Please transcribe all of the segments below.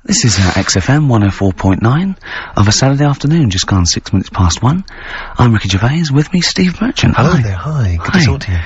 This is XFM 104.9 of a Saturday afternoon, just gone 6 minutes past 1. I'm Ricky Gervais, with me Steve Merchant. Hello there, hi. Good to talk to you.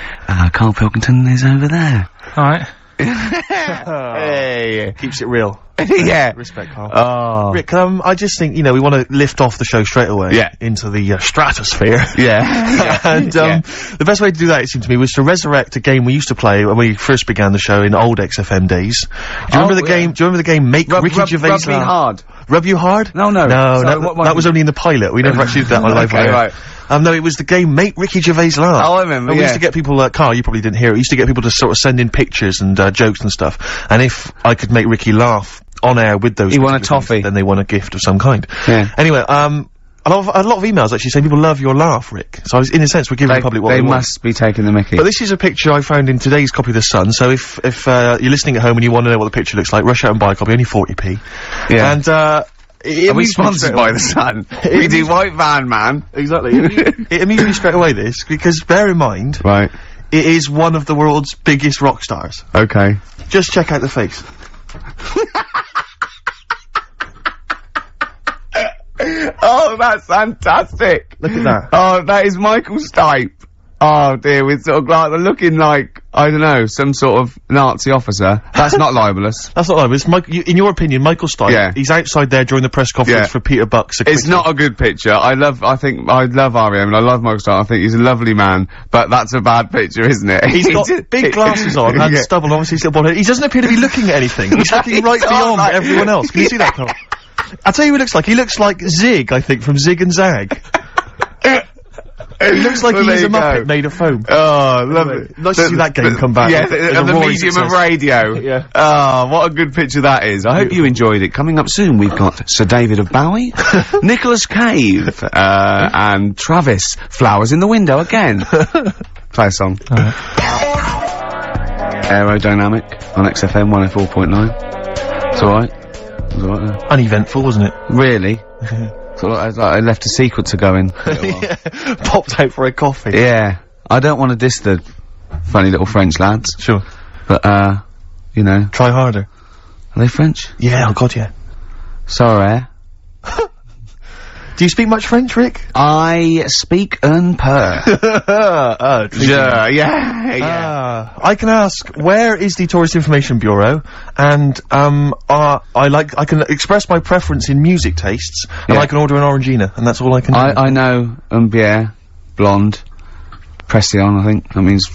Karl Pilkington is over there. Alright. Hey, keeps it real. Yeah. Respect, Karl. Oh. Rick, I just think, we want to lift off the show straight away. Yeah. Into the, stratosphere. Yeah. And, the best way to do that, it seemed to me, was to resurrect a game we used to play when we first began the show in old XFM days. Do you remember the game? Do you remember the game Make Ricky Gervais Rub me hard. Rub you hard? No. No, that was only in the pilot. We never actually did that on live. Okay, right. No, it was the game Make Ricky Gervais Laugh. Oh, I remember, We used to get people, Karl, you probably didn't hear it, we used to get people to sort of send in pictures and, jokes and stuff. And if I could make Ricky laugh on air with those, he won a toffee. Then they won a gift of some kind. Yeah. Anyway, a lot of emails actually saying people love your laugh, Rick. So in a sense, we're giving the public what they want. They must be taking the mickey. But this is a picture I found in today's copy of The Sun, so if you're listening at home and you want to know what the picture looks like, rush out and buy a copy, only 40p. Yeah. And, are we sponsored by The Sun? We do White Van Man. Exactly. It amused me straight away, this, because bear in mind, Right. it is one of the world's biggest rock stars. Okay. Just check out the face. Oh, that's fantastic! Look at that. Oh, that is Michael Stipe. Oh dear, with sort of like, looking like, I don't know, some sort of Nazi officer. That's not libelous. That's not libelous. In your opinion, Michael Stipe, Yeah. he's outside there during the press conference for Peter Buck's. It's not a good picture. I love R.E.M. and I love Michael Stipe. I think he's a lovely man, but that's a bad picture, isn't it? He's got big glasses on, and stubble, obviously, still bald head. He doesn't appear to be looking at anything. He's looking right beyond everyone else. Can you see that, Karl? I'll tell you who he looks like. He looks like Zig, I think, from Zig and Zag. He looks like he's a Muppet made of foam. Oh, lovely. Nice to see that game come back. Yeah, the medium of radio. Yeah. Oh, what a good picture that is. I hope you enjoyed it. Coming up soon, we've got Sir David of Bowie, Nicholas Cave, and Travis. Flowers in the Window again. Play a song. Aerodynamic on XFM 104.9. It's alright. It was alright. Uneventful, wasn't it? Really? Sort of like I left a sequencer going. Yeah. Popped out for a coffee. Yeah. I don't want to diss the funny little French lads. Sure. But, Try harder. Are they French? Yeah, oh god, yeah. Sorry. Do you speak much French, Rick? I speak un peu. Yeah. I can ask, where is the Tourist Information Bureau? And, I can express my preference in music tastes, and I can order an Orangina, and that's all I can do. I know, bière, blonde, pression, I think. That means,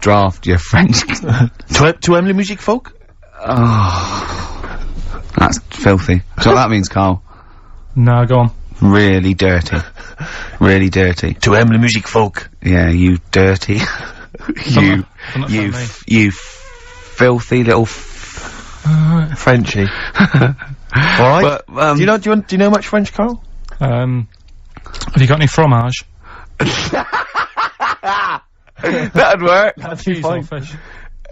draft, yeah, French. To Emily Music Folk? Oh. That's filthy. So what that means, Karl? No, go on. Really dirty. Really dirty. To Emily Music Folk. Yeah, you dirty. you filthy little Frenchie. Alright. Do you know much French, Karl? Have you got any fromage? That'd work. That's cheese or fish.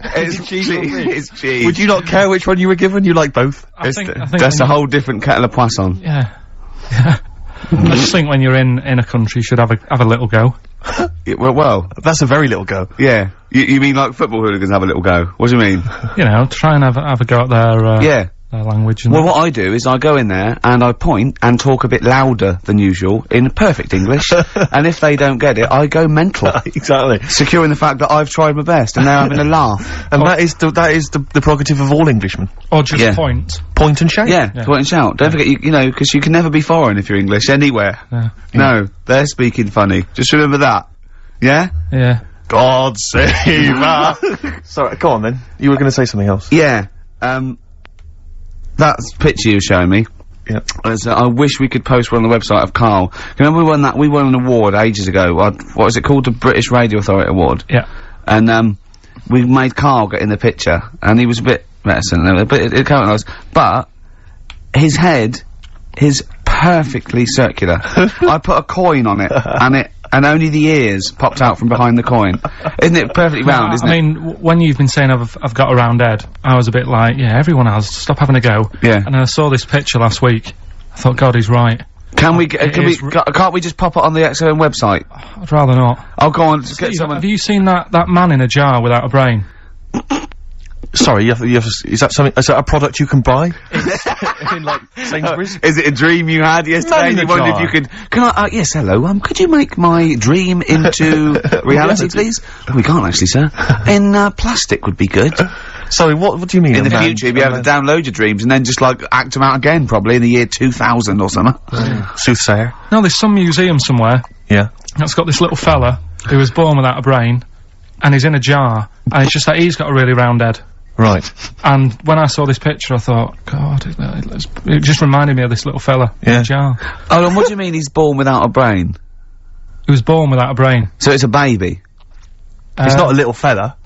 It's cheese. It's cheese. Would you not care which one you were given? You like both? I think that's a whole different kettle of poisson. Yeah. I just think when you're in a country, you should have a little go. Yeah, well, that's a very little go. Yeah. You mean like football hooligans have a little go? What do you mean? You know, try and have a go at their language. And well, what I do is I go in there and I point and talk a bit louder than usual in perfect English, and if they don't get it, I go mental. Exactly. Securing the fact that I've tried my best and they're having a laugh. And that is the prerogative of all Englishmen. Or just point. Point and shout? Yeah, point and shout. Don't forget, you know, because you can never be foreign if you're English anywhere. No, they're speaking funny. Just remember that. Yeah? Yeah. God save us. Sorry, go on then. You were going to say something else. Yeah. That picture you were showing me. Yeah. I wish we could post one on the website of Karl. Remember we won an award ages ago. What was it called? The British Radio Authority Award. Yeah. And, we made Karl get in the picture, and he was a bit reticent, but it came out nice. But, his head is perfectly circular. I put a coin on it, and only the ears popped out from behind the coin. Isn't it perfectly round, isn't it? I mean, when you've been saying I've got a round head, I was a bit like, yeah, everyone has, stop having a go. Yeah. And then I saw this picture last week, I thought, God, he's right. Can't we just pop it on the XFM website? I'd rather not. I'll go on, just get someone. Have you seen that man in a jar without a brain? Sorry, is that something? Is that a product you can buy? in like Sainsbury's? Is it a dream you had yesterday? Man in You a wondered if jar. you could. Can I? Yes, hello. Could you make my dream into reality, please? Oh, we can't actually, sir. In plastic would be good. Sorry, what do you mean? In the future, you'd be able to download your dreams and then just like act them out again, probably in the year 2000 or something. Soothsayer. No, there's some museum somewhere Yeah. that's got this little fella who was born without a brain, and he's in a jar, and it's just that he's got a really round head. Right. And when I saw this picture, I thought, God, it just reminded me of this little fella in Yeah. a jar. Oh, and what do you mean he's born without a brain? He was born without a brain. So it's a baby? He's not a little fella.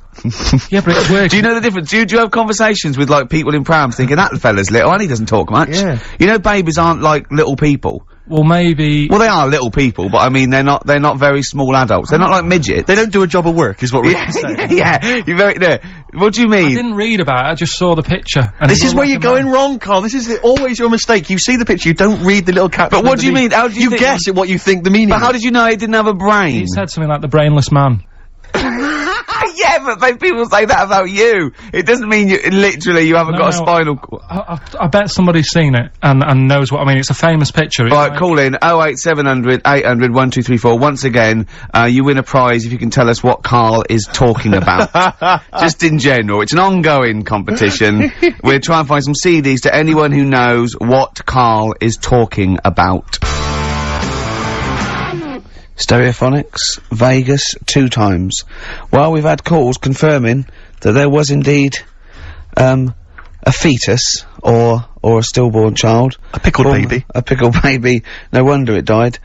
Yeah, but it's weird. Do you know the difference? Do you have conversations with like people in prams thinking that fella's little and he doesn't talk much? Yeah. You know babies aren't like little people. Well, maybe... Well, they are little people, but I mean they're not very small adults. They're not like midgets. They don't do a job of work, is what we're saying. Yeah, you're very, no. What do you I mean? didn't read about it, I just saw the picture. And This it is looked where like you're a going man. wrong, Carl. This is always your mistake. You see the picture, you don't read the little caption. But what do you underneath. mean? How do you think- guess at what you think the meaning But how is. did you know it didn't have a brain? He said something like the brainless man. Yeah, but people say that about you. It doesn't mean you haven't No, got a no. spinal cord. I bet somebody's seen it and knows what I mean. It's a famous picture. It's Right, like- call in 08700 800 1234. Once again, you win a prize if you can tell us what Karl is talking about. Just in general. It's an ongoing competition. We're trying to find some CDs to anyone who knows what Karl is talking about. Stereophonics, Vegas, 2 times. Well, we've had calls confirming that there was indeed, a fetus, or a stillborn child. A pickled baby. A pickled baby. No wonder it died.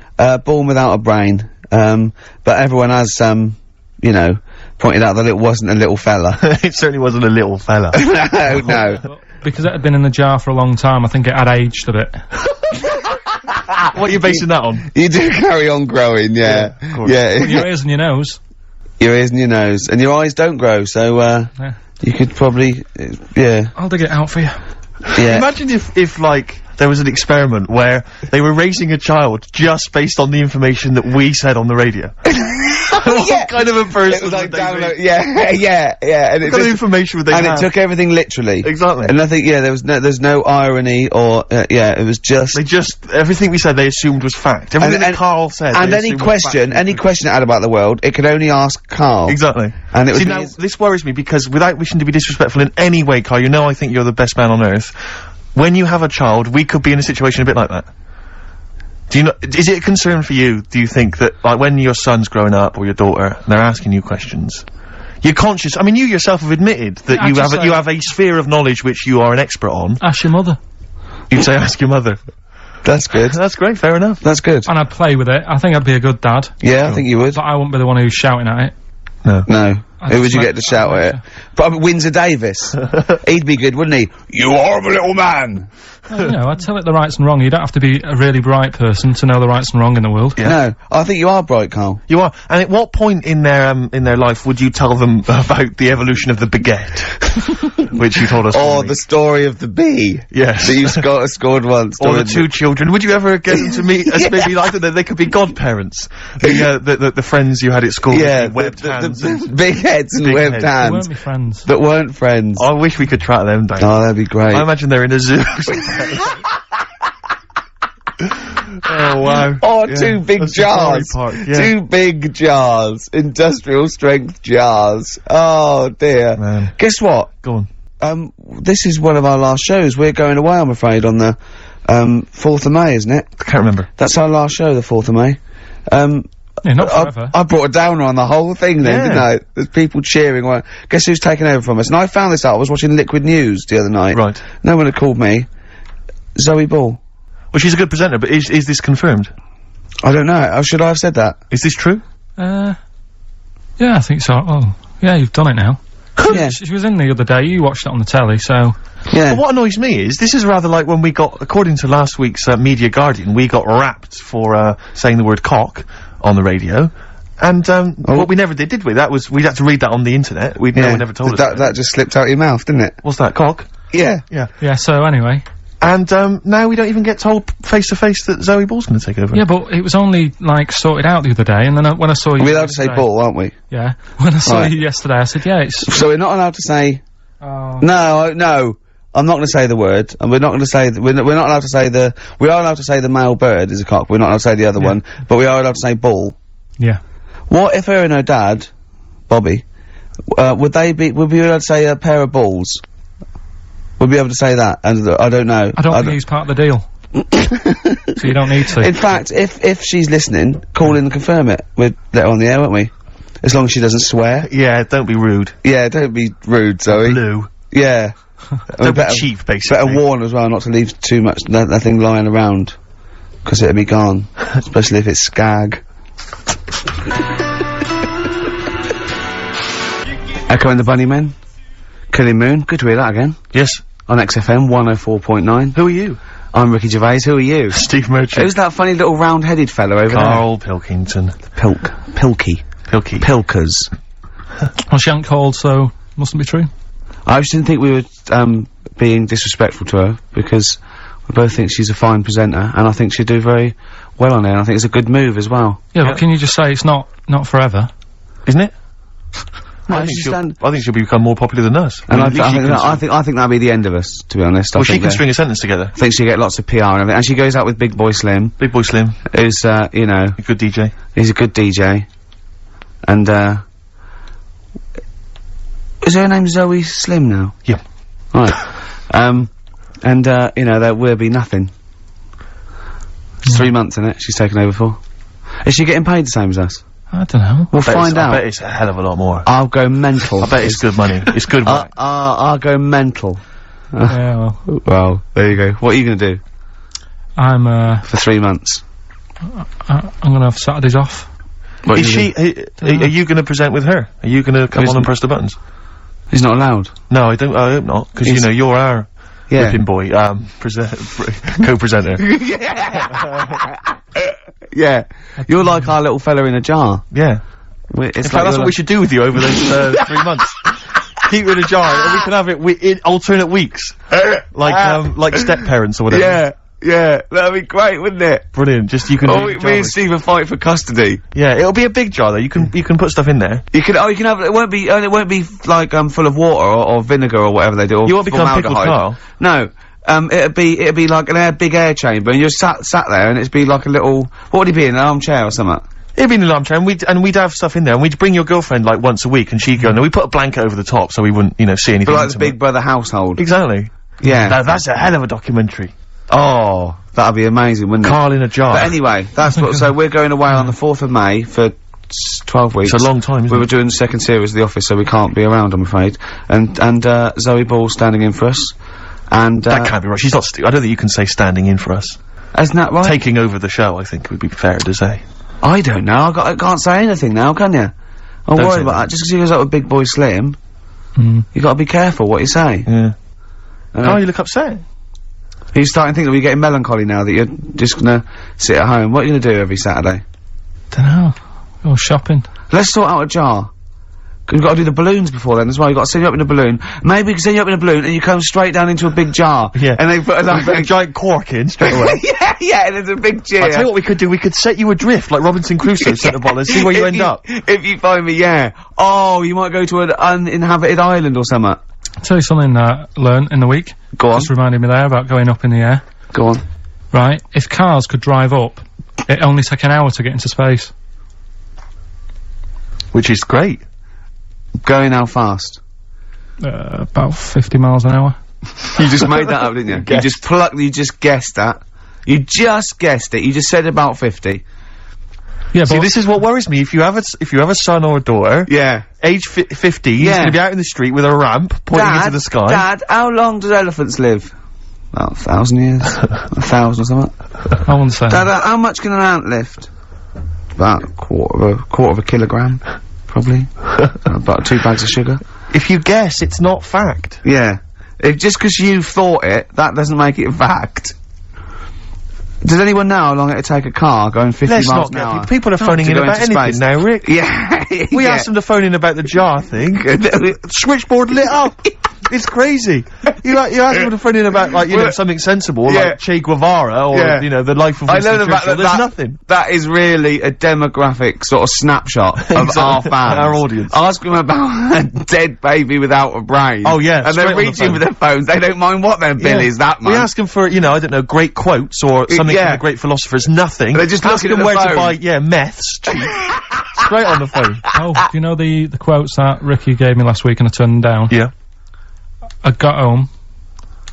Born without a brain. But everyone has, you know, pointed out that it wasn't a little fella. It certainly wasn't a little fella. No. Because it had been in the jar for a long time, I think it had aged a bit. What are you basing that on? You do carry on growing, yeah. Yeah, of course. Yeah. Well, your ears and your nose. Your ears and your nose. And your eyes don't grow, so, Yeah. you could probably, yeah. I'll dig it out for you. Yeah. Imagine if like, there was an experiment where they were raising a child just based on the information that we said on the radio. What kind of a person It was like would they download, be? yeah, yeah. And What kind of information would they and have? it took everything literally. Exactly. And I think, yeah, there's no irony or, yeah, it was just. They just, everything we said they assumed was fact. Everything that Carl said. And they any assumed was fact. question it had about the world, it could only ask Karl. Exactly. And it would See, be now, his- this worries me because without wishing to be disrespectful in any way, Carl, you know I think you're the best man on earth. When you have a child, we could be in a situation a bit like that. Do you know, is it a concern for you, do you think, that, like, when your son's growing up, or your daughter, and they're asking you questions, you're conscious, I mean, you yourself have admitted that I'd just say- you have a sphere of knowledge which you are an expert on. Ask your mother. You'd say ask your mother. That's good. That's great, fair enough. That's good. And I'd play with it. I think I'd be a good dad. Yeah, I think you would. But I wouldn't be the one who's shouting at it. No. No. I'd Who would just you let- get to shout I'd at let it? Probably Windsor Davis. He'd be good, wouldn't he? You horrible little man! Well, you know, I'd tell it the rights and wrong. You don't have to be a really bright person to know the rights and wrong in the world. Yeah. No, I think you are bright, Karl. You are. And at what point in their life would you tell them about the evolution of the baguette? Which you told us. Or the story of the bee. Yes. That you scored once. Or the 2 children. Would you ever get them to meet as maybe like that? They could be godparents. The friends you had at school. Yeah, with the webbed hands. the big heads and Big webbed heads. They hands. weren't my friends. That weren't friends. I wish we could track them down. Oh, that'd be great. I imagine they're in a zoo. Oh wow. Oh, Yeah. 2 big That's Safari jars. Park, yeah. 2 big jars. Industrial strength jars. Oh, dear. Man. Guess what? Go on. This is one of our last shows. We're going away, I'm afraid, on the, 4th of May, isn't it? I can't remember. That's our last show, the 4th of May. Yeah, not forever. I brought a downer on the whole thing then, Yeah. didn't I? There's people cheering. Well, guess who's taken over from us? And I found this out. I was watching Liquid News the other night. Right. No one had called me. Zoe Ball. Well, she's a good presenter, but is this confirmed? I don't know. How should I have said that? Is this true? Yeah, I think so. Oh, yeah, you've done it now. Yeah. She was in the other day. You watched it on the telly, so... Yeah. But what annoys me is, this is rather like when we got, according to last week's Media Guardian, we got rapped for saying the word cock on the radio. And, what we never did we? That was, we had to read that on the internet. No one ever told us That just slipped out your mouth, didn't it? What's that, cock? Yeah. Yeah. Yeah, so anyway. And, now we don't even get told face to face that Zoe Ball's gonna take over. Yeah, but it was only, like, sorted out the other day, and then when I saw you... We're allowed to say yesterday- ball, aren't we? Yeah. When I saw Right. you yesterday, I said, yeah, it's... So we're not allowed to say Oh. No. I'm not going to say the word, and we're not going to say. We're not allowed to say the. We are allowed to say the male bird is a cock. We're not allowed to say the other one, but we are allowed to say bull. Yeah. What if her and her dad, Bobby, would we be able to say a pair of balls? Would we be able to say that? And I don't know. I don't think he's part of the deal. So you don't need to. In fact, if she's listening, call in and confirm it. We'd let her on the air, won't we? As long as she doesn't swear. Yeah, don't be rude. Yeah, don't be rude, Zoe. Blue. Yeah. Don't be cheap, basically. Better warn as well not to leave too much nothing lying around, because it'll be gone. Especially if it's skag. Echo and the Bunnymen. Killing Moon. Good to hear that again. Yes. On XFM 104.9. Who are you? I'm Ricky Gervais. Who are you? Steve Merchant. Who's that funny little round-headed fellow over Karl Pilkington. there? Pilky. Pilkers. Well, she ain't called, so mustn't be true. I just didn't think we were, being disrespectful to her, because we both think she's a fine presenter, and I think she'd do very well on there, and I think it's a good move as well. Yeah, but can you just say it's not forever? Isn't it? No, I think she'll become more popular than us. And I think that'll be the end of us, to be honest. Well, she can string a sentence together. I think she'll get lots of PR and everything, and she goes out with Big Boy Slim. Big Boy Slim. Who's, you know... A good DJ. He's a good DJ. And, is her name Zoe Slim now? Yeah. Right. And, you know, there will be nothing. It's 3 months, innit, she's taken over for. Is she getting paid the same as us? I don't know. We'll find out. I bet it's a hell of a lot more. I'll go mental. I bet it's good money. It's good money. I'll go mental. Yeah, Well, there you go. What are you gonna do? I'm, for 3 months. I'm gonna have Saturdays off. What Is she, are you gonna present with her? Are you gonna come on and press the buttons? He's not allowed. No, I hope not, because you know, you're our whipping boy, co-presenter. Yeah. You're like our little fella in a jar. Yeah. In fact, that's what we should do with you over those 3 months. Keep it in a jar, and we can have it in alternate weeks. Like step-parents or whatever. Yeah, that'd be great, wouldn't it? Brilliant, just you can me and Steve will fight for custody. Yeah, it'll be a big jar though, you can put stuff in there. You can have, it won't be like, full of water or vinegar or whatever they do, or you won't become Pickled Carl. No. It'd be like an big air chamber, and you're sat there, and it'd be like a little, what would he be, in an armchair or something? It'd be in an armchair, and we'd have stuff in there, and we'd bring your girlfriend, like, once a week, and she'd go, no, we put a blanket over the top, so we wouldn't, you know, see anything. But like the Big Brother household. Exactly. Yeah. Now, that's a hell of a documentary. Oh, that'd be amazing, wouldn't it? Carl in a jar. But anyway, that's what, so we're going away on the 4th of May for 12 weeks. It's a long time, isn't We were doing the second series of The Office, so we can't be around, I'm afraid. And Zoe Ball's standing in for us. And, that can't be right. She's not I don't think you can say standing in for us. Isn't that right? Taking over the show, I think, would be fair to say. I don't know. I can't say anything now, can you? I'm Don't worried say about that. Just 'cause he goes out with Big Boy Slim, Mm. you gotta be careful what you say. Yeah. Oh, you look upset. You're starting to think that we're getting melancholy now, that you're just gonna sit at home. What are you gonna do every Saturday? Dunno. Go shopping. Let's sort out a jar. We've got to do the balloons before then as well. You've got to send you up in a balloon. Maybe we can send you up in a balloon and you come straight down into a big jar. Yeah. And they put a giant cork in straight away. yeah, and there's a big cheer. I'll tell you what we could do. We could set you adrift like Robinson Crusoe set the ball and see where you end up. If you find me, yeah. Oh, you might go to an uninhabited island or something. I'll tell you something learned in the week. Go on. Just reminded me there about going up in the air. Go on. Right, if cars could drive up, it'd only take an hour to get into space. Which is great. Going how fast? About 50 miles an hour. You just made that up, didn't you? You just guessed that. You just guessed it. You just said about 50. Yeah, See, but this is what worries me. If you have a son or a daughter, yeah, age 50, he's gonna be out in the street with a ramp pointing into the sky. Dad, how long does elephants live? About 1,000 years. 1,000 or something. I wouldn't say. Dad, how much can an ant lift? About a quarter of a kilogram, probably. About 2 bags of sugar. If you guess, it's not fact. Yeah. Just 'cause you thought it, that doesn't make it fact. Does anyone know how long it'd take a car going 50 miles an hour? People are phoning in about anything space now, Rick. Yeah. We asked them to phone in about the jar thing. Switchboard lit up. It's crazy. You ask him to friend in about, like, you know, something sensible, like Che Guevara, or, you know, the life of Winston Churchill. There's nothing. That is really a demographic sort of snapshot of our fans. Our audience. Ask them about a dead baby without a brain. Oh, yeah. And they're reaching for their phones. They don't mind what their bill is that much. We ask them for, you know, I don't know, great quotes or something from the great philosophers. Nothing. They're just asking looking them at the where phone. to buy, meths cheap. Straight on the phone. Oh, do you know the quotes that Ricky gave me last week and I turned them down? Yeah. I got home,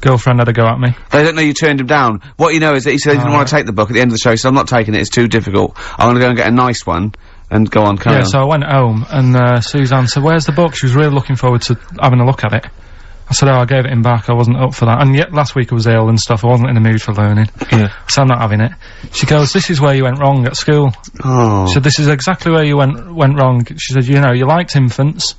girlfriend had a go at me. They don't know you turned him down. What you know is that he said he didn't want to take the book at the end of the show, so I'm not taking it, it's too difficult. I'm gonna go and get a nice one, and go on, carry on. So I went home, and Suzanne said, where's the book? She was really looking forward to having a look at it. I said, I gave it him back, I wasn't up for that. And yet, last week I was ill and stuff, I wasn't in the mood for learning. Yeah. So I'm not having it. She goes, this is where you went wrong at school. Oh. She said, this is exactly where you went wrong. She said, you know, you liked infants,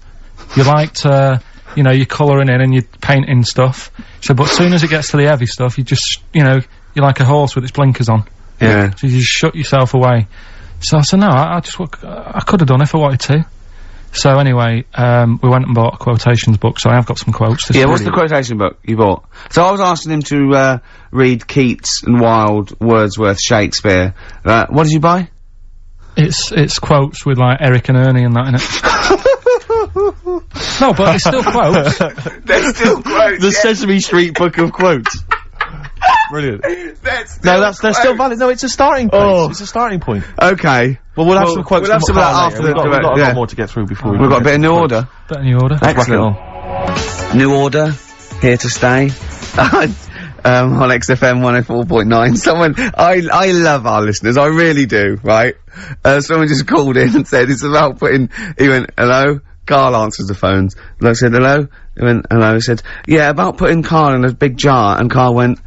you liked, you know, you're colouring in and you're painting stuff. She said, but as soon as it gets to the heavy stuff, you just, you know, you're like a horse with its blinkers on. Yeah. So you just shut yourself away. So I said, no, I could have done it if I wanted to. So anyway, we went and bought a quotations book, so I have got some quotes. What's the quotation book you bought? So I was asking him to, read Keats and Wilde, Wordsworth, Shakespeare. What did you buy? It's quotes with, like, Eric and Ernie and that in it. No, but it's still quotes. They're still quotes. The Sesame Street book of quotes. Brilliant. They're still valid. No, it's a starting place. It's a starting point. Okay. Well, we'll have some quotes. We'll have some of that after We've got a lot more to get through before we've got a bit of new order. Bit of new order. Excellent. New order. Here to stay. On XFM 104.9. Someone, I love our listeners, I really do, right? Someone just called in and said it's about he went, hello? Karl answers the phones. I said, hello? He went, hello? He said, yeah, about putting Karl in a big jar, and Karl went,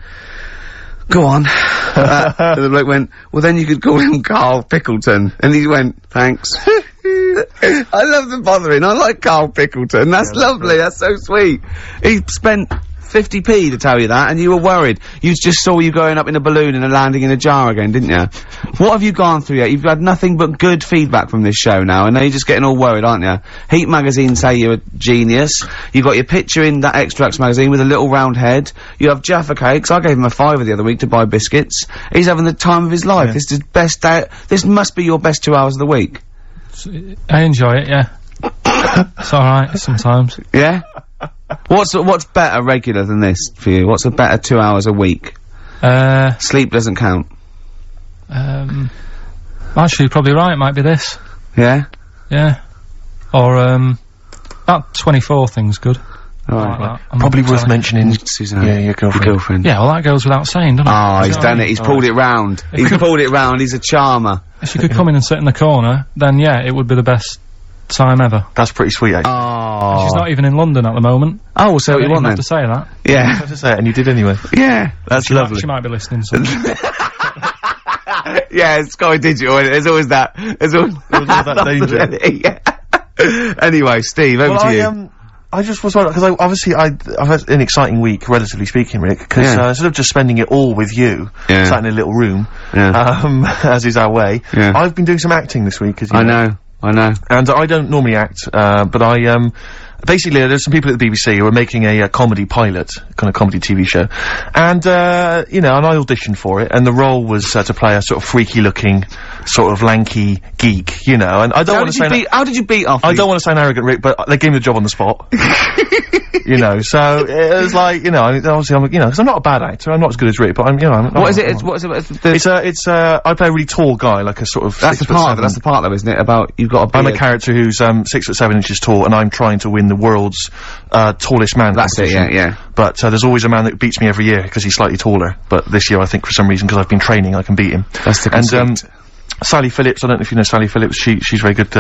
go on. And the bloke went, well then you could call him Karl Pilkington. And he went, thanks. I love the bothering, I like Karl Pilkington, that's lovely, that's so sweet. He spent 50p to tell you that, and you were worried. You just saw you going up in a balloon and landing in a jar again, didn't you? What have you gone through yet? You've had nothing but good feedback from this show now, and now you're just getting all worried, aren't you? Heat magazine say you're a genius. You got your picture in that Extracts magazine with a little round head. You have Jaffa cakes. I gave him a £5 the other week to buy biscuits. He's having the time of his life. This is best day. This must be your best 2 hours of the week. I enjoy it, yeah. It's alright sometimes. Yeah? What's better regular than this for you? What's a better 2 hours a week? Sleep doesn't count. Actually, you're probably right, it might be this. Yeah? Yeah. Or, that 24 thing's good. Alright. Probably worth mentioning, Suzanne. Yeah, your girlfriend. Yeah, well that goes without saying, doesn't it? Oh, he's done it, he's pulled it round. He's pulled it round, he's a charmer. If she could come in and sit in the corner, then yeah, it would be the best time ever. That's pretty sweet, actually. Oh. She's not even in London at the moment. Oh, so you want have then? to say that. Yeah. You have to say it, and you did anyway. Yeah. That's lovely. She might be listening sometime. Yeah, it's Sky Digital, isn't it? There's always that. There's always that danger. Yeah. Anyway, Steve, over to you. I just was wondering, because I've had an exciting week, relatively speaking, Rick, because instead of just spending it all with you, sat in a little room, as is our way, I've been doing some acting this week, as you know. I know. And I don't normally act, but I, basically, there's some people at the BBC who are making a comedy pilot, kind of comedy TV show, and, you know, and I auditioned for it, and the role was to play a sort of freaky-looking, sort of lanky geek, you know, and I don't want to say— how did you beat off? I don't want to sound arrogant, Rick, but they gave me the job on the spot. You know, so it was like, you know, obviously I'm, you know, because I'm not a bad actor, I'm not as good as Rick, but I'm, you know, What is it? I play a really tall guy, like a sort of— That's the part though, isn't it? About, you've got a beard. I'm a character who's, 6'7" tall, and I'm trying to win the world's, tallest man competition. That's it, yeah. But, there's always a man that beats me every year, because he's slightly taller. But this year, I think, for some reason, because I've been training, I can beat him. That's the conceit. Sally Phillips, I don't know if you know Sally Phillips, she's a very good,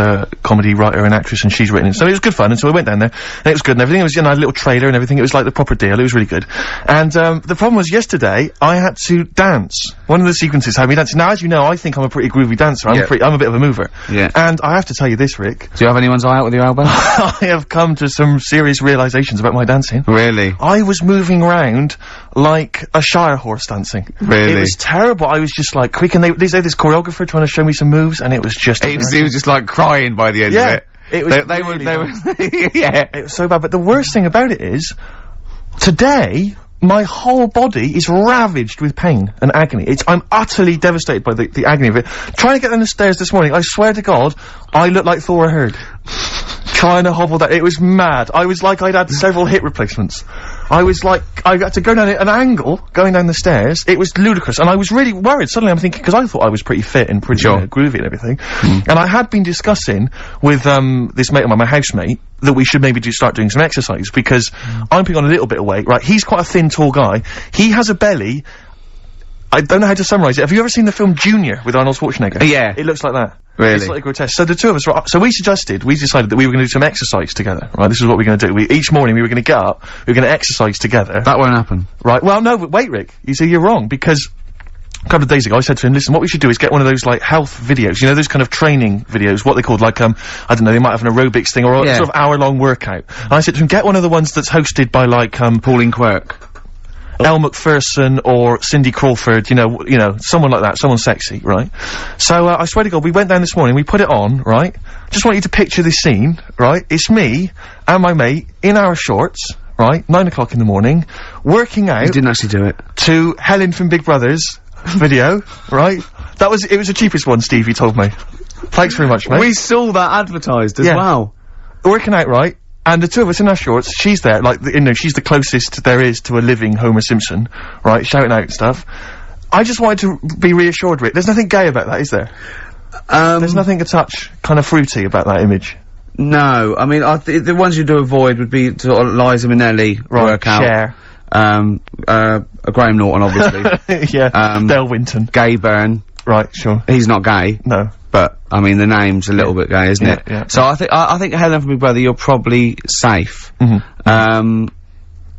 comedy writer and actress, and she's written it. So it was good fun, and so we went down there, and it was good and everything. It was, you know, a little trailer and everything. It was like the proper deal. It was really good. And, the problem was yesterday, I had to dance. One of the sequences had me dancing. Now, as you know, I think I'm a pretty groovy dancer. I'm a bit of a mover. Yeah. And I have to tell you this, Rick. Do you have anyone's eye out with your elbow? I have come to some serious realizations about my dancing. Really? I was moving around like a Shire horse dancing. Really? It was terrible. I was just like quick, and they had this choreographer trying to show me some moves, and it was just— he was just like crying by the end of it. It was they were yeah. It was so bad, but the worst thing about it is, Today, my whole body is ravaged with pain and agony. I'm utterly devastated by the agony of it. Trying to get down the stairs this morning, I swear to God, I look like Thor Herd. Trying to hobble that, it was mad. I was like I'd had several hip replacements. I was like, I had to go down at an angle, going down the stairs. It was ludicrous, and I was really worried. Suddenly I'm thinking, because I thought I was pretty fit and pretty groovy and everything. And I had been discussing with, this mate of mine, my housemate, that we should maybe start doing some exercise, because I'm putting on a little bit of weight, right? He's quite a thin, tall guy. He has a belly. I don't know how to summarise it. Have you ever seen the film Junior with Arnold Schwarzenegger? Yeah. It looks like that. Really? It's like grotesque. So the two of us, so we decided that we were going to do some exercise together, right? This is what we're going to do. Each morning we were going to get up, we were going to exercise together. That won't happen. Right, well no, but wait Rick, you see you're wrong, because a couple of days ago I said to him, listen, what we should do is get one of those, like, health videos, you know, those kind of training videos, what they called, like, I don't know, they might have an aerobics thing, or a sort of hour-long workout. And I said to him, get one of the ones that's hosted by, like, Pauline Quirk. Elle Macpherson or Cindy Crawford, you know, someone like that, someone sexy, right? So, I swear to God, we went down this morning, we put it on, right? Just want you to picture this scene, right? It's me and my mate in our shorts, right? 9 o'clock in the morning, working out. You didn't actually do it. To Helen from Big Brother's video, right? It was the cheapest one, Steve, you told me. Thanks very much, mate. We saw that advertised as well. Working out, right? And the two of us in our shorts, she's there, like, you know, she's the closest there is to a living Homer Simpson, right, shouting out stuff. I just wanted to be reassured, Rick. There's nothing gay about that, is there? There's nothing a touch kind of fruity about that image. No, I mean, the ones you'd avoid would be sort of Liza Minnelli workout. Cher. Graham Norton, obviously. Yeah. Dale Winton. Gay Byrne. Right, sure. He's not gay. No. But, I mean, the name's a little bit gay, isn't it? Yeah. So I think Helen from Big Brother, you're probably safe. Who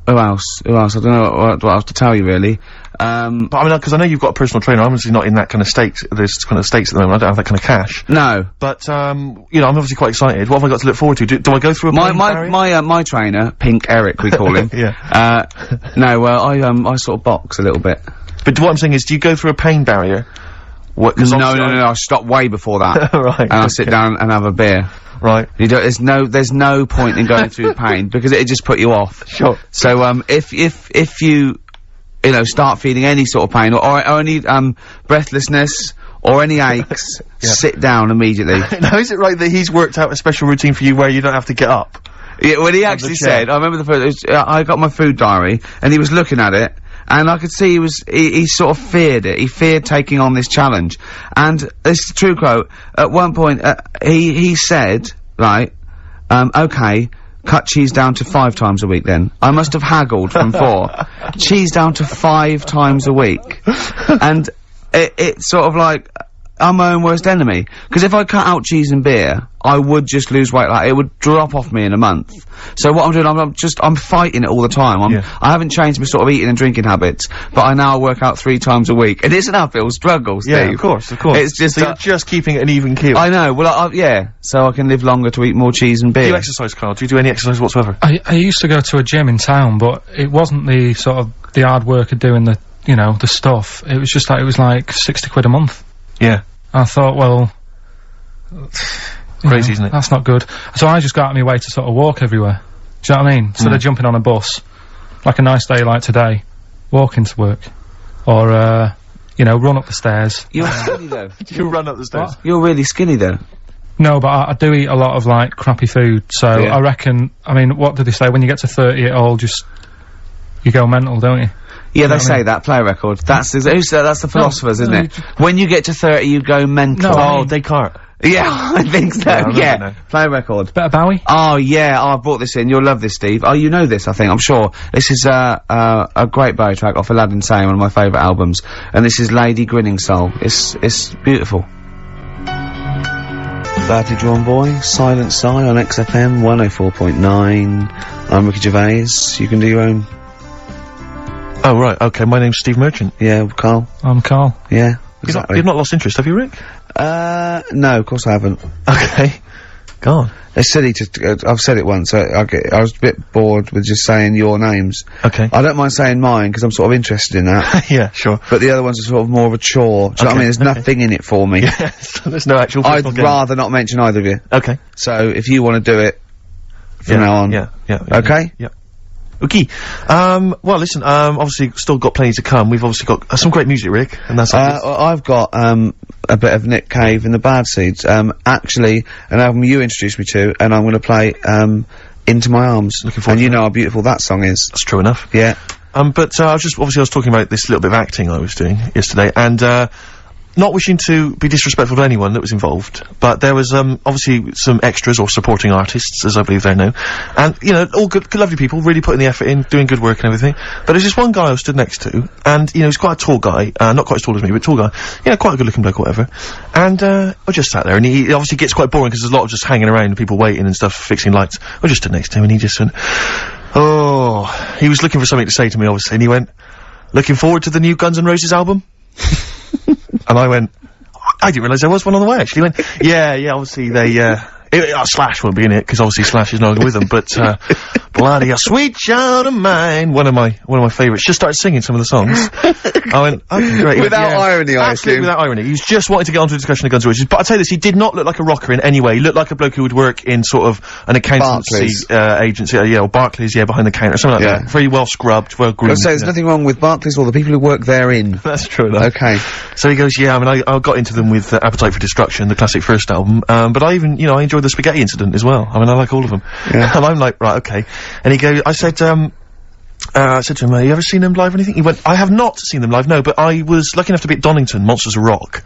else? I don't know what else to tell you, really. But I mean, because I know you've got a personal trainer, I'm obviously not in that kind of stakes, there's kind of stakes at the moment, I don't have that kind of cash. No. But, you know, I'm obviously quite excited. What have I got to look forward to? Do I go through a my trainer, Pink Eric, we call him. Yeah. No, I sort of box a little bit. But what I'm saying is, do you go through a pain barrier? No, I stopped way before that. Right. And I'll sit down and have a beer. Right. There's no point in going through pain, because it'd just put you off. Sure. So, if you start feeling any sort of pain, or any, breathlessness, or any aches, sit down immediately. Now, is it right that he's worked out a special routine for you where you don't have to get up? Yeah, well, he actually said, I remember the first, I got my food diary, and he was looking at it, and I could see he sort of feared it. He feared taking on this challenge. And this is a true quote. At one point, he said, right, okay, cut cheese down to 5 times a week then. I must have haggled from 4. Cheese down to 5 times a week. And it's sort of like, I'm my own worst enemy. Because if I cut out cheese and beer, I would just lose weight. Like, it would drop off me in a month. So what I'm doing, I'm fighting it all the time. I haven't changed my sort of eating and drinking habits, but I now work out 3 times a week. It is an uphill struggle, Steve. Yeah, of course. It's just, so you're just keeping an even keel. I know, well, yeah. So I can live longer to eat more cheese and beer. Do you exercise, Carl? Do you do any exercise whatsoever? I used to go to a gym in town, but it wasn't the sort of, the hard work of doing the, you know, the stuff. It was just like, it was like 60 quid a month. Yeah. I thought, well, crazy, isn't it? That's not good. So I just got out of my way to sort of walk everywhere. Do you know what I mean? Instead of jumping on a bus, like a nice day like today, walk into work. Or, you know, run up the stairs. You're skinny though. You run up the stairs. What? You're really skinny though. No, but I do eat a lot of, like, crappy food, so I reckon, I mean, what do they say, when you get to 30 it all just, you go mental, don't you? Yeah, they say that, play record. That's the philosophers, isn't it? When you get to 30, you go mental. No, oh, Descartes. Yeah, I think so, yeah. Play record. Better Bowie? Oh, yeah, I brought this in. You'll love this, Steve. Oh, you know this, I think, I'm sure. This is, a great Bowie track off Aladdin Sane, one of my favourite albums. And this is Lady Grinning Soul. It's beautiful. Badly Drawn Boy, Silent Sigh on XFM 104.9. I'm Ricky Gervais. You can do your own. Oh, right, okay, my name's Steve Merchant. Yeah, Carl. I'm Carl. Yeah, exactly. You've not lost interest, have you, Rick? No, of course I haven't. Okay. Go on. It's silly to, I've said it once, I was a bit bored with just saying your names. Okay. I don't mind saying mine, because I'm sort of interested in that. Yeah, sure. But the other ones are sort of more of a chore. Do you know what I mean? There's nothing in it for me. Yes, there's no actual I'd rather not mention either of you. Okay. So, if you want to do it, from now on. Yeah. Okay? Yeah. Okay. Well, listen, obviously still got plenty to come. We've obviously got some great music, Rick, and that's I've got, a bit of Nick Cave and the Bad Seeds. Actually, an album you introduced me to, and I'm gonna play, Into My Arms. Looking forward and to you know how beautiful that song is. That's true enough. Yeah. But, I was talking about this little bit of acting I was doing yesterday, and, not wishing to be disrespectful to anyone that was involved, but there was, obviously some extras or supporting artists, as I believe they're known, and, you know, all good lovely people, really putting the effort in, doing good work and everything, but there's this one guy I was stood next to, and, you know, he's quite a tall guy, not quite as tall as me, but tall guy, you know, quite a good looking bloke or whatever, and, I just sat there, and he obviously gets quite boring because there's a lot of just hanging around and people waiting and stuff, fixing lights. I just stood next to him and he just went, oh, he was looking for something to say to me, obviously, and he went, looking forward to the new Guns N' Roses album? And I went, I didn't realise there was one on the way, actually. He went, yeah, obviously they, Slash won't be in it, because obviously Slash is no longer with them, but, bloody a sweet child of mine, one of my favourites, just started singing some of the songs. I went, okay, great. Without irony, I absolutely assume. without irony. He was just wanting to get onto a discussion of Guns N' Roses, but I'll tell you this, he did not look like a rocker in any way. He looked like a bloke who would work in sort of an accountancy, agency, or Barclays, behind the counter, something like that. Very well scrubbed, well groomed. I'd say there's nothing wrong with Barclays or the people who work therein. That's true enough. Okay. So he goes, yeah, I mean, I got into them with Appetite for Destruction, the classic first album, but I even, you know, I enjoyed the Spaghetti Incident as well. I mean, I like all of them. Yeah. And I'm like, right, okay. And he goes, I said to him, have you ever seen them live or anything? He went, I have not seen them live, no, but I was lucky enough to be at Donington, Monsters of Rock,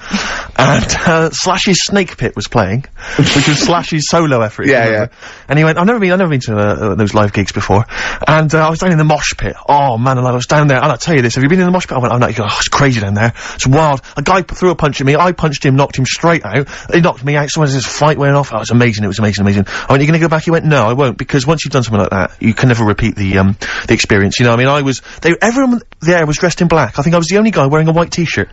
and, Slash's Snake Pit was playing, which was Slash's solo effort. Yeah. And he went, I've never been to, those live gigs before, and, I was down in the mosh pit. Oh, man, and I was down there, and I'll tell you this, have you been in the mosh pit? I went, I'm not, he goes, oh, it's crazy down there. It's wild. A guy threw a punch at me, I punched him, knocked him straight out, he knocked me out, someone this fight went off. Oh, it was amazing, I went, you're gonna go back? He went, no, I won't, because once you've done something like that, you can never repeat the experience, you know, I mean, everyone there was dressed in black. I think I was the only guy wearing a white t-shirt.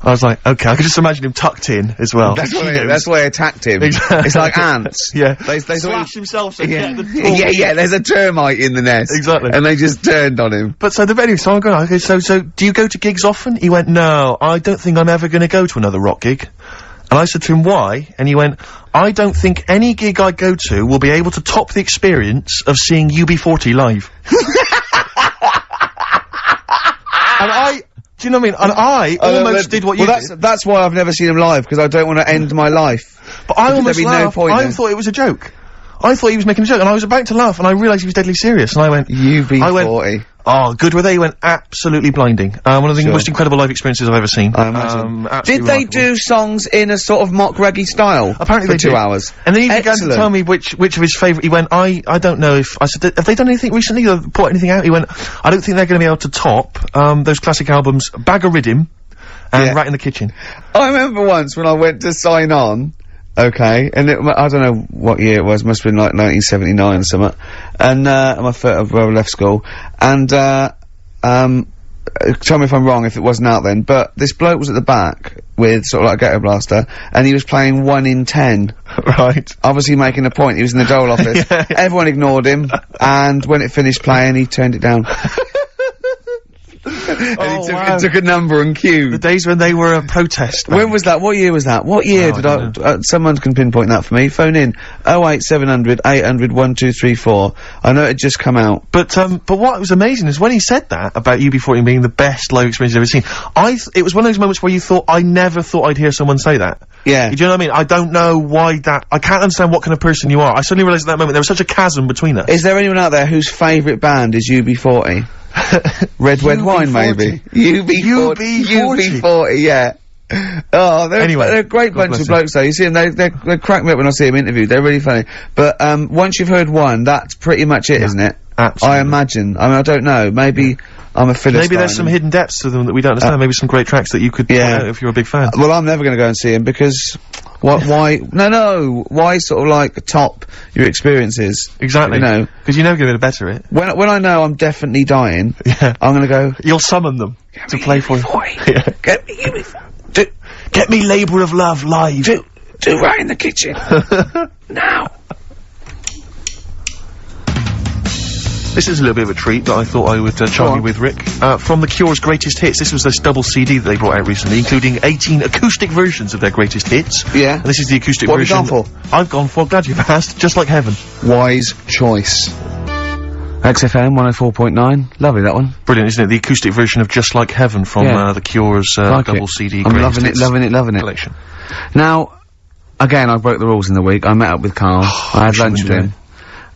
I was like, okay, I could just imagine him tucked in as well. That's why I attacked him. Exactly. It's like ants. Yeah. They Slash himself, so yeah. yeah, There's a termite in the nest. Exactly. And they just turned on him. But so anyway, so I'm going, okay, so do you go to gigs often? He went, no, I don't think I'm ever gonna go to another rock gig. And I said to him, why? And he went, I don't think any gig I go to will be able to top the experience of seeing UB40 live. And do you know what I mean? And I almost did what you did. That's why I've never seen him live, because I don't want to end my life. But I almost laughed. I thought it was a joke. I thought he was making a joke, and I was about to laugh, and I realised he was deadly serious, and I went, UB40. Oh, good were they? He went, absolutely blinding. One of the most incredible live experiences I've ever seen. I imagine. Did they do songs in a sort of mock reggae style? Apparently for 2 hours. And then he began to tell me which of his favourite, he went, I don't know if, I said, have they done anything recently, or put anything out? He went, I don't think they're gonna be able to top, those classic albums, Bag of Riddim, and Rat in the Kitchen. I remember once when I went to sign on, okay, and I don't know what year it was, must have been like 1979 or something, and, I left school, and, tell me if I'm wrong if it wasn't out then, but this bloke was at the back with sort of like a ghetto blaster, and he was playing 1 in 10. Right. Obviously making a point, he was in the dole office. Yeah. Everyone ignored him, and when it finished playing, he turned it down. And he took a number and queued. The days when they were a protest. When was that? What year was that? What year did someone can pinpoint that for me. Phone in 08700 800 1234. I know it had just come out. But what was amazing is when he said that about UB40 being the best live experience you've ever seen, it was one of those moments where you thought, I never thought I'd hear someone say that. Yeah. Do you know what I mean? I don't know why I can't understand what kind of person you are. I suddenly realised at that moment there was such a chasm between us. Is there anyone out there whose favourite band is UB40? Red Wine, maybe. UB40, yeah. Oh, they're a great bunch of blokes though. You see them, they crack me up when I see them interviewed. They're really funny. But, once you've heard one, that's pretty much it, isn't it? Absolutely. I imagine. I mean, I don't know. Maybe I'm a Philistine. Maybe there's some hidden depths to them that we don't understand. Maybe some great tracks that you could point out if you're a big fan. Well, I'm never gonna go and see him because why why sort of like top your experiences? Exactly. You know, because you're never gonna better it. When I know I'm definitely dying, I'm gonna go. You'll summon them to play for you. Get me UB40. Get me Labour of Love live. Do Right in the Kitchen. Now. This is a little bit of a treat that I thought I would charm you with, Rick. From The Cure's Greatest Hits. This was this double CD that they brought out recently, including 18 acoustic versions of their greatest hits. Yeah. And this is the acoustic version. What have you gone for? I've gone for, glad you've asked, Just Like Heaven. Wise choice. XFM 104.9. Lovely, that one. Brilliant, isn't it? The acoustic version of Just Like Heaven from The Cure's double CD. I'm loving it, loving it. Collection. Now, again, I broke the rules in the week. I met up with Karl. I had lunch with him.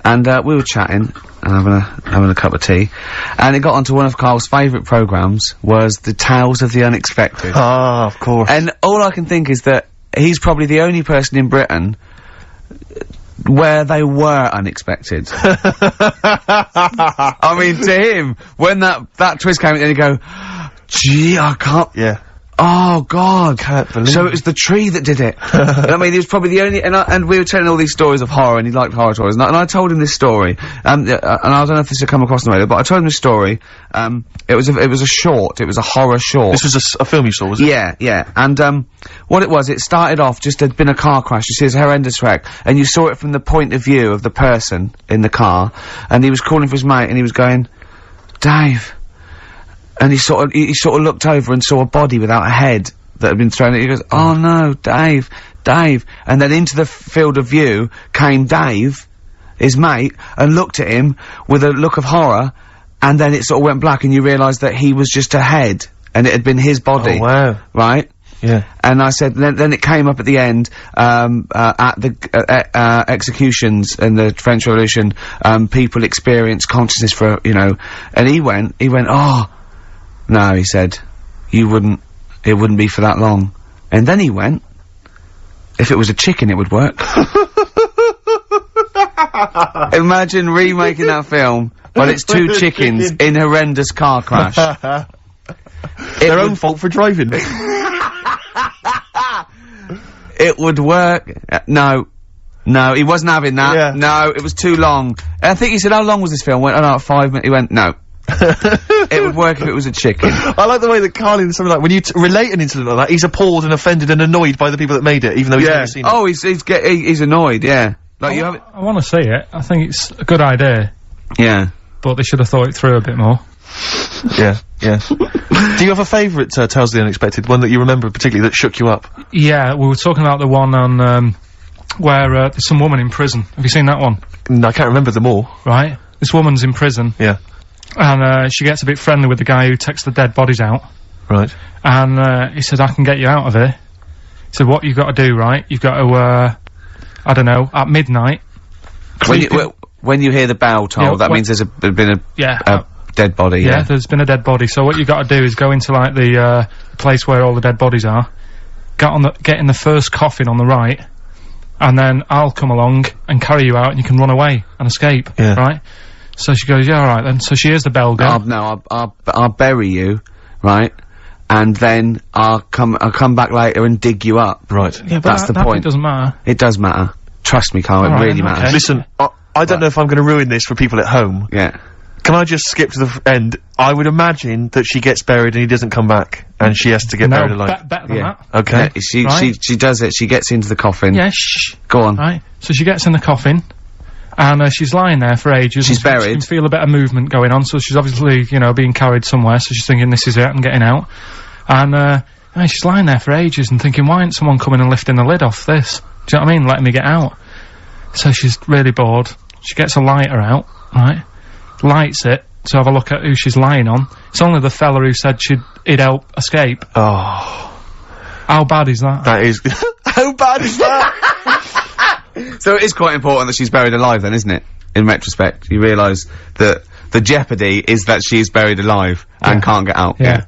And, we were chatting, and having a cup of tea. And it got onto one of Karl's favourite programmes, was the Tales of the Unexpected. Ah, of course. And all I can think is that he's probably the only person in Britain where they were unexpected. I mean, to him, when that twist came in, and you go, gee, I can't... Yeah. Oh, God. Can't believe So it was the tree that did it. I mean, he was probably the only... And we were telling all these stories of horror, and he liked horror stories. And I told him this story. And I don't know if this had come across the radio, but I told him this story. It was a short. It was a horror short. This was a film you saw, was it? Yeah, yeah. And, what it was, it started off, just there'd been a car crash. You see this horrendous wreck. And you saw it from the point of view of the person in the car. And he was calling for his mate, and he was going, Dave... And he sort of looked over and saw a body without a head that had been thrown at. He goes, oh no, Dave. And then into the field of view came Dave, his mate, and looked at him with a look of horror, and then it sort of went black, and you realised that he was just a head, and it had been his body. Oh, wow. Right? Yeah. And I said, then it came up at the end, at the, executions in the French Revolution, people experience consciousness for, and he went, oh, no, he said, it wouldn't be for that long. And then he went, if it was a chicken, it would work. Imagine remaking that film, but it's two chickens in horrendous car crash. Their own fault for driving. It would work. No, he wasn't having that. Yeah. No, it was too long. I think he said, how long was this film? I went, oh no, 5 minutes. He went, no. It would work if it was a chicken. I like the way that Karl in something like, when you relate an incident like that, he's appalled and offended and annoyed by the people that made it, even though he's never seen it. Oh, he's annoyed, yeah. Like, I want to see it. I think it's a good idea. Yeah. But they should have thought it through a bit more. Yeah. Do you have a favourite, Tales of the Unexpected, one that you remember particularly that shook you up? Yeah, we were talking about the one on, where, there's some woman in prison. Have you seen that one? No, I can't remember them all. Right. This woman's in prison. Yeah. And, she gets a bit friendly with the guy who takes the dead bodies out. Right. And, he said, I can get you out of here. He said, what you've got to do, right? You've got to, I don't know, at midnight. When you hear the bell toll, that means there's been a dead body, yeah. There's been a dead body. So what you've got to do is go into, like, the, place where all the dead bodies are. Get in the first coffin on the right. And then I'll come along and carry you out and you can run away and escape. Yeah. Right? So she goes, yeah, alright then. So she hears the bell go. I'll bury you, right? And then I'll come back later and dig you up. Right. Yeah, but that's the point. It doesn't matter. It does matter. Trust me, Karl, it really matters. Okay. Listen, I don't know if I'm gonna ruin this for people at home. Yeah. Can I just skip to the end? I would imagine that she gets buried and he doesn't come back, and she has to get buried alive. Better than that. Okay. Yeah, she does it, she gets into the coffin. Yeah, shh. Go on. Right. So she gets in the coffin. And, she's lying there for ages. She's buried. She can feel a bit of movement going on, so she's obviously, being carried somewhere, so she's thinking this is it, I'm getting out. And, she's lying there for ages and thinking, why isn't someone coming and lifting the lid off this? Do you know what I mean? Letting me get out. So she's really bored. She gets a lighter out, right? Lights it to have a look at who she's lying on. It's only the fella who said he'd help escape. Oh. How bad is that? That is... How bad is that? So it is quite important that she's buried alive then, isn't it? In retrospect, you realise that the jeopardy is that she's buried alive and can't get out. Yeah.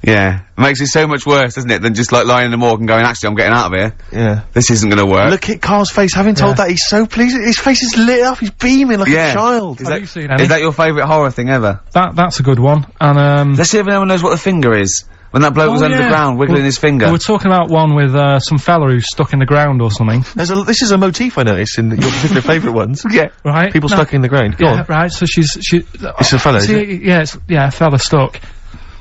It makes it so much worse, doesn't it, than just like lying in the morgue and going, actually, I'm getting out of here. Yeah. This isn't gonna work. Look at Karl's face, having told that, he's so pleased. His face is lit up, he's beaming like a child. Have you seen any? Is that your favourite horror thing ever? That's a good one. And, let's see if anyone knows what the finger is. When that bloke was under the ground, wiggling his finger. We were talking about one with, some fella who's stuck in the ground or something. This is a motif I noticed in your particular favourite ones. Yeah. Right. People stuck in the ground. Go on. Right, so it's a fella, is it? Yeah, a fella stuck.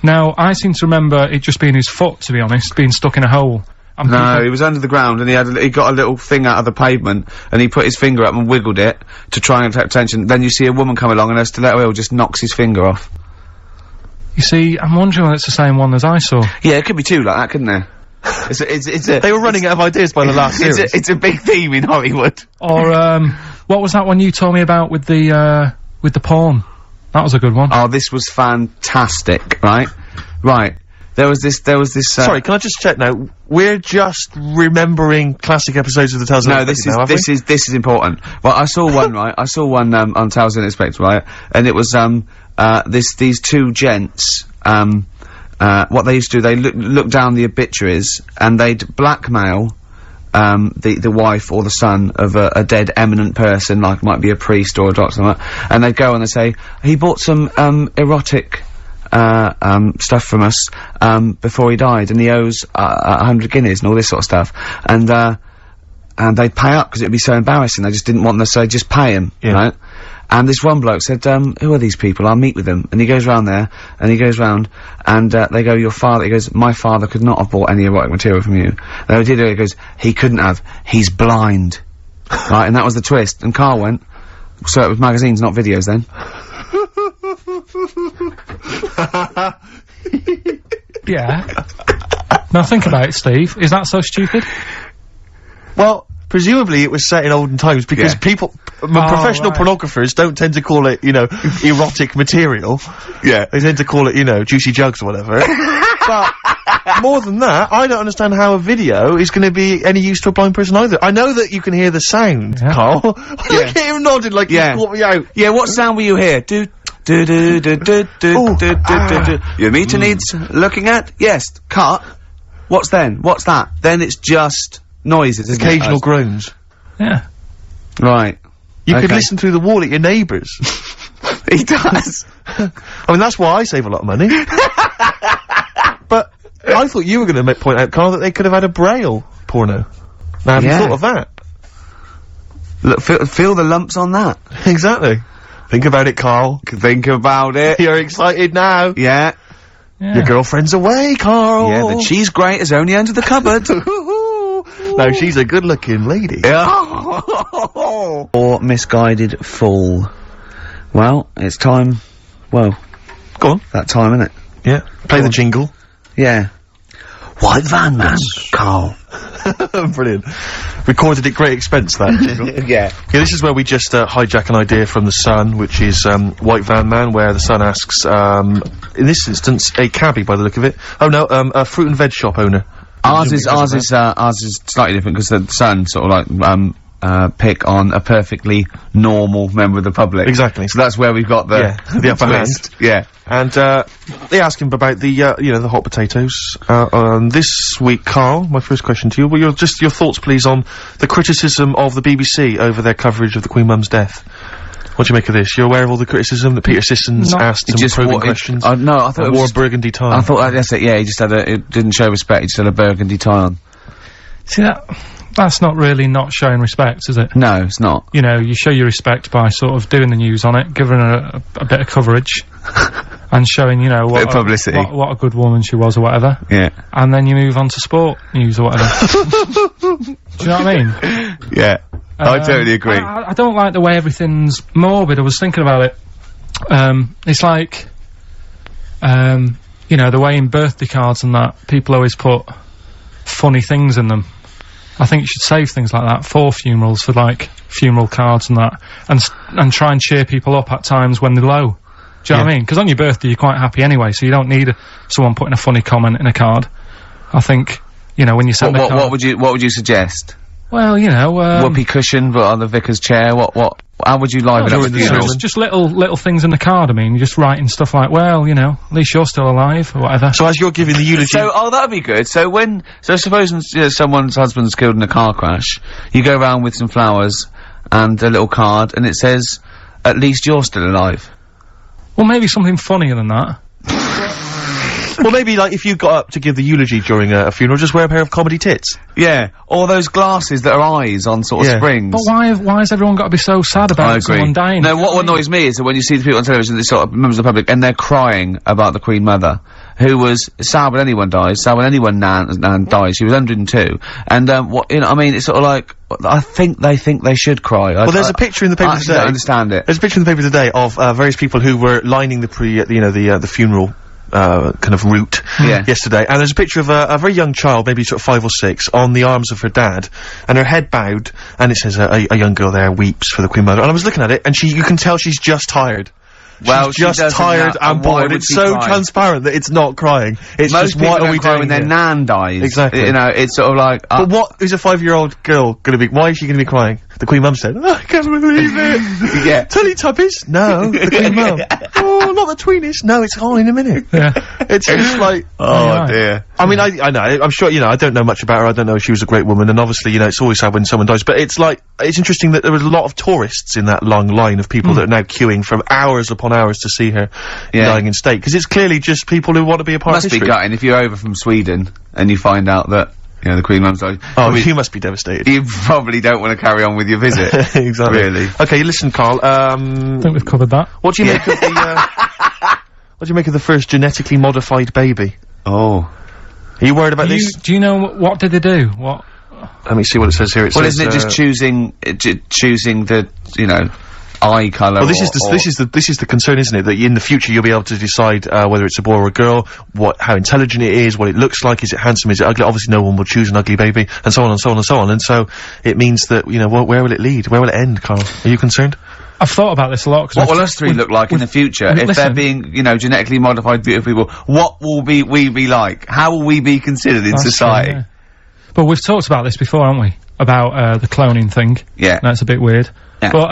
Now, I seem to remember it just being his foot, to be honest, being stuck in a hole. No, he was under the ground and he got a little thing out of the pavement and he put his finger up and wiggled it to try and attract attention. Then you see a woman come along and her stiletto heel just knocks his finger off. You see, I'm wondering whether it's the same one as I saw. Yeah, it could be two like that, couldn't there? It's a... They were running out of ideas by the last series. It's a big theme in Hollywood. Or, what was that one you told me about with the porn? That was a good one. Oh, this was fantastic, right? Right. There was this, Sorry, can I just check now? We're just remembering classic episodes of the Tales No, Unexpected this is important. Well, I saw one, right? I saw one, on Tales Unexpected, right? And it was, these two gents, what they used to do, they look down the obituaries, and they'd blackmail, the wife or the son of a dead eminent person, like might be a priest or a doctor, or something, and they'd go and they'd say, he bought some, erotic, stuff from us, before he died, and he owes, 100 guineas and all this sort of stuff. And they'd pay up because it'd be so embarrassing. They just didn't want them, so they'd just pay him, right? And this one bloke said, who are these people? I'll meet with them. And he goes round there, and he goes round, and, they go, your father, he goes, my father could not have bought any erotic material from you. They did it, he goes, he couldn't have, he's blind. Right, and that was the twist. And Karl went, so it was magazines, not videos then. Yeah. Now think about it, Steve. Is that so stupid? Well, presumably it was set in olden times because people, professional pornographers don't tend to call it, you know, erotic material. Yeah. They tend to call it, you know, juicy jugs or whatever. But more than that, I don't understand how a video is going to be any use to a blind person either. I know that you can hear the sound, Karl. Look at him nodding like he caught me out. Yeah, what sound will you hear? Do your meter needs looking at? Yes. Cut. What's then? What's that? Then it's just noises, isn't occasional groans. Yeah. Right. You could listen through the wall at your neighbours. He does. I mean, that's why I save a lot of money. But I thought you were going to point out, Karl, that they could have had a Braille porno. Now, have you thought of that? Look, feel the lumps on that. Exactly. Think about it, Karl. Think about it. You're excited now. Yeah. Your girlfriend's away, Karl. Yeah, the cheese grate is only under the cupboard. No, she's a good-looking lady. Or misguided fool. Well, it's time. Well, go on. That time, innit? Yeah. Play the jingle. Yeah. White van man, Karl. Brilliant. Recorded at great expense, that jingle. Yeah. Yeah, this is where we just hijack an idea from The Sun, which is White Van Man, where The Sun asks, in this instance, a cabbie by the look of it. Oh no, a fruit and veg shop owner. Ours is slightly different because The Sun sort of like, pick on a perfectly normal member of the public. Exactly. So that's where we've got the upper hand. Yeah. And, they ask him about the, you know, the hot potatoes. This week, Karl, my first question to you, well, your thoughts, please, on the criticism of the BBC over their coverage of the Queen Mum's death. What do you make of this? You're aware of all the criticism that Peter Sissons asked some probing questions? No, I thought it wore a burgundy tie. I thought, that's it, yeah, he just had it didn't show respect, he just had a burgundy tie on. See, that's not really not showing respect, is it? No, it's not. You know, you show your respect by sort of doing the news on it, giving her a bit of coverage, and showing, you know, what publicity. What a good woman she was or whatever. Yeah. And then you move on to sport news or whatever. Do you know what I mean? Yeah. I totally agree. I don't like the way everything's morbid. I was thinking about it. It's like, you know, the way in birthday cards and that, people always put funny things in them. I think you should save things like that for funerals, for like funeral cards and that, and try and cheer people up at times when they're low. Do you know what I mean? Because on your birthday you're quite happy anyway, so you don't need someone putting a funny comment in a card. I think, you know, when you send a card. What would you suggest? Well, you know, whoopee cushion, but on the vicar's chair. How would you liven up the funeral? Just little things in the card. I mean, you're just writing stuff like, well, you know, at least you're still alive or whatever. So as you're giving the eulogy, that'd be good. So suppose someone's husband's killed in a car crash, you go around with some flowers and a little card, and it says, "At least you're still alive." Well, maybe something funnier than that. Well, maybe, like, if you got up to give the eulogy during a funeral, just wear a pair of comedy tits. Yeah. Or those glasses that are eyes on sort of springs. But why has everyone got to be so sad about someone dying? No, what annoys me is that when you see the people on television, these sort of members of the public, and they're crying about the Queen Mother, who was sad when anyone dies, sad when anyone nan dies. She was 102. And, you know, I mean, it's sort of like, I think they should cry. Well, there's a picture in the paper today. I don't understand it. There's a picture in the paper today of, various people who were lining the the funeral kind of route yesterday, and there's a picture of a very young child, maybe sort of 5 or 6, on the arms of her dad, and her head bowed, and it says a young girl there weeps for the Queen Mother. And I was looking at it, and you can tell she's just tired. Well, she's just tired and bored. It's so transparent that it's not crying. It's Most just, what are we doing when their nan dies. Exactly. You know, it's sort of like... but what is a 5-year-old girl gonna be? Why is she gonna be crying? The Queen Mum said, I can't believe it. Yeah. Teletubbies? No. The Queen Mum. Oh, not the tweenies. No, it's all in a minute. Yeah. It's just like... Oh, dear. I mean, I know. I'm sure, you know, I don't know much about her. I don't know if she was a great woman, and obviously, you know, it's always sad when someone dies, but it's like, it's interesting that there was a lot of tourists in that long line of people that are now queuing from hours upon hours to see her dying in state, because it's clearly just people who want to be a part of history. Must be gutting if you're over from Sweden and you find out that, you know, the Queen Mum's died. Oh, you must be devastated. You probably don't want to carry on with your visit. Exactly. Really. Okay, listen, Carl, I think we've covered that. what do you make of the, what do you make of the first genetically modified baby? Oh. Are you worried about this? Do you know what did they do? What? Let me see what it says here. It Well, says, isn't it just choosing the, you know, eye colour? well, this is the concern, isn't it? That in the future you'll be able to decide whether it's a boy or a girl, how intelligent it is, what it looks like, is it handsome, is it ugly? Obviously, no one will choose an ugly baby, and so on and so on and so on. And so it means that, you know, where will it lead? Where will it end, Carl? Are you concerned? I've thought about this a lot. What will us three look like in the future? If they're being, you know, genetically modified beautiful people, what will we be like? How will we be considered in society? True, yeah. But we've talked about this before, haven't we? About, the cloning thing. Yeah. That's a bit weird. Yeah. But,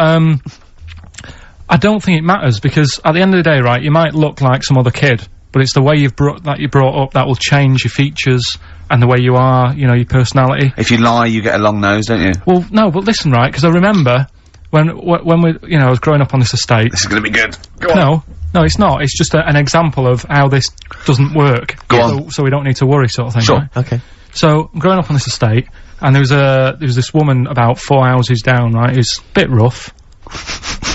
I don't think it matters, because at the end of the day, right, you might look like some other kid, but it's the way you're brought up that will change your features and the way you are, you know, your personality. If you lie, you get a long nose, don't you? Well, no, but listen, right, because I remember when we, you know, I was growing up on this estate. This is gonna be good. Go on. No, it's not. It's just an example of how this doesn't work. Go on. So we don't need to worry, sort of thing. Sure. Right? Okay. So, I'm growing up on this estate, and there was this woman about 4 houses down, right, who's a bit rough.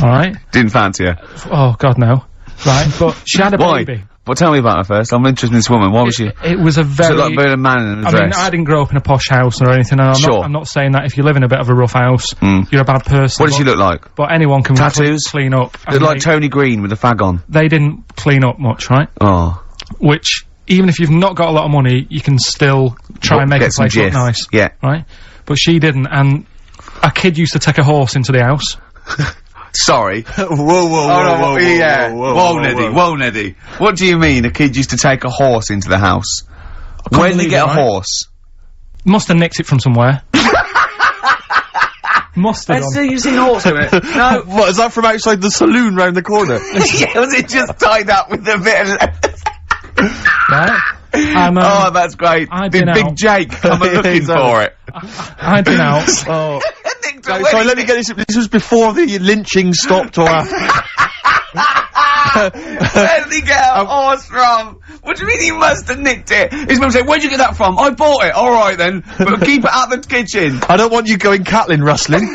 Alright? Didn't fancy her. Oh, God, no. Right, but she had a baby. Well, tell me about her first. I'm interested in this woman. Why was she? It was a very... Was it like a man in a dress? I mean, I didn't grow up in a posh house or anything, and I'm not saying that if you live in a bit of a rough house, you're a bad person. What did she look like? But anyone can Tattoos? clean up. Looked like Tony Green with a fag on. They didn't clean up much, right? Oh. Which, even if you've not got a lot of money, you can still try and make a place look nice. Yeah. Right? But she didn't, and a kid used to take a horse into the house. Sorry. Whoa, Neddy. What do you mean a kid used to take a horse into the house? Where did he get a horse? Must have nicked it from somewhere. Must have done. You've seen a horse with it? No. What, is that from outside the saloon round the corner? Yeah, was it just tied up with a bit of... Right? Oh, that's great. Big Jake coming looking for it. I'd been out. Oh. Sorry, let me get this. This was before the lynching stopped or after. Where did he get a horse from? What do you mean he must have nicked it? His mum said, where'd you get that from? I bought it. Alright then. But keep it out the kitchen. I don't want you going Catlin rustling.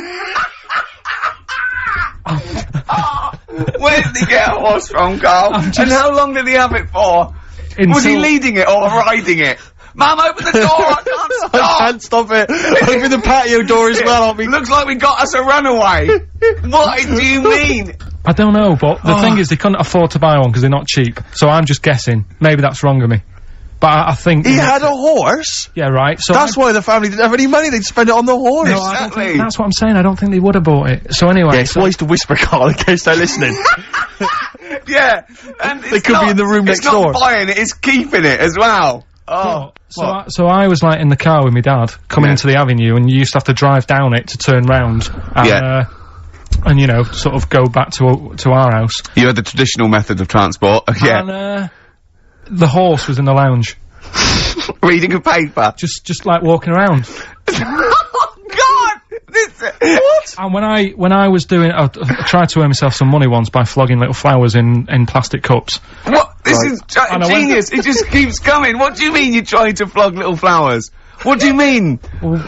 Where did he get a horse from, Carl? And how long did he have it for? Was he leading it or riding it? Mum, open the door, I can't stop! I can't stop it! Open the patio door as well, Looks like we got us a runaway! What do you mean? I don't know, but the thing is, they couldn't afford to buy one because they're not cheap. So I'm just guessing. Maybe that's wrong of me. But I think... He had a horse? Yeah, right, so... That's why the family didn't have any money, they'd spend it on the horse! No, I don't think, that's what I'm saying, I don't think they would have bought it. So anyway... Yeah, it's wise to whisper, Carl, in case they're listening. Yeah, and they could be in the room next door. It's not buying it, it's keeping it as well. Oh. So I was like in the car with my dad, coming into the avenue, and you used to have to drive down it to turn round. And, and you know, sort of go back to our house. You had the traditional method of transport, yeah. And, the horse was in the lounge. Reading a paper? Just like walking around. Oh, God! What? And when I was doing, I tried to earn myself some money once by flogging little flowers in plastic cups. What? This is genius! It just keeps coming. What do you mean you're trying to flog little flowers? What do you mean? Wait.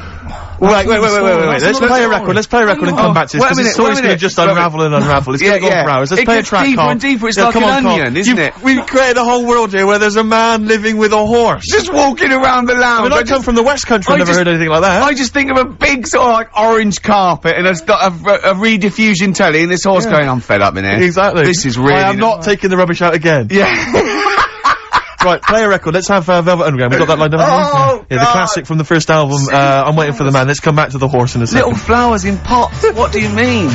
Let's play a record. Let's play a record and come back to this. This story's gonna just unravel and unravel. It's gonna go for hours. Let's play a track, deeper and deeper. It's like an onion, isn't it? We've created a whole world here where there's a man living with a horse. Just walking around the lounge. I come from the West Country, I've never heard anything like that. I just think of a big sort of like orange carpet and it's got a rediffusion telly and this horse going, I'm fed up in here. Exactly. This is really... I am not taking the rubbish out again. Yeah. Right, play a record. Let's have Velvet Underground. We've got that lined up. Oh, yeah, the classic from the first album. I'm Waiting for the Man. Let's come back to the horse in a second. Little flowers in pots. What do you mean?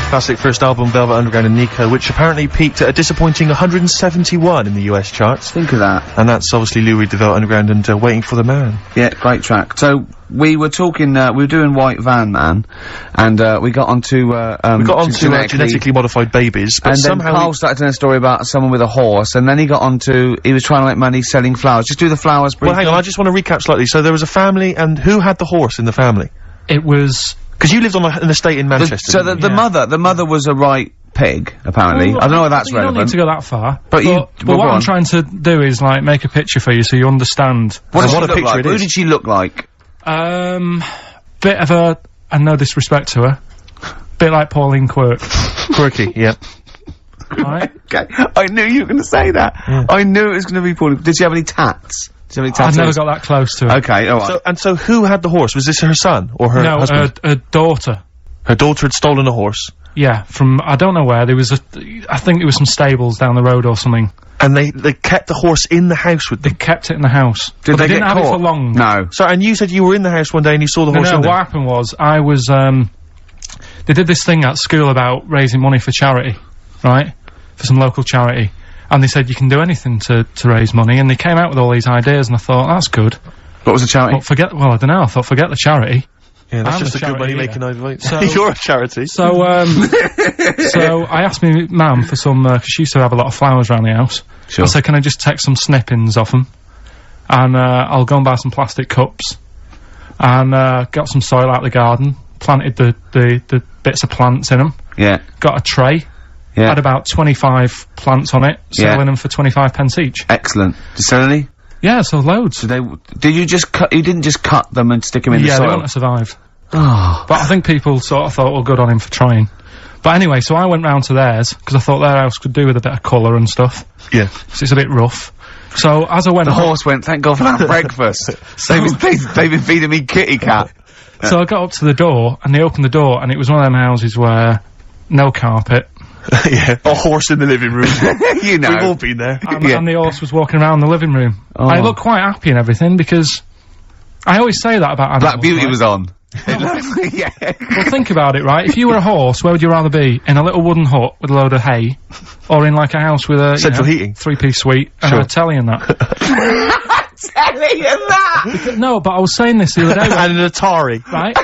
Classic first album, Velvet Underground and Nico, which apparently peaked at a disappointing 171 in the US charts. Think of that. And that's obviously Lou Reed, the Velvet Underground, and Waiting for the Man. Yeah, great track. So, we were talking, we were doing White Van Man, and, we got onto, genetically modified babies, but and then somehow Carl started telling a story about someone with a horse, and then he got onto, he was trying to make money selling flowers. Just do the flowers briefly. Well, hang on, I just want to recap slightly. So there was a family, and who had the horse in the family? It was... Because you lived on an estate in Manchester. So the mother was a right pig, apparently. Well, I don't know whether that's you don't relevant. need to go that far. But what I'm trying to do is, like, make a picture for you so you understand. What a a picture like? it is. Who did she look like? Bit of a, and no disrespect to her, bit like Pauline Quirky, yeah. Right? Okay, I knew you were going to say that. Yeah. I knew it was going to be Pauline. Did she have any tats? Did she have any tattoos? I've never got that close to her. Okay, alright. So who had the horse? Was this her son or her husband? No, her daughter. Her daughter had stolen a horse. Yeah, from, I don't know where, there was I think there was some stables down the road or something. And they kept the horse in the house with them. They kept it in the house. Did But they didn't get have caught? it for long. No. So, and you said you were in the house one day and you saw the horse in No, there. what happened was, I was, they did this thing at school about raising money for charity, right? For some local charity. And they said you can do anything to raise money, and they came out with all these ideas, and I thought, that's good. What was the charity? But I don't know, I thought, forget the charity. Yeah, that's I'm just a a good charity, money-making yeah. idea. So- You're a charity. So, so I asked me mum for some, 'cause she used to have a lot of flowers around the house. Sure. I said, can I just take some snippings off them? And, I'll go and buy some plastic cups. And, got some soil out of the garden, planted the bits of plants in them. Yeah. Got a tray. Yeah. Had about 25 plants on it, selling them for 25 pence each. Excellent. Did you sell any? Yeah, so loads. Did you just cut, you didn't just cut them and stick them in the Yeah, they soil? wouldn't have survived. Oh. But I think people sort of thought, well, good on him for trying. But anyway, so I went round to theirs, because I thought their house could do with a bit of colour and stuff. Yeah. 'Cause it's a bit rough. So, as I went... The horse went, thank God for that breakfast. They've been feeding me kitty cat. So I got up to the door, and they opened the door, and it was one of them houses where no carpet. Yeah. A horse in the living room. You know. We've all been there. And the horse was walking around the living room. Oh. I looked quite happy and everything, because I always say that about animals. Black Beauty right? was on. Yeah. Well, think about it, right? If you were a horse, where would you rather be? In a little wooden hut with a load of hay? Or in, like, a house with a... Central heating. Three-piece suite and Sure. a telly and that? Telling you that! No, but I was saying this the other day, And an Atari. right?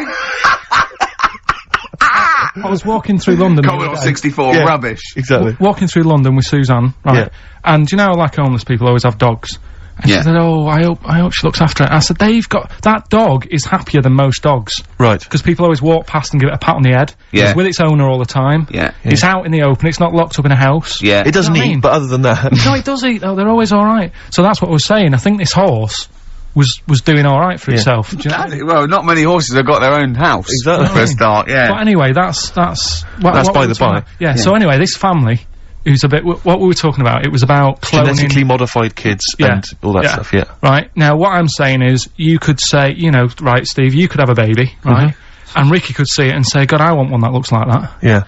I was walking through London... the other Commodore day. 64, Yeah. rubbish. Exactly. Walking through London with Suzanne, right? Yeah. And you know, like homeless people always have dogs. And Yeah. she said, oh, I hope she looks after it. I said, that dog is happier than most dogs. Right. Because people always walk past and give it a pat on the head. Yeah. It's with its owner all the time. Yeah. It's out in the open, it's not locked up in a house. Yeah. It doesn't You know what I eat, mean? but other than that... No, it does eat though, they're always alright. So that's what I was saying, I think this horse was doing alright for itself. Do you know? Well, not many horses have got their own house. Exactly. For a start, yeah. But anyway, that's That's what by we the were talking by. about. Yeah, so anyway, this family, who's a bit, what we were talking about, it was about cloning. Genetically modified kids Yeah. and all that stuff, yeah. Right, now what I'm saying is, you could say, you know, right, Steve, you could have a baby, right? And Ricky could see it and say, God, I want one that looks like that. Yeah.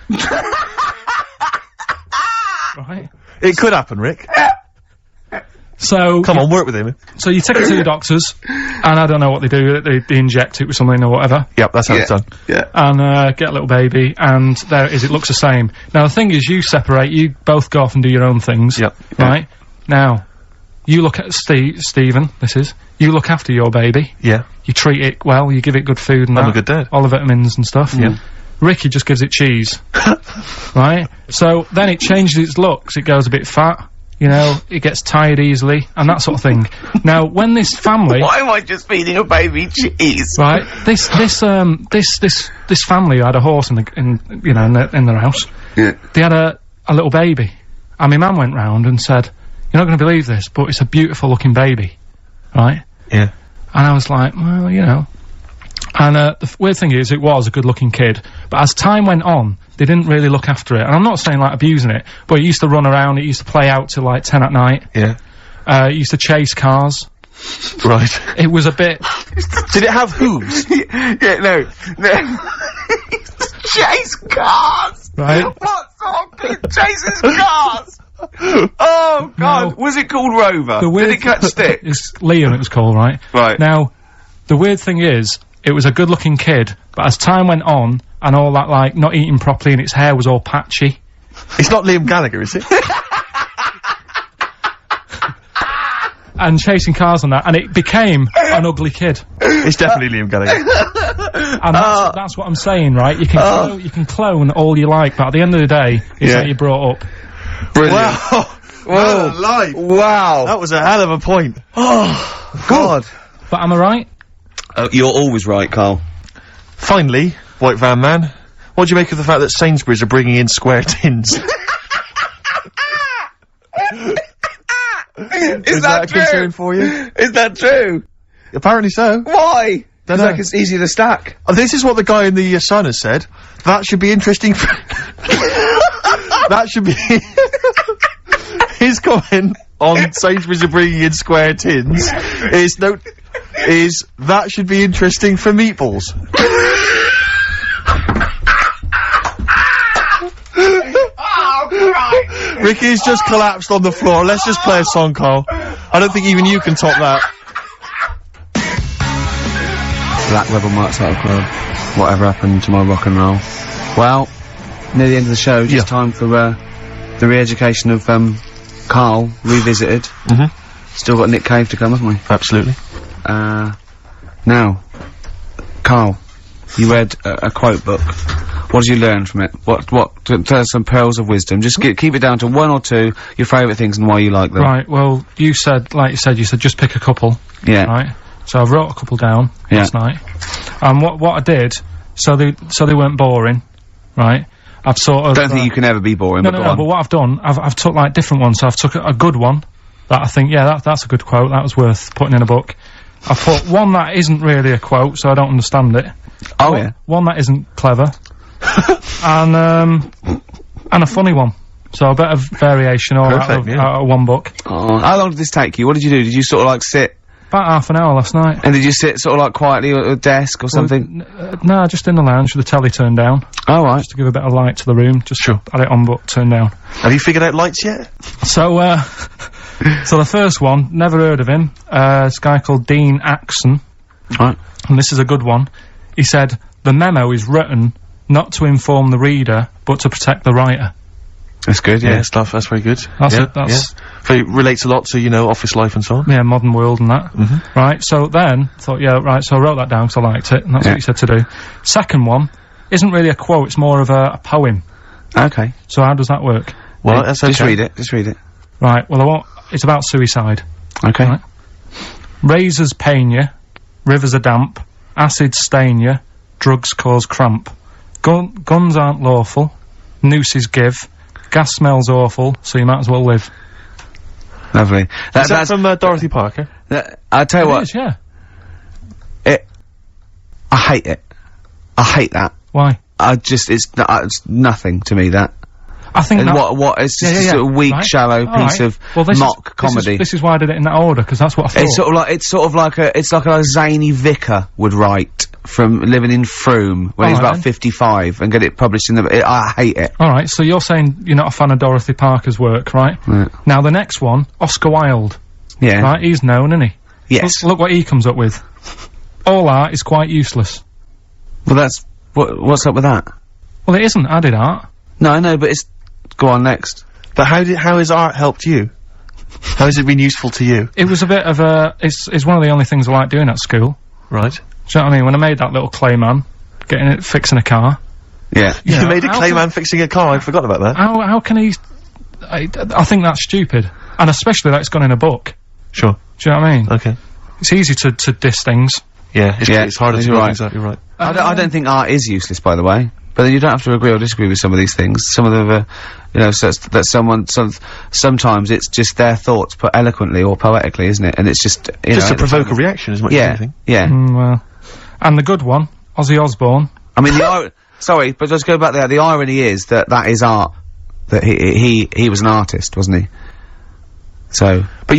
Right? It could happen, Rick. So, Come on, work with him. so you take it to the doctors, and I don't know what they do, they inject it with something or whatever, Yep, that's how it's done. Yeah. and, get a little baby, and there it is, it looks the same. Now the thing is, you separate, you both go off and do your own things. Yep. Right? Now, you look at Stephen, you look after your baby, Yeah. you treat it well, you give it good food and I'm that. a good dad. All the vitamins and stuff. Yeah. Ricky just gives it cheese. Right? So, then it changes its looks, it goes a bit fat, you know, it gets tired easily, and that sort of thing. Now, when this family... Why am I just feeding a baby cheese? Right, this family who had a horse in their house. Yeah. They had a little baby, and my mum went round and said, "You're not going to believe this, but it's a beautiful looking baby," right? Yeah. And I was like, well, you know. And the weird thing is, it was a good looking kid, but as time went on, they didn't really look after it. And I'm not saying like abusing it, but it used to run around, it used to play out till like 10 at night. Yeah. It used to chase cars. Right. It was a bit... Did it have hooves? Yeah, no. Chase cars! Right. What sort of kid chases cars? Oh, God. No. Was it called Rover? The weird Did it catch sticks? It's Liam, it was called, right? Right. Now, the weird thing is, it was a good-looking kid, but as time went on, and all that, like, not eating properly and its hair was all patchy. It's not Liam Gallagher, is it? And chasing cars on that, and it became an ugly kid. It's definitely Liam Gallagher. And that's what I'm saying, right? You can clone all you like, but at the end of the day, it's how you brought up. Brilliant. Wow. Whoa. Wow. That was a hell of a point. Oh, God. But am I right? You're always right, Carl. Finally, White Van Man, what do you make of the fact that Sainsbury's are bringing in square tins? Is that a concern for you? Is that true? Apparently so. Why? Don't It's know. like it's easy to stack. This is what the guy in the Sun has said. That should be interesting for that should be his comment on Sainsbury's are bringing in square tins is that should be interesting for meatballs. Ricky's just collapsed on the floor. Let's just play a song, Carl. I don't think even you can top that. Black Rebel Motorcycle Club. Whatever happened to my rock and roll? Well, near the end of the show, just time for the re-education of Carl revisited. Still got Nick Cave to come, haven't we? Absolutely. Now, Carl, you read a quote book. What did you learn from it? Tell us some pearls of wisdom. Just keep it down to one or two, your favourite things and why you like them. Right, well, you said just pick a couple. Yeah. Right? So I wrote a couple down last night. And what I did, so they weren't boring, right? I've sort of... Don't think you can ever be boring, No, but what I've done, I've took, like, different ones. So I've took a good one that I think, that's a good quote, that was worth putting in a book. I put one that isn't really a quote, so I don't understand it. Oh, yeah. One that isn't clever. And a funny one. So a bit of variation all out of one book. Oh, how long did this take you? What did you do? Did you sort of like sit? About half an hour last night. And did you sit sort of like quietly at a desk or something? No, just in the lounge with the telly turned down. Oh, right. Just to give a bit of light to the room. Just had it on but turned down. Have you figured out lights yet? So, so the first one, never heard of him. This guy called Dean Axon. Right. And this is a good one. He said, the memo is written not to inform the reader, but to protect the writer. That's good, yeah. Stuff, that's very good. That's Very relates a lot to, you know, office life and so on. Yeah, modern world and that. Right, so then, thought, so I wrote that down because I liked it, and that's what he said to do. Second one, isn't really a quote, it's more of a poem. Okay. So how does that work? Well, that's okay. Just read it. Right, well, it's about suicide. Okay. Right. Razors pain you, rivers are damp, acids stain you, drugs cause cramp. Guns aren't lawful, nooses give, gas smells awful, so you might as well live. Lovely. That's from Dorothy Parker. I'll tell you what. It is, yeah. I hate it. I hate that. Why? It's nothing to me, that. I think And that... it's just a sort of weak, shallow piece of mock comedy. This is why I did it in that order, because that's what I thought. It's sort of like a zany vicar would write from living in Frome when he's about 55 and get it published in the... I hate it. Alright, so you're saying you're not a fan of Dorothy Parker's work, right? Yeah. Now the next one, Oscar Wilde. Yeah. Right, he's known, isn't he? Yes. Look what he comes up with. All art is quite useless. Well, that's... What's up with that? Well, it isn't. I did art. No, I know, but it's... Go on, next. But how has art helped you? How has it been useful to you? It was a bit of a... It's one of the only things I like doing at school. Right. Do you know what I mean? When I made that little clay man, fixing a car. Yeah. You made a clay man fixing a car, I forgot about that. How can he... I think that's stupid. And especially that it's gone in a book. Sure. Do you know what I mean? Okay. It's easy to diss things. Yeah, it's harder to do things out, you're right. I don't think art is useless, by the way. But then you don't have to agree or disagree with some of these things. Some of them are, you know, sometimes it's just their thoughts put eloquently or poetically, isn't it? And it's just, to provoke a reaction as much as anything. Yeah. Well. And the good one, Ozzy Osbourne. I mean, sorry, but let's go back there. The irony is that is art. That he was an artist, wasn't he? So. But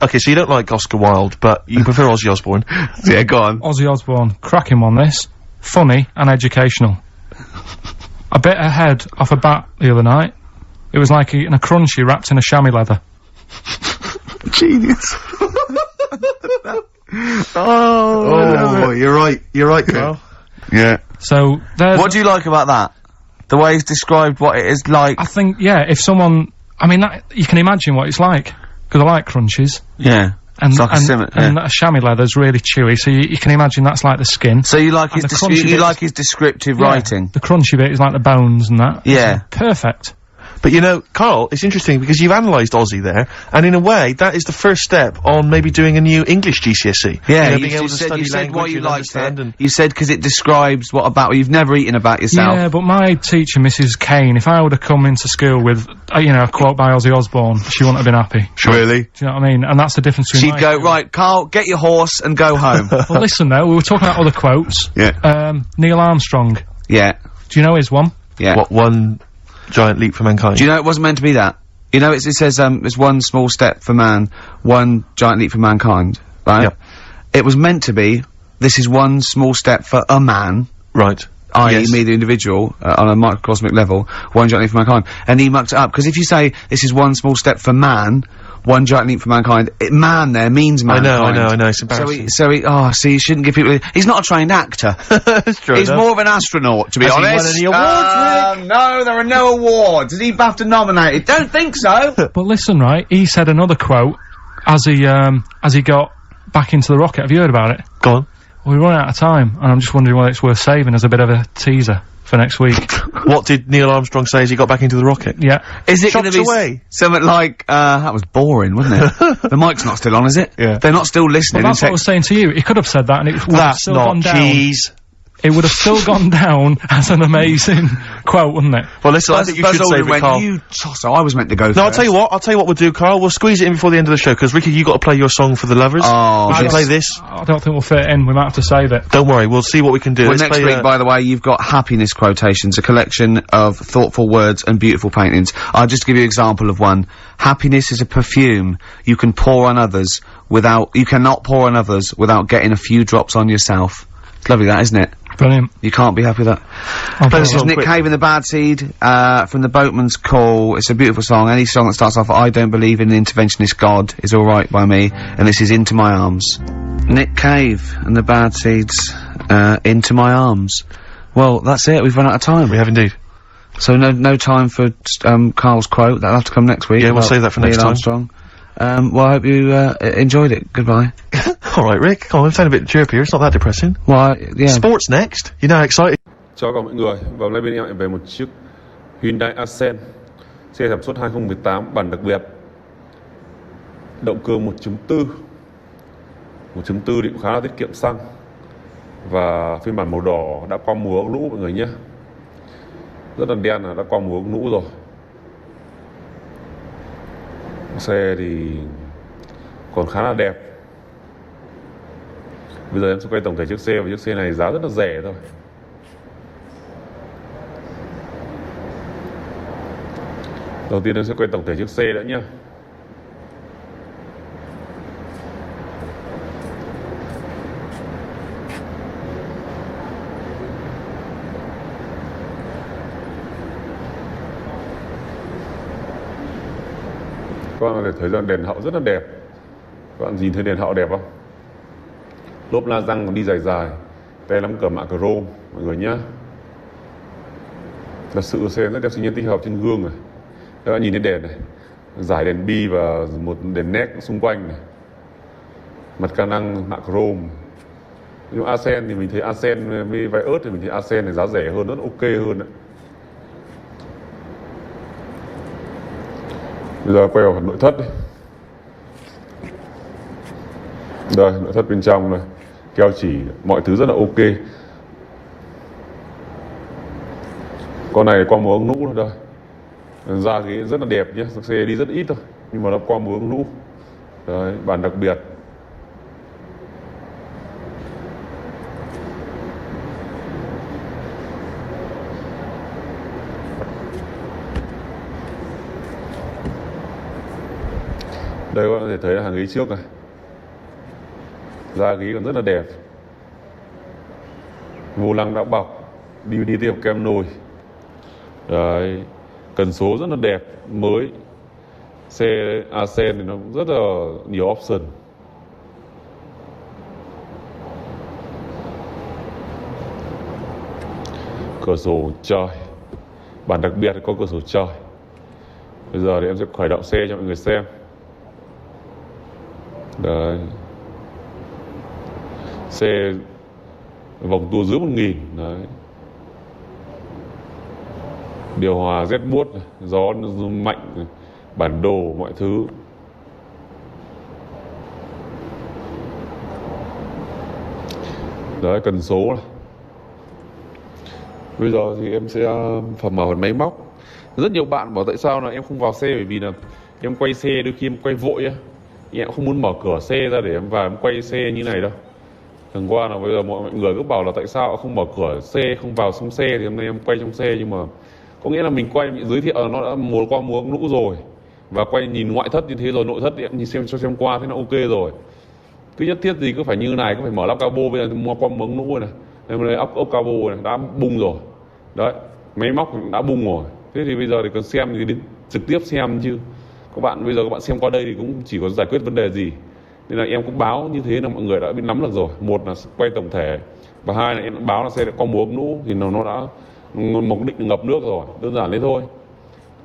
okay, so you don't like Oscar Wilde, but you prefer Ozzy Osbourne. Yeah, go on. Ozzy Osbourne, cracking one this. Funny and educational. I bit a head off a bat the other night. It was like eating a crunchy wrapped in a chamois leather. Genius. Oh, you're right, Carl. Yeah. So there's. What do you like about that? The way he's described what it is like. I think, yeah, if someone, I mean, you can imagine what it's like, because I like crunches. Yeah. And, it's like and a chamois leather's really chewy, so you can imagine that's like the skin. So you like And his the like his descriptive writing. The crunchy bit is like the bones and that. Yeah. Perfect. But you know, Carl, it's interesting because you've analysed Aussie there, and in a way, that is the first step on maybe doing a new English GCSE. Yeah, you know, you being able to said, study you said why language you and liked understand it. and You said because it describes what you've never eaten about yourself. Yeah, but my teacher, Mrs. Kane, if I would have come into school with, you know, a quote by Ozzy Osbourne, she wouldn't have been happy. Really? Do you know what I mean? And that's the difference between She'd go, right, Carl, get your horse and go home. Well, listen though, we were talking about other quotes. Yeah. Neil Armstrong. Yeah. Do you know his one? Yeah. what one giant leap for mankind. Do you know it wasn't meant to be that? You know, it says, it's one small step for man, one giant leap for mankind, right? Yep. It was meant to be, this is one small step for a man, Right. i.e. Yes. me, the individual, on a microcosmic level, one giant leap for mankind. And he mucked it up, because if you say, this is one small step for man, one giant leap for mankind, man there means mankind. I know, it's embarrassing. So you shouldn't give people, he's not a trained actor. That's true He's enough. more of an astronaut, to be Has he honest. won any awards, Rick? No, there are no awards. Is he BAFTA nominated? Don't think so. But listen, right, he said another quote as he got back into the rocket. Have you heard about it? Go on. We're running out of time, and I'm just wondering whether it's worth saving as a bit of a teaser for next week. What did Neil Armstrong say as he got back into the rocket? Yeah. Is it going to Chopped be away. something like, that was boring, wasn't it? The mic's not still on, is it? Yeah. They're not still listening. Well, that's what I was saying to you. He could have said that, and it would have That's still not gone down. cheese. It would have still gone down as an amazing quote, wouldn't it? Well, listen, I think you should save it, Carl. You tosser, I was meant to go No, I'll tell you what we'll do, Carl. We'll squeeze it in before the end of the show, because Ricky, you got to play your song for the lovers. Oh, we should yes. play this. I don't think we'll fit it in. We might have to save it. Don't worry, we'll see what we can do. Well, Let's next play, week, by the way, you've got happiness quotations, a collection of thoughtful words and beautiful paintings. I'll just give you an example of one. Happiness is a perfume you can pour on others you cannot pour on others without getting a few drops on yourself. It's lovely that, isn't it? Brilliant. You can't be happy with that. Okay. This is Nick Cave and the Bad Seed, from the Boatman's Call. It's a beautiful song. Any song that starts off, I don't believe in the interventionist God is alright by me, and this is Into My Arms. Nick Cave and the Bad Seeds, Into My Arms. Well, that's it, we've run out of time. We have indeed. So no time for, Carl's quote, that'll have to come next week. Yeah, we'll save that for next Neil time. Armstrong. Well, I hope you, enjoyed it. Goodbye. Alright, Rick, come on, I'm sounding a bit chirpier, it's not that depressing. Well, yeah. Sports next. You're now excited. Chào các mọi người, và hôm nay bên em lại về một chiếc Hyundai Accent xe sản xuất 2018 bản đặc biệt, động cơ 1.4 thì cũng khá là tiết kiệm xăng, và phiên bản màu đỏ đã qua mùa ống lũ mọi người nhé, rất là đen, là đã qua mùa ống lũ rồi. Xe thì còn khá là đẹp. Bây giờ em sẽ quay tổng thể chiếc xe, và chiếc xe này giá rất là rẻ thôi. Đầu tiên em sẽ quay tổng thể chiếc xe đã nhá. Các bạn có thể thấy rằng đèn hậu rất là đẹp. Các bạn nhìn thấy đèn hậu đẹp không? Lốp la răng còn đi dài dài, tay nắm cờ mạ chrome mọi người nhá. Thật sự xe rất đẹp, sinh nhiên tích hợp trên gương này. Các bạn nhìn thấy đèn này, dải đèn bi và một đèn nét xung quanh này. Mặt ca năng mạ chrome. Nhưng Accent thì mình thấy Accent với vài ớt thì mình thấy Accent này giá rẻ hơn, rất ok hơn đấy. Bây giờ quay vào phần nội thất đi. Đây, nội thất bên trong này, keo chỉ, mọi thứ rất là ok. Con này qua mùa ống lũ rồi đây. Da ghế rất là đẹp nhé, xe đi rất ít thôi, nhưng mà nó qua mùa ống lũ. Đấy, bản đặc biệt. Đây các bạn có thể thấy là hàng ghế trước này, da ghế còn rất là đẹp, vô lăng đã bọc, DVD tiếp kem nồi. Đấy, cần số rất là đẹp, mới. Xe Accent thì nó cũng rất là nhiều option. cửa sổ trời. Bản đặc biệt có cửa sổ trời. Bây giờ thì em sẽ khởi động xe cho mọi người xem. Đấy. Xe vòng tua dưới 1.000. Đấy. Điều hòa rét buốt, gió mạnh, bản đồ mọi thứ. Đấy, cần số này. Bây giờ thì em sẽ mở phần máy móc. Rất nhiều bạn bảo tại sao là em không vào xe, bởi vì là em quay xe đôi khi em quay vội á, em không muốn mở cửa xe ra để em vào em quay xe như này đâu. Thường qua là bây giờ mọi người cứ bảo là tại sao không mở cửa xe, không vào trong xe, thì hôm nay em quay trong xe, nhưng mà có nghĩa là mình quay bị giới thiệu là nó đã qua múa lũ rồi, và quay nhìn ngoại thất như thế rồi, nội thất thì em nhìn xem qua thế là ok rồi. Cứ nhất thiết gì cứ phải như này, cứ phải mở lắp cabo, bây giờ mua qua mống lũ này, đây ốc cabo này đã bung rồi, đấy, máy móc đã bung rồi. Thế thì bây giờ thì cần xem thì đến trực tiếp xem chứ. Các bạn bây giờ các bạn xem qua đây thì cũng chỉ có giải quyết vấn đề gì. Nên là em cũng báo như thế là mọi người đã biết nắm được rồi. Một là quay tổng thể, và hai là em báo là xe đã có múa lũ thì nó đã mục đích ngập nước rồi, đơn giản thế thôi.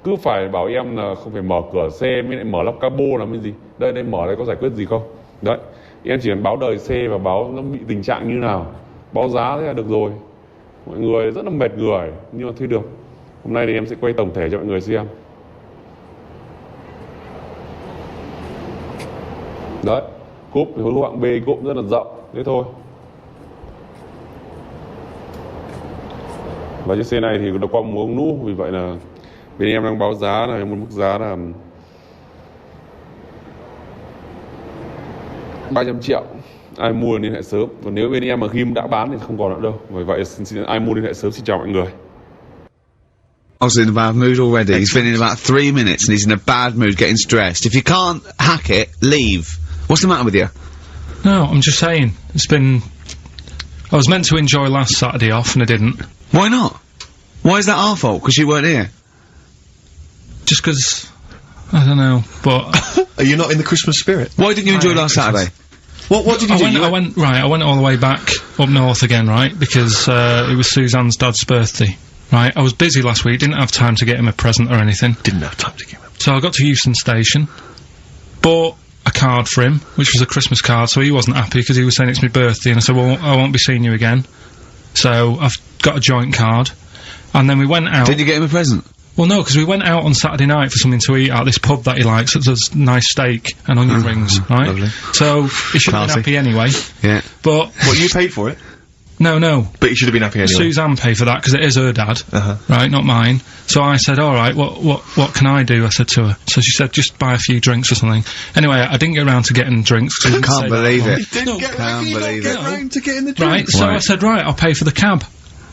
Cứ phải bảo em là không phải mở cửa xe mới lại mở lắp cabo làm cái gì. Đây mở đây có giải quyết gì không? Đấy, em chỉ cần báo đời xe và báo nó bị tình trạng như nào, báo giá thế là được rồi. Mọi người rất là mệt người, nhưng mà thôi được. Hôm nay thì em sẽ quay tổng thể cho mọi người xem. Đấy, cốp thì hối hạng B, cốp rất là rộng, thế thôi. Và chiếc xe này thì nó qua múa lũ, vì vậy là bên em đang báo giá là một mức giá là 300 triệu. Ai mua liên hệ sớm. Còn nếu bên em mà ghim đã bán thì không còn nữa đâu. Vì vậy ai mua liên hệ sớm. Xin chào mọi người. I was in a bad mood already. He's been in about 3 minutes and he's in a bad mood, getting stressed. If you can't hack it, leave. What's the matter with you? No, I'm just saying. It's been... I was meant to enjoy last Saturday off and I didn't. Why not? Why is that our fault? Because you weren't here? Just because... I don't know, but... Are you not in the Christmas spirit? Why didn't you enjoy last Saturday? What did you do? I went all the way back up north again, right? Because it was Suzanne's dad's birthday. Right, I was busy last week, didn't have time to get him a present or anything. Didn't have time to get him. So I got to Euston Station, bought a card for him, which was a Christmas card, so he wasn't happy because he was saying it's my birthday, and I said, well, I won't be seeing you again. So I've got a joint card, and then we went out. Did you get him a present? Well, no, because we went out on Saturday night for something to eat at this pub that he likes. It does nice steak and onion rings, right? Lovely. So he should have been happy anyway. Yeah. But... What, you paid for it? No. But you should have been happy anyway. Suzanne paid for that because it is her dad, right, not mine. So I said, all right, what can I do? I said to her. So she said, just buy a few drinks or something. Anyway, I didn't get around to getting drinks. I can't believe it. Didn't get around to getting the drinks. Right, so I said, right, I'll pay for the cab.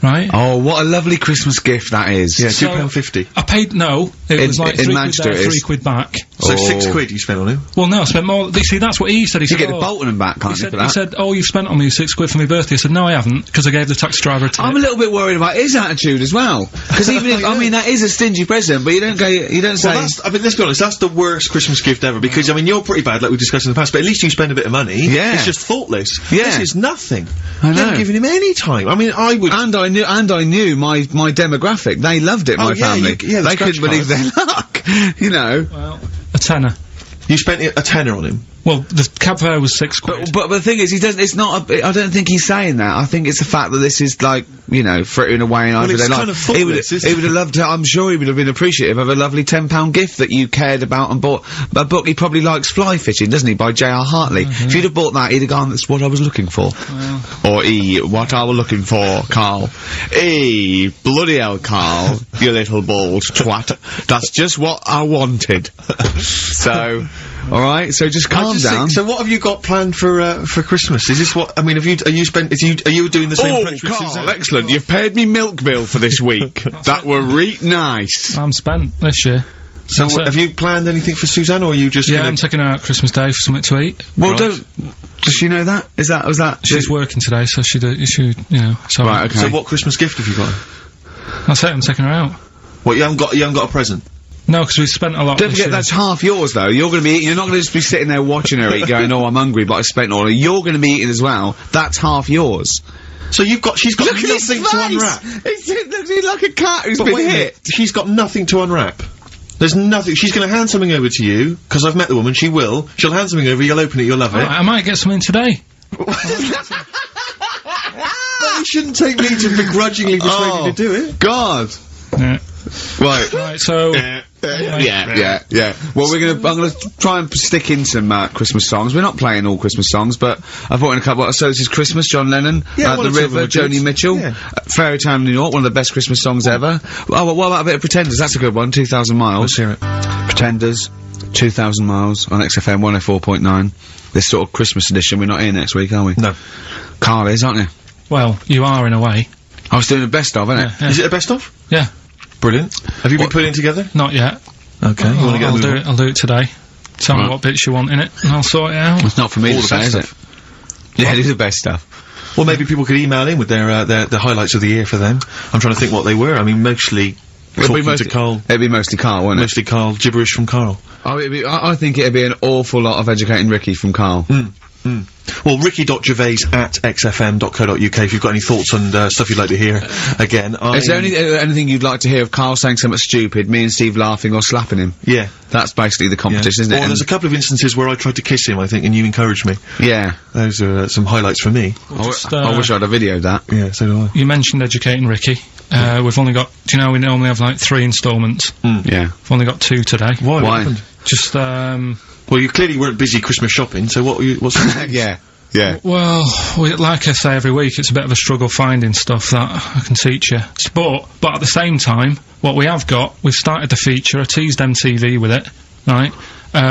Right. Oh, what a lovely Christmas gift that is. Yeah, £2.50. I paid, no, it was like in £3 Manchester there, £3 back. So £6 you spent on him? Well, no, I spent more. See, that's what he said. He You said, get the Bolton and back, can't you, for that? He said, oh, you've spent on me £6 for my birthday. I said, no, I haven't, because I gave the taxi driver a tip. I'm a little bit worried about his attitude as well. Because even if, I mean, that is a stingy present, but you don't say... Well, I mean, let's be honest, that's the worst Christmas gift ever, because, I mean, you're pretty bad, like we discussed in the past, but at least you spend a bit of money. Yeah. It's just thoughtless. Yeah. This is nothing. I know. You haven't given him any time. I mean, I would... And I knew my demographic. They loved it, my family. Yeah, they couldn't believe their luck. You know. Well, a tenner. You spent a tenner on him? Well, the cab fare was £6. But the thing is, it's not I don't think he's saying that. I think it's the fact that this is like, you know, frittering away in over their life. Kind of thoughtless, he would have loved to, I'm sure he would have been appreciative of a lovely £10 gift that you cared about and bought. A book, he probably likes Fly Fishing, doesn't he, by J.R. Hartley. If you'd have bought that, he'd have gone, that's what I was looking for. Or what I was looking for, Carl. Bloody hell, Carl, you little bald twat. That's just what I wanted. So... Alright, so just calm down. So what have you got planned for Christmas? Is this what, I mean, are you doing the same approach with Suzanne? Carl, excellent, you've paid me milk bill for this week. That were nice. I'm spent this year. So have you planned anything for Suzanne, or are you just I'm taking her out Christmas Day for something to eat. Well, does she know that? Was that? She's working today, so she, you know, so... Right, okay. So what Christmas gift have you got? That's it, I'm taking her out. What, you haven't got a present? No, because we spent a lot. Don't forget, that's half yours, though. You're going to be eating. You're not going to just be sitting there watching her eat, going, "Oh, I'm hungry, but I spent all." You're going to be eating as well. That's half yours. So she's got Look at his nothing to unwrap. He's like a cat who's But been wait a hit. minute, she's got nothing to unwrap. There's nothing. She's going to hand something over to you, because I've met the woman, she will. She'll hand something over, you'll open it, you'll love it. I might get something today. You shouldn't take me to begrudgingly persuade you to do it. God. Yeah. Right. Right, so... Yeah. Well, I'm gonna try and stick in some Christmas songs. We're not playing all Christmas songs, but I've brought in a couple. So this is Christmas, John Lennon, Yeah, one The or two of River, them are good. Joni Mitchell, Yeah. Fairy Tale in New York, one of the best Christmas songs ever. Oh, well, what about a bit of Pretenders? That's a good one. 2,000 Miles. Let's hear it. Pretenders, 2,000 Miles on XFM 104.9. This sort of Christmas edition. We're not here next week, are we? No. Carl is, aren't you? Well, you are in a way. I was doing the best of, innit? Yeah. Is it a best of? Yeah. Brilliant. Have you been putting it together? Not yet. Okay. You want to get a move on? I'll do it today. Tell me Right. what bits you want in it, and I'll sort it out. It's not for me All to the say, best is it? stuff. Yeah, it is the best stuff. Well, maybe people could email in with their highlights of the year for them. I'm trying to think what they were. I mean, mostly talking to Carl. It'd be mostly Carl, wouldn't it? Mostly Carl. Gibberish from Carl. Oh, I think it'd be an awful lot of educating Ricky from Carl. Well, ricky.gervais@xfm.co.uk if you've got any thoughts on stuff you'd like to hear. Again, Is there anything you'd like to hear of Carl saying something stupid, me and Steve laughing or slapping him? Yeah. That's basically the competition, isn't Well, it? there's a couple of instances where I tried to kiss him, I think, and you encouraged me. Yeah. Those are some highlights for me. I wish I'd have videoed that. Yeah, so do I. You mentioned educating Ricky. We've only got... Do you know we normally have, like, 3 installments? Yeah. We've only got 2 today. Why? Why? What happened? Just, Well, you clearly weren't busy Christmas shopping, so what's Yeah. Yeah. well, like I say every week, it's a bit of a struggle finding stuff that I can teach you. But at the same time, what we have got, we've started the feature, I teased MTV with it, right?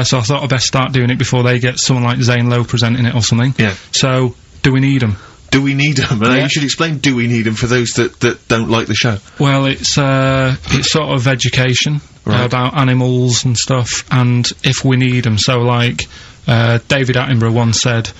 So I thought I'd best start doing it before they get someone like Zane Lowe presenting it or something. Yeah. So, do we need them? Do we need them? Yeah. You should explain do we need them for those that don't like the show. Well, it's sort of education Right. about animals and stuff, and if we need them. So, like, David Attenborough once said,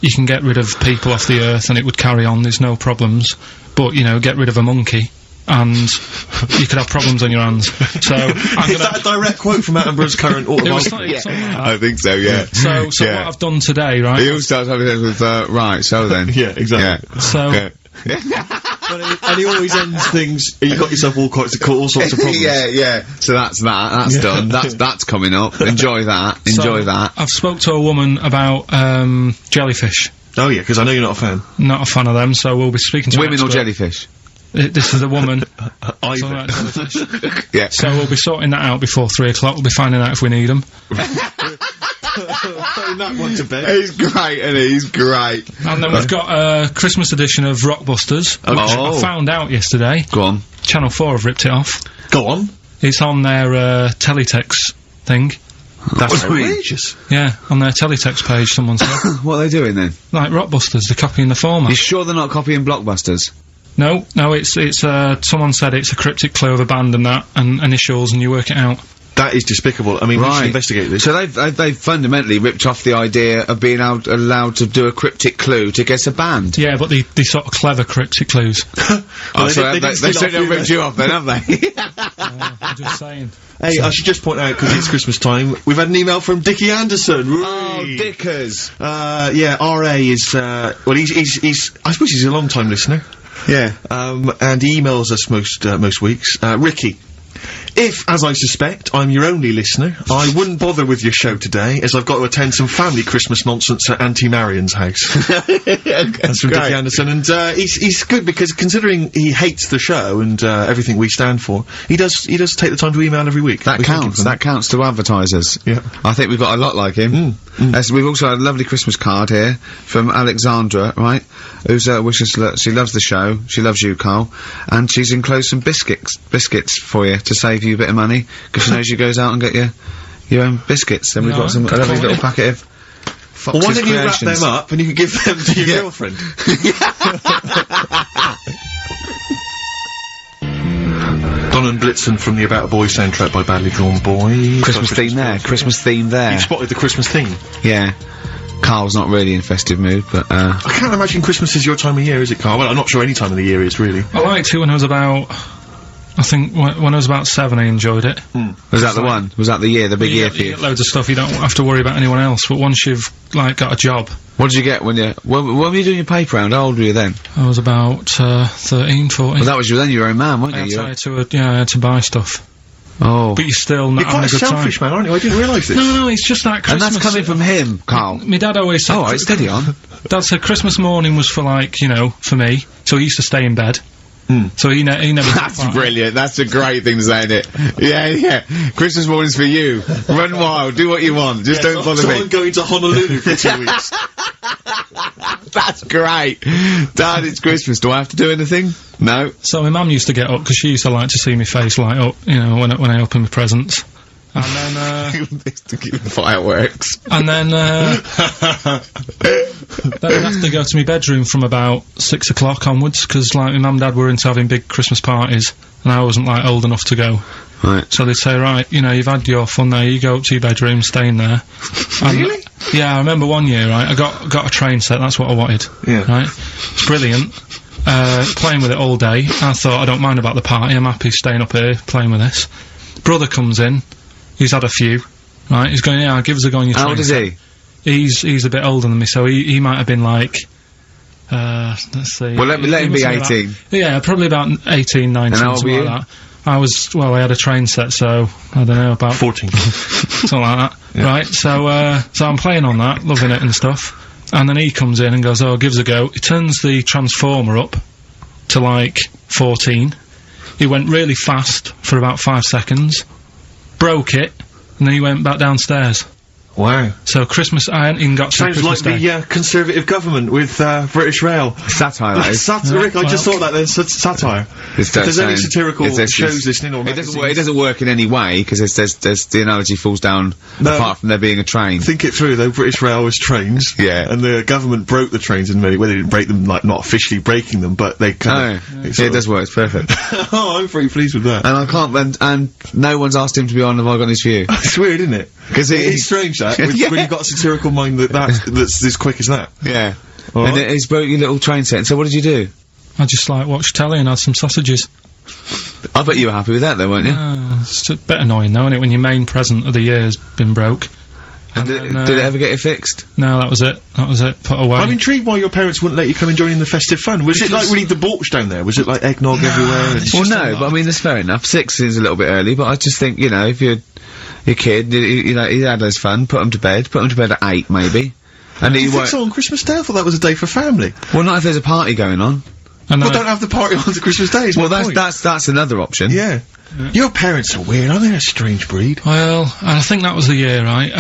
you can get rid of people off the earth and it would carry on, there's no problems, but, you know, get rid of a monkey and you could have problems on your hands. So, Is that a direct quote from Attenborough's current it was autobiography? something like that. I think so, yeah. So Yeah. what I've done today, right? He always starts having with, right, so then. Yeah, exactly. Yeah. So, Yeah. And he always ends things, you got yourself all sorts of problems. yeah. So that's done. That's coming up. Enjoy that. Enjoy that. I've spoke to a woman about, jellyfish. Oh yeah, because I know you're not a fan. Not a fan of them, so we'll be speaking to an Women or expert. jellyfish? This is a woman. Either. Talking about jellyfish. Yeah. So we'll be sorting that out before 3 o'clock. We'll be finding out if we need them. Putting that one to bed. He's great, and he's great. And then we've got a Christmas edition of Rockbusters, which Oh. I found out yesterday. Go on. Channel 4 have ripped it off. Go on. It's on their teletext thing. That's What do you mean? outrageous. Yeah, on their teletext page, someone said. What are they doing then? Like Rockbusters, they're copying the format. You sure they're not copying Blockbusters? No, it's someone said it's a cryptic clue of a band and that, and initials, and you work it out. That is despicable. I mean, we should investigate this. So they've fundamentally ripped off the idea of being allowed to do a cryptic clue to guess a band. Yeah, but the sort of clever cryptic clues. Oh, so they they didn't steal certainly off ripped you off then, have they? I'm just saying. Hey, I should just point out, because it's Christmas time, we've had an email from Dickie Anderson. Oh, Dickers. Yeah, RA is, well, he's, I suppose he's a long-time listener. Yeah. And he emails us most weeks. Ricky, if, as I suspect, I'm your only listener, I wouldn't bother with your show today, as I've got to attend some family Christmas nonsense at Auntie Marion's house. That's from Dickie Anderson, and he's good because considering he hates the show and everything we stand for, he does take the time to email every week. That counts. That counts to advertisers. Yeah. I think we've got a lot like him. We've also had a lovely Christmas card here from Alexandra, right? Who's wishes she loves the show. She loves you, Carl, and she's enclosed some biscuits for you to save you a bit of money because she knows you goes out and get your own biscuits. And we've got some a lovely little packet of Fox's Well, why don't you wrap Creations. them up and you can give them to your Yeah. girlfriend? Don and Blitzen from the About a Boy soundtrack by Badly Drawn Boys. Christmas theme there. Christmas theme there. You've spotted the Christmas theme. Yeah. Carl's not really in festive mood, but I can't imagine Christmas is your time of year, is it, Carl? Well, I'm not sure any time of the year is, really. I liked it when I was about I think when I was about 7, I enjoyed it. Was that the one? Was that the year, the big year for You you? get loads of stuff, you don't have to worry about anyone else, but once you've, like, got a job. What did you get when when were you doing your paper round? How old were you then? I was about, 13, 14. Well, that was then you were a man, weren't you? I had to buy stuff. Oh. But you're still not You're quite a having a good selfish time. man, aren't you? I didn't realise this. No, it's just that And Christmas. that's coming from him, Carl. My dad always said... Oh, right, steady on. Dad said Christmas morning was for, like, you know, for me, so he used to stay in bed. So he never... That's brilliant. That's a great thing to say, isn't it? Yeah. Christmas morning's for you. Run wild. Do what you want. Just don't bother me. I'm going to Honolulu for 2 weeks. That's great. Dad, it's Christmas. Do I have to do anything? No. So my mum used to get up, because she used to like to see my face light up, you know, when I open my presents. And then, Fireworks. and then I'd have to go to my bedroom from about 6 o'clock onwards, because, like, my mum and dad were into having big Christmas parties, and I wasn't, like, old enough to go. Right. So they'd say, right, you know, you've had your fun there, you go up to your bedroom, stay in there. Really? Yeah, I remember one year, right, I got a train set, that's what I wanted. Yeah. Right? It's brilliant. Playing with it all day. I thought, I don't mind about the party, I'm happy staying up here, playing with this. Brother comes in, he's had a few, right, he's going, yeah, give us a go on your train. How old is he? He's a bit older than me, so he might have been like, let's see. Well, let him be 18. Yeah, probably about 18, 19, And how old something were like you? that. I had a train set, so, I don't know, about 14. something like that. Yeah. Right, so I'm playing on that, loving it and stuff, and then he comes in and goes, oh, give us a go. He turns the transformer up to, like, 14. He went really fast for about 5 seconds, broke it, and then he went back downstairs. Wow. So Christmas, I hadn't even got to Sounds Christmas like Day. the Conservative government with British Rail. Satire, that is. Rick, I just thought that there's satire. If there's any satirical shows listening or it doesn't work in any way, because there's the analogy falls down, apart from there being a train. Think it through, though. British Rail was trains. Yeah. And the government broke the trains in many ways. They didn't break them, like, not officially breaking them, but they kind of... Yeah, it does work, it's perfect. Oh, I'm pretty pleased with that. And I can't, and no one's asked him to be on Have I Got News For You? It's weird, isn't it? Because it's strange, that, when you've got a satirical mind that's as quick as that. Yeah. All And right. he's broke your little train set, so what did you do? I just, like, watched telly and had some sausages. I bet you were happy with that, though, weren't you? It's a bit annoying, though, isn't it, when your main present of the year has been broke. And did it ever get it fixed? No, that was it. Put away. I'm intrigued why your parents wouldn't let you come and join in the festive fun. Was it like really debauched down there? Was it like eggnog everywhere? And Well, no, but I mean, that's fair enough. 6 is a little bit early, but I just think, you know, if you're your kid, you know, he had his fun, put him to bed at 8, maybe. And you think so on Christmas Day? I thought that was a day for family. Well, not if there's a party going on. And Well, don't have the party on Christmas Day. Is Well, my point. that's another option. Yeah. Your parents are weird, aren't they? A strange breed. Well, I think that was the year, right?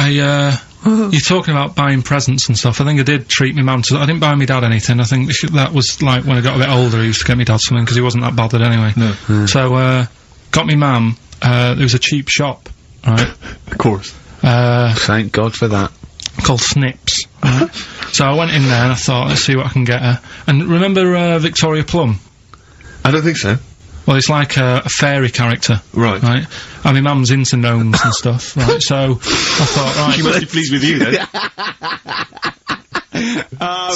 You're talking about buying presents and stuff. I think I did treat my mum to... I didn't buy my dad anything. I think that was, like, when I got a bit older, I used to get my dad something, because he wasn't that bothered anyway. No. So, got me mum, there was a cheap shop, right? Of course. Thank God for that. Called Snips, right? So I went in there and I thought, let's see what I can get her. And remember, Victoria Plum? I don't think so. Well, it's like a fairy character. Right. Right? And my mum's into gnomes and stuff, right? So, I thought, right... She must be pleased with you, then.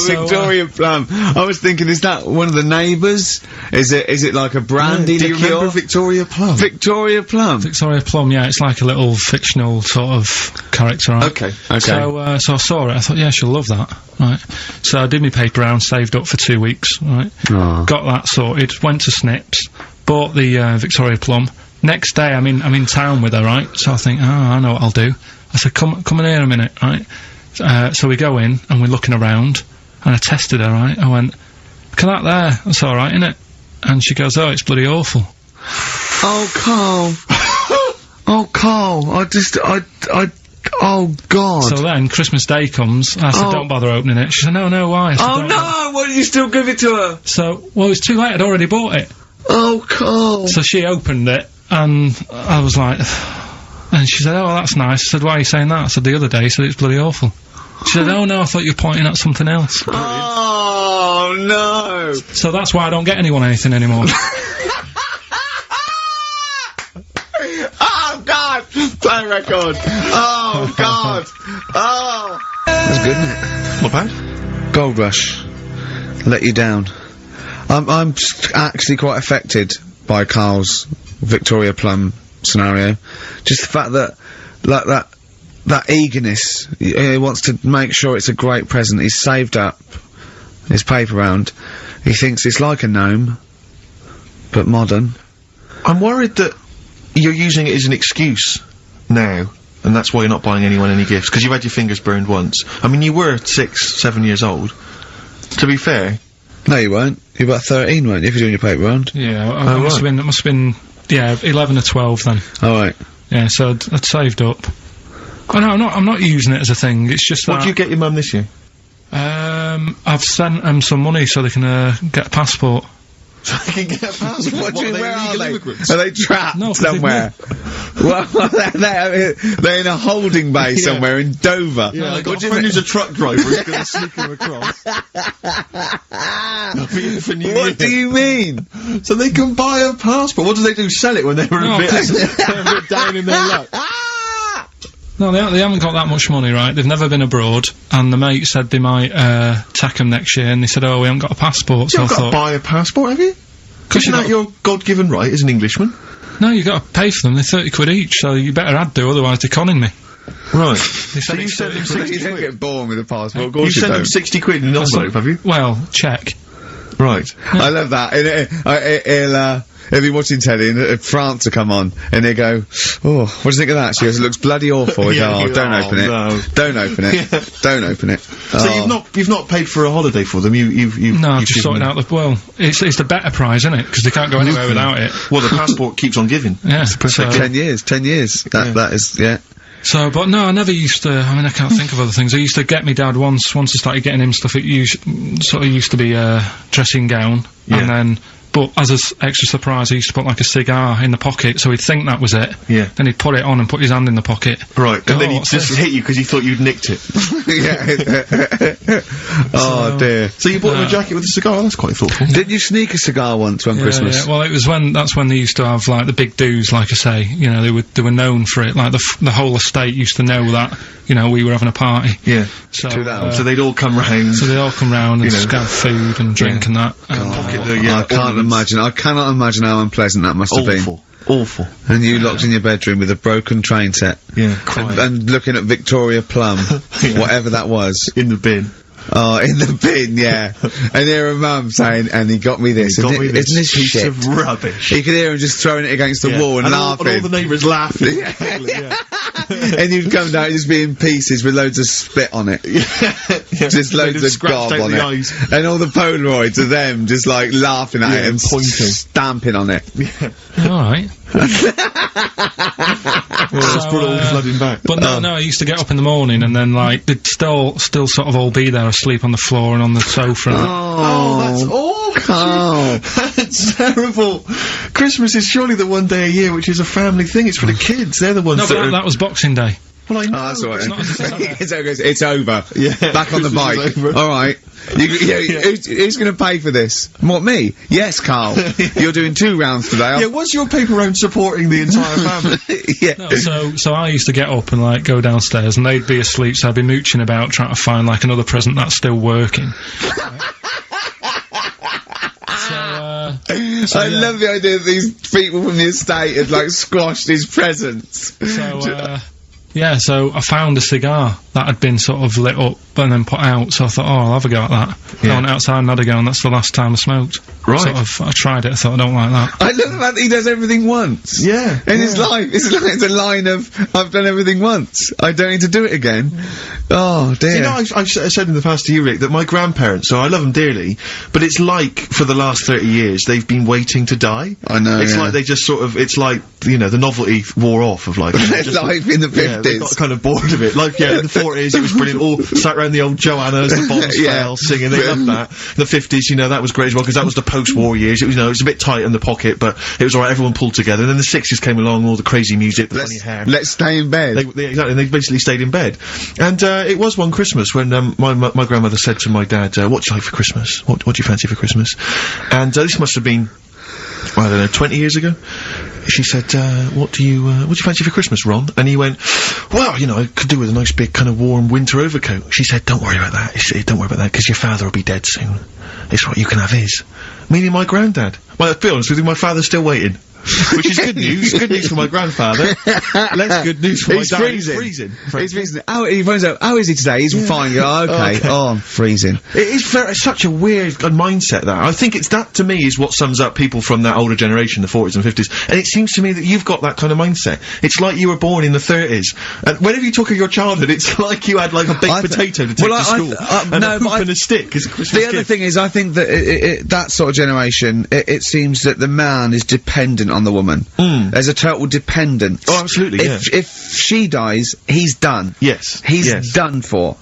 Victoria Plum. I was thinking, is that one of the neighbours? Is it like a brandy Do you liqueur? remember Victoria Plum? Victoria Plum. Victoria Plum, yeah, it's like a little fictional sort of character, right? Okay. So I saw it, I thought, yeah, she'll love that, right? So I did my paper round, saved up for 2 weeks, right? Aw. Got that sorted, went to Snips, bought the, Victoria Plum. Next day, I'm in town with her, right? So I think, oh, I know what I'll do. I said, come in here a minute, right? So we go in, and we're looking around, and I tested her, right? I went, look at that there, that's alright, innit? And she goes, oh, it's bloody awful. Oh, Carl. Oh, Carl. Oh, God. So then, Christmas Day comes, I said, don't bother opening it. She said, no, why? I said, Oh, "Don't no! Why did you still give it to her? So, well, it was too late, I'd already bought it. Oh, Carl. So she opened it, and I was like, and she said, oh, that's nice. I said, why are you saying that? I said, the other day, so it's bloody awful. She said, oh, no, I thought you were pointing at something else. Oh, no. So that's why I don't get anyone anything anymore. Oh, God. Play record. Oh, God. Oh. That's good, isn't it? Not bad. Gold Rush. Let you down. I'm actually quite affected by Carl's Victoria Plum scenario. Just the fact that, like, that eagerness, he wants to make sure it's a great present. He's saved up his paper round. He thinks it's like a gnome, but modern. I'm worried that you're using it as an excuse now, and that's why you're not buying anyone any gifts, because you've had your fingers burned once. I mean, you were 6, 7 years old. To be fair. No, you weren't. You were about 13, weren't you, if you're doing your paper round? Yeah, it must have been, yeah, 11 or 12 then. Alright. Yeah, so I'd saved up. Oh no, I'm not using it as a thing, it's just that... What do you get your mum this year? I've sent them some money so they can, get a passport. So they can get a passport? What do you mean, where are they? Immigrants? Are they trapped somewhere? Well, they're in a holding bay somewhere in Dover. Yeah, I got a friend who's a truck driver who's gonna sneak them across. for New Year. What do you mean? So they can buy a passport. What do they do? Sell it when they were a bit down in their luck? No, they haven't got that much money, right? They've never been abroad, and the mate said they might, take them next year, and they said, oh, we haven't got a passport, so I thought... You've got to buy a passport, have you? Isn't that your God-given right as an Englishman? No, you've got to pay for them, they're 30 quid each, so you better had to, otherwise they're conning me. Right. So you sent them 60 You don't quid? get born with a passport, of You course you sent don't. them 60 quid in an envelope, have you? Well, check. Right. I love that. He'll be watching telly and France will come on and he'll go, oh, what do you think of that? She goes, it looks bloody awful. Yeah, Don't open it. no. Don't open it. Don't open it. So you've not paid for a holiday for them, you've No, I've you've just given sorted them- out the, well, it's the better prize, isn't it? Because they can't go anywhere without it. Well, the passport keeps on giving. Yeah, perfect. 10 years. That is, yeah. So, but no, I never used to, I mean, I can't think of other things. I used to get me dad once I started getting him stuff, it sort of used to be a dressing gown, and then, but as an extra surprise, I used to put like a cigar in the pocket, so he'd think that was it. Yeah. Then he'd put it on and put his hand in the pocket. Right, and then he what's just this? hit you because he thought you'd nicked it. Oh dear. So you bought him a jacket with a cigar? That's quite thoughtful. Did you sneak a cigar once one Christmas? Yeah, well, it was that's when they used to have like the big do's, like I say. You know, they were known for it. Like the whole estate used to know that. You know, we were having a party. Yeah. So, So they'd all come round. so they all come round and You know. have food and drink and that. I cannot imagine how unpleasant that must have been. Awful. And you locked in your bedroom with a broken train set. Yeah. And looking at Victoria Plum, whatever that was. In the bin. Oh, in the bin, yeah. And hear a mum saying, and he got me this. Got me this Isn't this piece shit? of rubbish. You could hear him just throwing it against the wall and laughing. And all the neighbours laughing. And you'd come down and just be in pieces with loads of spit on it. Just loads of gob on it. Eyes. And all the Polaroids of them just like laughing at it and pointing. stamping on it. Alright. Just brought it all flooding back. But no, I used to get up in the morning and then like they'd still sort of all be there asleep on the floor and on the sofa. And Oh, that's awful. Oh. That's terrible. Christmas is surely the one day a year which is a family thing. It's for the kids. They're the ones no, that but are... that was Boxing Day. Well, I know. Oh, that's all right. It's not as it's not It's over. Yeah. Back on the Christmas bike. is over. All right. Who's going to pay for this? What, me? Yes, Carl. You're doing 2 rounds today. Yeah, was your paper round supporting the entire family? Yeah. No, so I used to get up and like go downstairs and they'd be asleep, so I'd be mooching about trying to find like another present that's still working. I love the idea that these people from the estate had like squashed his presents. Yeah, so I found a cigar that had been sort of lit up and then put out, so I thought, oh, I'll have a go at that. Yeah. I went outside and had a go, and that's the last time I smoked. Right. Sort of, I tried it, I thought, I don't like that. I love the fact that he does everything once. Yeah. In his life, it's a line of, I've done everything once. I don't need to do it again. Oh, dear. You know, I've said in the past to you, Rick, that my grandparents, so I love them dearly, but it's like, for the last 30 years, they've been waiting to die. I know, It's yeah. like they just sort of, it's like, you know, the novelty wore off of like... Life in the 50s. Yeah, they got kind of bored of it. Like, yeah, in the 40s, it was brilliant. All sat around the old Joannas, the bombs Yeah. fell, singing. They loved that. The 50s, you know, that was great as well, because that was the post-war years. It was, you know, it was a bit tight in the pocket, but it was alright, everyone pulled together. And then the 60s came along, all the crazy music, the funny hair. Let's stay in bed. Exactly, they basically stayed in bed. And, it was one Christmas when, my grandmother said to my dad, what do you like for Christmas? What do you fancy for Christmas? And, this must have been, I don't know, 20 years ago. She said, what do you fancy for Christmas, Ron? And he went, well, you know, I could do with a nice big kind of warm winter overcoat. She said, don't worry about that. Don't worry about that, because your father will be dead soon. It's right, you can have his. Meaning my granddad. Well, to be honest with you, my father's still waiting. which is good news. Good news for my grandfather. Less good news for my dad. Freezing. He's freezing. He finds out, how is he today? He's fine. Oh, okay. Oh, I'm freezing. It is such a weird mindset, that. I think that, to me, is what sums up people from that older generation, the 40s and 50s. And it seems to me that you've got that kind of mindset. It's like you were born in the 30s. And whenever you talk of your childhood, it's like you had, like, a baked potato to take to school. And a hoop and a stick as a Christmas gift. The other thing is, I think that that sort of generation, it seems that the man is dependent on the woman. There's a total dependence. Oh, absolutely, If she dies, he's done. Yes. He's done for.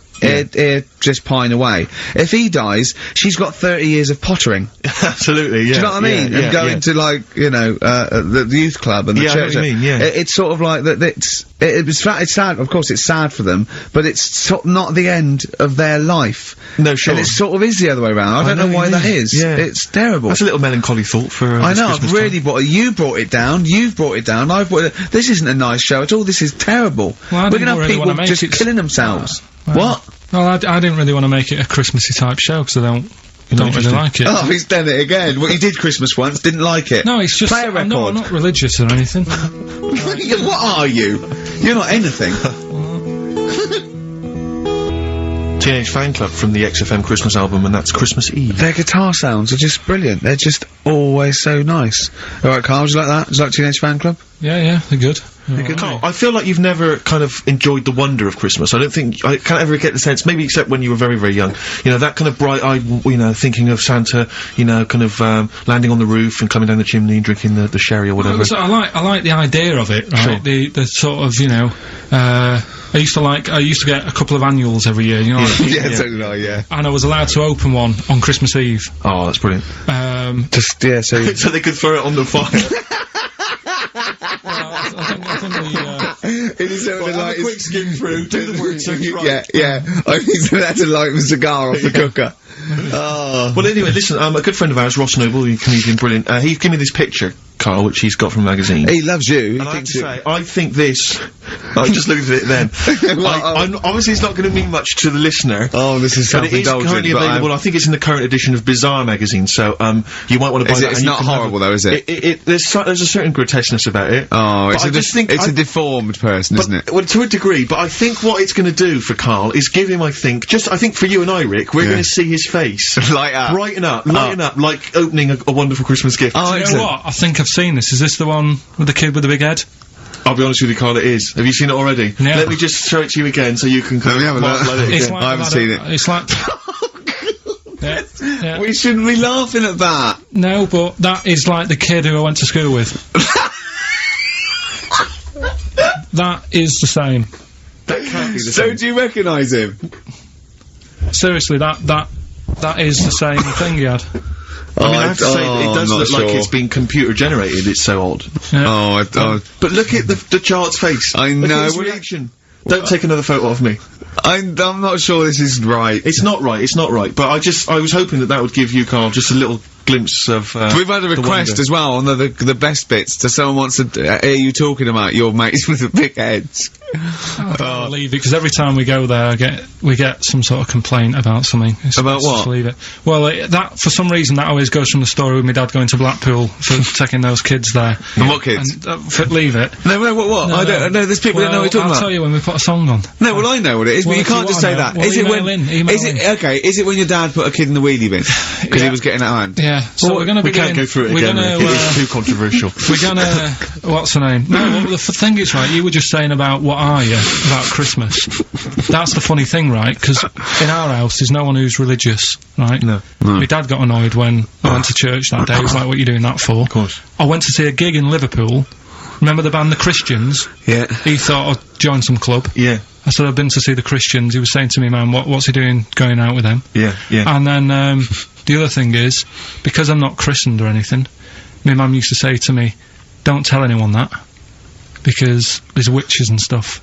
Just pine away. If he dies, she's got 30 years of pottering. Absolutely, yeah. Do you know what I mean? And going to, like, you know, the youth club and the church. I know what you mean, it's sort of like that. It's sad. Of course, it's sad for them, but it's not the end of their life. No, sure. And it sort of is the other way around. I don't know why that is. Yeah. It's terrible. That's a little melancholy thought for. I know. I've really you brought it down. You've brought it down. I've brought it. This isn't a nice show at all. This is terrible. Well, we're gonna have people just killing themselves. What? Well, I didn't really want to make it a Christmassy type show because I don't really like it. Oh, he's done it again. Well, you did Christmas once, didn't like it. No, it's just play a record. No, I'm not religious or anything. What are you? You're not anything. Teenage Fan Club from the XFM Christmas album, and that's Christmas Eve. Their guitar sounds are just brilliant. They're just always so nice. All right, Carl, would you like that? Would you like Teenage Fan Club? Yeah, they're good. Carl, I feel like you've never kind of enjoyed the wonder of Christmas. I can't ever get the sense, maybe except when you were very, very young, you know, that kind of bright-eyed, you know, thinking of Santa, you know, kind of, landing on the roof and coming down the chimney and drinking the sherry or whatever. I like the idea of it, right? Sure. The sort of, you know, I used to get a couple of annuals every year, you know. So did I, yeah. And I was allowed to open one on Christmas Eve. Oh, that's brilliant. So they could throw it on the fire. I think the, it is sort of like a quick skim through, do the work so right. Yeah. I think that's to light the cigar off the cooker. Well, anyway, listen, a good friend of ours, Ross Noble, the comedian, brilliant, he gave me this picture, Carl, which he's got from a magazine. He loves you. And I have to say, I think this, I just looked at it then, obviously it's not going to mean much to the listener. Oh, this is self-indulgent. But it is currently available, I think it's in the current edition of Bizarre magazine, so, you might want to buy that. It's not horrible though, is it? There's a certain grotesqueness about it. Oh, it's a deformed person, isn't it? Well, to a degree, but I think what it's going to do for Carl is give him, I think for you and I, Rick, we're going to see his face. Light up. Brighten up, lighten up, like opening a wonderful Christmas gift. Oh, you know what? I think I've seen this. Is this the one with the kid with the big head? I'll be honest with you, Carl, it is. Have you seen it already? Yeah. Let me just show it to you again so you can Let me have a look. It's like I haven't seen it. It's like... yeah. We shouldn't be laughing at that. No, but that is like the kid who I went to school with. That is the same. That can't be the So same. do you recognise him? Seriously, that is the same thing he had. I mean, I have to say that it does look like it's been computer generated. It's so odd. Yeah. But look at the child's face. I Look know. at his reaction. Don't take another photo of me. I'm not sure this is right. It's not right. It's not right. But I was hoping that would give you, Carl, just a little glimpse of. We've had a request as well on the best bits. So someone wants to hear you talking about your mates with the big heads. I'll leave it because every time we go there, we get some sort of complaint about something. About what? Just leave it. Well, that for some reason that always goes from the story with my dad going to Blackpool for taking those kids there. And what kids? And, leave it. No, what? No, I don't know. There's people that know what you're talking about. I'll tell you when we put a song on. No, well I know what it is, but you can't just say that. Well, is it when? Is it when your dad put a kid in the wheelie bin because he was getting out of hand? Yeah. So we're going to be. We can't go through it again. It's too controversial. We're gonna. What's her name? No, well, the thing is, right. You were just saying about what are you about Christmas. That's the funny thing, right? Because in our house, there's no one who's religious, right? No. My dad got annoyed when I went to church that day. He was like, "What are you doing that for?" Of course. I went to see a gig in Liverpool. Remember the band The Christians? Yeah. He thought I'd join some club. Yeah. I said I've been to see The Christians. He was saying to me, "Man, what's he doing going out with them?" Yeah. Yeah. And then the other thing is, because I'm not christened or anything, my mum used to say to me, "Don't tell anyone that, because there's witches and stuff."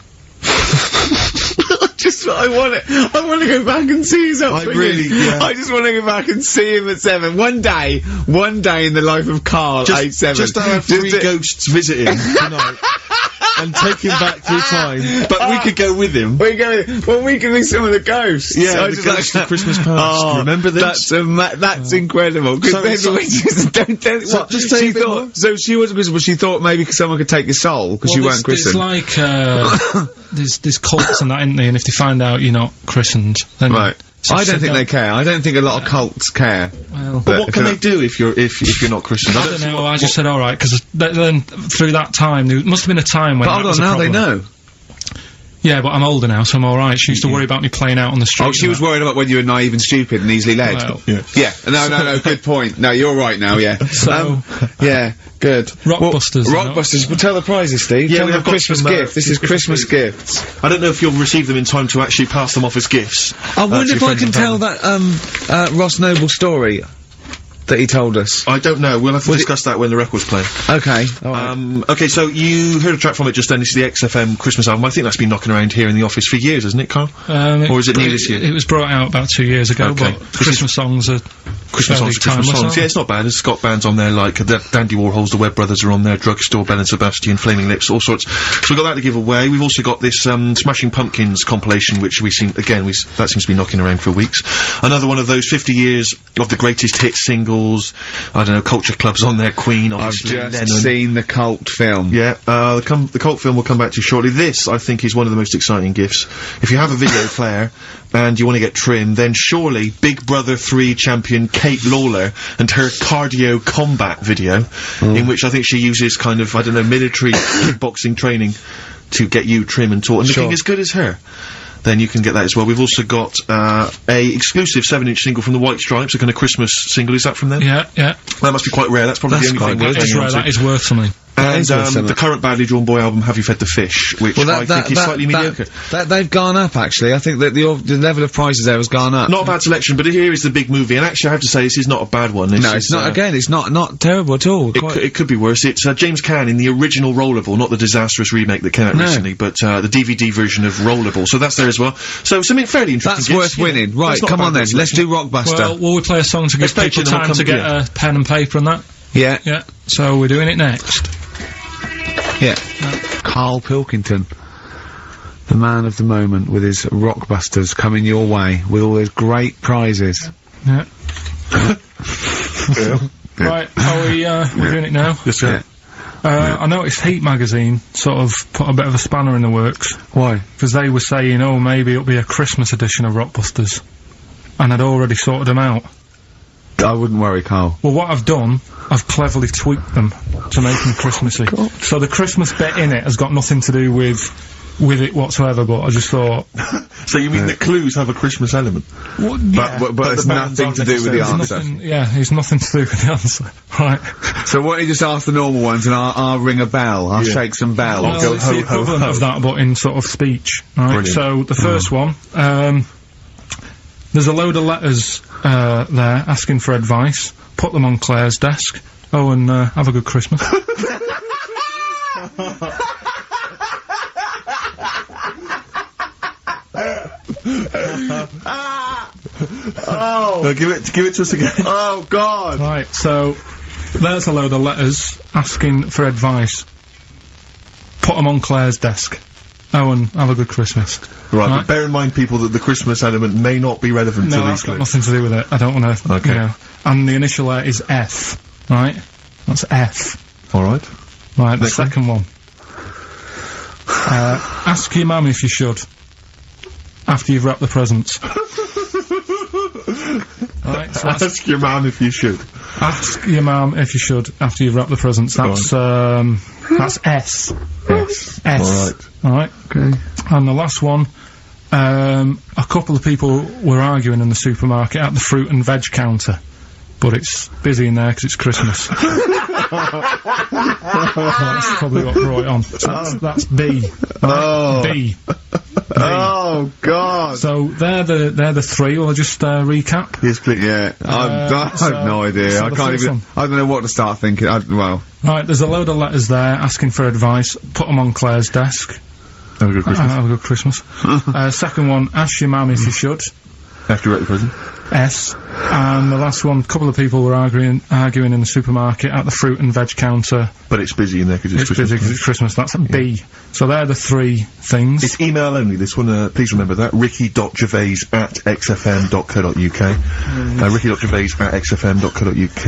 I want to go back and see his upbringing. I just want to go back and see him at 7. One day in the life of Carl, age 7. Just to have 3 ghosts visiting tonight. and take him back through time, but we could go with him. We can be some of the ghosts. Yeah, the ghosts of Christmas past. Oh, remember this? That's incredible. Because then we just don't what? Just tell she thought. So she wasn't Christmas, but she thought maybe someone could take your soul because you weren't christened. It's like there's cults and that, isn't there? And if they find out you're not christened, then right. I don't think they care. I don't think a lot of cults care. Well, but what can they do if you're not christened? I don't know. I just said all right because then through that time there must have been a time when. But hold on, now they know. Yeah, but I'm older now, so I'm alright. She used to worry about me playing out on the street. Oh, she was worried about whether you were naive and stupid and easily led. Well, yeah. No, good point. No, you're right now, yeah. So, yeah, good. Rockbusters. Rockbusters. Well, tell the prizes, Steve. Yeah, tell we them have Christmas gift. This is Christmas gifts. I don't know if you'll receive them in time to actually pass them off as gifts. I wonder if I can tell that, Ross Noble story that he told us. I don't know. We'll have to discuss that when the record's playing. Okay. Okay, so you heard a track from it just then. This is the XFM Christmas album. I think that's been knocking around here in the office for years, hasn't it, Carl? Or is it new this year? It was brought out about 2 years ago, but Christmas songs are Christmas songs. Yeah, it's not bad. There's Scott bands on there, like Dandy Warhols, the Webb Brothers are on there, Drugstore, Bell and Sebastian, Flaming Lips, all sorts. So we've got that to give away. We've also got this Smashing Pumpkins compilation, which we've seen, again, that seems to be knocking around for weeks. Another one of those 50 years of the greatest hit singles. I don't know, Culture Club's on there, Queen, obviously, I've just seen the cult film. Yeah, the cult film will come back to you shortly. This, I think, is one of the most exciting gifts. If you have a video player and you want to get trim, then surely Big Brother 3 champion Kate Lawler and her cardio combat video, in which I think she uses kind of, I don't know, military kickboxing training to get you trim and taut and looking as good as her. Then you can get that as well. We've also got a exclusive 7-inch single from the White Stripes, a kind of Christmas single. Is that from them? Yeah. That must be quite rare. That's probably the only thing. That is rare. That is worth something. And the current Badly Drawn Boy album, Have You Fed the Fish, which I think is slightly mediocre. They've gone up, actually. I think that the level of prices there has gone up. Not a bad selection, but here is the big movie, and actually I have to say this is not a bad one. No, it's not, again, it's not terrible at all. It could be worse. It's James Caan in the original Rollerball, not the disastrous remake that came out recently, but the DVD version of Rollerball, so that's there as well. So something fairly interesting. That's worth winning. Right, come on then, let's do Rockbuster. Well, will we play a song to give people time to get a pen and paper and that? Yeah. Yeah, so we're doing it next. Yeah. Karl Pilkington, the man of the moment, with his Rockbusters coming your way with all those great prizes. Yeah. Right, we're doing it now? Yes, sir. I noticed Heat magazine sort of put a bit of a spanner in the works. Why? Because they were saying, oh, maybe it'll be a Christmas edition of Rockbusters. And I'd already sorted them out. I wouldn't worry, Carl. Well, what I've done, I've cleverly tweaked them to make them Christmassy. So the Christmas bit in it has got nothing to do with it whatsoever, but I just thought... So you mean the clues have a Christmas element? Well, yeah, but it's nothing to do with the answer. It's nothing to do with the answer. Right. So why don't you just ask the normal ones and I'll ring a bell, I'll shake some bells. Well, Go it's the equivalent of that, but in sort of speech. Right. Brilliant. So the first one, there's a load of letters there asking for advice. Put them on Claire's desk. Oh, and have a good Christmas. No, give it to us again. Oh God! Right, so there's a load of letters asking for advice. Put them on Claire's desk. Oh, and have a good Christmas. Right, but bear in mind, people, that the Christmas element may not be relevant to these that's got nothing to do with it. I don't want to. Okay. You know. And the initial letter is F. Right? That's F. Alright. Right, the second one. Ask your mum if you should. After you've wrapped the presents. Right, so ask your mum if you should. Ask your mum if you should after you've wrapped the presents. That's S. S. Alright. Okay. And the last one, a couple of people were arguing in the supermarket at the fruit and veg counter. But it's busy in there because it's Christmas. That's probably what brought it on. So that's B. Oh. B. Oh God! So they're the three. Will I just recap? Yes, please. Yeah, I have no idea. So I can't even. I don't know what to start thinking. Well, right. There's a load of letters there asking for advice. Put them on Claire's desk. Have a good Christmas. Have a good Christmas. Second one, ask your mum if you should. After you wrap the present. S. And the last one, a couple of people were arguing in the supermarket at the fruit and veg counter. But it's busy in there because it's Christmas. Busy because it's Christmas. That's a B. So they're the 3 things. It's email only, this one, please remember that. ricky.gervais@xfm.co.uk. ricky.gervais@xfm.co.uk.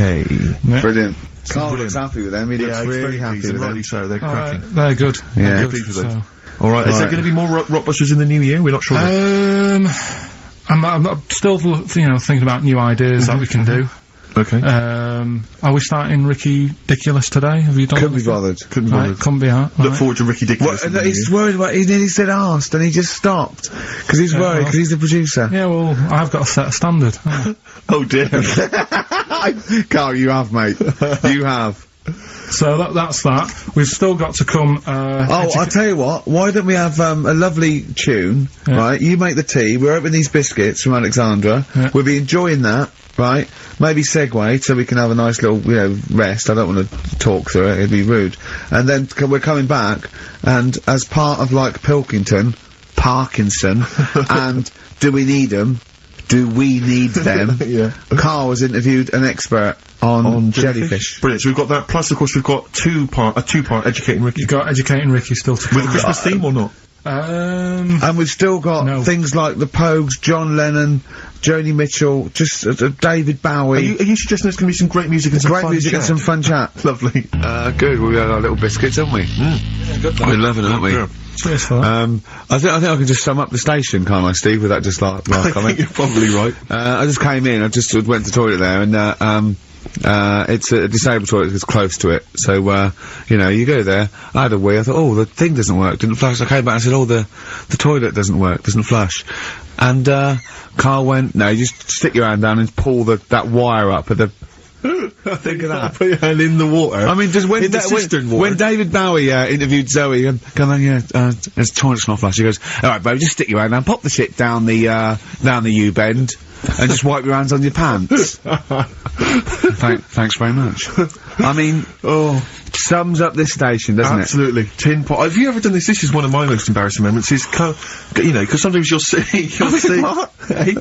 Yeah. Brilliant. Carl looks happy with them. He looks really happy with them. Rightly so, they're cracking. They're good. Yeah. They're Pleased with good, those. so. Alright, is there going to be more Rockbusters in the new year? We're not sure. I'm still, thinking about new ideas that we can do. Okay. Are we starting Ricky Ridiculous today? Have you done Couldn't be bothered. Couldn't be bothered. Couldn't be hard. Look forward to Ricky Ridiculous. Well, he's worried about, he nearly said asked, and he just stopped. Because he's worried, because he's the producer. Yeah, well, I've got to set a standard. Oh dear. Carl, you have, mate. You have. So that's that. We've still got to come, I'll tell you what, why don't we have, a lovely tune, right? You make the tea, we're opening these biscuits from Alexandra, we'll be enjoying that, right? Maybe segue, so we can have a nice little, rest. I don't want to talk through it, it'd be rude. And then we're coming back, and as part of, like, Parkinson, and Do We Need Them? Do we need them? Yeah. Carl has interviewed an expert on jellyfish. Brilliant. So we've got that. Plus, of course, we've got a two-part Educating Ricky. You've got Educating Ricky still to come. With a Christmas theme or not? And we've still got things like the Pogues, John Lennon, Joni Mitchell, just David Bowie. Are you suggesting there's going to be some great music and some fun chat? And some fun chat. Lovely. Good. We had our little biscuits, haven't we? Yeah, good. We're loving it, aren't we? Yeah. Cheers for that. I think I can just sum up the station, can't I, Steve, with that just last I comment? think you're probably right. I just came in, I just went to the toilet there, and, it's a disabled toilet that's close to it, so, you go there, I had a wee, I thought, oh, the thing doesn't work, didn't flush, I came back and said, oh, the toilet doesn't work, doesn't flush. And, Carl went, no, you just stick your hand down and pull that wire up at the, think of that. Put your hand in the water. I mean, just when when David Bowie interviewed Zoe, come on, there's toilet's not flush. He goes, all right, baby, just stick your hand down, pop the shit down the U-bend, and just wipe your hands on your pants. Thanks very much. I mean, sums up this station, doesn't it? Absolutely. Tin pot. Have you ever done this? This is one of my most embarrassing moments. Is because sometimes you'll see. What? Hey?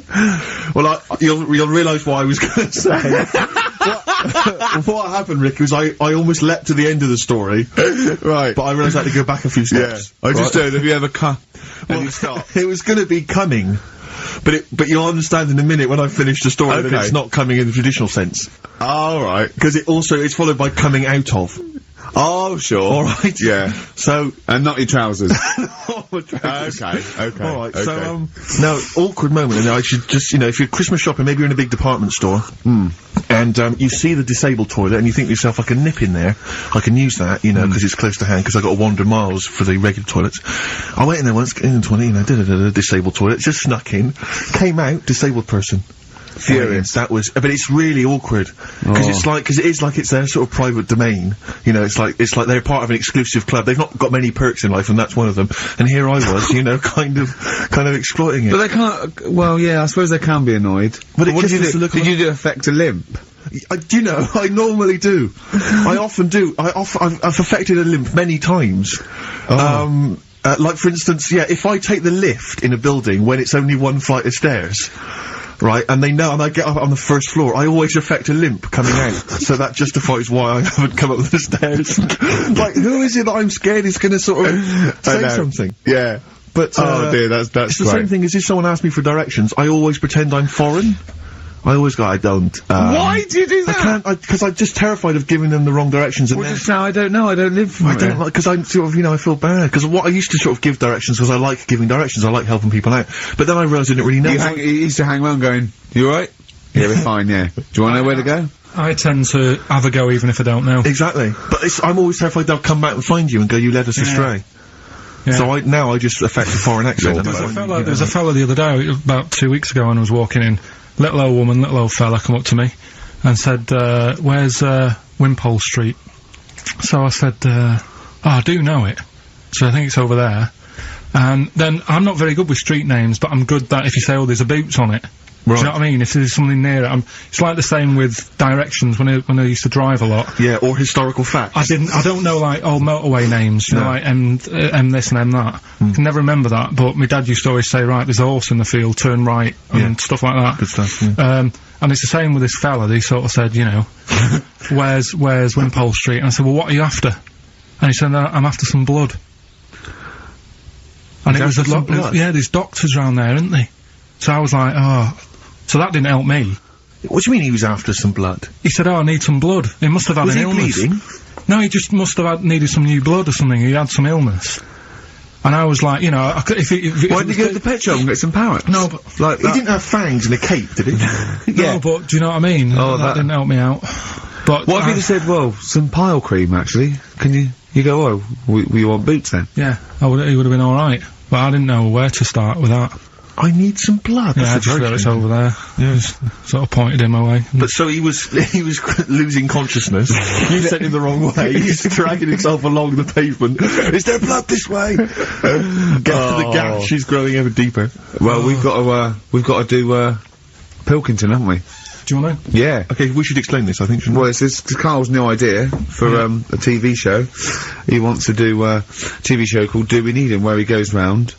Well, you'll realise what I was going to say. What happened, Rick, was I almost leapt to the end of the story. Right. But I realised I had to go back a few steps. Yeah. I just did. Have you ever Well, it was going to be coming. But you'll understand in a minute when I finish the story that it's not coming in the traditional sense. All right. Because it's followed by coming out of. Oh, sure. All right. Yeah. So. And not your trousers. Okay. All right. Okay. So, now, awkward moment, and I should just, if you're Christmas shopping, maybe you're in a big department store, and, you see the disabled toilet, and you think to yourself, I can nip in there, I can use that, because it's close to hand, because I got to wander miles for the regular toilets. I went in there once, in the toilet, disabled toilet, just snuck in, came out, disabled person. Furious. That was, but it's really awkward because it is like it's their sort of private domain. It's like they're part of an exclusive club. They've not got many perks in life, and that's one of them. And here I was, kind of exploiting it. But they can't. Well, yeah, I suppose they can be annoyed. But what did you do? Did you affect a limp? I normally do. I often do. I've affected a limp many times. Like for instance, if I take the lift in a building when it's only one flight of stairs. Right, and they know, and I get up on the first floor, I always affect a limp coming out, so that justifies why I haven't come up the stairs. Like, who is it that I'm scared is gonna sort of say something? Yeah. But, oh dear, that's it's the same thing as if someone asks me for directions, I always pretend I'm foreign. I always go, I don't. Why do you do that? I can't, because I'm just terrified of giving them the wrong directions. And just now, I don't know, I don't live from I don't like, because I sort of, I feel bad. Because what I used to sort of give directions, because I like giving directions, I like helping people out. But then I realised I didn't really know. You used to hang around going, you alright? Yeah, we're fine, yeah. Do you want to know where to go? I tend to have a go even if I don't know. Exactly. But I'm always terrified they'll come back and find you and go, you led us astray. Yeah. So now I just affect a foreign accent. There was a fella the other day, about 2 weeks ago, when I was walking in. Little old woman, little old fella come up to me and said, where's, Wimpole Street? So I said, I do know it. So I think it's over there. And then, I'm not very good with street names, but I'm good that if you say, oh, there's a Boots on it, Do you know what I mean? If there's something near it, it's like the same with directions when I used to drive a lot. Yeah, or historical facts. I don't know, like, old motorway names, you know, like M this and M that. I can never remember that, but my dad used to always say, right, there's a horse in the field, turn right, and stuff like that. Good stuff, yeah. And it's the same with this fella. He sort of said, you know, where's Wimpole Street? And I said, well, what are you after? And he said, I'm after some blood. And it was a lot, yeah, there's doctors around there, isn't there? So I was like, oh, so that didn't help me. What do you mean he was after some blood? He said, oh, I need some blood. He must have had an illness. Bleeding? No, he just must have needed some new blood or something. He had some illness. And I was like, you know, why didn't he go to the pet shop and get some parrots? No, but like he didn't have fangs and a cape, did he? No, but do you know what I mean? Oh, that didn't help me out. But what if he just said, well, some pile cream actually? Can you go, oh, we want boots then? Yeah, he would have been alright. But I didn't know where to start with that. I need some blood. Yeah, I just feel it's over there. Yeah, just sort of pointed him away. But so he was losing consciousness. You sent him the wrong way. He's dragging himself along the pavement. Is there blood this way? The gash is growing ever deeper. Well, we've got to do Pilkington, haven't we? Do you want to? Yeah. Okay, we should explain this, I think, shouldn't we? Well, it's Carl's new idea for a TV show. He wants to do a TV show called Do We Need Him, where he goes round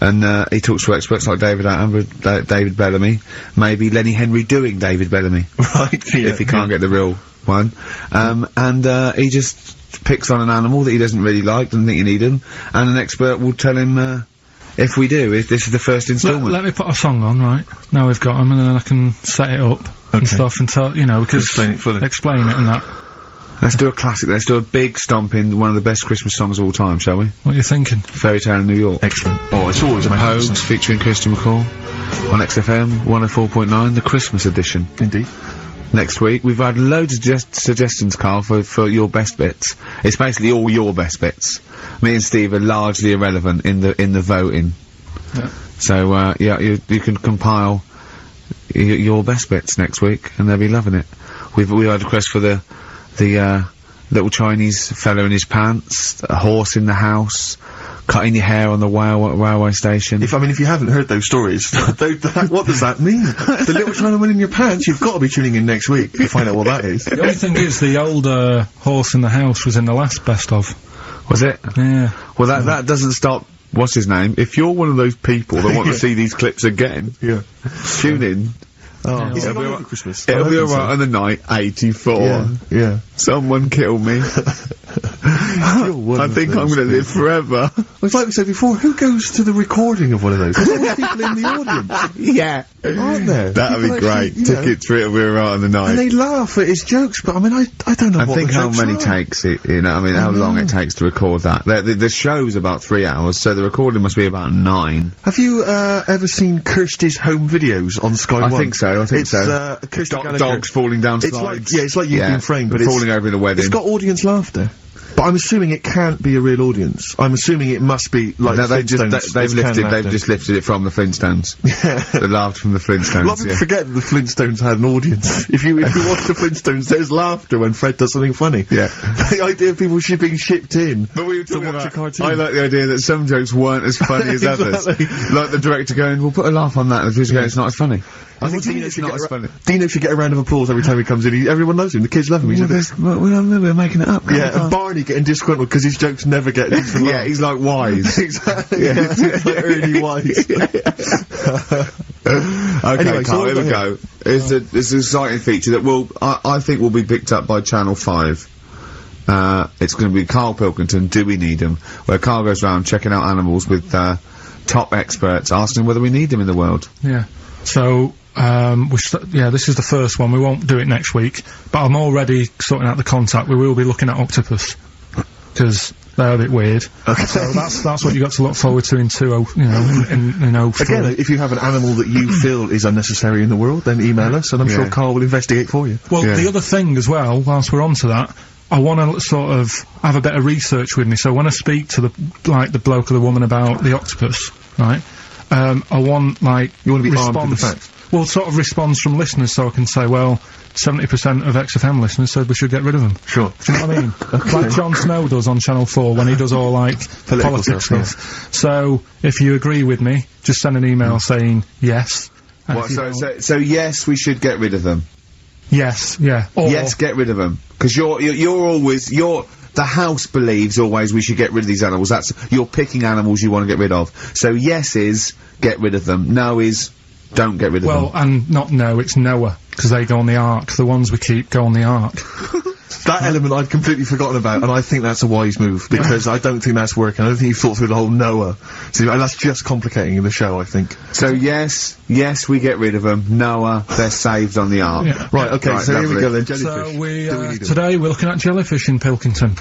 and he talks to experts like David Attenborough, David Bellamy, maybe Lenny Henry doing David Bellamy. Right, yeah. If he can't get the real one. And he just picks on an animal that he doesn't really like, doesn't think you need him, and an expert will tell him, if we do, if this is the first instalment. Let me put a song on, right? Now we've got him, and then I can set it up and stuff and tell, you know, because explain it fully. Explain it and that. Let's do a classic. Let's do a big stomp in one of the best Christmas songs of all time, shall we? What are you thinking? Fairy Tale in New York. Excellent. Oh, it's always amazing. Hoax featuring Christian McCall on XFM 104.9, the Christmas edition. Indeed. Next week, we've had loads of suggestions, Carl, for your best bits. It's basically all your best bits. Me and Steve are largely irrelevant in the voting. Yeah. So, yeah, you can compile your best bits next week, and they'll be loving it. We had a request for the little Chinese fella in his pants, a horse in the house, cutting your hair on the railway station. If you haven't heard those stories, what does that mean? The little Chinaman in your pants, you've got to be tuning in next week to find out what that is. The only thing is, the old horse in the house was in the last best of. Was it? Yeah. Well, that doesn't stop. What's his name? If you're one of those people that want to see these clips again, tune in. Oh, is it on Christmas? It'll be alright on the night 84. Yeah. Someone kill me. I think I'm gonna live forever. It's like we said before, who goes to the recording of one of those? There's always people in the audience. Yeah. Aren't there? That'd be great. Tickets for it'll be alright on the night. And they laugh at his jokes, but I mean, I don't know I what think the how jokes many are. takes it, you know, I mean, how long it takes to record that. The show's about 3 hours, so the recording must be about 9. Have you, ever seen Kirsty's home videos on Sky One? I think so. It's, Kirsty Gallagher. dogs falling down It's slides. it's like you've been framed, but falling over in a wedding. It's got audience laughter. But I'm assuming it can't be a real audience. I'm assuming it must be like No, they've Flintstones. just lifted it from the Flintstones. Yeah. They laughed from the Flintstones. A lot of people forget that the Flintstones had an audience. If you watch the Flintstones, there's laughter when Fred does something funny. Yeah. The idea of people being shipped in But we were to watch a cartoon. I like the idea that some jokes weren't as funny as others. Like the director going, we'll put a laugh on that, and the producer going, it's not as funny. I think it's not as funny. Dino should get a round of applause every time he comes in. Everyone loves him. The kids love him. We're making it up. Yeah, and Barney getting disgruntled because his jokes never get decent Yeah, he's like Wise. Exactly. Yeah, he's like Ernie Wise. Okay, Anyway, Carl, here we go. It's an exciting feature that I think will be picked up by Channel 5. It's going to be Karl Pilkington, Do We Need Him? Where Karl goes around checking out animals with top experts, asking whether we need them in the world. Yeah. So, this is the first one. We won't do it next week, but I'm already sorting out the contact. We will be looking at octopus, because they're a bit weird. Okay. So that's what you got to look forward to in 20, you know, in 03. Again, if you have an animal that you feel is unnecessary in the world, then email us, and I'm sure Karl will investigate for you. Well, the other thing as well, whilst we're onto that, I want to sort of have a bit of research with me, so when I speak to the bloke or the woman about the octopus, right, I want, like, you want to be armed with the facts. Well, sort of response from listeners, so I can say, well, 70% of XFM listeners said we should get rid of them. Sure. Do you know what I mean? Like Jon Snow does on Channel 4 when he does all, like, politics stuff. So, if you agree with me, just send an email saying yes, And What, if you don't- so yes, we should get rid of them. Yes, yeah. Or, Yes, get rid of them. Because you're always, the house believes always we should get rid of these animals. You're picking animals you want to get rid of. So yes is, get rid of them. No is, don't get rid of them. well, and not no, it's Noah, because they go on the ark. The ones we keep go on the ark. That element I'd completely forgotten about, and I think that's a wise move, because I don't think that's working. I don't think you've thought through the whole Noah. So, and that's just complicating the show, I think. So yes, we get rid of them. Noah, they're saved on the ark. Yeah. Right, okay, Right, so here we lovely. go then, jellyfish. So we, Do we need 'em? today we're looking at jellyfish in Pilkington.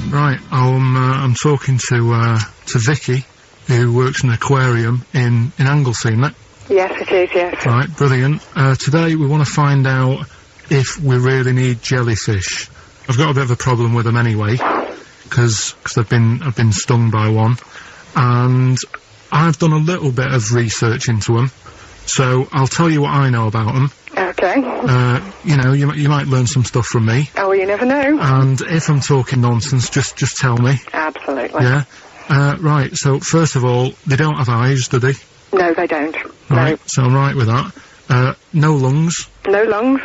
Right, I'm talking to Vicky, who works in an aquarium in Anglesey, isn't it? Yes, it is, yes. Right, brilliant. Today we want to find out if we really need jellyfish. I've got a bit of a problem with them anyway, because I've been stung by one, and I've done a little bit of research into them. So I'll tell you what I know about them. Okay. You know, you might learn some stuff from me, Oh, well, you never know. and if I'm talking nonsense, just tell me. Absolutely. Yeah. Right. So first of all, they don't have eyes, do they? No, they don't. Right. So I'm right with that. No lungs. No. No lungs.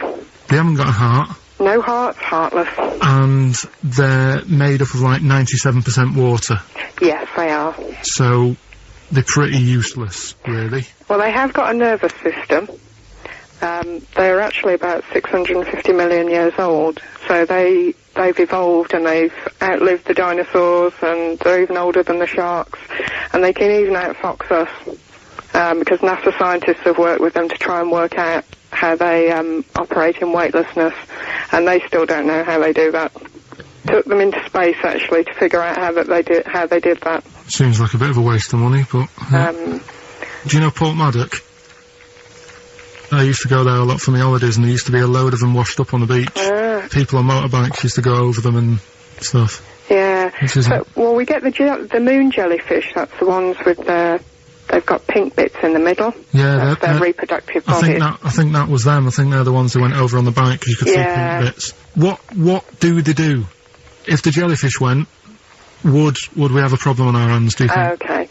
They haven't got a heart. No hearts. Heartless. And they're made up of like 97% water, Yes, they are. so they're pretty useless, really. Well, they have got a nervous system. They're actually about 650 million years old, so they've evolved and they've outlived the dinosaurs, and they're even older than the sharks, and they can even outfox us, because NASA scientists have worked with them to try and work out how they operate in weightlessness, and they still don't know how they do that. Took them into space actually to figure out how they did that. Seems like a bit of a waste of money, but... Do you know Port Maddock? I used to go there a lot for my holidays, and there used to be a load of them washed up on the beach. People on motorbikes used to go over them and stuff. Yeah. Which is Well, we get the moon jellyfish. That's the ones with they've got pink bits in the middle. Yeah, That's their reproductive I bodies. think that was them. I think they're the ones who went over on the bike, because you could see pink bits. What do they do? If the jellyfish went, would we have a problem on our hands, do you think? Okay.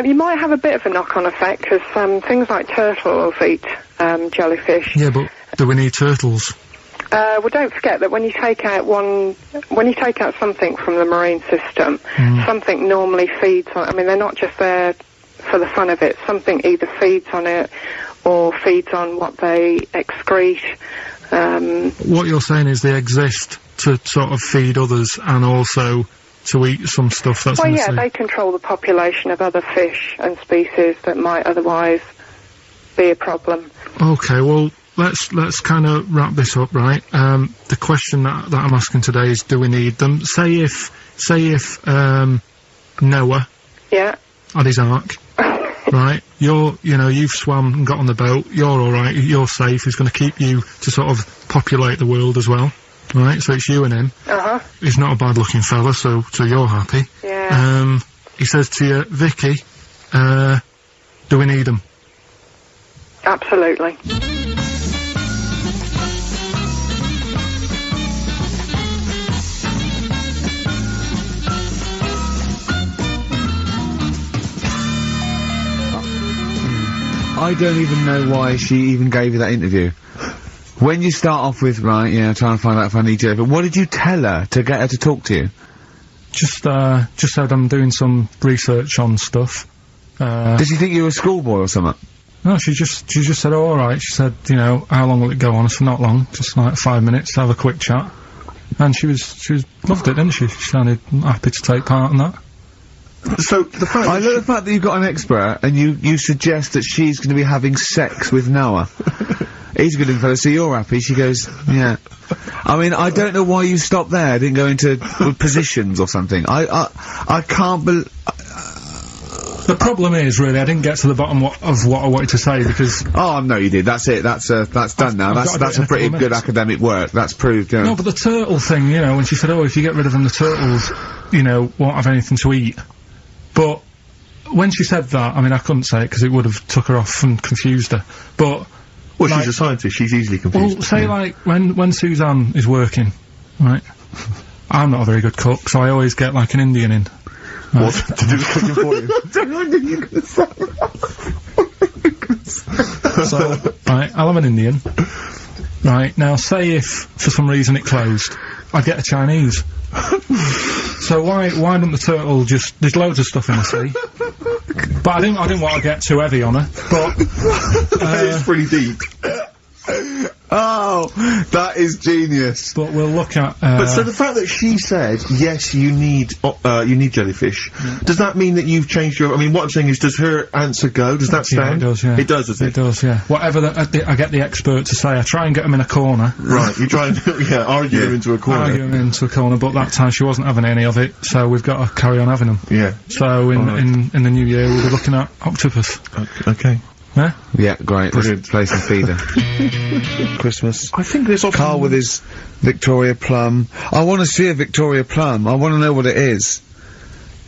You might have a bit of a knock-on effect, because things like turtles eat jellyfish. Yeah, but do we need turtles? Well, don't forget that when you take out something from the marine system, something normally feeds on. I mean, they're not just there for the fun of it. Something either feeds on it or feeds on what they excrete. What you're saying is they exist to sort of feed others and also to eat some stuff that's Well, in the yeah, sea. they control the population of other fish and species that might otherwise be a problem. Okay, well, let's kind of wrap this up, right? The question that I'm asking today is, do we need them? Say if Noah Yeah. had his ark, right? You've swam and got on the boat, you're alright, you're safe, he's going to keep you to sort of populate the world as well, right? So it's you and him. He's not a bad looking fella, so you're happy. Yeah. He says to you, Vicky, do we need him? Absolutely. I don't even know why she even gave you that interview. When you start off with, right, yeah, trying to find out if I need you, but what did you tell her to get her to talk to you? Just said I'm doing some research on stuff. Did she think you were a schoolboy or something? No, she just said, oh, alright. She said, how long will it go on? I said, not long, just like 5 minutes to have a quick chat. And she loved it, didn't she? She sounded happy to take part in that. So, the fact I love the fact that you've got an expert and you suggest that she's going to be having sex with Noah. He's a good looking fellow, so you're happy. She goes, yeah. I mean, I don't know why you stopped there, didn't go into positions or something. I can't believe... The problem is, really, I didn't get to the bottom of what I wanted to say, because... Oh, no, you did. That's it. That's done now. That's a pretty good academic work. That's proved, yeah. No, but the turtle thing, when she said, oh, if you get rid of them, the turtles, won't have anything to eat. But when she said that, I mean, I couldn't say it because it would have took her off and confused her. But Well, like, she's a scientist. She's easily confused. Well, say like when Suzanne is working, right? I'm not a very good cook, so I always get like an Indian in. Right? What to do with cooking for you? So, right, I'll have an Indian. Right, now say if, for some reason, it closed, I'd get a Chinese. So why don't the turtle just, there's loads of stuff in the sea. But I didn't want to get too heavy on her, but... It's pretty deep. Oh, that is genius. But we'll look at, But so the fact that she said, yes, you need jellyfish, does that mean that you've changed your, I mean, what I'm saying is, does her answer go? Does that stand? Yeah, it does, yeah. It does, does it? It does, yeah. Whatever I get the expert to say, I try and get them in a corner. Right, you try and, argue them into a corner. Argue them into a corner, but that time she wasn't having any of it, so we've got to carry on having them. Yeah. So in the new year, we'll be looking at octopus. Okay. Yeah? Yeah, great. Let's play some feeder. Christmas. I think there's often... Carl with his Victoria Plum. I want to see a Victoria Plum. I want to know what it is.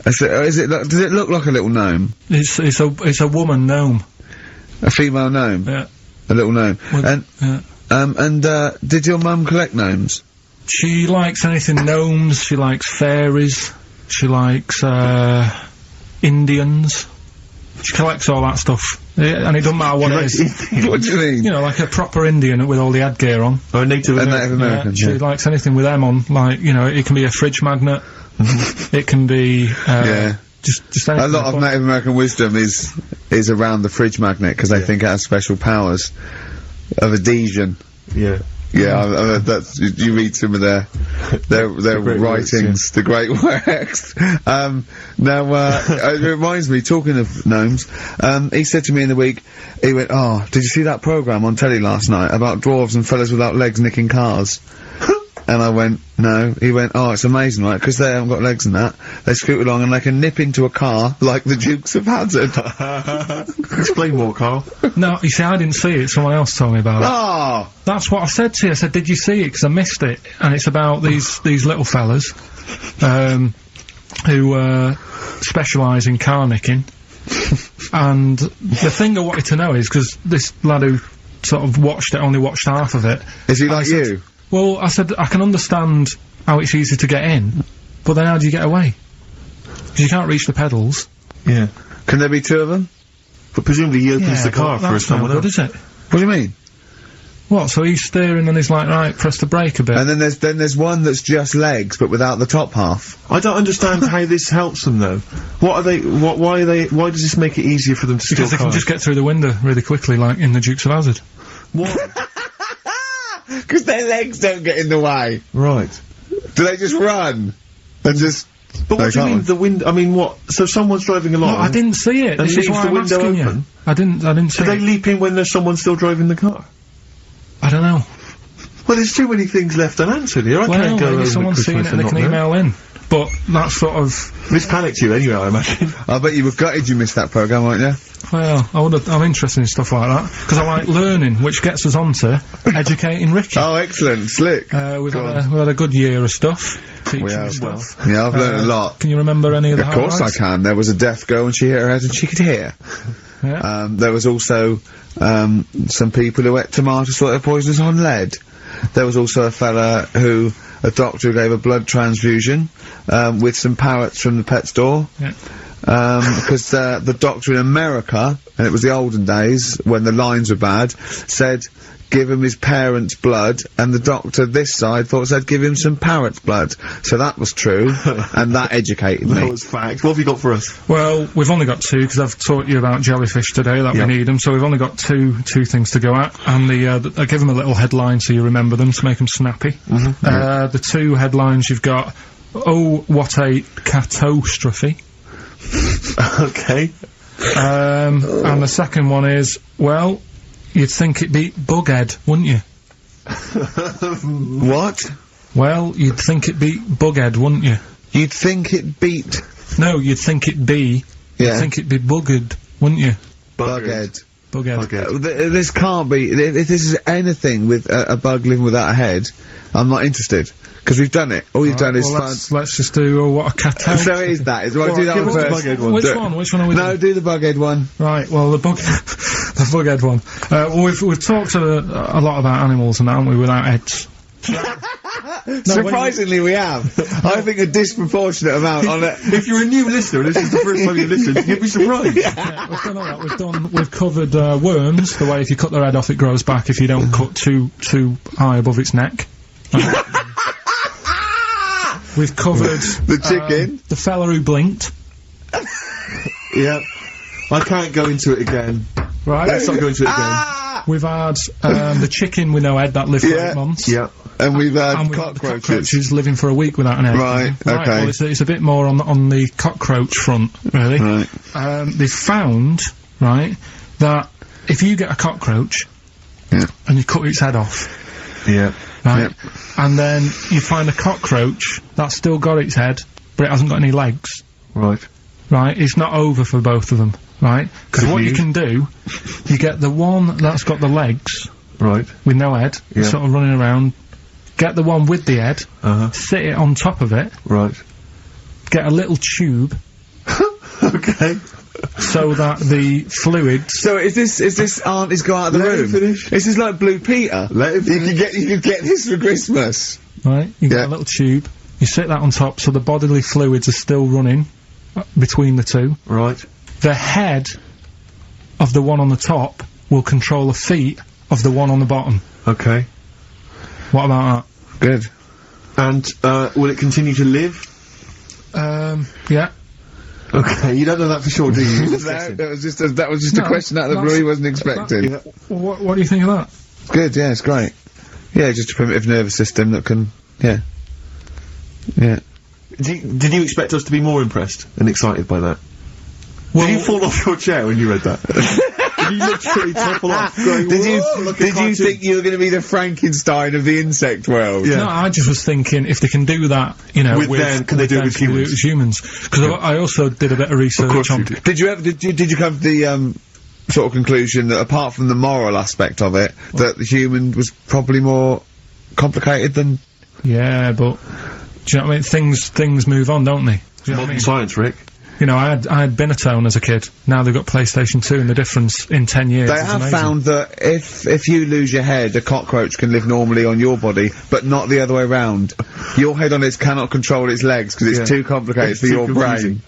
Does it look like a little gnome? It's a woman gnome. A female gnome? Yeah. A little gnome. Well, and did your mum collect gnomes? She likes anything gnomes, she likes fairies, she likes, Indians. She collects all that stuff. And it doesn't matter what it is. What do you mean? You know, like a proper Indian with all the headgear on. Or a Native American. American, She likes anything with them on, like, you know, it can be a fridge magnet, it can be, just anything. A lot of Native American wisdom is around the fridge magnet, because they think it has special powers of adhesion. Yeah. Yeah, that's, you read some of their writings, the great works. Now, it reminds me, talking of gnomes, he said to me in the week, he went, oh, did you see that programme on telly last night about dwarves and fellas without legs nicking cars? And I went, no. He went, oh, it's amazing, right? Because they haven't got legs and that. They scoot along and they can nip into a car like the Dukes of Hazzard. Explain more, Carl. No, you see, I didn't see it, someone else told me about it. Oh! That's what I said to you. I said, did you see it? Because I missed it. And it's about these little fellas, who, specialise in car nicking. And the thing I wanted to know is, because this lad who sort of only watched half of it. Is he like you? Well, I said, I can understand how it's easy to get in, but then how do you get away? Because you can't reach the pedals. Yeah. Can there be two of them? But presumably he opens the car for someone else. Is it? What do you mean? What, so he's steering and he's like, right, press the brake a bit. And then there's one that's just legs, but without the top half. I don't understand how this helps them, though. Why does this make it easier for them to steal Because they can just get through the window really quickly, like in the Dukes of Hazzard. What? Because their legs don't get in the way. Right. Do they just run? And just... But what do you mean, the window, I mean, what? So someone's driving along... No, I didn't see it. And This is leaves why the I'm window asking open? you. I didn't see Do they it. leap in when there's someone still driving the car? I don't know. Well, there's too many things left unanswered here. I can't go maybe over someone's seen Christmas it and they and can not know. email in. But that's sort of... This panicked you anyway, I imagine. I bet you were gutted you missed that programme, weren't you? Well, I'm interested in stuff like that. Because I like learning, which gets us on to educating Ricky. Oh, excellent. Slick. We've had a good year of stuff. Teaching We have. stuff. Yeah, I've learned a lot. Can you remember any of the Of course I highlights? can. There was a deaf girl and she hit her head and she could hear. Yeah. There was also, some people who ate tomatoes thought they were poisonous on lead. There was also a doctor who gave a blood transfusion, with some parrots from the pet store. Yeah. Because, the doctor in America, and it was the olden days, when the lines were bad, said, give him his parents' blood, and the doctor this side thought said, give him some parrot's blood. So that was true, and that educated me. That was fact. What have you got for us? Well, we've only got two, because I've taught you about jellyfish today, that we need them, so we've only got two things to go at, and I give them a little headline so you remember them, to make them snappy. The two headlines you've got, oh, what a catastrophe. Okay. And the second one is, well, you'd think it'd be Bughead, wouldn't you? What? Well, you'd think it'd be Bughead, wouldn't you? You'd think it beat... No, you'd think it'd be... Yeah. You'd think it'd be Buggered, wouldn't you? Bughead. Bughead. This can't be. If this is anything with a bug living without a head, I'm not interested. Because we've done it. All you've done is let's just do what a cat. So it is that. Well, do that one first. Which one are we doing? No, do the bughead one. Right, well, the bughead one. We've talked a lot about animals and that, haven't we, without heads. Surprisingly, we have. I think a disproportionate amount on it. If you're a new listener, and this is the first time you listen, you'd be surprised. Yeah, we've done all that. We've covered worms. The way if you cut their head off, it grows back. If you don't cut too high above its neck. We've covered the chicken, the fella who blinked. Yeah, I can't go into it again. Right, let's not go into it again. We've had the chicken with no head that lived for 8 months. Yeah, and we've had cockroaches living for a week without an head. Right, okay. Well, it's a bit more on the cockroach front, really. Right. They've found that if you get a cockroach and you cut its head off, right, and then you find a cockroach that's still got its head, but it hasn't got any legs. Right. Right, it's not over for both of them. Right, because what you can do, you get the one that's got the legs, right, with no head, sort of running around. Get the one with the head, sit it on top of it, right. Get a little tube, okay, so that the fluids. So is this auntie's go out of the room? Finish. This is like Blue Peter. Let him finish. You could get this for Christmas. Right, you get a little tube. You sit that on top, so the bodily fluids are still running between the two. Right. The head of the one on the top will control the feet of the one on the bottom. Okay. What about that? Good. And, will it continue to live? Yeah. Okay, you don't know that for sure, do you? That was just a question out of the blue he wasn't expecting. What do you think of that? Good, yeah, it's great. Yeah, just a primitive nervous system that can, yeah. Did you expect us to be more impressed and excited by that? Well, did you fall off your chair when you read that? Did you literally topple off? Going, did you think you were going to be the Frankenstein of the insect world? Yeah. No, I just was thinking if they can do that, you know, can they do it with humans? Because I also did a bit of research on. Did you come to the sort of conclusion that apart from the moral aspect of it, that the human was probably more complicated than? Yeah, but do you know what I mean? Things move on, don't they? Do you know Modern science, Rick. You know, I had Binatone as a kid. Now they've got PlayStation 2, and the difference in 10 years They have found that if you lose your head, a cockroach can live normally on your body, but not the other way around. Your head on it cannot control its legs, because it's too complicated for your brain.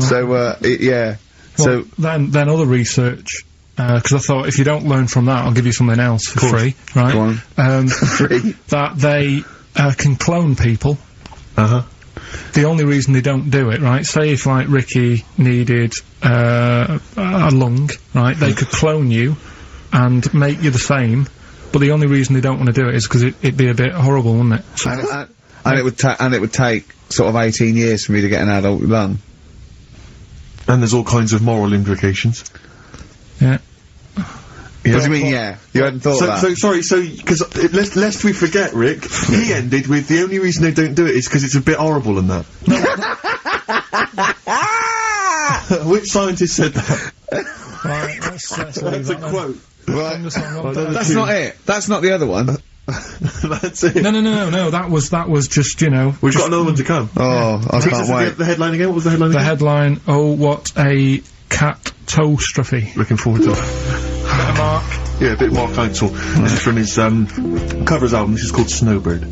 So, yeah. Well, then other research, because I thought if you don't learn from that, I'll give you something else for free, right? Go on. Free. That they can clone people. The only reason they don't do it, right? Say if, like, Ricky needed a lung, right? They could clone you and make you the same, but the only reason they don't want to do it is because it'd be a bit horrible, wouldn't it? So and it would take sort of 18 years for me to get an adult lung. And there's all kinds of moral implications. Yeah. What do you mean, yeah? You hadn't thought of that? So, sorry, because lest we forget, Rick, he ended with the only reason they don't do it is because it's a bit horrible and that. Which scientist said that? Right, that's a quote. Right. That's not it. That's not the other one. That's it. No, that was just, you know... We've got another one to come. Oh, I can't wait. The headline again? What was the headline again? The headline, oh, what a catastrophe. Looking forward to it. Mark. Yeah, a bit more counsel. This is from his covers album. This is called Snowbird.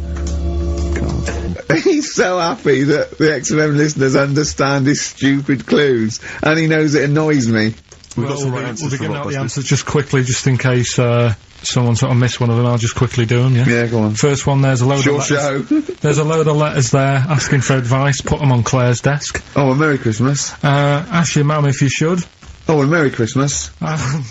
God. He's so happy that the XFM listeners understand his stupid clues, and he knows it annoys me. We've got some right answers. We'll be giving out the answers just quickly, just in case someone sort of missed one of them. I'll just quickly do them. Yeah, go on. First one. There's a load of letters. There's a load of letters there asking for advice. Put them on Claire's desk. Oh, a Merry Christmas. Ask your mum if you should. Oh, a Merry Christmas. And,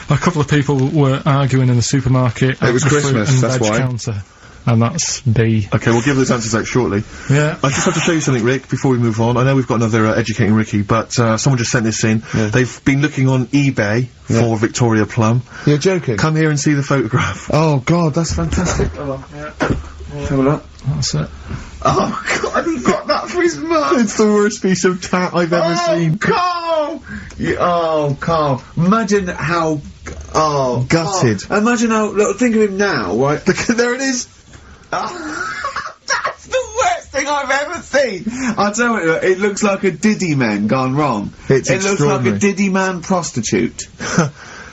a couple of people were arguing in the supermarket. It was Christmas, that's why. Counter, and that's B. Okay, we'll give those answers out shortly. Yeah. I just have to show you something, Rick, before we move on. I know we've got another Educating Ricky, but someone just sent this in. Yeah. They've been looking on eBay for Victoria Plum. You're joking? Come here and see the photograph. Oh, God, that's fantastic. Hold on. Yeah. Have a look. That's it. Oh, God, he got that for his mum! It's the worst piece of tat I've ever seen. Oh, Oh, Carl. Imagine how... Oh. Gutted. Carl, imagine how... Look, think of him now, right? There it is! That's the worst thing I've ever seen! I'll tell you, it looks like a Diddy man gone wrong. It's It looks like a extraordinary. Diddy man prostitute.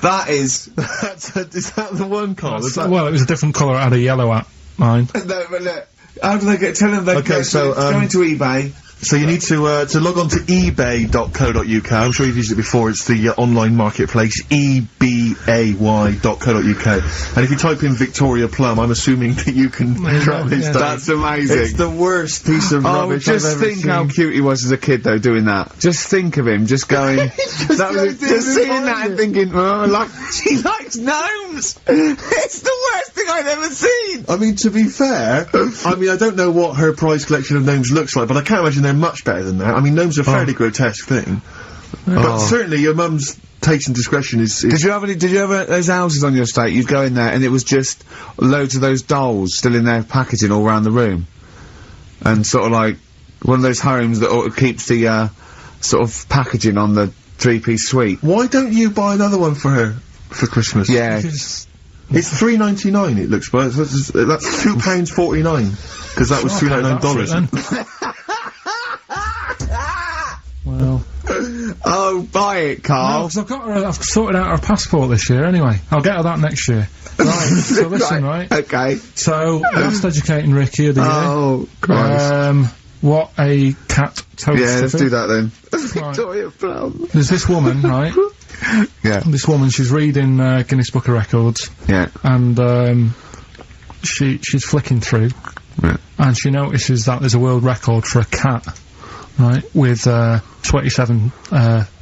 That is... Is that the one, Carl? Is that... Well, it was a different colour. It had a yellow at mine. No, but look, how do they get... Tell them they Okay, so, go into eBay. So you need to log on to ebay.co.uk. I'm sure you've used it before. It's the online marketplace, ebay.co.uk. And if you type in Victoria Plum, I'm assuming that you can track this down. That's amazing. It's the worst piece of rubbish I've just ever think seen. how cute he was as a kid, though, doing that. Just think of him, just going... just seeing that and thinking, oh, she likes gnomes! It's the worst thing I've ever seen! I mean, to be fair, I mean, I don't know what her prize collection of gnomes looks like, but I can't imagine they're much better than that. I mean, gnomes are a fairly grotesque thing. But certainly your mum's taste and discretion is... Did you have those houses on your estate? You'd go in there and it was just loads of those dolls still in their packaging all around the room. And sort of like one of those homes that keeps the, sort of packaging on the three-piece suite. Why don't you buy another one for her for Christmas? Yeah. It's $3.99 it looks, but that's £2.49. Because that was $3.99. Well. Oh, buy it, Carl. No, 'cause I've sorted out her passport this year anyway. I'll get her that next year. Right, so listen, right? Okay. So, last educating Ricky of the year. Oh, Christ. What a cat toast. Yeah, let's do that then. Right. Victoria Plum. There's this woman, right? Yeah. This woman, she's reading Guinness Book of Records. Yeah. And, she's flicking through. Yeah. And she notices that there's a world record for a cat, right, with 27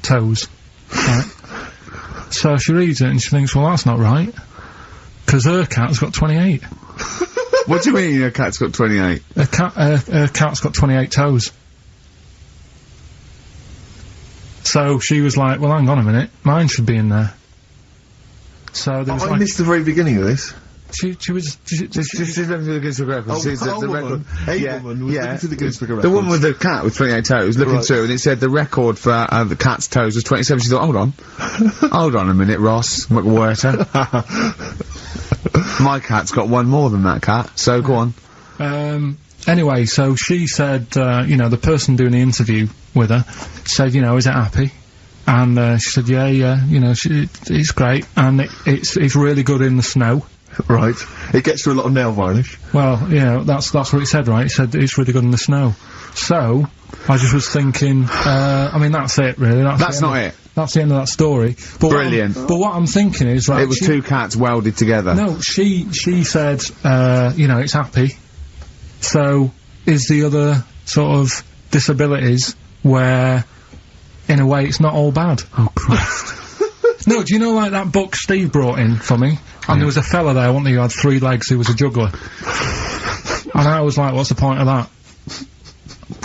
toes, right? So she reads it and she thinks, well, that's not right, because her cat's got 28. What do you mean a cat's got 28? Her cat's got 28 toes. So she was like, well, hang on a minute, mine should be in there. So there was I missed the very beginning of this. She's looking through the Guinness Book of Records. She's the record. Woman was looking through the Guinness Book of The Records. woman with the cat with 28 toes looking through, and it said the record for the cat's toes was 27. She thought, hold on. Hold on a minute, Ross McWhirter. My cat's got one more than that cat, so go on. Anyway, so she said, you know, the person doing the interview with her said, you know, is it happy? And she said, yeah, you know, it's great, and it's really good in the snow. Right. It gets through a lot of nail varnish. Well, you know, that's what it said, right? It said it's really good in the snow. So, I just was thinking, I mean, that's it, really. That's not it. That's the end of that story. But Brilliant. But what I'm thinking is, right... It was two cats welded together. No, she said, you know, it's happy. So, is the other sort of disabilities where, in a way, it's not all bad? Oh, Christ. No, do you know, like, that book Steve brought in for me? And there was a fella there, wasn't there, who had 3 legs, who was a juggler. And I was like, what's the point of that?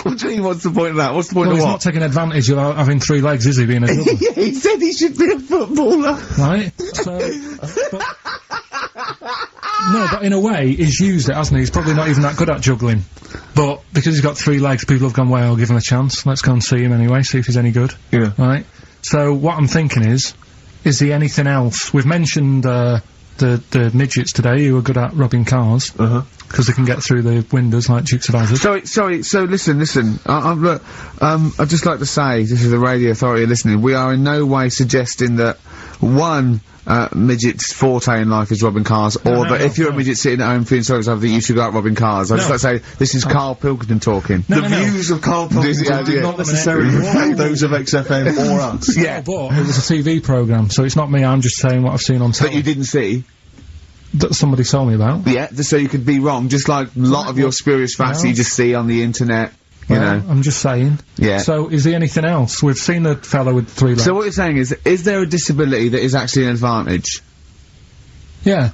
What do you mean, what's the point of that? What's the point Well, of he's what? not taking advantage of having 3 legs, is he, being a juggler? Yeah, he said he should be a footballer. Right? So, no, but in a way, he's used it, hasn't he? He's probably not even that good at juggling. But, because he's got 3 legs, people have gone, well, I'll give him a chance. Let's go and see him anyway, see if he's any good. Yeah. Right? So, what I'm thinking is there anything else? We've mentioned, the midgets today who are good at robbing cars. Because they can get through the windows like Dukes of Hazzard. Sorry, so listen, look, I'd just like to say, this is the radio authority listening, we are in no way suggesting that one, midget's forte in life is robbing cars, or that if you're a midget sitting at home feeling sorry for something, you should go out robbing cars. I'd just like to say, this is Karl Pilkington talking. The views of Karl Pilkington do not necessarily reflect those of XFM or us. Yeah, but it was a TV programme, so it's not me, I'm just saying what I've seen on telly. That you didn't see? That somebody told me about. Yeah, just so you could be wrong, just like a lot of your spurious facts you just see on the internet, you know. I'm just saying. Yeah. So, is there anything else? We've seen a fellow with 3 legs. So what you're saying is there a disability that is actually an advantage? Yeah.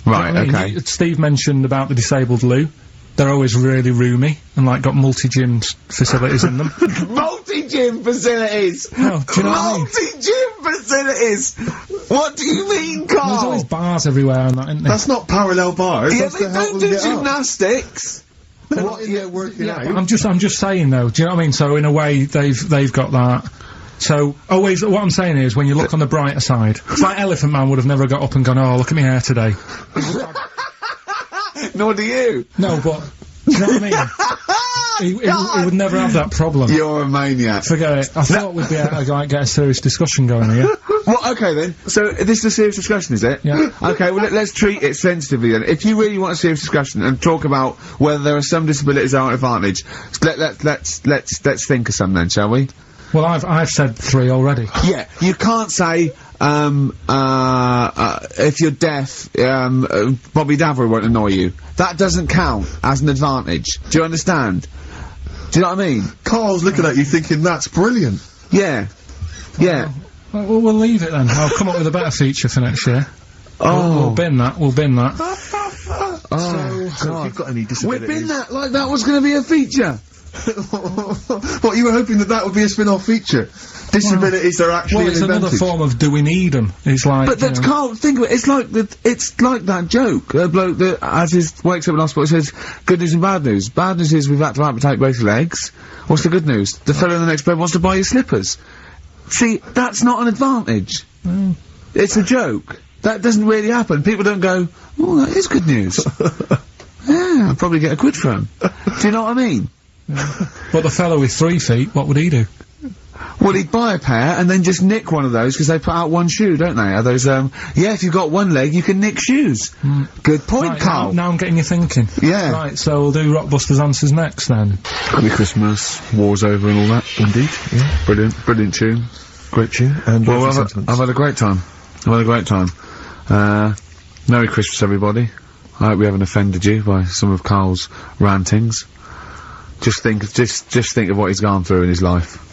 Right, You know what I okay. mean? Steve mentioned about the disabled loo. They're always really roomy, and like got multi-gym facilities in them. Multi-gym facilities! Oh, do you know what I mean? Multi-gym facilities! What do you mean, There's Carl? always bars everywhere and that, isn't there? That's not parallel bars. Yeah, That's they to help don't them do get up. gymnastics! They're not in there working out. I'm just saying though, do you know what I mean? So in a way, they've got that, So, always, what I'm saying is, when you look on the brighter side, it's like Elephant Man would have never got up and gone, oh, look at me hair today. Nor do you. No, but, do you know what I mean? He would never have that problem. You're a maniac. Forget it. I thought we'd be able to, like, get a serious discussion going here. Well, okay then. So, this is a serious discussion, is it? Yeah. Okay, well, let's treat it sensitively then. If you really want a serious discussion and talk about whether there are some disabilities that are an advantage, let's think of some then, shall we? Well, I've said 3 already. Yeah, you can't say, if you're deaf, Bobby Davery won't annoy you. That doesn't count as an advantage. Do you understand? Do you know what I mean? Carl's looking at you thinking, that's brilliant. Yeah. Yeah. Well, we'll leave it then. I'll come up with a better feature for next year. We'll bin that. Oh, So, if you've got any disabilities... We've been that like that was gonna be a feature. What, you were hoping that would be a spin-off feature? Disabilities are actually Well, it's an another advantage. form of do we need them? It's like, But that's Carl, think of it, it's like that joke, a bloke that wakes up in hospital and says, good news and bad news. Bad news is we've had to amputate both legs. What's the good news? The fellow in the next bed wants to buy you slippers. See, that's not an advantage. It's a joke. That doesn't really happen. People don't go, oh, that is good news. Yeah, I'll probably get a quid for him. Do you know what I mean? But the fellow with 3 feet, what would he do? Well, he'd buy a pair and then just nick one of those because they put out one shoe, don't they? Are those, yeah, if you've got one leg, you can nick shoes. Good point, Right, Carl. now I'm getting you thinking. Yeah. Right, so we'll do Rockbusters Answers next then. Happy Christmas, war's over and all that. Indeed, yeah. Brilliant tune. Great tune. And Well, lovely I've sentiments. had a great time. Merry Christmas, everybody. I hope we haven't offended you by some of Carl's rantings. Just think of what he's gone through in his life.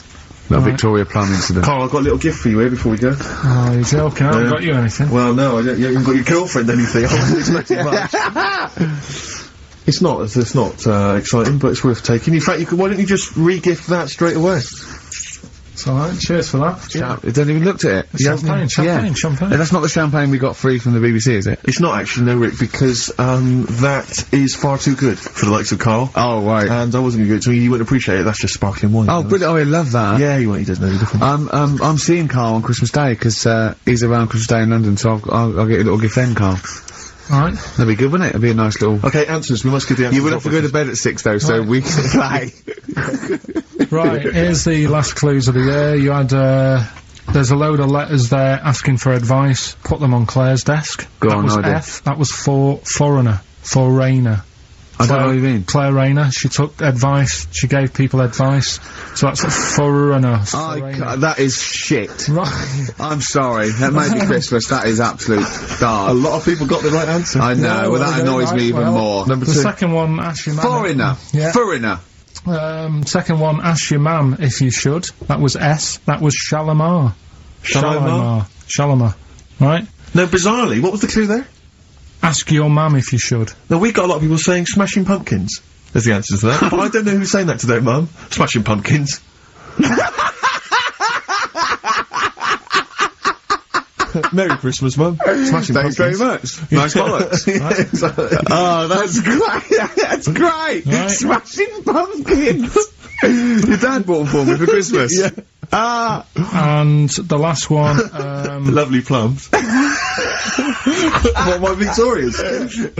That Victoria Plum incident. Carl, I've got a little gift for you here before we go. Oh, you're joking. I haven't got you anything. Well, no, you haven't got your girlfriend anything. I wasn't expecting much. It's not exciting, but it's worth taking. In fact, why don't you just re-gift that straight away? It's alright, cheers for that. It hasn't even looked at it. Champagne. That's not the champagne we got free from the BBC, is it? It's not actually, no, Rick, because, that is far too good for the likes of Carl. Oh, right. And I wasn't gonna give it to you, you wouldn't appreciate it, that's just sparkling wine. Oh, brilliant. Oh, I love that. Yeah, he doesn't know the difference. I'm seeing Carl on Christmas Day, 'cause, he's around Christmas Day in London, so I'll get a little gift then, Carl. Alright. That'd be good, wouldn't it? It'd be a nice little... Okay, answers, we must give the answers. You wouldn't have to go to bed at 6, though, so we can play. Right, here's the last clues of the year. You had, there's a load of letters there asking for advice. Put them on Claire's desk. Go that on, was no idea. F. That was for foreigner. For Rayner. I don't know what you mean. Claire Rayner. She took advice. She gave people advice. So that's a foreigner. That is shit. Right. I'm sorry. That may be Christmas. That is absolute dark. A lot of people got the right answer. I know. Well, that annoys me even more. Number The 2. second one, ask your mum. Foreigner. Yeah. Foreigner. Second one, ask your mum if you should. That was S. That was Shalimar. Shalimar. Right? No, bizarrely, what was the clue there? Ask your mum if you should. No, we got a lot of people saying Smashing Pumpkins as the answer to that. But I don't know who's saying that today, Mum. Smashing Pumpkins. Merry Christmas, Mum. Smashing Thanks Pumpkins. very much. Nice bollocks. Oh, that's great. That's great. Right. Smashing Pumpkins. Your dad bought them for me for Christmas. Yeah. And the last one, Lovely plums. What, my Victorias?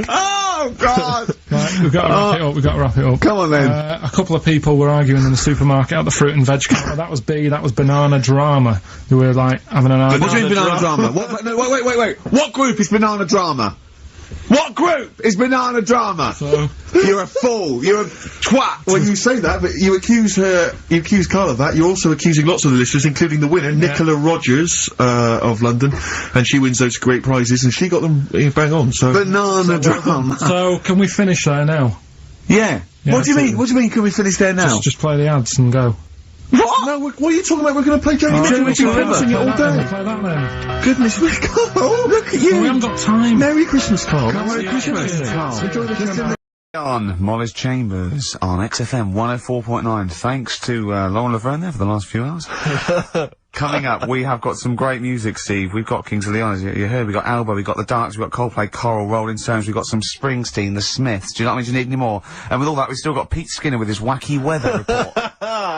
Oh, God. right, we've got to wrap it up, we've got to wrap it up. Come on, then. A couple of people were arguing in the supermarket at the fruit and veg counter. That was B, that was Banana Drama. Who were, like, having an argument. What do you mean Banana Drama? What, no, wait. What group is Banana Drama? What group is Banana Drama? So, You're a fool. You're a twat. When you say that, but you accuse Carl of that, you're also accusing lots of the listeners, including the winner, Nicola Rogers, of London, and she wins those great prizes, and she got them bang on, so... Banana Drama. so, can we finish there now? Yeah. What do you mean? absolutely. What do you mean? Can we finish there now? Just play the ads and go. What? No, what are you talking about? We're going to play Jamie Alright, Mitchell play River. Sing it all that then, day. play that then. Goodness me, Carl, look at you. Oh, we haven't got time. Merry Christmas, Carl. Merry Christmas, Carl. Enjoy the show. On Molly's Chambers on XFM 104.9. Thanks to Lauren Laverne there for the last few hours. Coming up, we have got some great music, Steve. We've got Kings of Leon, you heard. We've got Alba, we've got The Darks, we've got Coldplay, Coral, Rolling Stones, we've got some Springsteen, The Smiths. Do you know what I mean? Do you need any more? And with all that, we've still got Pete Skinner with his wacky weather report.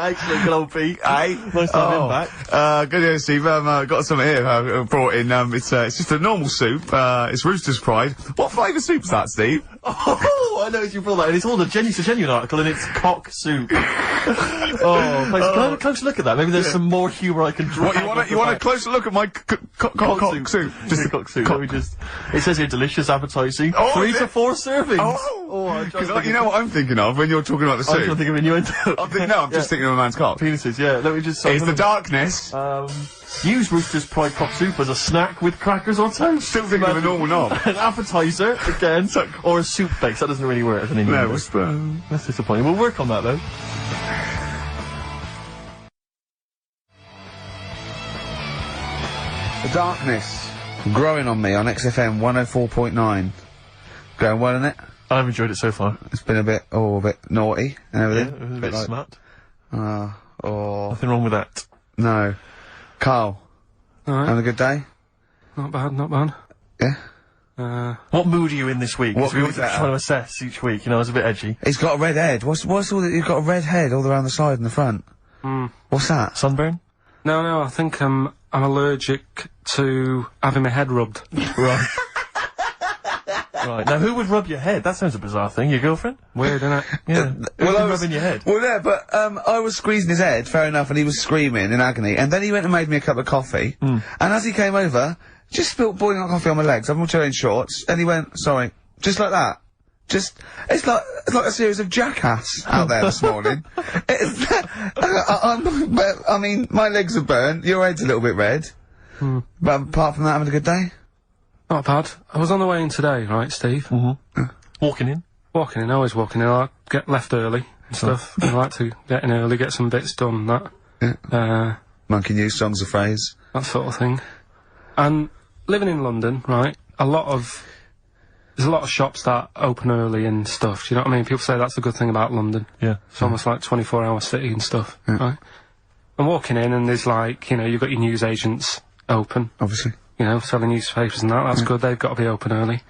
Excellent, good old Pete. Hey. Nice to have him back. Good day, Steve. Got some here. Brought in. It's just a normal soup. It's Rooster's Pride. What flavour soup's that, Steve? Oh, I know you brought that, and it's all a genuine article, and it's cock soup. Oh, thanks. Can I have a closer look at that? Maybe there's some more humour I can draw. What, you want a closer look at my cock soup? Just a cock soup. Let me just. It says here delicious, appetising. 3 to 4 servings. Because you know what I'm thinking of when you're talking about the soup. I'm trying to think of innuendo. I'm just thinking of a man's cock. Penises, yeah. Let me just. It's the darkness. Use Rooster's Pride cock soup as a snack with crackers or toast. Still thinking of a normal knob. An appetiser, again, or a soup base. That doesn't really work as an innuendo. No, that's disappointing. We'll work on that though. The darkness growing on me on XFM 104.9. Going well, isn't it? I've enjoyed it so far. It's been a bit naughty and everything. Yeah, it was a bit smart. Nothing wrong with that. No. Carl. Alright. Having a good day? Not bad. Yeah? What mood are you in this week? What we mood were trying to assess each week, you know, it's a bit edgy. He's got a red head. What's all that? You've got a red head all around the side and the front. What's that? Sunburn? No, I think I'm allergic to having my head rubbed. Right. Right. Now, who would rub your head? That sounds a bizarre thing. Your girlfriend? Weird, isn't it? Yeah. Who's rubbing your head? Well, yeah, but, I was squeezing his head, fair enough, and he was screaming in agony, and then he went and made me a cup of coffee, and as he came over, just spilt boiling hot coffee on my legs. I'm wearing shorts, and he went, sorry, just like that. It's like a series of Jackass out there this morning. I mean, my legs are burnt, your head's a little bit red. But apart from that, having a good day? Not bad. I was on the way in today, right, Steve? Walking in? Walking in, always walking in. I get left early and stuff. I like to get in early, get some bits done, that. Yeah. Monkey news, songs of phrase. That sort of thing. And living in London, right, there's a lot of shops that open early and stuff, do you know what I mean? People say that's a good thing about London. Yeah. It's almost like 24-hour city and stuff, right? I'm walking in and there's like, you know, you've got your news agents open. Obviously. You know, selling newspapers and that's good, they've got to be open early.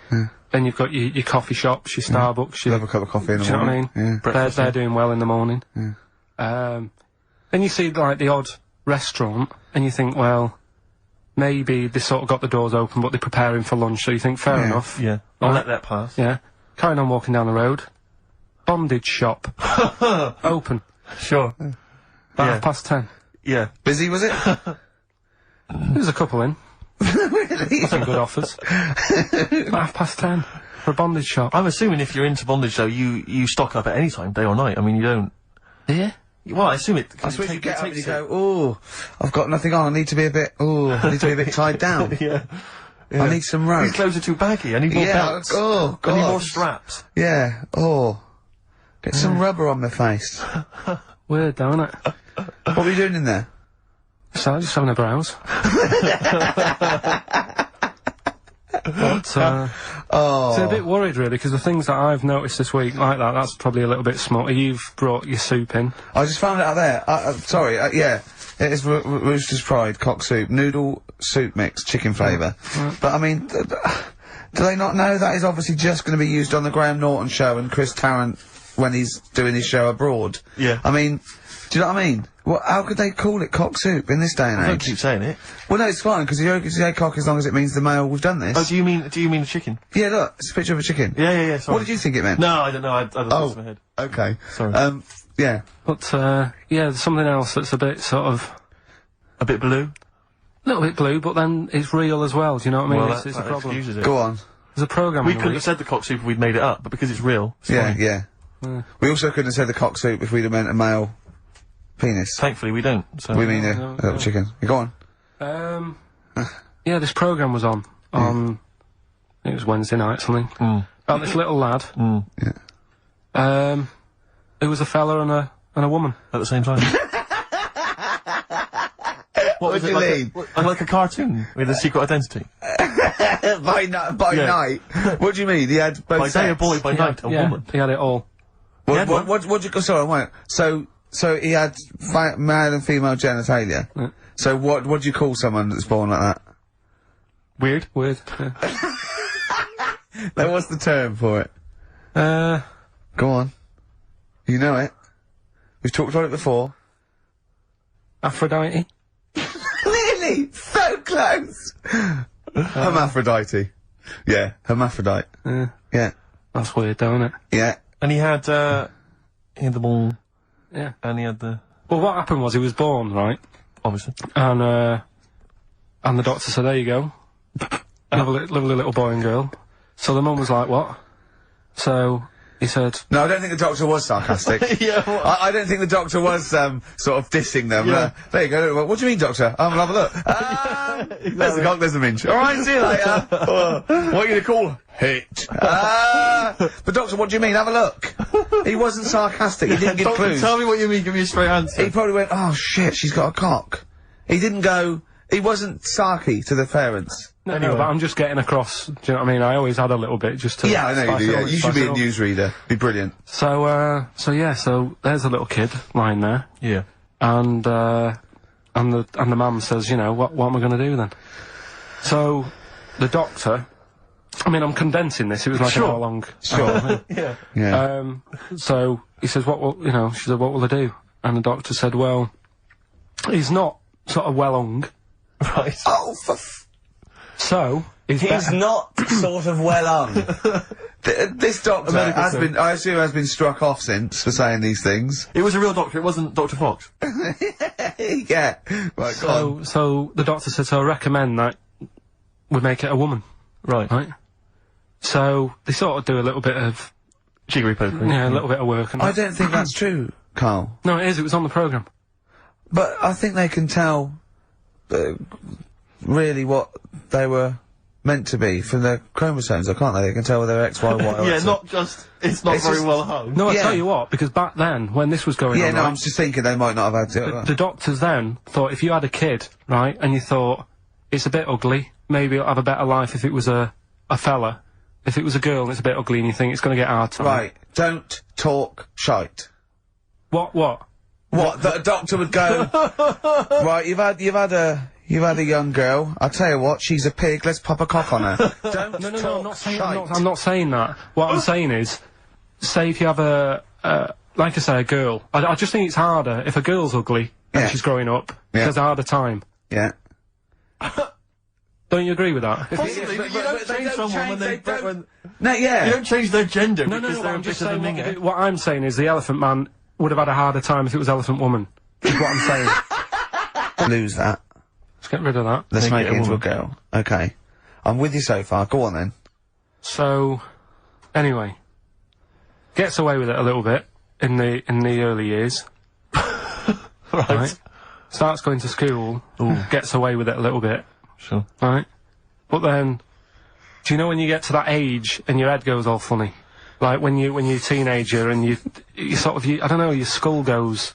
Then you've got your coffee shops, your Starbucks, your... Have a cup of coffee in the do you know what I morning. mean? Yeah. They're doing well in the morning. Then you see, like, the odd restaurant, and you think, well, maybe they sort of got the doors open, but they're preparing for lunch, so you think, fair enough. Yeah. I'll let that pass. Yeah. Carrying on walking down the road. Bondage shop. Open. Sure. About 10:30. Yeah. Busy, was it? There's a couple in. Really? Some good offers. 10:30 for a bondage shop. I'm assuming if you're into bondage, though, you stock up at any time, day or night. I mean, you don't... Yeah? Well, I assume it... I suppose you get up and you go, ooh, I've got nothing on, I need to be a bit tied down. Yeah. I need some rope. These clothes are too baggy, I need more belts. Oh, God. I need more straps. Yeah, get some rubber on my face. Weird, though, isn't it? What were you doing in there? So, just having a browse. But, so a bit worried, really, because the things that I've noticed this week, like that's probably a little bit small. You've brought your soup in. I just found it out there. Sorry, yeah. It is Rooster's Pride, cock soup, noodle soup mix, chicken flavour. But, I mean, do they not know that is obviously just going to be used on the Graham Norton show and Chris Tarrant when he's doing his show abroad? Yeah. I mean, do you know what I mean? How could they call it cock soup in this day and age? Don't keep saying it. Well, no, it's fine, because you can say cock as long as it means the male we've done this. Oh, do you mean the chicken? Yeah, look, it's a picture of a chicken. Yeah, sorry. What did you think it meant? No, I don't know, I don't know, it's in my head. Okay. Sorry. Yeah. But, yeah, there's something else that's a bit sort of... A bit blue? A little bit blue, but then it's real as well, do you know what I mean? Well, it's a problem. Excuses it. Go on. There's a programme We couldn't have said the cock soup if we'd made it up, but because it's real, it's fine. Yeah. We also couldn't have said the cock soup if we'd have meant a male penis. Thankfully we don't, so... We mean a little chicken. Go on. Yeah, this programme was on, it was Wednesday night, something. About this little lad. Yeah. Who was a fella and a woman. At the same time. What was do it, you like mean? like a cartoon with a secret identity? By night? What do you mean? He had both By day a sex? boy, by night a woman. He had it all. What'd you go, sorry, wait. So he had male and female genitalia. Yeah. So what do you call someone that's born like that? Weird, yeah. Now, what's the term for it? Go on. You know it. We've talked about it before. Aphrodite? Nearly! So close! Hermaphrodite. Yeah, hermaphrodite. Yeah. That's weird, though, isn't it? Yeah. And he had the ball. Yeah. And he had the... Well, what happened was he was born, right? Obviously. And the doctor said, there you go. Lovely little boy and girl. So the mum was like, what? So he said... No, I don't think the doctor was sarcastic. Yeah, I don't think the doctor was, sort of dissing them. Yeah. There you go. What do you mean, doctor? We'll have a look. There's the cock, there's the minge. Alright, see you later. What are you gonna call her? Hit. But doctor, what do you mean? Have a look. He wasn't sarcastic. He didn't give clues. Tell me what you mean, give me a straight answer. He probably went, oh shit, she's got a cock. He didn't go, he wasn't sarky to the parents. No, but I'm just getting across, do you know what I mean? I always had a little bit just to... Yeah, I know you spice do, it yeah. up, You should spice be it a up. newsreader. Be brilliant. So there's a little kid lying there. Yeah. And the mum says, you know, what am I gonna do then? So, the doctor... I mean, I'm condensing this, it was like an hour long... Sure. Yeah. Yeah. So, he says, she said, what will I do? And the doctor said, well, he's not sort of well hung. Right. Oh, So, he's not sort of well on. This doctor has been, I assume, has been struck off since for saying these things. It was a real doctor, it wasn't Dr. Fox. Yeah. Right, go on. So the doctor said, so I recommend that we make it a woman. Right. Right? So, they sort of do a little bit of... Jiggery pokery. Yeah, a little bit of work and I don't think that's true, Carl. No, it is, it was on the programme. But I think they can tell, really what they were meant to be from their chromosomes, can't they? They can tell whether they're X, Y, Y, or Yeah, X. not just, it's not It's very just- well hung. No, I Yeah. tell you what, because back then, when this was going Yeah, on, no, right, I'm just thinking they might not have had to. the doctors then thought if you had a kid, right, and you thought, it's a bit ugly, maybe it'll have a better life if it was a fella. If it was a girl and it's a bit ugly and you think it's gonna get hard time. Right, don't talk shite. What? What? That a doctor would go, right, you've had a young girl, I'll tell you what, she's a pig, let's pop a cock on her. Don't No, talk I'm not saying, shite. I'm not saying that. What I'm saying is, say if you have like I say, a girl. I just think it's harder if a girl's ugly and Yeah. she's growing up, she Yeah. has a harder time. Yeah. Don't you agree with that? Possibly, but you don't change someone when they No, yeah. you don't change their gender No, because but they're a I'm just bit of a saying minger. what I'm saying is the Elephant Man would have had a harder time if it was Elephant Woman. Is what I'm saying. Lose that. Let's get rid of that. Let's make it it a into a woman. girl. Okay. I'm with you so far. Go on then. So, anyway, gets away with it a little bit in the early years. Right. Starts going to school. Gets away with it a little bit. Sure. Right. But then, do you know when you get to that age and your head goes all funny? Like when you're a teenager and you sort of, I don't know, your skull goes.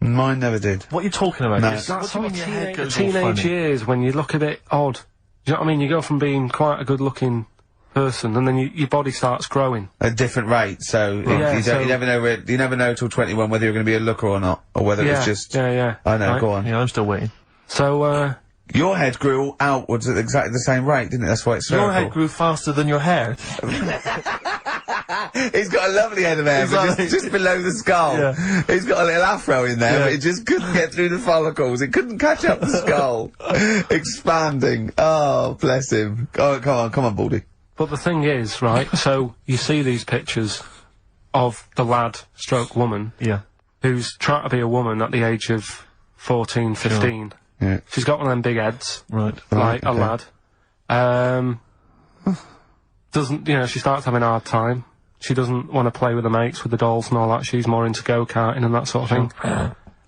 Mine never did. What are you talking about? No. Yes. That's What sort do of you mean your head goes all teenage funny? years when you look a bit odd. Do you know what I mean? You go from being quite a good-looking person and then your body starts growing. At a different rate, so Yeah, you never know you never know till 21 whether you're going to be a looker or not, or whether Yeah, it's just. yeah. I know. Right. Go on. Yeah, I'm still waiting. So, Your head grew outwards at exactly the same rate, didn't it? That's why it's Your spherical. head grew faster than your hair. He's got a lovely head of hair, but Exactly. just below the skull. Yeah. He's got a little afro in there, Yeah. but it just couldn't get through the follicles. It couldn't catch up the skull. Expanding. Oh, bless him. Oh, come on, Baldy. but the thing is, right, so you see these pictures of the lad stroke woman Yeah. who's trying to be a woman at the age of 14, 15. Yeah. She's got one of them big heads, Right. like a okay. lad. Doesn't, you know, she starts having a hard time. She doesn't want to play with the mates, with the dolls and all that. She's more into go-karting and that sort of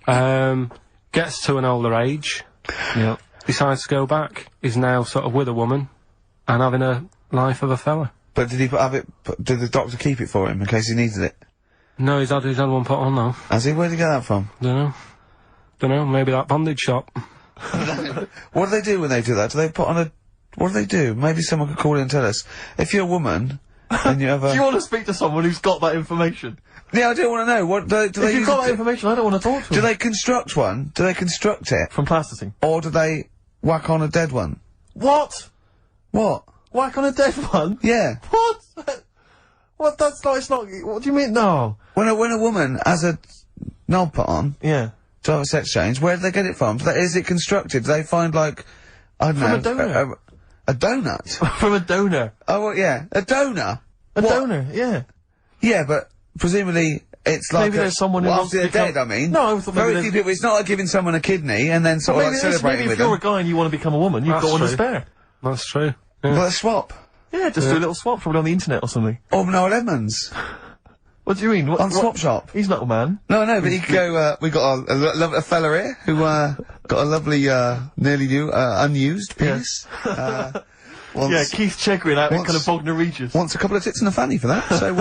thing. Gets to an older age, Yeah. decides to go back, is now sort of with a woman and having a life of a fella. But did he did the doctor keep it for him in case he needed it? No, he's had one put on though. Has he? Where'd he get that from? Dunno, maybe that bondage shop. What do they do when they do that? Do they put on a... What do they do? Maybe someone could call in and tell us. If you're a woman, and you have a... Do you want to speak to someone who's got that information? Yeah, I do want to know. What do If they you've use got it that information, I don't want to talk to do them. they construct one? Do they construct it? From plasticine. Or do they whack on a dead one? What? What? Whack on a dead one? Yeah. What? What? That's not, it's not, what do you mean? No. When a woman has a knob put on, Yeah. to have a sex change. Where did they get it from? Is it constructed? Do they find, like, I don't know. From a donor. A donut? From a donor. Oh, well, yeah. A donor? A donor, yeah. Yeah, but presumably it's like maybe there's someone who well, wants after to they're become... dead, I mean. No, I thought maybe very few people, it's not like giving someone a kidney and then sort of like celebrating maybe with if you're them. a guy and you want to become a woman, you've got one to spare. That's true. Well, a swap. Yeah, just do a little swap, probably on the internet or something. Or Noel Edmonds. What do you mean? On Swap Shop. He's not a man. No, but he could go, we got a fella here who, got a lovely, nearly new, unused piece. Yeah, Keith Chegwin out in kind of Bognor Regis. Wants a couple of tits and a fanny for that, so,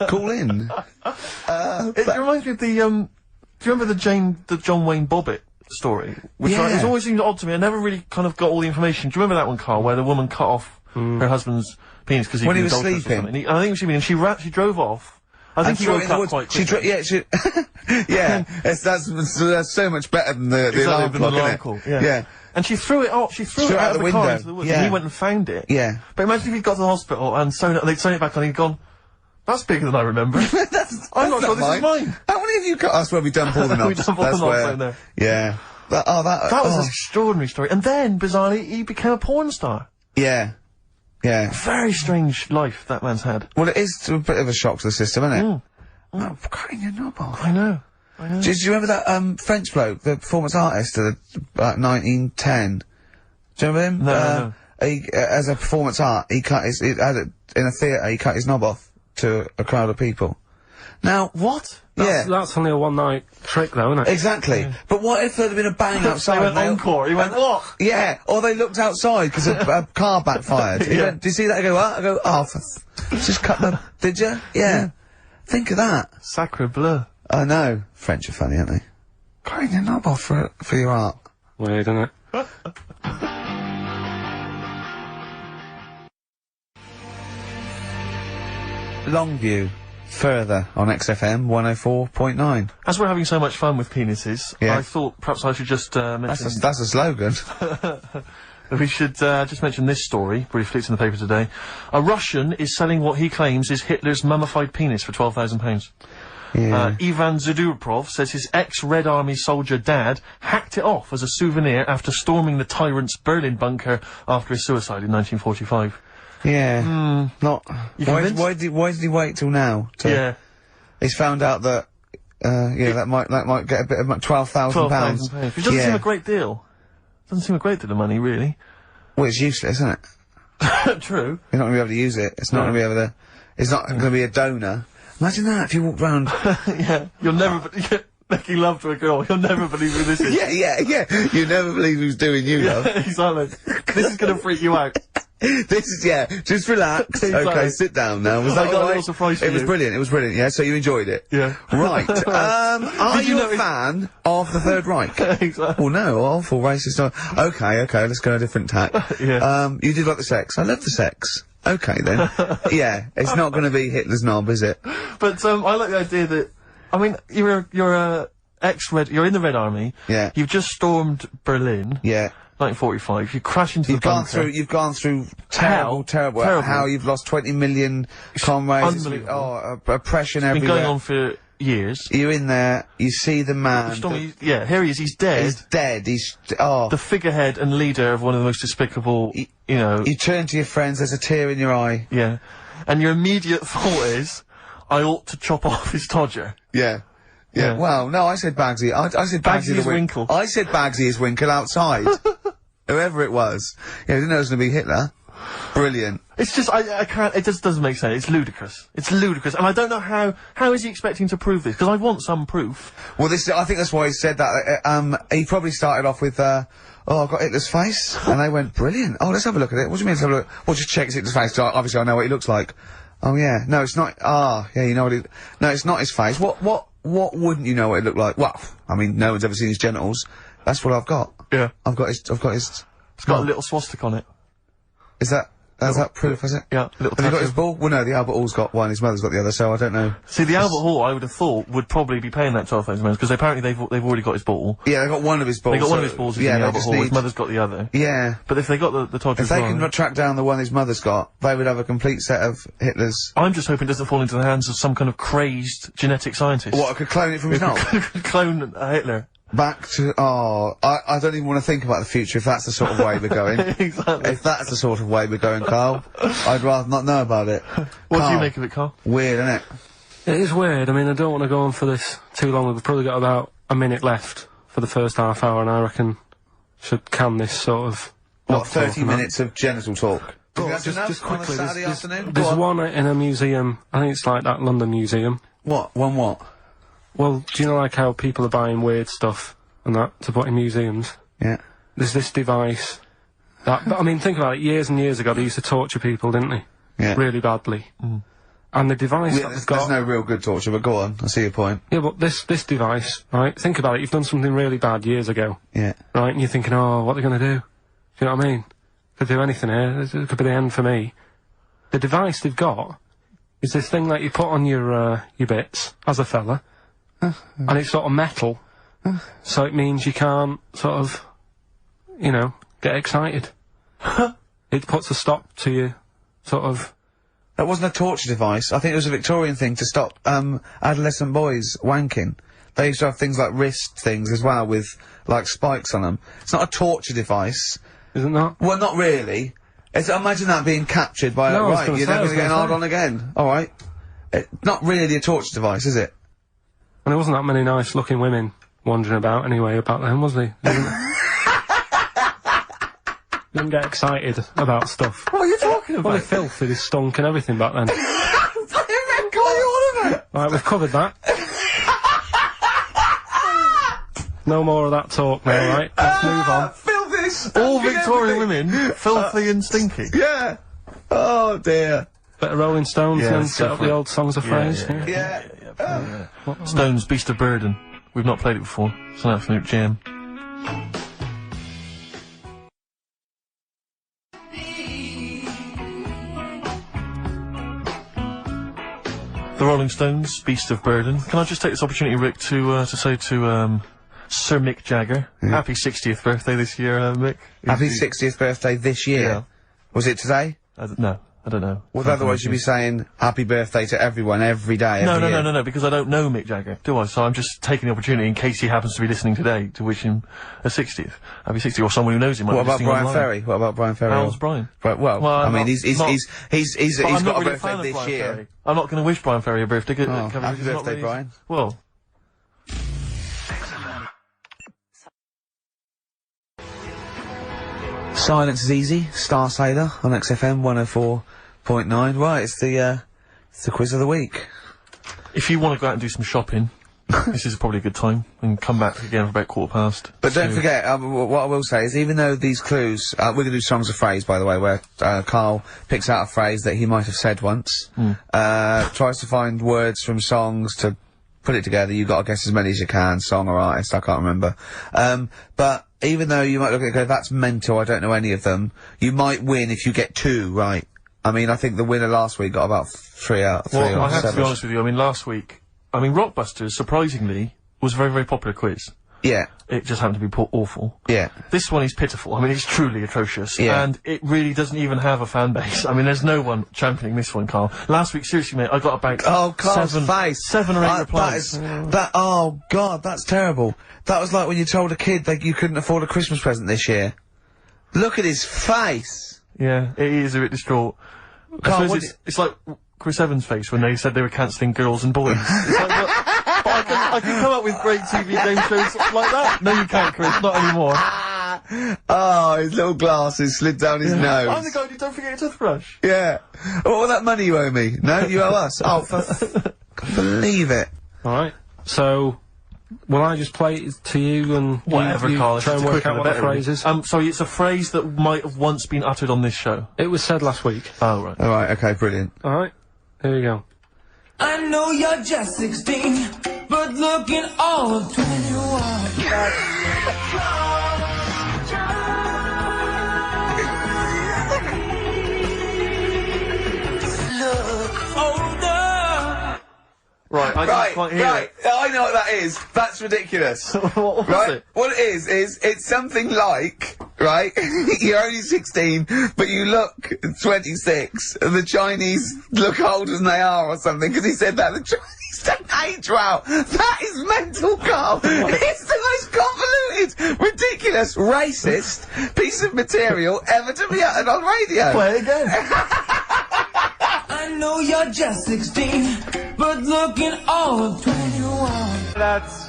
call in. It reminds me of the, do you remember the John Wayne Bobbitt story? Which Yeah. it's always seemed odd to me. I never really kind of got all the information. Do you remember that one, Carl, where the woman cut off her husband's penis because he When he was was adulterous or sleeping. something? I think she mean, she drove off. I think he woke up quite quickly. Yeah, that's so much better than the alarm than the clock, alarm isn't it? call, yeah. Yeah. And she threw it off. She threw it out of the car window. into the woods. Yeah. And he went and found it. Yeah. But imagine if he'd got to the hospital and they'd sewn it back on and he'd gone, that's bigger than I remember. I'm not sure this is mine. How many of you got us where we've done Paul the Knobs? We've done Paul the Knobs in there. Yeah. That was an extraordinary story. And then, bizarrely, he became a porn star. Yeah. Yeah. Very strange life that man's had. Well, it is a bit of a shock to the system, isn't it? Mm. Oh, cutting your knob off. I know. Do you remember that, French bloke, the performance artist of about 1910? Do you remember him? No. He, as a performance art, in a theatre, he cut his knob off to a crowd of people. Now, what? That's only a one-night trick, though, isn't it? Exactly. Yeah. But what if there'd been a bang outside? They went encore. He went, what? Yeah. Or they looked outside because a car backfired. He went, do you see that? I go, what? I go, oh, just cut the... Did you? Yeah. Think of that. Sacre bleu. I know. French are funny, aren't they? Cutting your knob off for your art. Weird, isn't it? Longview. Further on XFM 104.9. As we're having so much fun with penises, yeah. I thought perhaps I should just mention... That's a slogan. We should just mention this story, briefly. It's in the paper today. A Russian is selling what he claims is Hitler's mummified penis for £12,000. Yeah. Ivan Zadurprov says his ex-Red Army soldier dad hacked it off as a souvenir after storming the tyrant's Berlin bunker after his suicide in 1945. Yeah. Not... Why did he wait till now? Yeah. He's found out that, that might get a bit of £12,000. Which doesn't seem a great deal. Doesn't seem a great deal of money, really. Well, it's useless, isn't it? True. You're not gonna be able to use it. It's not gonna be able to... It's not gonna be a donor. Imagine that, if you walked round... Yeah. You'll never... Making love to a girl, you'll never believe who this is. Yeah. You never believe who's doing you, love. Exactly. This is gonna freak you out. This is, just relax. Exactly. Okay, sit down now. Was that I got a little surprise for you. It was brilliant, yeah, so you enjoyed it? Yeah. Right, are you a fan of the Third Reich? Exactly. Well, no, awful racist. Okay, let's go a different tack. Yeah. You did like the sex. I love the sex. Okay, then. Yeah, it's not gonna be Hitler's knob, is it? But, I like the idea that, I mean, you're in the Red Army. Yeah. You've just stormed Berlin. Yeah. 1945. You crash into the bunker. You've gone through terrible. How you've lost 20 million comrades. Unbelievable. Oppression It's been everywhere. going on for years. You're in there, you see the man. Here he is, he's dead. He's dead, the figurehead and leader of one of the most despicable, You turn to your friends, there's a tear in your eye. Yeah. And your immediate thought is, I ought to chop off his todger. Yeah. Well, no, I said Bagsy. I said Bagsy is Winkle. I said Bagsy is Winkle outside. Whoever it was. Yeah, I didn't know it was going to be Hitler. Brilliant. It's just, I can't, it just doesn't make sense. It's ludicrous. It's ludicrous. And I don't know how is he expecting to prove this? Because I want some proof. Well, I think that's why he said that. He probably started off with, I've got Hitler's face. And they went, brilliant. Oh, let's have a look at it. What do you mean let's have a look? Well, just check Hitler's face. Obviously I know what he looks like. Oh, yeah. No, it's not. Yeah, you know what no, it's not his face. What wouldn't you know what it looked like? Well, I mean, no one's ever seen his genitals. That's what I've got. Yeah. I've got his... It's got a little swastika on it. Is that proof, is it? Yeah, little Have you got his ball? Well, no, the Albert Hall's got one, his mother's got the other, so I don't know. See, the Albert Hall, I would have thought, would probably be paying that £12,000, because apparently they've already got his ball. Yeah, they got one of his balls. They got one of his balls in the Albert Hall, his mother's got the other. Yeah. But if they got the Todger If they can track down the one his mother's got, they would have a complete set of Hitler's... I'm just hoping it doesn't fall into the hands of some kind of crazed genetic scientist. What, I could clone it from his knob? Clone Hitler. Back to, I don't even want to think about the future if that's the sort of way we're going. Exactly. If that's the sort of way we're going, Carl, I'd rather not know about it. What do you make of it, Carl? Weird, isn't it? It is weird. I mean, I don't want to go on for this too long. We've probably got about a minute left for the first half hour, and I reckon should can this sort of... What, 30 minutes of genital talk? Just quickly, on a Saturday afternoon? there's Go on. one in a museum, I think it's like that London Museum. What? One what? Well, do you know like how people are buying weird stuff and that to put in museums? Yeah. There's this device that, but, I mean, think about it, years and years ago they used to torture people, didn't they? Yeah. Really badly. And the device that There's they've got... no real good torture, but go on, I see your point. Yeah, but this device, right, think about it, you've done something really bad years ago, Yeah. right, and you're thinking, oh, what are they gonna do? Do you know what I mean? Could do anything here, it could be the end for me. The device they've got is this thing that you put on your bits, as a fella, and it's sort of metal, so it means you can't, sort of, you know, get excited. It puts a stop to you, sort of... That wasn't a torture device. I think it was a Victorian thing to stop, adolescent boys wanking. They used to have things like wrist things as well with, like, spikes on them. It's not a torture device. Isn't that? Well, not really. Imagine that being captured by, No, I was right, gonna you're say, never I was gonna get gonna hard say. on again. Alright. Not really a torture device, is it? And there wasn't that many nice looking women wandering about anyway about then, was there? Didn't get excited about stuff. What are you talking about? Well, they filthy, they stunk and everything back then. What are you on about? Right, we've covered that. No more of that talk now, right? Let's move on. Filthy, All Victorian women, filthy and stinky. Yeah. Oh dear. Bit of Rolling Stones Yeah, and then let's set go up for the it. old songs of phrase. Yeah. Stones, Beast of Burden. We've not played it before. It's an absolute jam. The Rolling Stones, Beast of Burden. Can I just take this opportunity, Rick, to say to, Sir Mick Jagger, happy 60th birthday this year, Mick. Happy 60th birthday this year. Yeah. Was it today? No, I don't know. Well, otherwise you'd be saying happy birthday to everyone every day, every year. No, because I don't know Mick Jagger, do I? So I'm just taking the opportunity in case he happens to be listening today to wish him a 60th. Happy 60th, or someone who knows him might What be about listening Brian online. Ferry? What about Brian Ferry? How's Brian? Right, well, I I'm mean, not- he's not- got I'm not a really a fan birthday of this Brian year. Ferry. I'm not going to wish Brian Ferry a birthday. Oh, happy birthday, Brian. Well, Silence is easy. Star Sailor on XFM 104.9. Right, it's the quiz of the week. if you want to go out and do some shopping, this is probably a good time, and come back again for about 15:15. But don't forget, what I will say is, even though these clues, we're going to do songs of phrase, by the way, where Carl picks out a phrase that he might have said once, tries to find words from songs to put it together. You've got to guess as many as you can, song or artist, I can't remember. But even though you might look at it and go, that's mental, I don't know any of them, you might win if you get 2 right. I mean, I think the winner last week got about 3 out of 3 Well, or I have 7. to be honest with you, I mean, last week, Rockbusters, surprisingly, was a very, very popular quiz. Yeah, It just happened to be awful. yeah. This one is pitiful. I mean, it's truly atrocious. Yeah. And it really doesn't even have a fan base. I mean, there's no one championing this one, Carl. Last week, seriously, mate, I got about Oh, Carl's face. 7 or 8 replies. Oh god, that's terrible. That was like when you told a kid that you couldn't afford a Christmas present this year. Look at his face. Yeah, it is a bit distraught. I Carl, suppose it's like Chris Evans' face when they said they were cancelling Girls and Boys. It's like, but I can come up with great TV game shows like that. No, you can't, Chris. Not anymore. Oh, his little glasses slid down his nose. I'm the guy who don't forget your toothbrush. Yeah. What was that money you owe me? No, you owe us. Oh, can't believe it. Alright, so, will I just play it to you and Whatever, you Carl. try and work out what the phrase is? Sorry, it's a phrase that might have once been uttered on this show. It was said last week. Oh, right. Alright, okay, brilliant. Alright, here we go. I know you're just 16, but looking all of 21. Look older. Right, I can't quite hear Right, it. I know what that is. That's ridiculous. What was Right? it? What it is it's something like, right, you're only 16, but you look 26, and the Chinese look older than they are or something, because he said that, the Chinese Chinese don't age well. That is mental, Carl. It's the most convoluted, ridiculous, racist piece of material ever to be uttered on radio. Play it again. I know you're just 16, but looking all of 21. That's...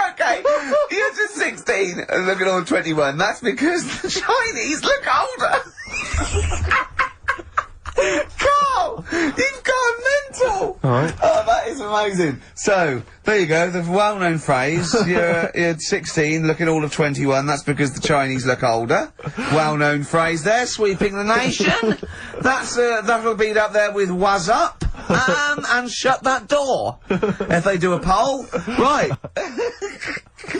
Okay, you're just 16 and looking all 21. That's because the Chinese look older. Carl, you've gone mental. Alright. Oh, that is amazing. So, there you go, the well-known phrase, you're 16, looking all of 21, that's because the Chinese look older. Well-known phrase there, sweeping the nation. That'll be up there with "was up," and "shut that door." If they do a poll. Right.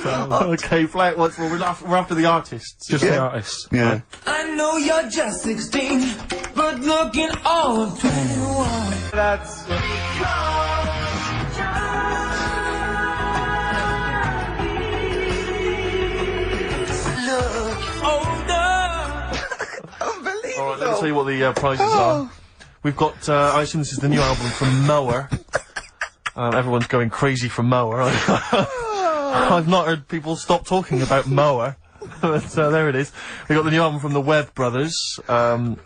Okay, Flat, we're after the artists. Just the artists. Yeah. I know you're just 16, but looking all of 21. That's... Unbelievable. Alright, let me tell you what the prizes are. We've got, I assume this is the new album from Mower. Everyone's going crazy for Mower. I've not heard people stop talking about Mower. But there it is. We got the new album from the Webb Brothers,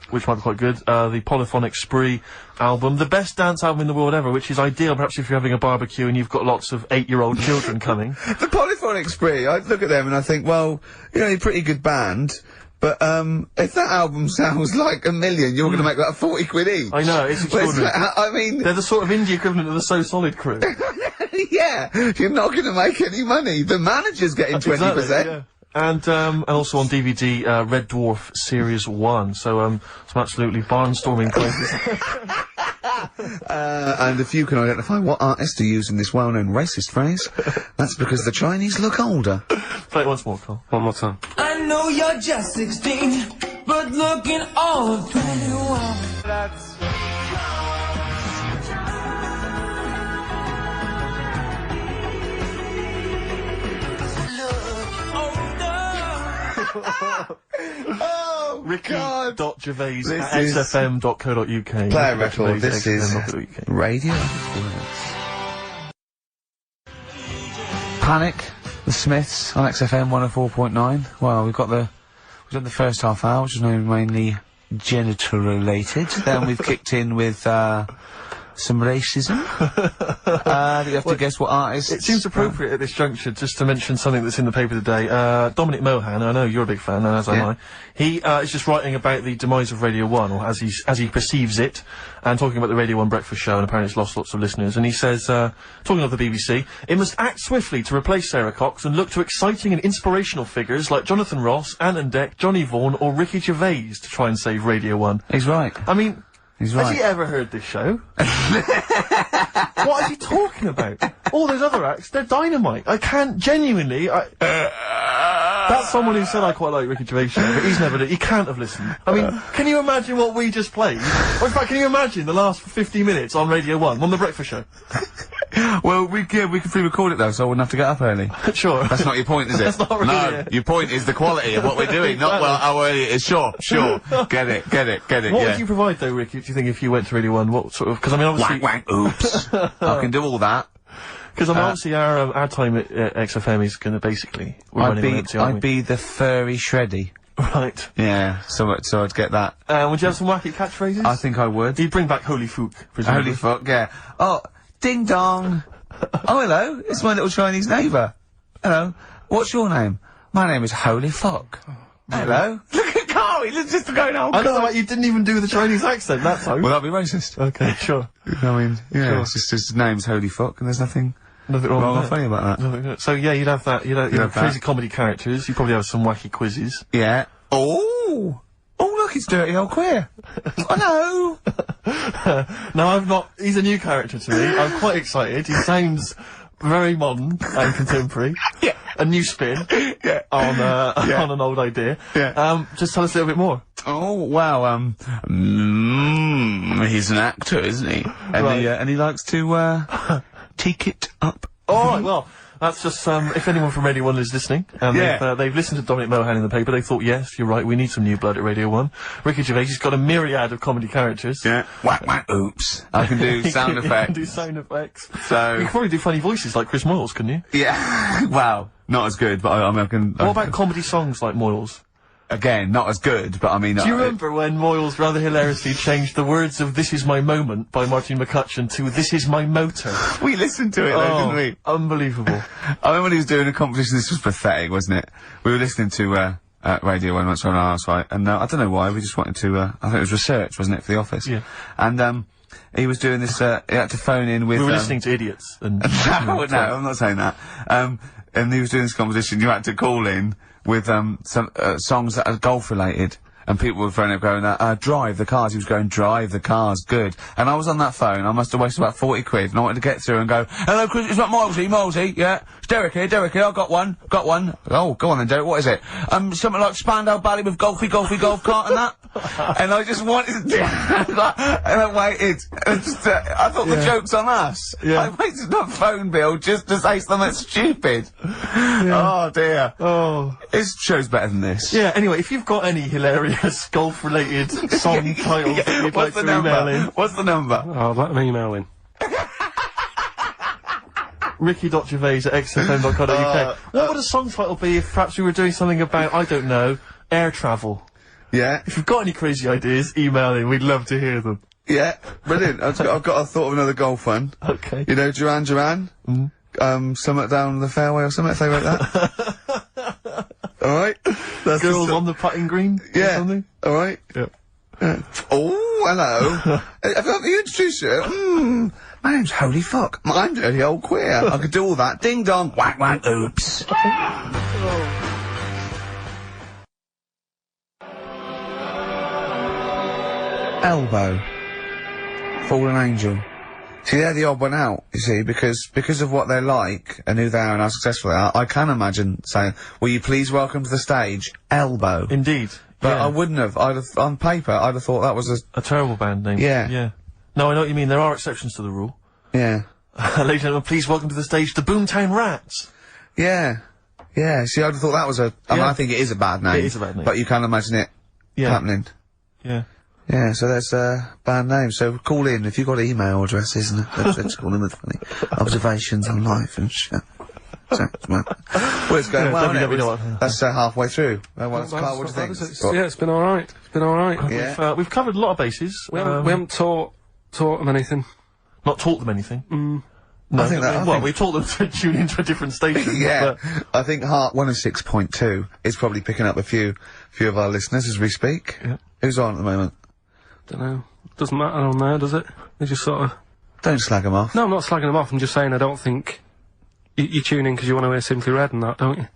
which might be quite good. The Polyphonic Spree album, the best dance album in the world ever, which is ideal perhaps if you're having a barbecue and you've got lots of 8-year-old children coming. The Polyphonic Spree, I look at them and I think, well, you know, you're a pretty good band, but, if that album sounds like $1 million, you're gonna make that 40 quid each. I know, it's extraordinary. I mean... They're the sort of indie equivalent of the So Solid crew. Yeah, you're not gonna make any money. The manager's getting 20%. Exactly, yeah. And also on DVD, Red Dwarf Series 1, so, some absolutely barnstorming prizes. And if you can identify what artist to use in this well-known racist phrase, that's because the Chinese look older. Play it once more, Carl. One more time. I know you're just 16, but looking all of 21. That's... Oh, God. Ricky.gervais This at is- xfm.co.uk. Play a record, this is xfm.co.uk. Radio. Panic, the Smiths on XFM 104.9. Well, we've got the first half hour, which is mainly genital related. Then we've kicked in with, some racism. You have to guess what artist. It seems appropriate at this juncture just to mention something that's in the paper today. Dominic Mohan, I know you're a big fan, and as am Yeah. I. He is just writing about the demise of Radio 1, or as he perceives it, and talking about the Radio 1 breakfast show, and apparently it's lost lots of listeners. And he says, talking of the BBC, it must act swiftly to replace Sarah Cox and look to exciting and inspirational figures like Jonathan Ross, Ant and Dec, Johnny Vaughan, or Ricky Gervais to try and save Radio 1. He's right. I mean, He's has right. he ever heard this show? What is he talking about? All those other acts, they're dynamite. I can't, genuinely, that's someone who said I quite like Ricky Gervais show, but he's never, he can't have listened. I mean, can you imagine what we just played? Or in fact, can you imagine the last 50 minutes on Radio 1, on the breakfast show? Well, we could pre-record it though, so I wouldn't have to get up early. Sure. That's not your point, is it? That's not really No, it. your point is the quality of what we're doing, not well, how early it is. Sure. Get it, What yeah. would you provide though, Ricky, do you think, if you went to Radio 1? What sort of, because I mean, obviously, Wank, oops. I can do all that. because I mean, obviously our time at XFM is gonna basically, we're I'd running be, on empty, aren't I'd be the furry shreddy. we? Right. Yeah, so I'd get that. Would you have some wacky catchphrases? I think I would. You'd bring back Holy Fook, presumably. Holy fuck, yeah. Oh, ding dong. Oh, hello, it's my little Chinese neighbour. Hello, what's your name? My name is Holy Fuck. Hello. Look at Carl, he's just going, oh, I don't know God. why you didn't even do the Chinese accent that time. Well, that'd be racist. Okay, sure. I mean, yeah, Sure. it's just his name's Holy Fuck, and there's nothing Nothing wrong wrong or with funny about that. that. So yeah, you'd have that. You'd have have crazy that. comedy characters. You'd probably have some wacky quizzes. Yeah. Oh, look, it's Dirty Old Queer. Hello. Now I'm not. He's a new character to me. I'm quite excited. He sounds very modern and contemporary. Yeah. A new spin Yeah. on an old idea. Yeah. Just tell us a little bit more. Oh, wow, he's an actor, isn't he? And Right. and he likes to, take it up. All right. Well, That's just, if anyone from Radio 1 is listening, and they've listened to Dominic Mohan in the paper, they thought, yes, you're right, we need some new blood at Radio 1. Ricky Gervais, he's got a myriad of comedy characters. Yeah. Whack, whack, oops. I can do sound effects. You can do sound effects. So... You could probably do funny voices like Chris Moyles, couldn't you? Yeah. Wow. Not as good, but I mean, I can... What about comedy songs like Moyles? Again, not as good, but I mean... Do you remember when Moyles rather hilariously changed the words of This Is My Moment by Martin McCutcheon to This Is My Motor? We listened to it though, didn't we? Unbelievable. I remember when he was doing a competition, this was pathetic, wasn't it? We were listening to, Radio 1 once on our house, right? And, I don't know why, we just wanted to, I think it was research, wasn't it, for the office? Yeah. And, he was doing this, he had to phone in with... We were listening to idiots and... no, I'm not saying that. And he was doing this competition, you had to call in with, some, songs that are golf related. And people were phoning up going, drive the cars. He was going, drive the cars, good. And I was on that phone, I must have wasted about 40 quid, and I wanted to get through and go, hello, Chris, it's not Milesy, yeah? It's Derek here, I've got one. Oh, go on then, Derek, what is it? Something like Spandau Ballet with golf cart and that. And I just wanted to and I waited. And just, I thought the joke's on us. Yeah. I waited on phone bill just to say something stupid. Oh dear. Oh. This show's better than this. Yeah, anyway, if you've got any hilarious golf-related song titles that you'd like to email in... What's the number? Oh, let them email in. ricky.gervais@xfm.co.uk. What would a song title be if perhaps we were doing something about, I don't know, air travel? Yeah. If you've got any crazy ideas, email in. We'd love to hear them. Yeah, brilliant. I've got a thought of another golf one. Okay. You know, Duran Duran? Something down the fairway or something, if they wrote that. Alright? That's Girls on the putting green? Yeah. Or something? Alright? Yeah. Oh, hello. Have you introduced you? My name's Holy Fuck. I'm Dirty Old Queer. I could do all that. Ding dong, whack whack, oops. Elbow. Fallen Angel. See, they're the odd one out, you see, because of what they're like, and who they are and how successful they are, I can imagine saying, will you please welcome to the stage, Elbow. Indeed. But yeah. I wouldn't have, on paper, I'd have thought that was a terrible band name. Yeah. Yeah. No, I know what you mean, there are exceptions to the rule. Yeah. Ladies and gentlemen, please welcome to the stage, the Boomtown Rats. Yeah. Yeah, see, I'd have thought that was I mean, I think it is a bad name. It is a bad name. But you can imagine it happening. Yeah. Yeah, so that's band name. So call in if you've got email addresses and let's call in with funny observations on life and shit. So, well, it's going well, isn't it? That's halfway through. Well, Carl, what do you think? Yeah, it's been alright. It's been alright. Yeah. We've covered a lot of bases. We haven't taught them anything. Not taught them anything? No, I think that, we taught them to tune into a different station. Yeah. I think Heart 106.2 is probably picking up a few of our listeners as we speak. Yeah. Who's on at the moment? Don't know. Doesn't matter on there, does it? They just sort of... Don't slag them off. No, I'm not slagging them off. I'm just saying I don't think... You tune in because you want to hear Simply Red and that, don't you?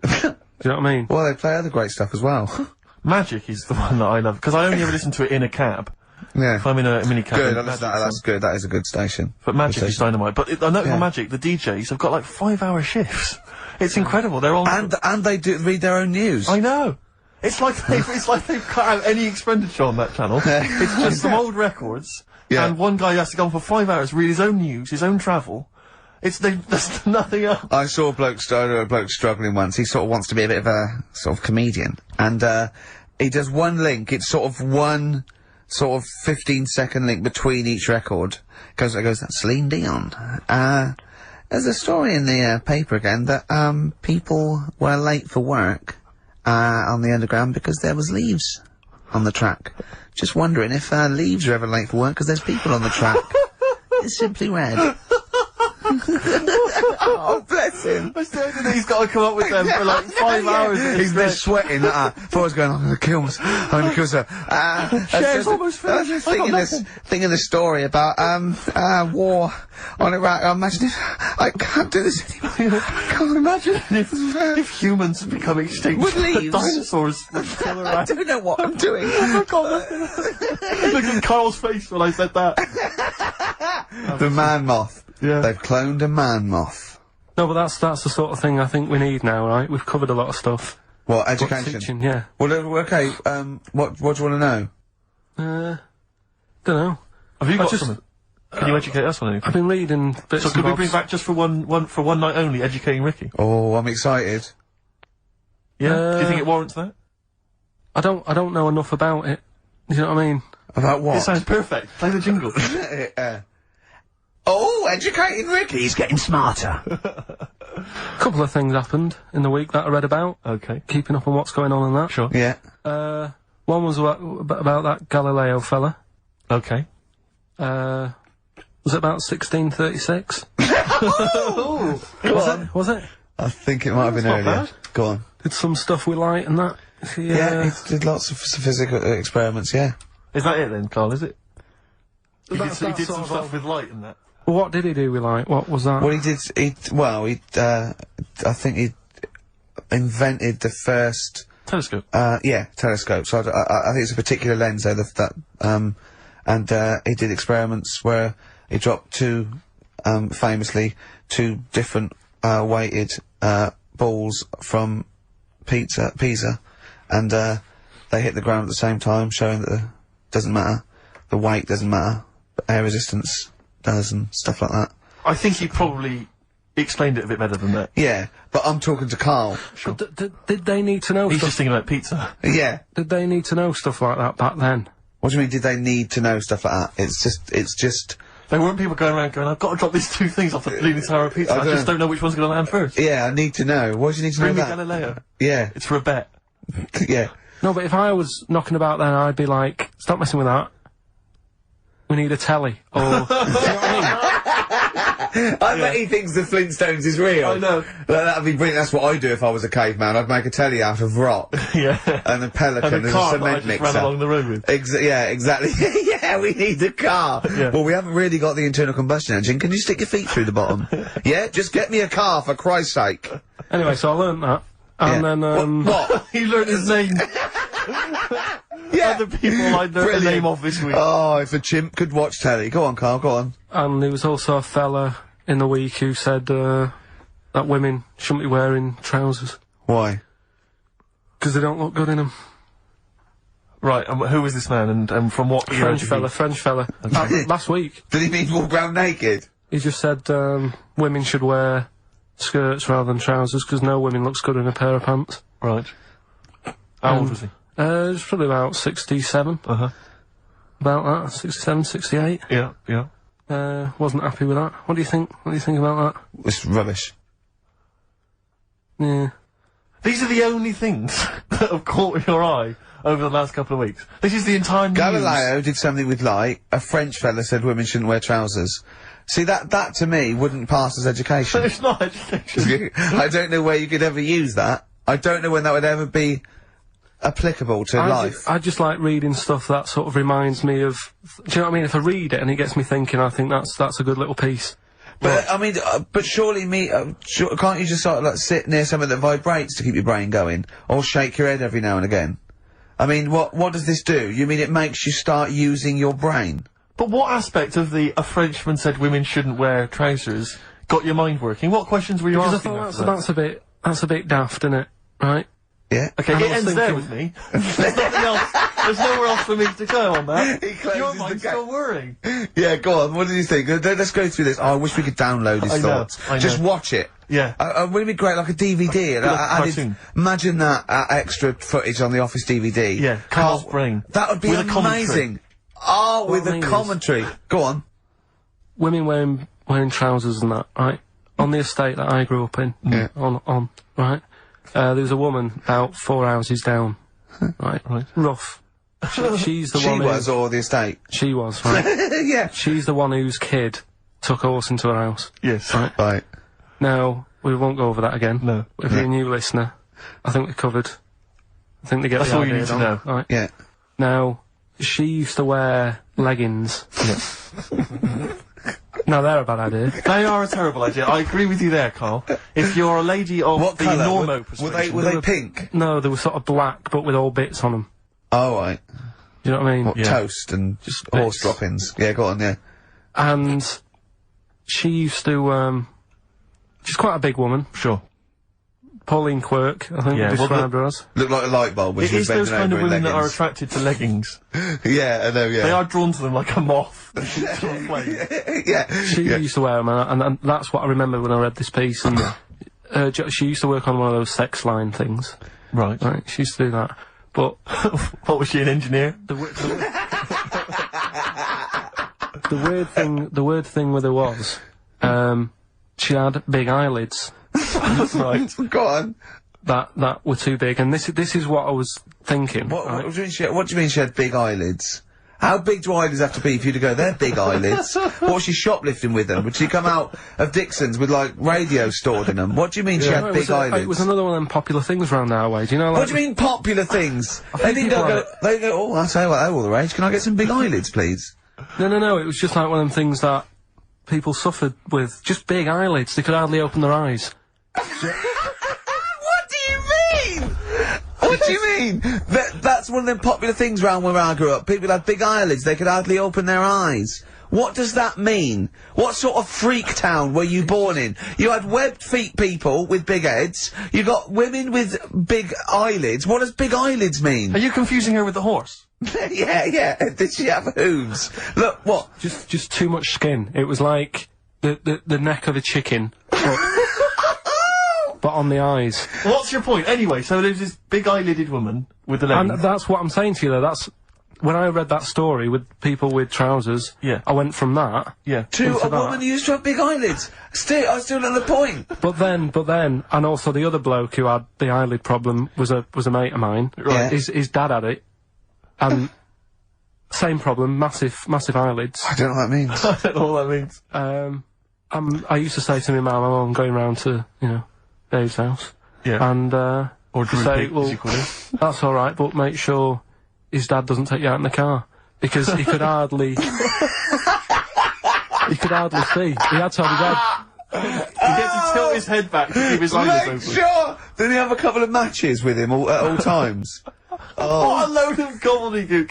Do you know what I mean? Well, they play other great stuff as well. Magic is the one that I love, because I only ever listen to it in a cab. Yeah. If I'm in a minicab. Good, that's good. That is a good station. But Magic is dynamite. But I know on Magic, the DJs have got like 5-hour shifts. It's incredible. They're on... And they do read their own news. I know. It's like they've cut out any expenditure on that channel. It's just some old records. Yeah. And one guy has to go on for 5 hours, read his own news, his own travel. There's nothing else. I saw a bloke struggling once. He sort of wants to be a bit of a sort of comedian. And, he does one link. It's sort of one sort of 15-second link between each record. Goes, that's Celine Dion. There's a story in the, paper again that, people were late for work, on the Underground because there was leaves on the track. Just wondering if, leaves are ever late for work because there's people on the track. It's Simply Red. Oh, bless him. He's got to come up with them for like 5 hours. He's been sweating. Before I was going, I'm going to kill myself. I'm going to kill myself. Share's almost finished. I was just thinking this story about, war on Iraq. Imagine if I can't do this anymore. I can't imagine if humans become extinct. With leaves. Dinosaurs would kill Iraq. I don't know what I'm doing. Look at Carl's face when I said that. The man moth. Yeah. They've cloned a man moth. No, but that's the sort of thing I think we need now, right? We've covered a lot of stuff. What, education? Teaching, yeah. Well, okay, what do you want to know? Don't know. Have you got something? Can you educate us on anything? I've been reading bits So and could we bobs. bring back just for one night only, educating Ricky? Oh, I'm excited. Yeah? Do you think it warrants that? I don't know enough about it. You know what I mean? About what? It sounds perfect. Play the jingle. Oh, educating Ricky. He's getting smarter. A couple of things happened in the week that I read about. Okay. Keeping up on what's going on in that. Sure. Yeah. One was about that Galileo fella. Okay. Was it about 1636? Was it? I think it might have been not earlier. bad. Go on. Did some stuff with light and that. Yeah, he did lots of physical experiments, yeah. Is that it then, Carl, is it? He That's did some sort of stuff with light and that. What did he do with light? What was that? Well, I think he invented the first, Telescope. telescope. So I think it's a particular lens though, and he did experiments where he dropped famously two different, weighted, balls from Pisa, and, they hit the ground at the same time, showing that doesn't matter, the weight doesn't matter, but air resistance does and stuff like that. I think he probably explained it a bit better than that. Yeah, but I'm talking to Carl. Sure. Did they need to know He's stuff? just thinking about pizza. Yeah. Did they need to know stuff like that back then? What do you mean, did they need to know stuff like that? It's just, There weren't people going around going, I've got to drop these two things off the Leaning Tower of Pizza. I just don't know which one's going to land first. yeah, I need to know. Why do you need to Bring know me that? Galileo. Yeah, It's for a bet. yeah. No, but if I was knocking about then, I'd be like, stop messing with that. We need a telly. Or, you know what I mean? I bet he thinks the Flintstones is real. I know. That'd be brilliant. That's what I'd do if I was a caveman. I'd make a telly out of rock. Yeah. And a pelican And a and car a that I cement just mixer. ran along the road with. Yeah, exactly. Yeah, we need a car. Yeah. Well, we haven't really got the internal combustion engine. Can you stick your feet through the bottom? Yeah, just get me a car, for Christ's sake. Anyway, so I learnt that. And Yeah. then, What? He learned his name. Yeah. Other people I learned the Brilliant. name of this week. Oh, if a chimp could watch telly. Go on, Carl, go on. and there was also a fella in the week who said, that women shouldn't be wearing trousers. Why? Because they don't look good in them. Right, and who was this man and from what era did he- French fella. Last week, Did he mean walk around naked? he just said, women should wear skirts rather than trousers because no women looks good in a pair of pants. Right. How old was he? It's probably about 67. Uh-huh. About that, 67, 68. Yeah, yeah. Wasn't happy with that. What do you think? What do you think about It's rubbish. that? Yeah. These are the only things that have caught your eye over the last couple of weeks. This is the entire news. Galileo did something with light. A French fella said women shouldn't wear trousers. See, that to me wouldn't pass as education. It's not education. I don't know where you could ever use that. I don't know when that would ever be applicable to life. I just like reading stuff that sort of reminds me of. Do you know what I mean? If I read it and it gets me thinking, I think that's a good little piece. But I mean, but surely can't you just sort of like sit near something that vibrates to keep your brain going, or shake your head every now and again? I mean, what does this do? You mean it makes you start using your brain? But what aspect of a Frenchman said women shouldn't wear trousers got your mind working? What questions were you Because I asking? thought after that? that's a bit daft, isn't it? Right? Yeah. Okay, And it I was ends there thinking- with me. There's nothing else. There's nowhere else for me to go on that. He closes Your the mind's gate. still worrying. Yeah, go on. What did you think? Let's go through this. Oh, I wish we could download his I know, thoughts. I Just know. watch it. Yeah. Wouldn't it be great, like a DVD? Like a cartoon. Imagine that extra footage on the Office DVD. Yeah, Carl's brain. That would be With a commentary. amazing. Oh, with I a mean is- commentary. Go on. Women wearing trousers and that, right? On the estate that I grew up in, Yeah. on right. There was a woman about 4 houses down, right? Right. Rough. She's the She one. was, or the estate. She was right. Yeah. She's the one whose kid took a horse into her house. Yes. Right. Right. Now we won't go over that again. No. If you're a new listener, I think we covered. I think they get That's the all you idea need to down, know. Right. Yeah. Now she used to wear leggings. Now they're a bad idea. They are a terrible idea. I agree with you there, Carl. If you're a lady of What the colour? normo Were they persuasion, pink? No, they were sort of black, but with all bits on them. Oh, right. You know what I mean? What, Yeah. toast and Just horse bits. droppings. Yeah, go on, yeah. And she used to, she's quite a big woman, sure. Pauline Quirk, I think Yeah, we well, described her as. Looked like a light bulb when It she was is those bending kind of over in women that are leggings. attracted to leggings. Yeah, I know, yeah. They are drawn to them like a moth. To a flame. Yeah. She used to wear them, and that's what I remember when I read this piece, and she used to work on one of those sex line things. Right. Right, she used to do that. But What was she, an engineer? the weird thing with her was, she had big eyelids. Right. Go on. That were too big, and this is what I was thinking. What right? do you mean she had big eyelids? How big do eyelids have to be for you to go, they're big eyelids? What was she shoplifting with them? Would she come out of Dixon's with, like, radio stored in them? What do you mean she No, had big eyelids? It was another one of them popular things round our way. Do you know? Like, What do you mean popular things? They didn't people go, they go, oh, I'll tell you what, they're all the rage. Can I get some big eyelids, please? No. It was just like one of them things that people suffered with. Just big eyelids. They could hardly open their eyes. What do you mean? What do you mean? That's one of them popular things round where I grew up. People had big eyelids, they could hardly open their eyes. What does that mean? What sort of freak town were you born in? You had webbed feet people with big heads, you got women with big eyelids. What does big eyelids mean? Are you confusing her with the horse? yeah. Did she have hooves? Look, what? Just too much skin. It was like the neck of a chicken, but on the eyes. What's your point? Anyway, so there's this big eyelided woman with the leggings. And that's what I'm saying to you, though. That's when I read that story with people with trousers. Yeah. I went from that. Yeah. To into a that. woman who used to have big eyelids. I still not the point. But then, and also the other bloke who had the eyelid problem was a mate of mine. Right. His dad had it, and same problem, massive eyelids. I don't know what that means. I don't know what that means. I used to say to my mum, I'm going round to Dave's house, Yeah. and Or to Drew say, Pig, well, as you call it. that's all right, but make sure his dad doesn't take you out in the car because he could hardly. He could hardly see. He had to have his head. He gets to tilt his head back to keep his eyelids Make open. sure! Did he have a couple of matches with him at all times? What a load of gobbledygook.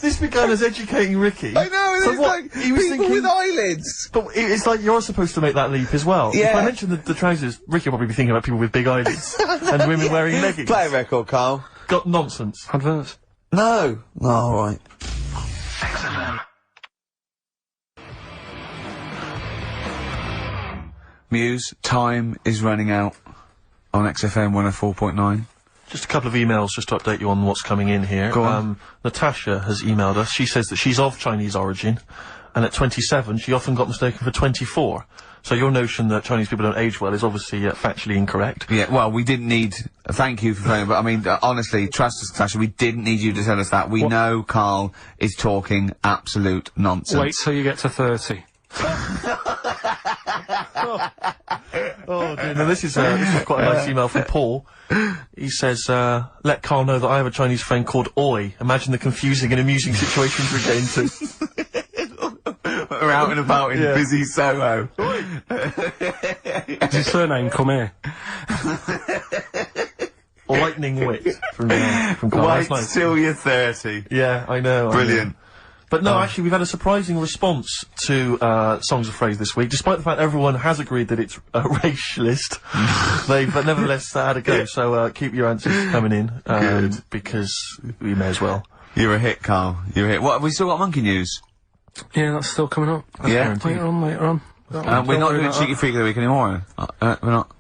This began as educating Ricky. I know, So it's what, like he was people thinking- with eyelids. But it's like you're supposed to make that leap as well. Yeah. If I mention the trousers, Ricky will probably be thinking about people with big eyelids and women wearing leggings. Play a record, Carl. Got nonsense. Adverts. No. Oh, all right. Muse, time is running out on XFM 104.9. Just a couple of emails just to update you on what's coming in here. Go on. Natasha has emailed us. She says that she's of Chinese origin, and at 27 she often got mistaken for 24. So your notion that Chinese people don't age well is obviously factually incorrect. Yeah, well, we didn't need... thank you for phoning, but I mean, honestly, trust us, Natasha, we didn't need you to tell us that. We know Carl is talking absolute nonsense. Wait till you get to 30. Oh dear. Now this is quite a nice email from Paul. He says, let Carl know that I have a Chinese friend called Oi. Imagine the confusing and amusing situations we get into. We're out and about in Yeah. busy Soho. Does his surname come here? Lightning wit from Carl. Wait That's nice. till you're 30. Yeah, I know. Brilliant. But no, actually, we've had a surprising response to Songs of Phrase this week, despite the fact everyone has agreed that it's racialist. They've nevertheless had a go. So keep your answers coming in, Good. because we may as well. You're a hit, Carl. You're a hit. What, have we still got monkey news? Yeah, that's still coming up. Yeah. Later on. We're Don't not worry doing about Cheeky Freak of the Week anymore. We're not.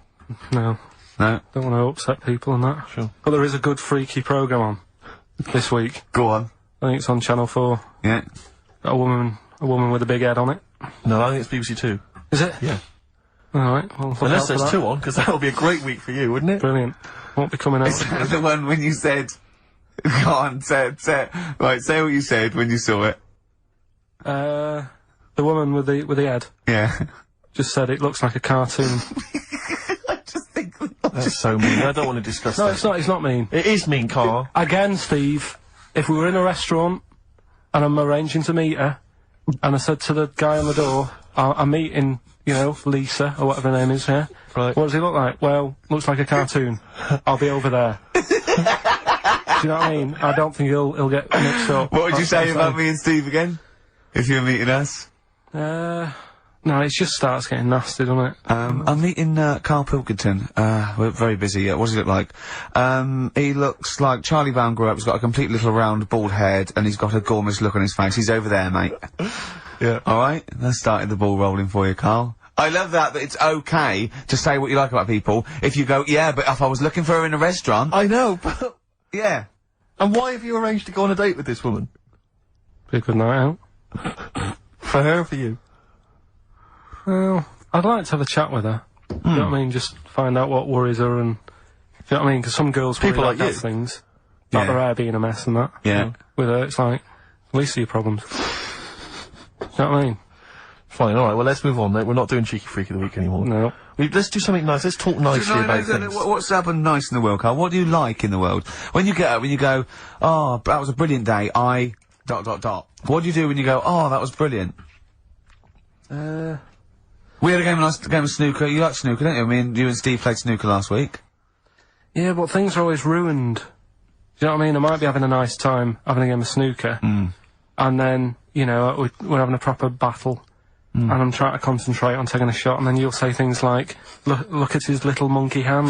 that. No, No. don't want to upset people and that. Sure. But there is a good freaky programme on this week. Go on. I think it's on Channel 4. Yeah. Got a woman with a big head on it. No, I think it's BBC Two. Is it? Yeah. Alright, well, look Unless out for there's that. two on, because that would be a great week for you, wouldn't it? Brilliant. Won't be coming out. The one when you said... Go on, say what you said when you saw it. The woman with the head Yeah. just said it looks like a cartoon. I just think... That's so mean. I don't want to discuss No, that. it's not mean. It is mean, Carl. Again, Steve, if we were in a restaurant and I'm arranging to meet her, and I said to the guy on the door, I'm meeting, Lisa, or whatever her name is here. Right. What does he look like? Well, looks like a cartoon. I'll be over there. Do you know what I mean? I don't think he'll get mixed up. What would you That's say I'm about saying. me and Steve again? If you were meeting us? No, it just starts getting nasty, doesn't it? I'm meeting, Karl Pilkington. We're very busy. What does he look like? He looks like Charlie Brown grew up. He's got a complete little round, bald head, and he's got a gormless look on his face. He's over there, mate. Yeah. Alright? That started the ball rolling for you, Karl. I love that it's okay to say what you like about people if you go, yeah, but if I was looking for her in a restaurant... I know, but... Yeah. And why have you arranged to go on a date with this woman? Be a good night out. For her or for you? Well, I'd like to have a chat with her. You know what I mean? Just find out what worries her and... You know what I mean? Because some girls worry People about like you. things. Like their hair being a mess and that. Yeah. With her, it's like, least of your problems. You know what I mean? Fine, alright, well let's move on, mate. We're not doing Cheeky Freak of the Week anymore. No. Let's do something nice. Let's talk nicely about things. What's happened nice in the world, Karl? What do you like in the world? When you get up, when you go, oh, that was a brilliant day, What do you do when you go, oh, that was brilliant? We had a nice game of snooker. You like snooker, don't you? I mean, you and Steve played snooker last week. Yeah, but things are always ruined. Do you know what I mean? I might be having a nice time having a game of snooker. And then, you know, we're having a proper battle. And I'm trying to concentrate on taking a shot, and then you'll say things like, look at his little monkey hand.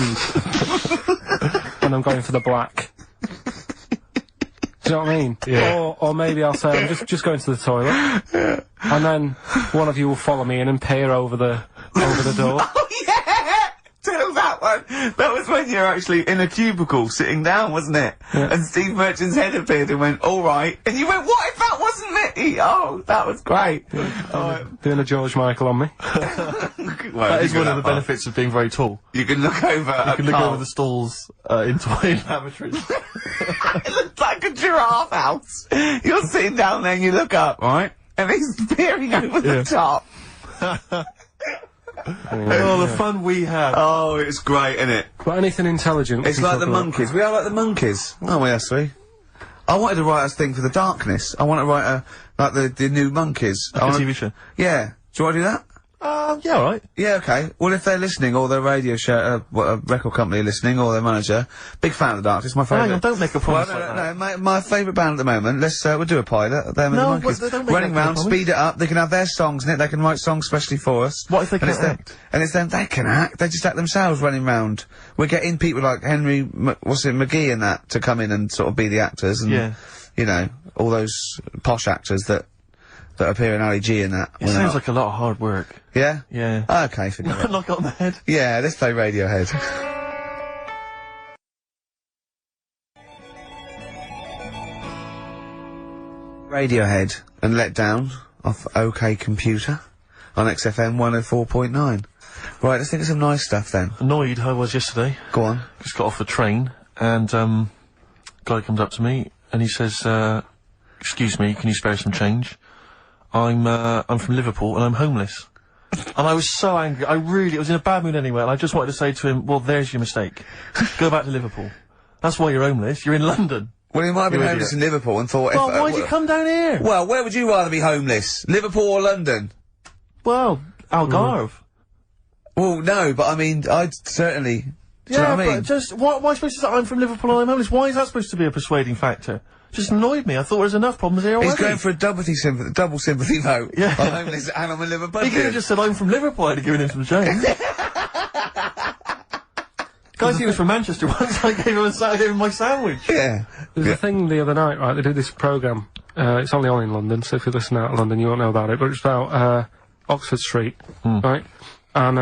And I'm going for the black. Do you know what I mean? Yeah. Or maybe I'll say, I'm just going to the toilet. And then one of you will follow me in and peer over the door. Oh, yeah! Tell that one. That was when you were actually in a cubicle sitting down, wasn't it? Yeah. And Steve Merchant's head appeared and went, alright. And you went, what if that wasn't me? Oh, that was great. Doing a George Michael on me. Well, That is you one can of the benefits of being very tall. You can look over You can look over the stalls, into lavatories. It looks like a giraffe house. You're sitting down there and you look up, right? And he's peering over the top. Oh, the fun we had. Oh, it's great, isn't it? But anything intelligent. It's like the monkeys. We are like the monkeys. Aren't we, us three? I wanted to write a thing for the darkness. I want to write like the new monkeys. Like a TV show. Yeah. Do you want to do that? Yeah, alright. Yeah, okay. Well, if they're listening, or their radio show, a record company listening, or their manager, big fan of the Darkness, my favourite. Hang on, don't make a promise Well, like that. no, my favourite band at the moment. We'll do a pilot. Them and the No, Monkeys. but don't make Running that round, promise. speed it up. They can have their songs in it. They can write songs specially for us. What if they And can't it's them- act? And it's them. They can act. They just act themselves running round. We're getting people like Henry, McGee and that to come in and sort of be the actors. And, Yeah. you know, all those posh actors that appear in Ali G and that. It sounds like a lot of hard work. Yeah? Yeah. Okay, forget it. Knock on the head. Yeah, let's play Radiohead. Radiohead and Let Down off OK Computer on XFM 104.9. Right, let's think of some nice stuff then. Annoyed I was yesterday. Go on. Just got off the train, and, guy comes up to me, and he says, excuse me, can you spare some change? I'm from Liverpool, and I'm homeless. And I was so angry. I was in a bad mood anyway, and I just wanted to say to him, well, there's your mistake. Go back to Liverpool. That's why you're homeless. You're in London. Well, he might have been You homeless idiot. in Liverpool and thought... Well, why'd you come down here? Well, where would you rather be homeless? Liverpool or London? Well, Algarve. Well, no, but I mean, I'd certainly... Do you know Yeah, what I mean? but just, why am I supposed to say I'm from Liverpool and I'm homeless? Why is that supposed to be a persuading factor? Just annoyed me. I thought there was enough problems here already. He's going for a double sympathy vote. Yeah. I'm homeless and I'm a Liverpool. He could have just said, I'm from Liverpool, I'd have given him some change. Guy he was from Manchester once, I gave him my sandwich. Yeah. There's a thing the other night, right, they did this programme, it's only on in London, so if you listen out of London you won't know about it, but it's about, Oxford Street, right? And,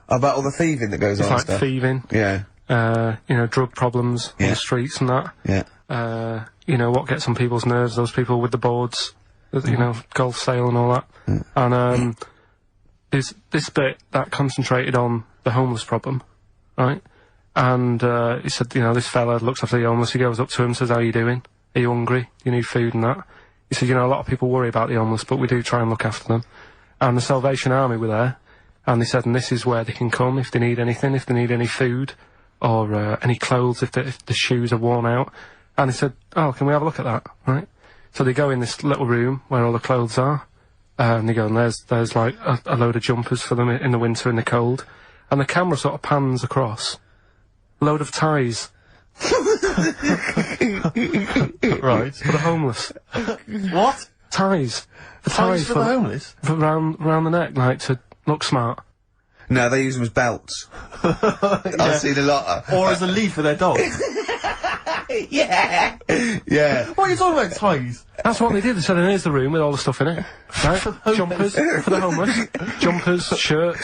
About all the thieving that goes it's on and like stuff. thieving, Yeah. you know, drug problems on Yeah. the streets and that. Yeah. You know, what gets on people's nerves, those people with the boards, you know, golf sale and all that. And, there's this bit that concentrated on the homeless problem, right? And, he said, you know, this fella looks after the homeless, he goes up to him, says, how you doing? Are you hungry? Do you need food and that? He said, you know, a lot of people worry about the homeless, but we do try and look after them. And the Salvation Army were there, and they said, and this is where they can come if they need anything, if they need any food, or, any clothes, if the shoes are worn out. And he said, oh, can we have a look at that, right? So they go in this little room where all the clothes are, and they go, and there's like a load of jumpers for them in the winter in the cold. And the camera sort of pans across. Load of ties. Right. For the homeless. What? ties. The Ties for the homeless? Round the neck, like, to look smart. No, they use them as belts. I've seen a lot. Or as a lead for their dog. Yeah. Yeah. What are you talking about, ties? That's what they did. They said, here's the room with all the stuff in it. Right? Jumpers for the homeless. Jumpers, shirts,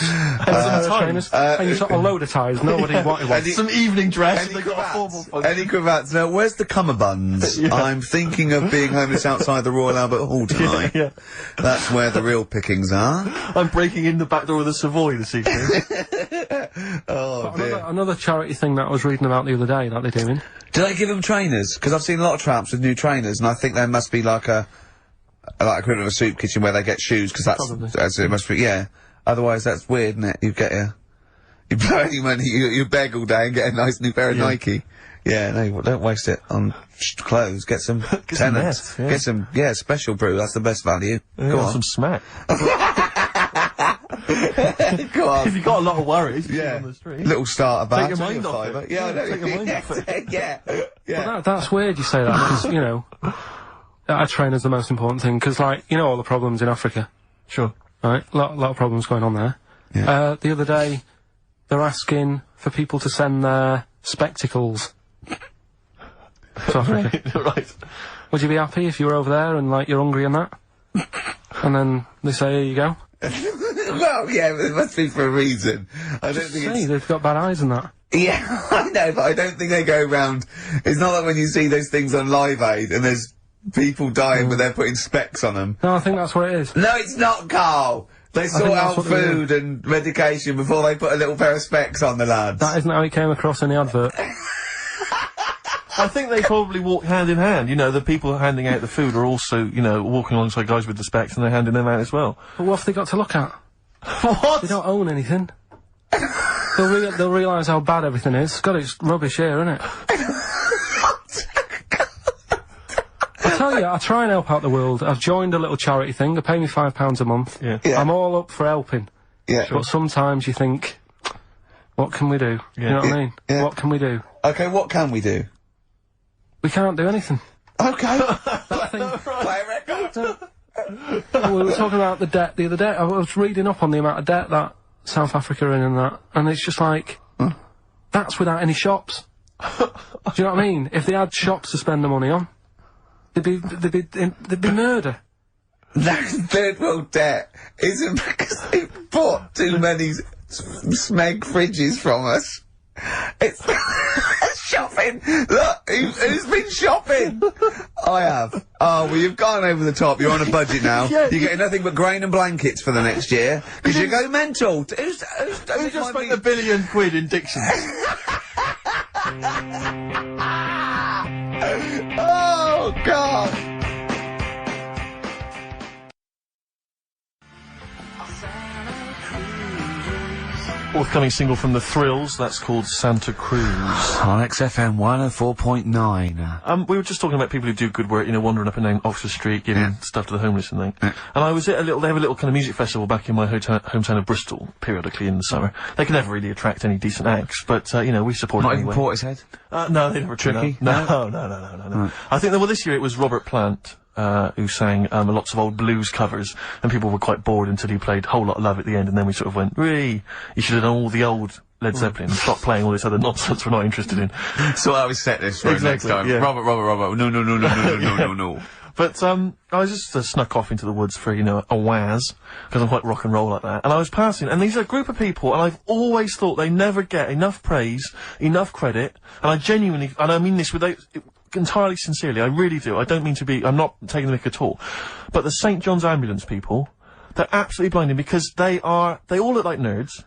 trainers. And you got a load of ties. Nobody wanted one. Some evening dress. Any They got a formal cravats? function. Any cravats? Now, where's the cummerbunds? I'm thinking of being homeless outside the Royal Albert Hall tonight. Yeah. That's where the real pickings are. I'm breaking in the back door of the Savoy this evening. Oh, dear. Another charity thing that I was reading about the other day that they're doing. Do they give them trainers? Because I've seen a lot of tramps with new trainers, and I think there must be like a equivalent of a soup kitchen where they get shoes, because that's it must be, yeah. Otherwise, that's weird, isn't it? You blow any money, you beg all day and get a nice new pair of Nike. Yeah, no, don't waste it on clothes. Get some tenants. Get some, special brew. That's the best value. Go on. Some smack. Go on. If you've got a lot of worries, Yeah. on the street. Little starter bar. Take your mind off it. Yeah, I know. Take your mind off it. Yeah. Yeah. But that's weird you say that, because, you know, a trainer's the most important thing, because, like, you know all the problems in Africa. Sure. Right? Lot of problems going on there. Yeah. The other day, they're asking for people to send their spectacles to Africa. Right. Would you be happy if you were over there and, like, you're hungry and that? And then they say, here you go. Well, yeah, but it must be for a reason. I don't think Hey, they've got bad eyes and that. Yeah, I know, but I don't think they go round. It's not like when you see those things on Live Aid and there's people dying but they're putting specs on them. No, I think that's what it is. No, it's not, Carl! They sort that's out what they food and medication before they put a little pair of specs on the lads. That isn't how it came across in the advert. I think they probably walk hand in hand. You know, the people handing out the food are also, you know, walking alongside guys with the specs and they're handing them out as well. But what have they got to look at? What? They don't own anything. They'll realise how bad everything is. God, it's rubbish here, isn't it? I tell you, I try and help out the world. I've joined a little charity thing. They pay me £5 a month. Yeah. Yeah. I'm all up for helping. Yeah. But sometimes you think, what can we do? You know what I mean? Yeah. What can we do? Okay, what can we do? We can't do anything. Okay. That thing. Play a record. We were talking about the debt the other day. I was reading up on the amount of debt that South Africa are in and that, and it's just like, that's without any shops. Do you know what I mean? If they had shops to spend the money on, there'd be murder. That third world debt isn't because they bought too many smeg fridges from us. It's shopping. Look, who's been shopping? I have. Oh, well, you've gone over the top. You're on a budget now. Yeah. You're getting nothing but grain and blankets for the next year because you go mental. Who Who just spent £1 billion in dictions? Oh God. Forthcoming single from The Thrills, that's called Santa Cruz. On XFM 104.9. We were just talking about people who do good work, you know, wandering up and down Oxford Street, giving stuff to the homeless and thing. And I was at they have a little kind of music festival back in my hometown of Bristol, periodically in the summer. They can never really attract any decent acts, but, you know, we support it Not anyway. even Portishead. No, they never Tricky? No. I think that, well, this year it was Robert Plant, who sang, lots of old blues covers, and people were quite bored until he played Whole Lot of Love at the end, and then we sort of went, you should have done all the old Led Zeppelin, and stop playing all this other nonsense we're not interested in. So I always set this for Exactly, next time. yeah. Robert. No. But, I was just snuck off into the woods for, you know, a waz, because I'm quite rock and roll like that, and I was passing, and these are a group of people, and I've always thought they never get enough praise, enough credit, and I genuinely, and I mean this entirely sincerely, I really do, I don't mean to be, I'm not taking the mick at all, but the St. John's Ambulance people, they're absolutely blinding, because they all look like nerds.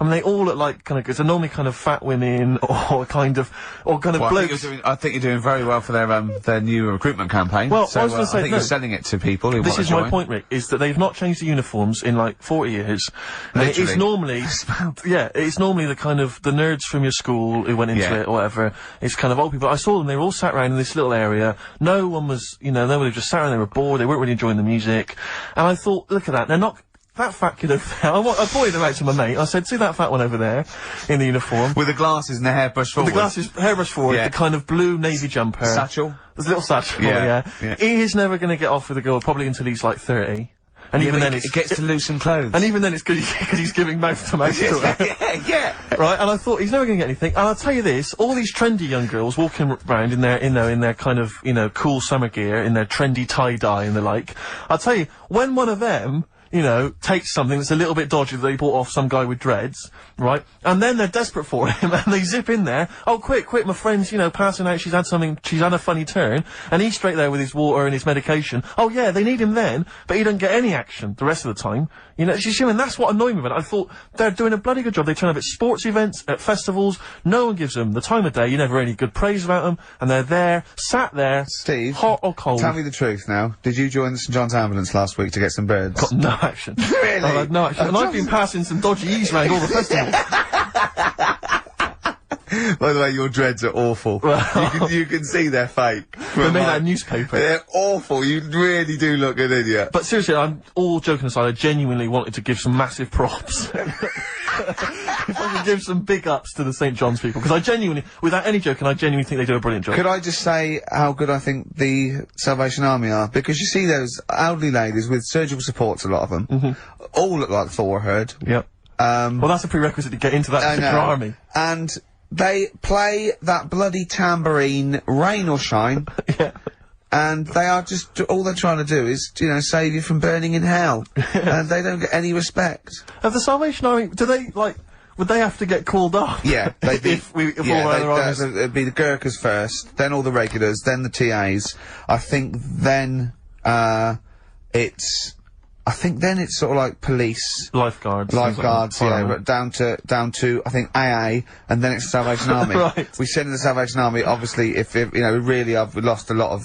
I mean, they all look like they're normally kind of fat women, or kind of blokes. I think you're doing very well for their new recruitment campaign. Well, so, I was going to say, I think you're selling it to people who this want to is my join. point, Rick, is that they've not changed the uniforms in like 40 years. And it is normally, it's normally the kind of, the nerds from your school who went into it or whatever. It's kind of old people. I saw them, they were all sat around in this little area. No one was, you know, nobody just sat around, they were bored, they weren't really enjoying the music. And I thought, look at that, they're not, that fat kid over there, I pointed him out to my mate, I said, see that fat one over there, in the uniform? With the glasses and the hairbrush forward. The glasses, hairbrush forward, Yeah. the kind of blue navy jumper. Satchel. There's a little satchel, Yeah. yeah. He is never gonna get off with a girl, probably until he's like 30. And even then it gets to loosen clothes. And even then it's good because he's giving mouth to mouth to her. Yeah. Right, and I thought he's never going to get anything. And I'll tell you this: all these trendy young girls walking around in their kind of cool summer gear, in their trendy tie dye and the like. I'll tell you, when one of them takes something that's a little bit dodgy that they bought off some guy with dreads, right? And then they're desperate for him and they zip in there. Oh, quick, my friend's, passing out, she's had a funny turn. And he's straight there with his water and his medication. Oh yeah, they need him then, but he doesn't get any action the rest of the time. And that's what annoyed me about it. I thought, they're doing a bloody good job. They turn up at sports events, at festivals, no one gives them the time of day, you never hear any good praise about them, and they're there, sat there, Steve, hot or cold. Tell me the truth now. Did you join the St John's ambulance last week to get some birds? Got no action. Really? I had no action. And I've been passing some dodgy E's around all the festivals. By the way, your dreads are awful. you can see they're fake. They made out of newspaper. They're awful. You really do look an idiot. But seriously, I'm all joking aside, I genuinely wanted to give some massive props. If I could give some big ups to the St. John's people, because I genuinely, without any joking, I genuinely think they do a brilliant job. Could I just say how good I think the Salvation Army are? Because you see those elderly ladies with surgical supports, a lot of them, all look like Thor Herd. Yep. Well, that's a prerequisite to get into that particular army. And they play that bloody tambourine, rain or shine. Yeah. And they are just, all they're trying to do is, save you from burning in hell. And they don't get any respect. Of the Salvation Army, do they, would they have to get called off? Yeah, they'd be, if all other armies... it'd be the Gurkhas first, then all the regulars, then the TAs. I think then it's sort of like police. Lifeguards, yeah, but down to, I think, AA, and then it's the Salvation Army. Right. We send in the Salvation Army, obviously, if we really have lost a lot of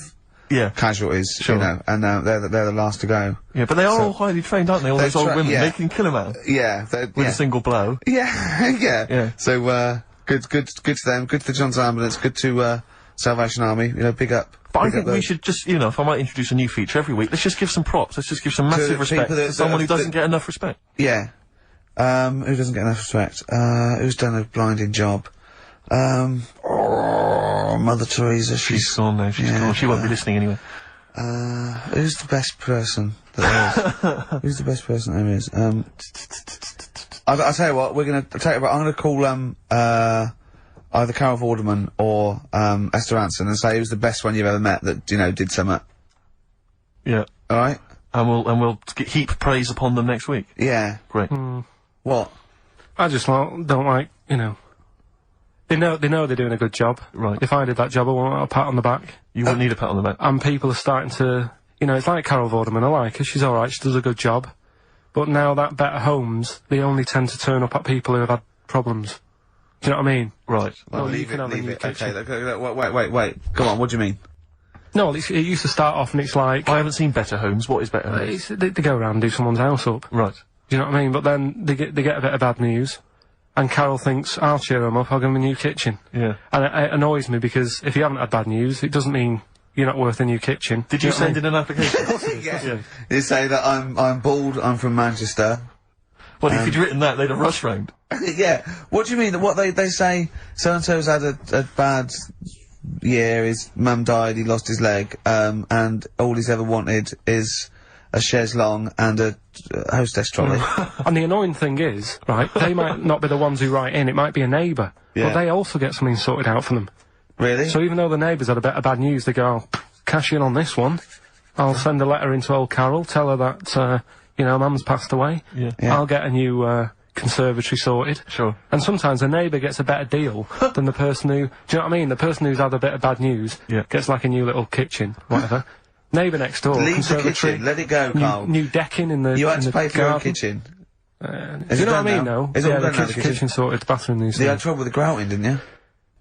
casualties, sure. And they're the last to go. Yeah, but they are all highly trained, aren't they? All those old women, they can kill a man. Yeah. With a single blow. Yeah, yeah. So, good to them, good to the John's Ambulance, good to, Salvation Army, big up. But I think we should just, if I might introduce a new feature every week, let's just give some props, let's just give some massive respect to someone who doesn't get enough respect. Yeah. Who doesn't get enough respect? Who's done a blinding job? Mother Teresa, she's gone now, she's gone. She won't be listening anyway. Who's the best person that there is? Who's the best person there is? I'll tell you what, I'm gonna call, either Carol Vorderman or, Esther Anson and say who's the best one you've ever met that, did something. Yeah. Alright? And we'll heap praise upon them next week. Yeah. Great. What? I just don't like, They know they're doing a good job. Right. If I did that job, I want a pat on the back. You wouldn't need a pat on the back. And people are starting to, it's like Carol Vorderman, I like her, she's alright, she does a good job. But now that Better Homes, they only tend to turn up at people who have had problems. Do you know what I mean? Right. Well, leave it. Okay, wait. Go on, what do you mean? No, it used to start off and it's like... I haven't seen Better Homes. What is Better Homes? They go around and do someone's house up. Right. Do you know what I mean? But then they get a bit of bad news. And Carol thinks, I'll cheer them up, I'll give them a new kitchen. Yeah. And it annoys me because if you haven't had bad news, it doesn't mean you're not worth a new kitchen. Did you send in an application? Yeah. You say that I'm bald, I'm from Manchester. Well, if you'd written that, they'd have rushed round. Yeah. What do you mean? What they say, so-and-so's had a bad year, his mum died, he lost his leg, and all he's ever wanted is a chaise longue and a hostess trolley. And the annoying thing is, right, they might not be the ones who write in, it might be a neighbour. Yeah. But they also get something sorted out for them. Really? So even though the neighbours had a bit of bad news, they go, oh, cash in on this one. I'll send a letter into old Carol, tell her that, mum's passed away. Yeah. I'll get a new, conservatory sorted. Sure. And sometimes a neighbour gets a better deal than the person who, do you know what I mean? The person who's had a bit of bad news gets like a new little kitchen, whatever. Neighbour next door, Leave the conservatory. kitchen, let it go, Carl. New decking in the You had to pay for your own garden. kitchen. Do Is you it know what I done mean, now? though? It's all Yeah, done now, the the kitchen sorted, the bathroom needs You had trouble with the grouting, didn't you?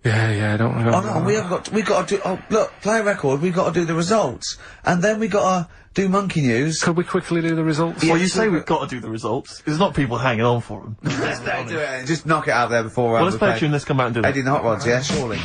Yeah, don't know. Oh no, we got to do, look, play a record, we got to do the results. And then we got to do monkey news. Could we quickly do the results? Well, you say we've got to do the results. There's not people hanging on for them. Let's do it. Just knock it out there before well, let's play a tune, let's come back and do that. Eddie and the Hot Rods, yeah, surely.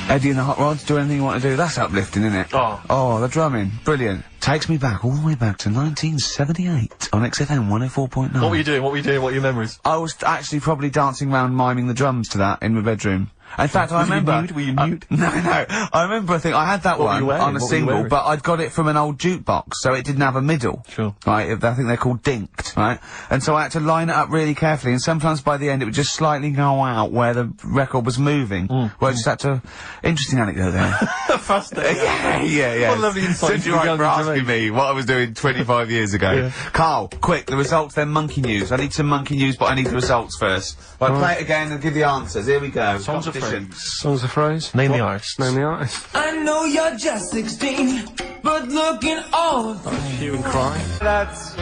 Eddie and the Hot Rods, do anything you want to do? That's uplifting, isn't it? Oh, the drumming. Brilliant. Takes me back, all the way back to 1978 on XFM 104.9. What were you doing? What are your memories? I was actually probably dancing around miming the drums to that in my bedroom. In fact, I remember... Were you nude? No. I remember, I think, I had that one on a single, but I'd got it from an old jukebox, so it didn't have a middle. Sure. Right, I think they're called dinked, right? And so I had to line it up really carefully, and sometimes by the end it would just slightly go out where the record was moving. Where I just had to... Interesting anecdote there. Fascinating. Yeah. What a lovely insight. Since you're right for asking me what I was doing 25 years ago. Yeah. Carl, quick, the results, they're monkey news. I need some monkey news, but I need the results first. Right, play it again and give the answers. Here we go. Songs of Competition. Songs of phrase. Name the artist. Name the artist. I know you're just 16, but looking old. Hue and Cry. That's...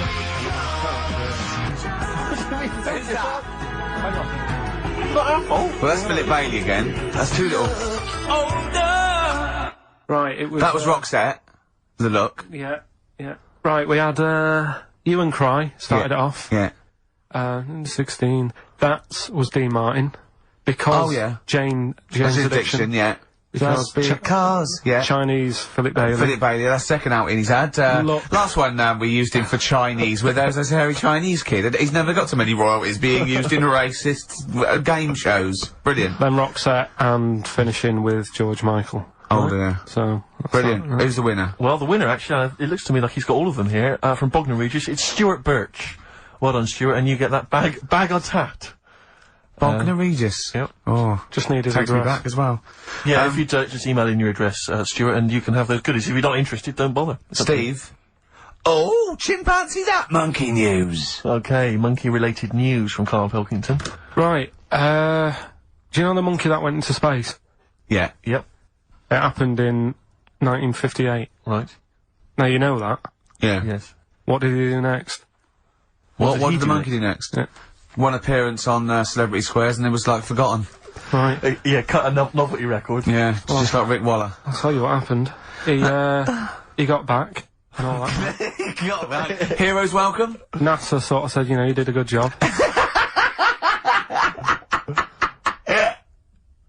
Well, that's Philip Bailey again. That's too little. Older. Right, it was... That was Roxette. The look. Yeah. Right, we had, Hue and Cry started it off. Yeah. 16. That was Dean Martin. Because Oh, yeah. Jane's That's his Addiction. addiction, yeah. Because Because, yeah. Chinese Philip Bailey. Philip Bailey, that's second outing he's had. Look. Last one, we used him for Chinese, where there's a hairy Chinese kid. He's never got so many royalties being used in racist game shows. Brilliant. Then Roxette and finishing with George Michael. Oh dear. So, that's Brilliant. that, right? Who's the winner? Well, the winner, actually, it looks to me like he's got all of them here, from Bognor Regis. It's Stuart Birch. Well done, Stuart, and you get that bag of tat. Bognor Regis. Yep. Oh. Just need his Takes me address. back as well. Yeah, if you just email in your address, Stuart, and you can have those goodies. If you're not interested, don't bother. It's up to you. Steve. Oh, chimpanzee that monkey news. Okay, monkey-related news from Karl Pilkington. Right, do you know the monkey that went into space? Yeah. Yep. It happened in 1958. Right. Now you know that. Yeah. Yes. What did he do next? What did he did the do monkey do next? Yeah. One appearance on Celebrity Squares and it was like forgotten. Right, Yeah, cut a novelty record. Yeah, just like Rick Waller. I'll tell you what happened. He got back and all that. Heroes welcome. NASA sort of said, you know, you did a good job.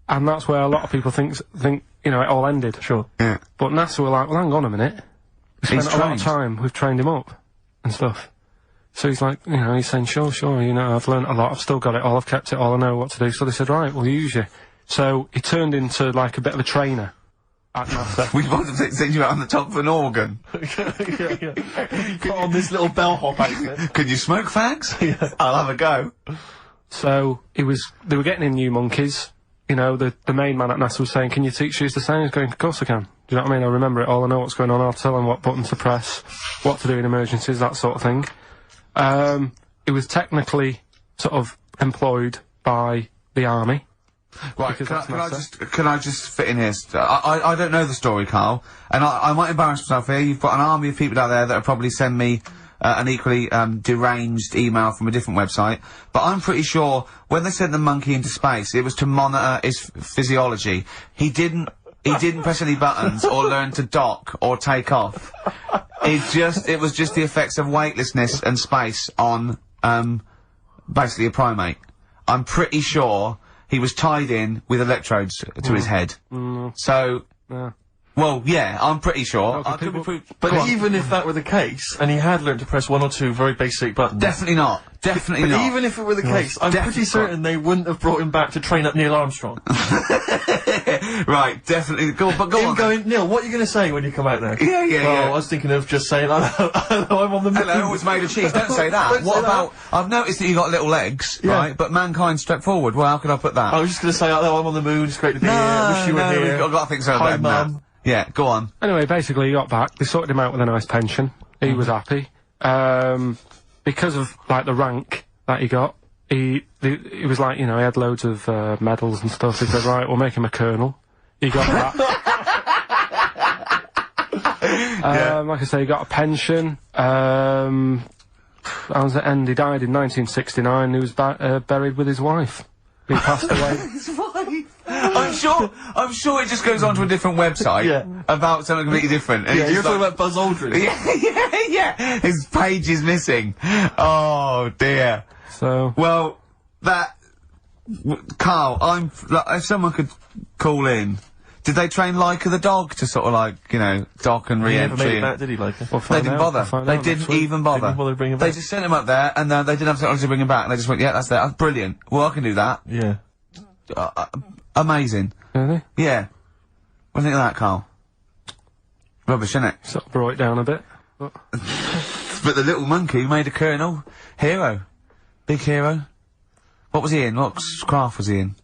And that's where a lot of people think, you know, it all ended. Sure. Yeah. But NASA were like, well, hang on a minute. We spent He's a lot of trained. time, we've trained him up and stuff. So he's like, you know, he's saying, sure, you know, I've learnt a lot, I've still got it all, I've kept it all, I know what to do. So they said, right, we'll use you. So he turned into, like, a bit of a trainer at NASA. We want to send you out on the top of an organ. Put on this little bellhop outfit. Can you smoke fags? I'll have a go. So they were getting in new monkeys. You know, the main man at NASA was saying, can you teach these the same? He's going, of course I can. Do you know what I mean? I remember it all, I know what's going on, I'll tell them what buttons to press, what to do in emergencies, that sort of thing. It was technically sort of employed by the army. Right, Because that's can I just fit in here? I don't know the story, Carl, and I might embarrass myself here. You've got an army of people out there that will probably send me an equally deranged email from a different website, but I'm pretty sure when they sent the monkey into space, it was to monitor his physiology. He didn't press any buttons or learn to dock or take off. It was just the effects of weightlessness and space on, basically a primate. I'm pretty sure he was tied in with electrodes to his head. So, Yeah. well, yeah, I'm pretty sure. Okay, I could be people- But even if that were the case, and he had learned to press one or two very basic buttons. Definitely not. Definitely But not. even if it were the case, I'm definitely pretty certain they wouldn't have brought him back to train up Neil Armstrong. Right, definitely. Go on, but go Him on. going, Neil, what are you going to say when you come out there? Yeah, yeah, well, yeah. I was thinking of just saying, hello, I'm on the moon. Hello, it's made of cheese. Don't say that. Don't What say about? I've noticed that you got little legs, Yeah. right? But mankind stepped forward. Well, how could I put that? I was just going to say, hello, I'm on the moon, it's great to be here, wish you were here. I've got to think so Hi, better than that. Mum. Yeah, go on. Anyway, basically he got back, they sorted him out with a nice pension. He was happy. Because of, like, the rank that he got, he was like, you know, he had loads of, medals and stuff. He said, right, we'll make him a colonel. He got that. Like I say, he got a pension. How was the end? He died in 1969. He was buried with his wife. He passed away. His wife. I'm sure it just goes on to a different website Yeah. about something completely different. And Yeah, it's you're just talking about Buzz Aldrin. yeah. His page is missing. Oh dear. So, Well, Carl, if someone could call in Did they train Leica the dog to sort of like, you know, dock and He never re-entry? made it back, did he, like? They didn't bother. They didn't even bother. Didn't bother to bring him They back. just sent him up there, and they didn't have technology to bring him back. And they just went, yeah, that's there. That's brilliant. Well, I can do that. Yeah. Amazing. Really? Yeah. What do you think of that, Carl? Rubbish, isn't it? Sort of brought it down a bit. But But the little monkey made a colonel. Hero. Big hero. What was he in? What craft was he in?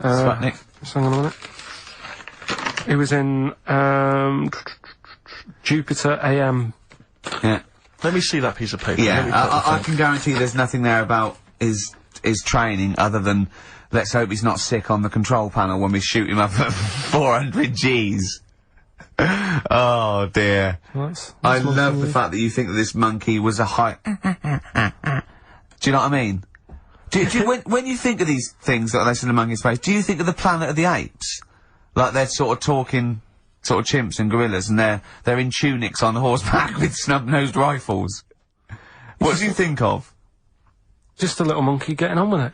Sputnik. just hang on a minute. He was in, Jupiter AM. Yeah. Let me see that piece of paper. Let me Yeah, put the I thing. can guarantee there's nothing there about his training other than let's hope he's not sick on the control panel when we shoot him up at 400 Gs. Oh dear. I love the fact that you think that this monkey was a high. Do you know what I mean? Do you, when you think of these things that they send a monkey's face, do you think of the Planet of the Apes? Like they're sort of talking, sort of chimps and gorillas, and they're in tunics on horseback with snub-nosed rifles. What do you think of? Just a little monkey getting on with it.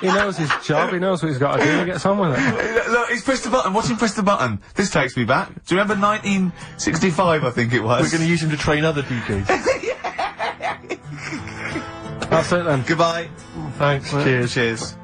He knows his job, he knows what he's got to do, he gets on with it. Look, he's pressed the button. Watch him press the button. This takes me back. Do you remember 1965, I think it was? We're gonna use him to train other DJs. That's it then. Goodbye. Thanks. Cheers. Cheers.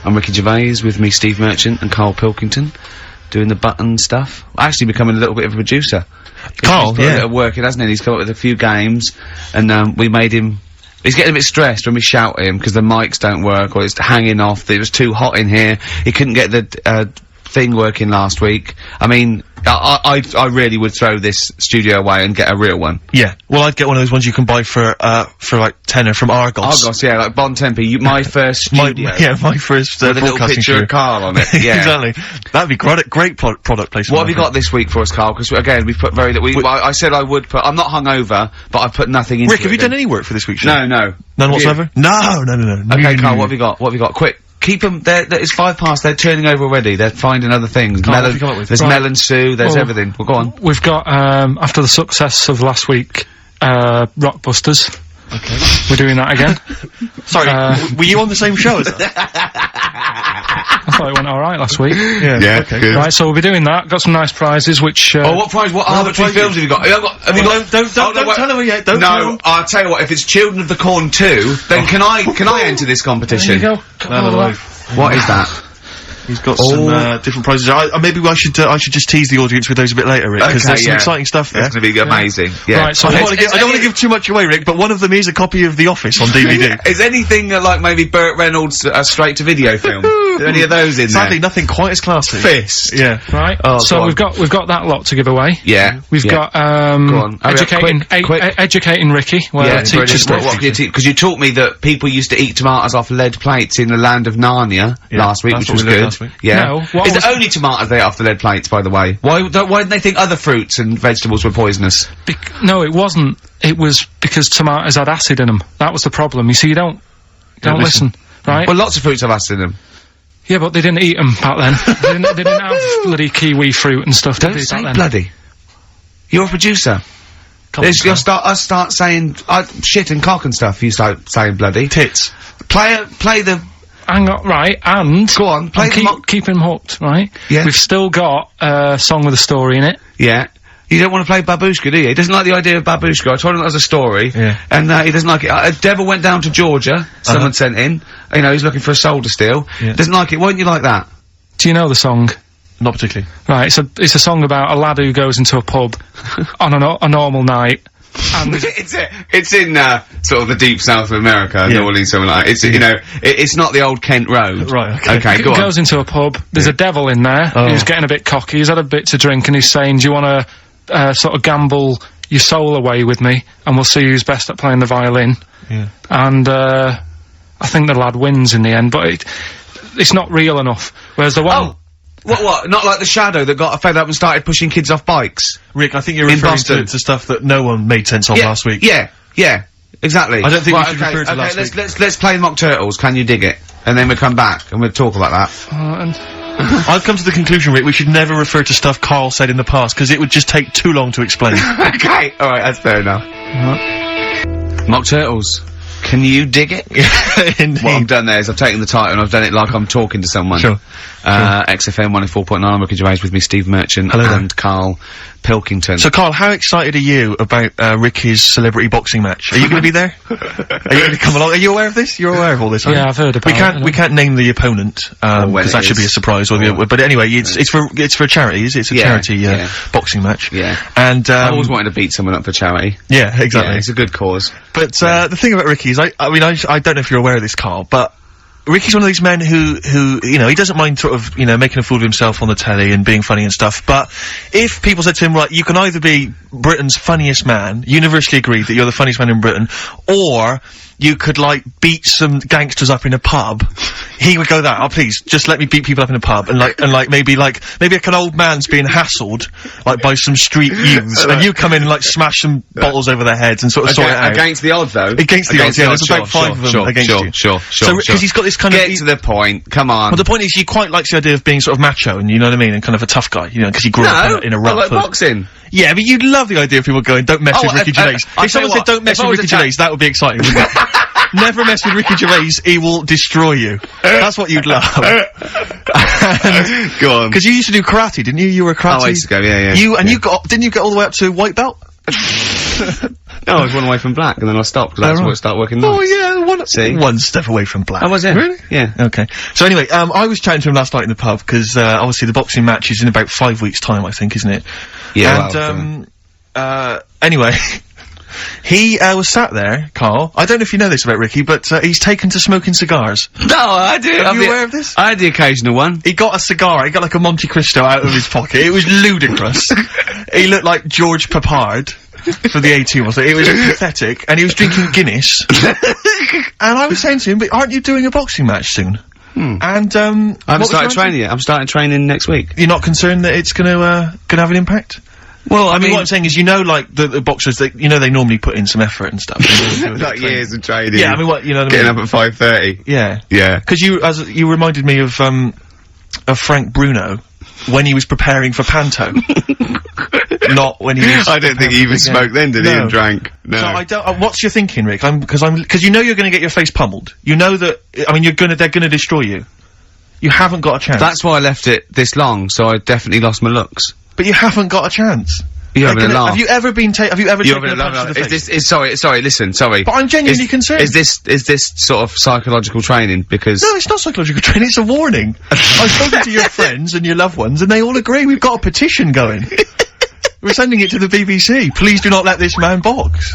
I'm Ricky Gervais, with me Steve Merchant and Karl Pilkington, doing the button stuff. Actually becoming a little bit of a producer. Karl, He's put a bit of work in, hasn't he? He's come up with a few games, and we made him. He's getting a bit stressed when we shout at him because the mics don't work or it's hanging off. It was too hot in here. He couldn't get the thing working last week. I mean, I really would throw this studio away and get a real one. Yeah. Well, I'd get one of those ones you can buy for like tenner from Argos. Argos, yeah, like Bon Tempe. My first studio. my first with a little broadcasting picture studio. of Karl on it. Yeah, exactly. That'd be great product placement. What have you got this week for us, Karl? Because again, we've put very little. I said I would put. I'm not hungover, but I've put nothing into Rick, have you done any work for this week's show? No. None whatsoever? No. Okay, Karl, what have you got? What have you got? Quick. Keep them. It's 5 past. They're turning over already. They're finding other things. Karl, what have you come up with? There's melon stew. There's everything. Well, go on. We've got after the success of last week, Rockbusters. Okay. We're doing that again. Sorry, were you on the same show as us? I thought it went alright last week. Yeah, okay. Good. Right, so we'll be doing that. Got some nice prizes, which, what prize? What arbitrary films have you got? Have you got? Don't tell her yet. Don't tell her. I'll tell you what. If it's Children of the Corn 2, then can I enter this competition? There you go. No. What is that? He's got some different prizes. Maybe I should just tease the audience with those a bit later, Rick, because there's some exciting stuff there. It's going to be amazing. Yeah. Right, so I don't want to give too much away, Rick, but one of them is a copy of The Office on DVD. Is anything like maybe Burt Reynolds' straight-to-video film? Are there any of those in Sadly, there? nothing quite as classy. Fist. Yeah. Right. Oh, so we've got that lot to give away. Yeah. We've got Go on. Hurry up, quick. educating Ricky. Where teachers stuff. Because you taught me that people used to eat tomatoes off lead plates in the land of Narnia last week, which was good. Yeah. No, Is it only tomatoes they ate off the lead plates, by the way? Why didn't they think other fruits and vegetables were poisonous? No, it wasn't. It was because tomatoes had acid in them. That was the problem. You see, you don't listen, right? Well, lots of fruits have acid in them. Yeah, but they didn't eat them back then. they didn't have bloody kiwi fruit and stuff. Don't say bloody. You're a producer. You'll start saying shit and cock and stuff. You start saying bloody Tits. Play the. Hang on, right, and Go on, play keep him hooked, right? Yeah. We've still got a song with a story in it. Yeah. You don't want to play Babushka, do you? He doesn't like the idea of Babushka. I told him that was a story. Yeah. And, he doesn't like it. Devil went down to Georgia. Someone sent in. You know, he's looking for a soul to steal. Yeah. Doesn't like it. Why don't you like that? Do you know the song? Not particularly. Right, it's a song about a lad who goes into a pub on a normal night. And it's in, sort of the deep south of America, New Orleans, something like that. It's, you know, it's not the old Kent Road. Right, okay. Okay, go on. Goes into a pub, there's a devil in there, who's getting a bit cocky, he's had a bit to drink, and he's saying, do you wanna, sort of gamble your soul away with me, and we'll see who's best at playing the violin. Yeah. And, I think the lad wins in the end, but it's not real enough. Whereas the one... Oh! What? Not like the Shadow that got fed up and started pushing kids off bikes? Rick, I think you're referring to stuff that no one made sense of last week. Yeah, exactly. I don't think we should refer to last week. Let's play Mock Turtles, Can You Dig It? And then we'll come back and we'll talk about that. I've come to the conclusion, Rick, we should never refer to stuff Karl said in the past, because it would just take too long to explain. Okay, alright, that's fair enough. Mock Turtles. Can you dig it? Indeed. What I've done there is I've taken the title and I've done it like I'm talking to someone. Sure. XFM 104.9, I'm Ricky Gervais, with me Steve Merchant and Karl Pilkington. So, Karl, how excited are you about Ricky's celebrity boxing match? Are you going to be there? Are you going to come along? Are you aware of this? You're aware of all this, aren't you? Yeah, I've heard about it. We can't name the opponent, because that should be a surprise. But anyway, it's for charities. It's a charity boxing match. Yeah. And I always wanted to beat someone up for charity. Yeah, exactly. Yeah, it's a good cause. But the thing about Ricky is, I don't know if you're aware of this, Karl, but Ricky's one of these men who, you know, he doesn't mind sort of, you know, making a fool of himself on the telly and being funny and stuff, but if people said to him, right, you can either be Britain's funniest man, universally agreed that you're the funniest man in Britain, or you could, like, beat some gangsters up in a pub, he would go that, oh, please, just let me beat people up in a pub, and maybe like an old man's being hassled, like, by some street youths, and you come in and, like, smash some bottles over their heads and sort of sort it out. Against the odds, though? Against the odds, yeah, there's about 5 of them against you. Sure. So, because he's got this kind of... Get to the point, come on. Well, the point is, he quite likes the idea of being sort of macho, and you know what I mean, and kind of a tough guy, you know, because he grew up in a rough... like boxing. Yeah, but you'd love the idea of people going, don't mess with Ricky Gervais. If someone said, don't mess with Ricky Gervais, that would be exciting, wouldn't it? Never mess with Ricky Gervais, he will destroy you. That's what you'd love. Go on. Because you used to do karate, didn't you? You were a karate. Oh, I used to go, yeah. Didn't you get all the way up to white belt? No, I was one away from black, and then I stopped, because that's right. what it started working Oh nice. yeah, See? one step away from black. Oh, was it? Really? Yeah. Okay. So anyway, I was chatting to him last night in the pub, because, obviously the boxing match is in about 5 weeks' time, I think, isn't it? Yeah. And, anyway, he, was sat there, Carl. I don't know if you know this about Ricky, but, he's taken to smoking cigars. No, I do. Are you aware of this? I had the occasional one. He got a cigar, he got like a Monte Cristo out of his pocket. It was ludicrous. He looked like George Papard for the A-Team, wasn't it? It was pathetic, and he was drinking Guinness. And I was saying to him, but aren't you doing a boxing match soon? And, I haven't started training yet. I'm starting training next week. You're not concerned that it's gonna have an impact? Well, I mean, what I'm saying is, you know, like, the boxers, they normally put in some effort and stuff. Like years of training. Yeah, I mean, what, you know what I Getting mean? up at 5:30. Yeah. Yeah. Because you reminded me of Frank Bruno when he was preparing for Panto. Not when he was... I don't think he even smoked then, did he, and drank? No. So I don't, what's your thinking, Rick? Because you know you're gonna get your face pummeled. You know that, I mean, they're gonna destroy you. You haven't got a chance. That's why I left it this long, so I definitely lost my looks. But you haven't got a chance. You're having a laugh. Have you ever taken a punch to the face? Sorry, listen, sorry. But I'm genuinely concerned. Is this sort of psychological training? Because... No, it's not psychological training, it's a warning. I've spoken to your friends and your loved ones, and they all agree. We've got a petition going. We're sending it to the BBC. Please do not let this man box.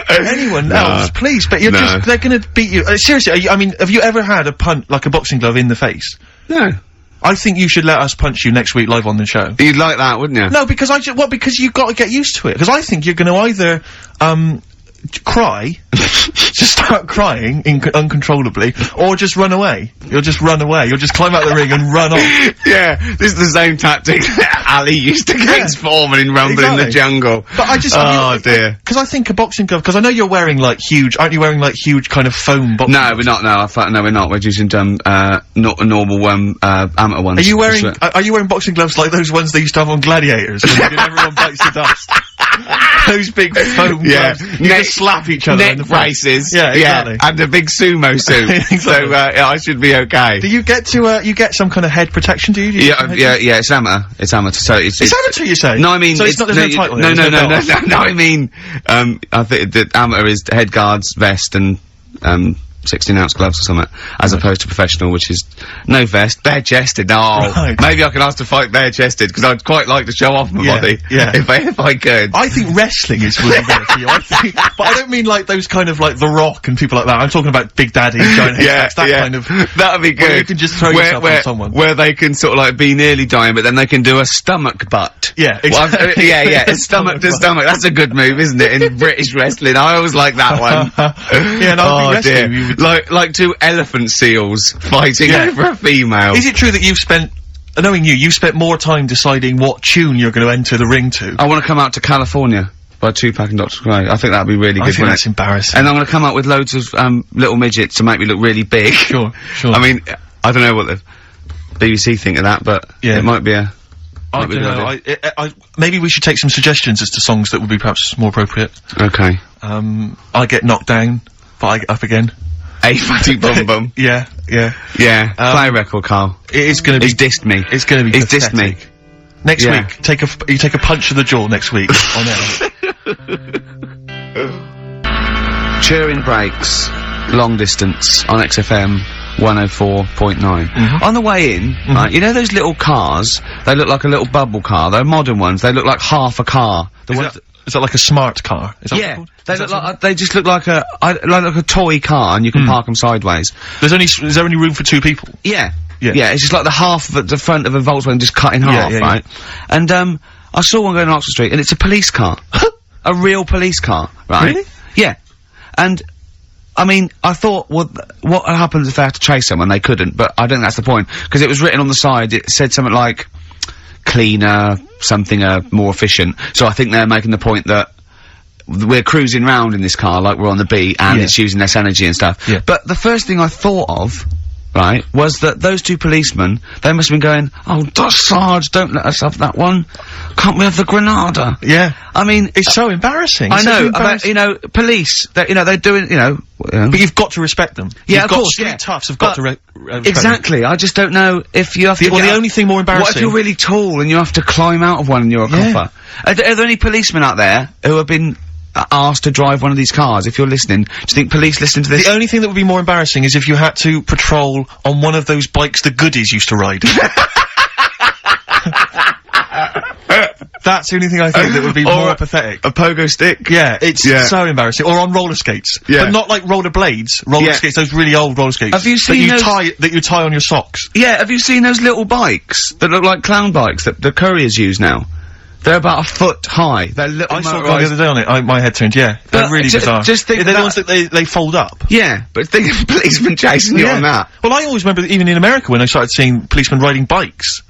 Anyone else, please. But they're gonna beat you. Seriously, I mean, have you ever had a punch, like a boxing glove, in the face? No. I think you should let us punch you next week live on the show. You'd like that, wouldn't you? No, because because you've got to get used to it. Because I think you're gonna either, cry, just start crying uncontrollably, or just run away. You'll just run away. You'll just climb out the ring and run off. Yeah, this is the same tactic that Ali used against Foreman in Rumble in the Jungle. But I just... Oh, dear. Because I think a boxing glove... Because I know you're wearing, like, huge... Aren't you wearing, like, huge kind of foam boxing gloves? We're not, no, we're not. We're using, normal, amateur ones. Are you wearing boxing gloves like those ones they used to have on Gladiators? When everyone bites the dust? Those big foam gloves. You just slap each other in the braces. Yeah, exactly. And a big sumo suit. Exactly. So, I should be okay. Do you get you get some kind of head protection, do you? Yeah, it's amateur. It's amateur, so it's amateur, you say? No, I mean... So there's no title No, I mean, I think the amateur is head guards, vest, and, 16-ounce gloves or something, as opposed to professional, which is no vest, bare-chested. Right. Maybe I can ask to fight bare-chested, because I'd quite like to show off my body. Yeah. If I could. I think wrestling is really better for you. But I don't mean like those kind of like The Rock and people like that. I'm talking about Big Daddy, giant headsets, that kind of... That'd be good. Where you can just throw yourself on someone. Where they can sort of like be nearly dying, but then they can do a stomach butt. Yeah, exactly. Stomach to stomach. That's a good move, isn't it, in British wrestling? I always like that one. Yeah, no, I think wrestling, you would... Like two elephant seals fighting over a female. Is it true that you've spent, knowing you've spent more time deciding what tune you're going to enter the ring to? I want to come out to California by Tupac and Dr. Dre. I think that'd be really good. I think that's embarrassing. And I'm going to come up with loads of little midgets to make me look really big. Sure. I mean, I don't know what the BBC think of that, but it might be a... I don't know. Maybe we should take some suggestions as to songs that would be perhaps more appropriate. Okay. I get knocked down, but I get up again. A fatty bum bum. Yeah. Play a record, Carl. It is gonna be... He's dissed me. It's gonna be He's dissed me. Next week, you take a punch to the jaw next week on air. Cheering breaks, long distance on XFM 104.9. On the way in, right, you know those little cars? They look like a little bubble car. They're modern ones. They look like half a car. Is that like a smart car? Is that what it's called? They look like they just look like a toy car, and you can park them sideways. Is there only room for two people? Yeah. It's just like the half of the front of a Volkswagen just cut in half, right? And I saw one going on Oxford Street, and it's a police car, a real police car, right? Really? Yeah. And I mean, I thought, well, what happens if they have to chase someone? They couldn't, but I don't think that's the point, because it was written on the side. It said something like cleaner, something more efficient. So I think they're making the point that we're cruising round in this car like we're on the beat, and it's using less energy and stuff. But the first thing I thought of, right, was that those two policemen, they must have been going, oh, Sarge, don't let us have that one. Can't we have the Granada? Yeah. I mean, it's so embarrassing. I know, you know, police, they're doing, you know... But you've got to respect them. Yeah, of course, street toughs have got to respect exactly, them. I just don't know if you have to... Well, the only thing more embarrassing... What if you're really tall and you have to climb out of one and you're a copper? Are there any policemen out there who have been asked to drive one of these cars? If you're listening, do you think police listen to this? The only thing that would be more embarrassing is if you had to patrol on one of those bikes the goodies used to ride. That's the only thing I think that would be more pathetic. A pogo stick? Yeah, it's so embarrassing. Or on roller skates. Yeah. But not like roller blades. Roller skates, those really old roller skates. Have you seen that you tie on your socks. Yeah, have you seen those little bikes that look like clown bikes that the couriers use now? They're about a foot high. They're little I saw one the other day on it. My head turned, yeah. They're really bizarre. Just think they're the ones that they fold up. Yeah, but think of policemen chasing you on that. Well, I always remember that even in America when I started seeing policemen riding bikes.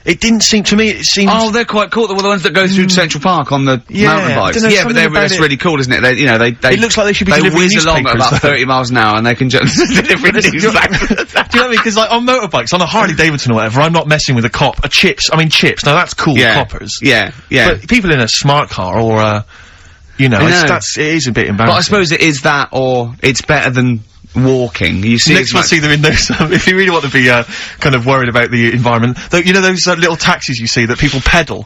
It didn't seem to me. It seemed. Oh, they're quite cool. They're the ones that go through Central Park on the mountain bikes. Know, yeah, but that's really cool, isn't it? They, you know, they. It looks like they should be delivering whiz along at about 30 miles an hour, and they can just deliver news. Do you know what I mean? Because like on motorbikes, on a Harley Davidson or whatever, I'm not messing with a cop. Chips. Now that's cool. Coppers. Yeah. But people in a smart car or you know, it is a bit embarrassing. But I suppose it is that, or it's better than walking. You see, next we'll see them in those. If you really want to be kind of worried about the environment, you know those little taxis you see that people pedal.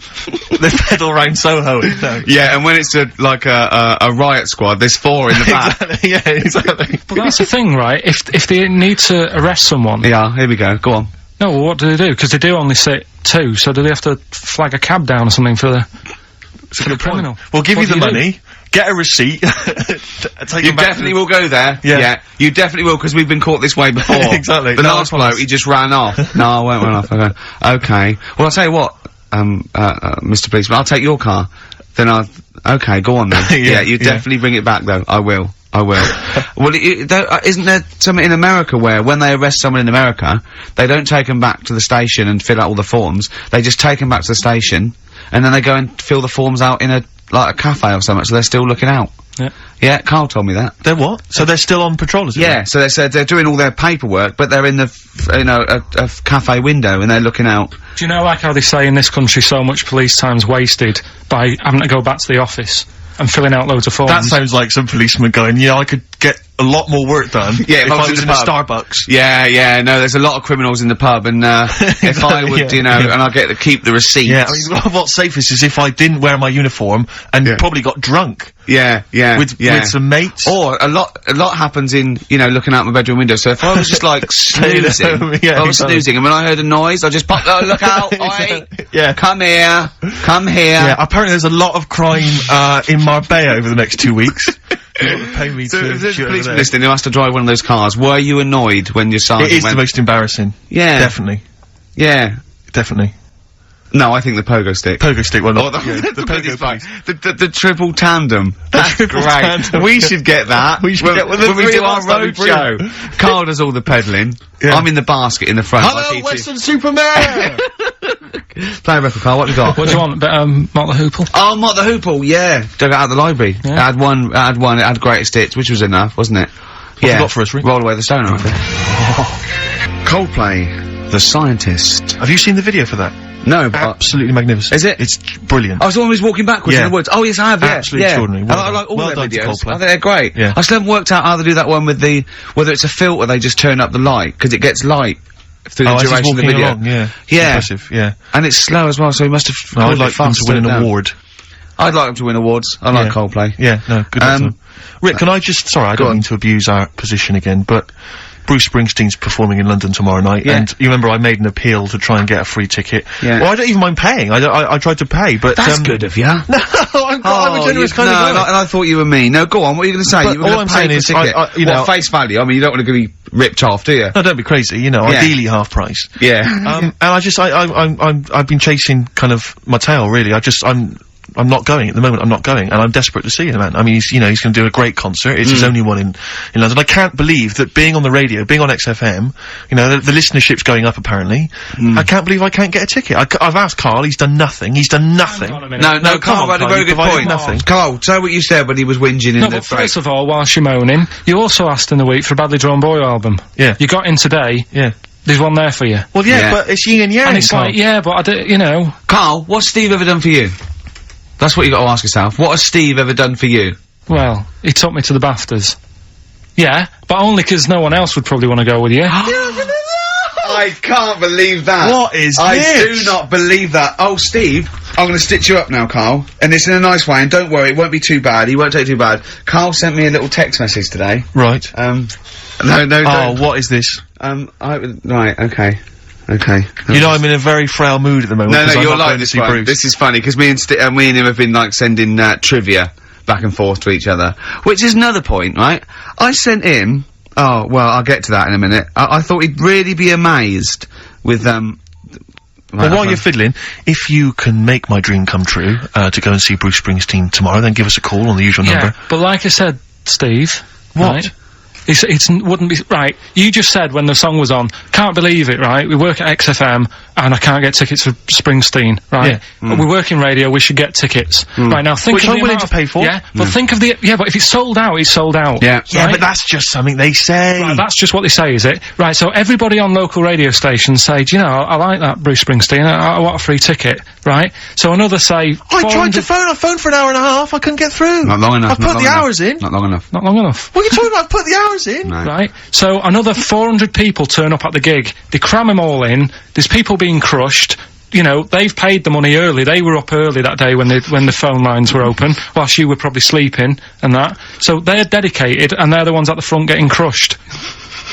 They pedal around Soho. Yeah, and when it's a riot squad, there's 4 in the back. Exactly, yeah, exactly. But that's the thing, right? If they need to arrest someone. Yeah, here we go. Go on. No, well, what do they do? Because they do only sit 2, so do they have to flag a cab down or something for the criminal? We'll give you the money. Get a receipt. You definitely will go there. Yeah. You definitely will, because we've been caught this way before. Exactly. The last bloke, he just ran off. No, I won't run off. Okay. Well, I'll tell you what, Mr. Policeman, I'll take your car. Then okay, go on then. Yeah, you definitely bring it back though. I will. Well, isn't there something in America where when they arrest someone in America, they don't take them back to the station and fill out all the forms, they just take them back to the station, and then they go and fill the forms out in a cafe or something, so they're still looking out. Yeah. Yeah, Carl told me that. They're what? So they're still on patrol, is it? Yeah, so they said they're doing all their paperwork, but they're in the, a cafe window, and they're looking out. Do you know, like how they say in this country so much police time's wasted by having to go back to the office and filling out loads of forms? That sounds like some policeman going, yeah, I could get a lot more work done if I was in a Starbucks. Yeah, no, there's a lot of criminals in the pub, and, if I would, you know, and I get to keep the receipts. Yeah, I mean, what's safest is if I didn't wear my uniform and probably got drunk. Yeah. With some mates. Or a lot happens in, you know, looking out my bedroom window, so if I was just like snoozing, snoozing, and when I heard a noise, I just popped, look out, oi! Yeah. Come here. Yeah, apparently there's a lot of crime, in Marbella over the next 2 weeks. Pay me so if there's a policeman listening who has to drive one of those cars, were you annoyed when your sergeant It is the most embarrassing. Yeah. Definitely. Yeah. Definitely. No, I think the pogo stick. Pogo stick, well, not the pogo the triple tandem. That's triple great. tandem. We should get that. We should get when we do our road show. Carl does all the pedalling. Yeah. I'm in the basket in the front. Hello, Western Superman! Play a record, Carl. What have you got? What do you want? A bit, Mott the Hoople? Oh, Mott the Hoople, yeah. Dug it out of the library. Yeah. It had one, it had greatest hits, which was enough, wasn't it? What have you got for us, Rick? Roll Away the Stone, I think. Coldplay, The Scientist. Have you seen the video for that? No, but absolutely magnificent. Is it? It's brilliant. I was the one who was walking backwards in the woods. Oh, yes, I have, Absolutely extraordinary. Well I like all their videos. Coldplay. I think they're great. Yeah. I still haven't worked out how to do that one with whether it's a filter they just turn up the light, because it gets light through the duration of the video. Along, yeah. Impressive, yeah. And it's slow as well, so he must have I'd like them to win an award. I'd like them to win awards. I like Coldplay. Yeah, no, good luck to them. Rick, can I just, sorry, I don't mean to abuse our position again, but Bruce Springsteen's performing in London tomorrow night, and you remember I made an appeal to try and get a free ticket. Yeah. Well, I don't even mind paying. I tried to pay, but that's good of you. No, I'm a generous kind of guy. No, and I thought you were me. No, go on. What are you going to say? You were all I'm saying is, you know, face value. I mean, you don't want to be ripped off, do you? No, don't be crazy. You know, ideally half price. Yeah. And I've been chasing kind of my tail, really. I'm not going at the moment. I'm not going, and I'm desperate to see him, man. I mean, he's going to do a great concert. It's his only one in London. I can't believe that being on the radio, being on XFM, you know, the listenership's going up apparently. I can't believe I can't get a ticket. I've asked Carl. He's done nothing. No, Carl had a very good point. Nothing. Carl, say what you said when he was whinging in the but first of all, whilst you're moaning, you also asked in the week for a Badly Drawn Boy album. Yeah. You got in today. Yeah. There's one there for you. Well, but it's yin and yang. And it's like, but I do, you know. Carl, what's Steve ever done for you? That's what you got to ask yourself. What has Steve ever done for you? Well, he took me to the BAFTAs. Yeah, but only 'cause no one else would probably want to go with you. I I can't believe that. What is I this? do not believe that. Oh, Steve, I'm going to stitch you up now, Carl. And it's in a nice way, and don't worry, it won't be too bad. He won't take it too bad. Carl sent me a little text message today. Right. No, Oh, what is this? Right, okay. Okay. You know, I'm in a very frail mood at the moment. No, 'cause I'm you're not like going to this see one. Bruce. This is funny, because me and him have been, like, sending, trivia back and forth to each other. Which is another point, right? I sent him... Oh, well, I'll get to that in a minute. I thought he'd really be amazed with, Well, while you're fiddling, if you can make my dream come true, to go and see Bruce Springsteen tomorrow, then give us a call on the usual number. But like I said, Steve... What? Right, it wouldn't be... Right, you just said when the song was on, can't believe it, right? We work at XFM, and I can't get tickets for Springsteen, right? Yeah. We work in radio, we should get tickets. Right, now think Which of I'm the willing amount to pay for. Yeah, but think of the... Yeah, but if it's sold out, it's sold out. Yeah. Yeah, Right? but that's just something they say. Right, that's just what they say, is it? Right, so everybody on local radio stations say, do you know, I like that Bruce Springsteen, I want a free ticket, right? So another say... I tried to phone, I phoned for an hour and a half, I couldn't get through. Not long enough. I put the hours in. Not long enough. Not long enough. What are you talking about? I put the hours in. No. Right, so another 400 people turn up at the gig, they cram them all in, there's people being crushed, you know, they've paid the money early, they were up early that day when the phone lines were open, whilst you were probably sleeping, and that, so they're dedicated, and they're the ones at the front getting crushed.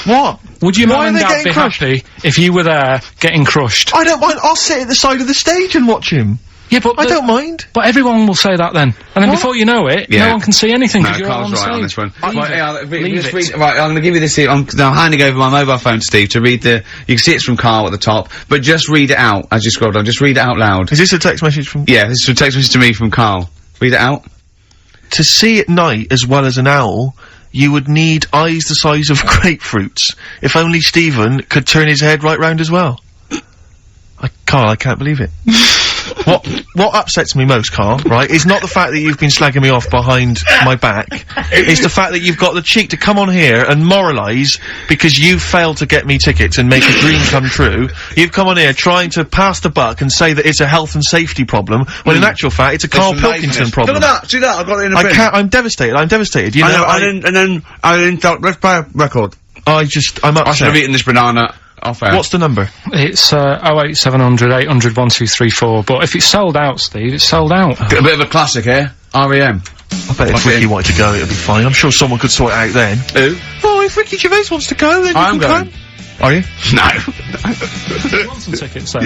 What? Would your Why mum and are they dad getting be crushed? happy if you were there getting crushed? I don't mind, I'll sit at the side of the stage and watch him. Yeah, but I don't mind. But everyone will say that then, and then before you know it, Yeah. no one can see anything No, because you're all on Carl's the right on stage. this one. Leave Right, it. yeah, Leave just it. read, right, I'm gonna give you this here. I'm handing over my mobile phone to Steve to read the... You can see it's from Carl at the top, but just read it out as you scroll down. Just read it out loud. Is this a text message from... Yeah, this is a text message to me from Carl. Read it out. To see at night as well as an owl, you would need eyes the size of grapefruits. If only Stephen could turn his head right round as well. Carl, I can't believe it. What upsets me most, Carl, right, is not the fact that you've been slagging me off behind my back. It's the fact that you've got the cheek to come on here and moralise because you failed to get me tickets and make a dream come true. You've come on here trying to pass the buck and say that it's a health and safety problem, when in actual fact it's a Karl Pilkington problem. Look at that, see that, I've got it in a bin. I'm devastated, You know, I didn't thought, let's play a record. I'm I should upset. have eaten this banana off air. What's the number? It's 08700 800 1234. But if it's sold out, Steve, it's sold out. A bit of a classic here. R.E.M. I bet if Ricky wanted to go, it'd be fine. I'm sure someone could sort it out then. Who? Oh, if Ricky Gervais wants to go, then I'm you can going. come. Are you? No. You want some tickets, then?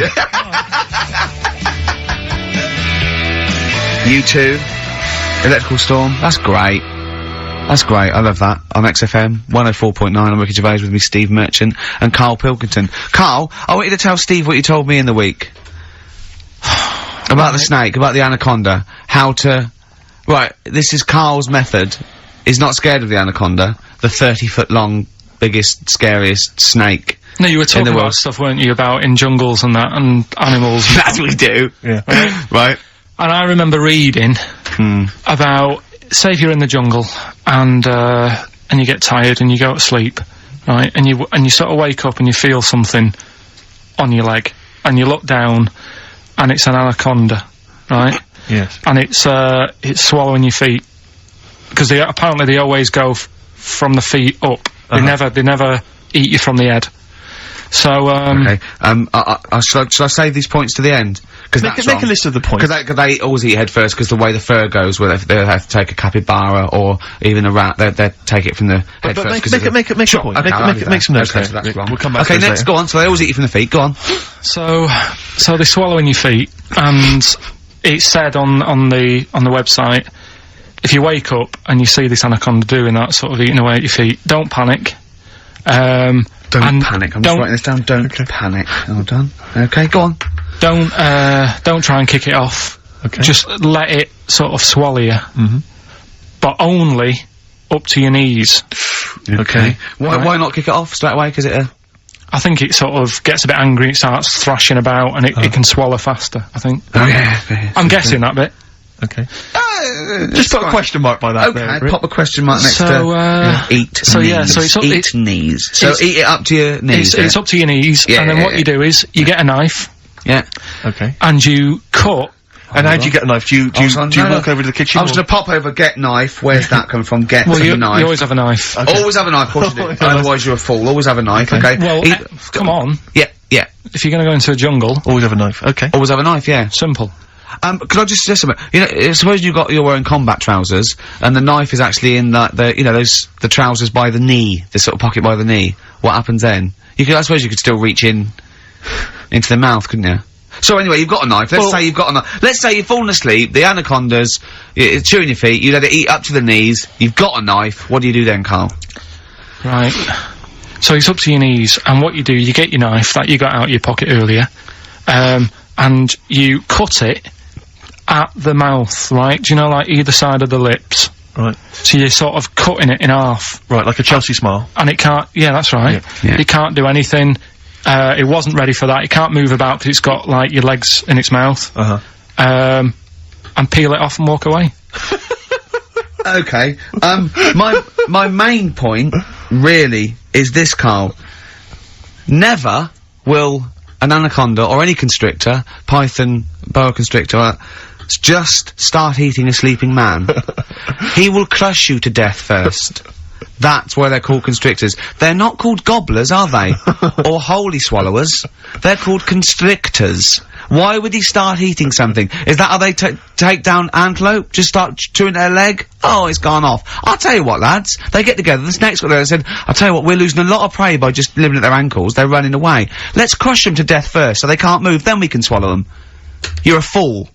U2. Electrical Storm. That's great. That's great, I love that. On XFM, 104.9, I'm Ricky Gervais with me, Steve Merchant, and Karl Pilkington. Carl, I want you to tell Steve what you told me in the week. About the snake, about the anaconda, how to... Right, this is Carl's method. He's not scared of the anaconda, the 30-foot long, biggest, scariest snake. No, you were talking the about world. stuff, weren't you, about in jungles and that, and animals. That's what we do. Yeah. Right. And I remember reading about, say if you're in the jungle, and you get tired and you go to sleep, right, and you sort of wake up and you feel something on your leg, and you look down, and it's an anaconda, right? Yes. And it's swallowing your feet, because apparently they always go from the feet up. They never eat you from the head. So, Okay. Shall I save these points to the end? Cause that's Make a list of the points. Cause they always eat head first, cause the way the fur goes, where they have to take a capybara or even a rat, they take it from the head But first. make a point. Okay, Make some notes. Okay, so that's wrong. We'll come back Okay, to this next, later. go on. So they always eat you from the feet, go on. So they're swallowing your feet, and it said on the website, if you wake up and you see this anaconda doing that, sort of eating away at your feet, don't panic. Don't panic. I'm just writing this down. Don't panic. All done. Okay, go on. Don't try and kick it off. Okay. Just let it sort of swallow you. But only up to your knees. Okay. Why not kick it off straight away? Cause I think it sort of gets a bit angry, it starts thrashing about, and it can swallow faster, I think. Oh yeah. I'm guessing that bit. Okay. Just put a question mark by that. Okay, pop a question mark next So, to eat so knees. yeah, so it's up- eat knees. So it's- eat it up to your knees. It's up to your knees, Yeah, and then yeah, what you do is, you get a knife, Yeah. Okay. and you cut. And how do you get a knife? Do you walk over to the kitchen? I was gonna pop over, get knife. Where's that coming from? Get Well, you knife. always have a knife. Always have a knife, of course you do. Otherwise you're a fool. Always have a knife, okay? Well, Eat- come on. Yeah. if you're gonna go into a jungle, Always have a knife. Okay. Always have a knife, yeah. simple. Could I just suggest something? You know, suppose you're wearing combat trousers, and the knife is actually in the trousers by the knee, the sort of pocket by the knee. What happens then? I suppose you could still reach into the mouth, couldn't you? So anyway, you've got a knife. Let's say you've got a knife. Let's say you've fallen asleep, the anaconda's chewing your feet, you let it eat up to the knees, you've got a knife, what do you do then, Carl? Right. So it's up to your knees, and what you do, you get your knife that you got out of your pocket earlier, and you cut it at the mouth, right? Do you know, like, either side of the lips? Right. So you're sort of cutting it in half. Right, like a Chelsea smile. And it can't, yeah, that's right. Yeah. It can't do anything. It wasn't ready for that. It can't move about because it's got, like, your legs in its mouth. And peel it off and walk away. Okay. My main point, really, is this, Carl. Never will an anaconda or any constrictor, python, boa constrictor, just start eating a sleeping man. He will crush you to death first. That's why they're called constrictors. They're not called gobblers, are they? Or holy swallowers. They're called constrictors. Why would he start eating something? Is that how they take down antelope? Just start chewing their leg? Oh, it's gone off. I'll tell you what, lads. They get together, the snakes got there and said, I'll tell you what, we're losing a lot of prey by just living at their ankles. They're running away. Let's crush them to death first so they can't move, then we can swallow them. You're a fool.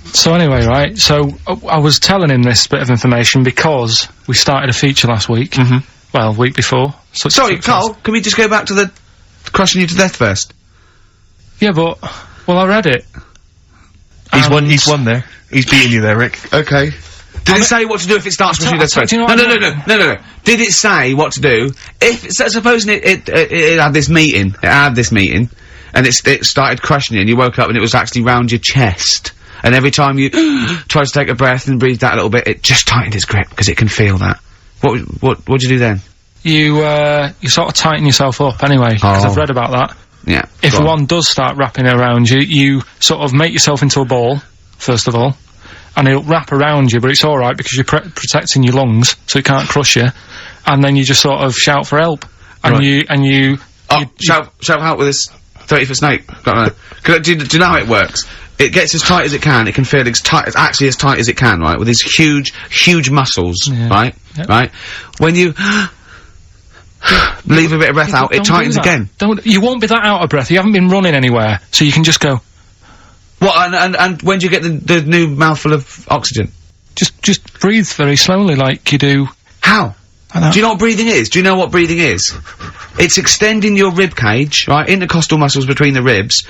So anyway, right, so I was telling him this bit of information because we started a feature last week. Well, week before. Sorry, Carl, can we just go back to the crushing you to death first? Yeah, but, well, I read it. He's won there. He's beating you there, Rick. Okay. Did it say what to do if it starts crushing you to death first? No. Did it say what to do? Supposing it had this meeting, and it started crushing you, and you woke up and it was actually round your chest. And every time you tried to take a breath and breathe out a little bit, it just tightened its grip, because it can feel that. What'd you do then? You sort of tighten yourself up anyway, because I've read about that. Yeah. If one does start wrapping around you, you sort of make yourself into a ball, first of all, and it'll wrap around you, but it's alright because you're protecting your lungs, so it can't crush you, and then you just sort of shout for help. And you shout for help with this 30-foot snake. Do you know how it works? It gets as tight as it can. It can feel as tight as it can, right? With these huge muscles, right? Yep. Right? When you leave a bit of breath out, it tightens again. You won't be that out of breath. You haven't been running anywhere, so you can just go. What? And when do you get the new mouthful of oxygen? Just breathe very slowly, like you do. How? Do you know what breathing is? Do you know what breathing is? It's extending your rib cage, right? Intercostal muscles between the ribs.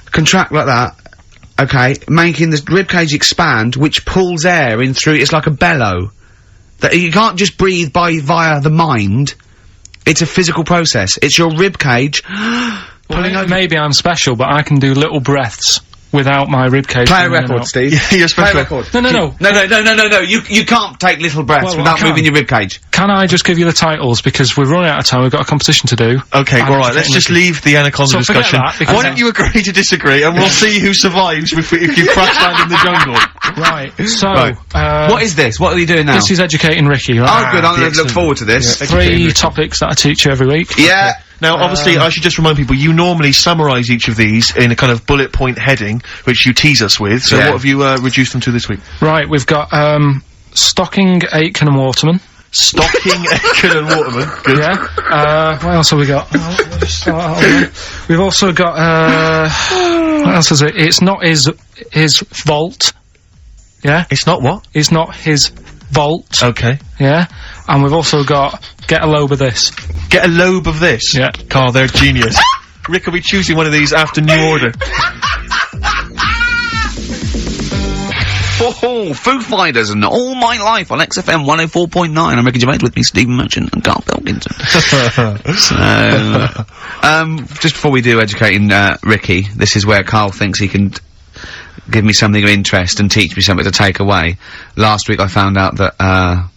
Contract like that. Okay, making the rib cage expand, which pulls air in through. It's like a bellow. That you can't just breathe via the mind. It's a physical process. It's your rib cage pulling over. Maybe I'm special, but I can do little breaths without my rib cage. Play a record, Steve. Yeah, you're special. Play a record. No. You can't take little breaths without moving your rib cage. Can I just give you the titles, because we're running out of time, we've got a competition to do. Okay, alright, let's just leave the anaconda discussion. Why don't you agree to disagree, and we'll see who survives if you crash land in the jungle. Right, so, what is this? What are you doing now? This is Educating Ricky, right? Oh, good, I'm gonna look forward to this. Yeah. 3 topics that I teach you every week. Yeah. Now, obviously, I should just remind people, you normally summarise each of these in a kind of bullet point heading, which you tease us with, so what have you, reduced them to this week? Right, we've got, Stocking, Aitken and Waterman. Stocking, Aitken and Waterman, good. Yeah, what else have we got? We've also got, what else is it? It's not his vault. Yeah? It's not what? It's not his vault. Okay. Yeah? And we've also got, get a lobe of this. Get a lobe of this? Yeah. Carl, they're genius. Rick will be choosing one of these after New Order. Foo Fighters and All My Life on XFM 104.9. I'm Ricky Gervais, with me, Stephen Merchant and Karl Pilkington. So, just before we do Educating Ricky, this is where Karl thinks he can give me something of interest and teach me something to take away. Last week I found out that,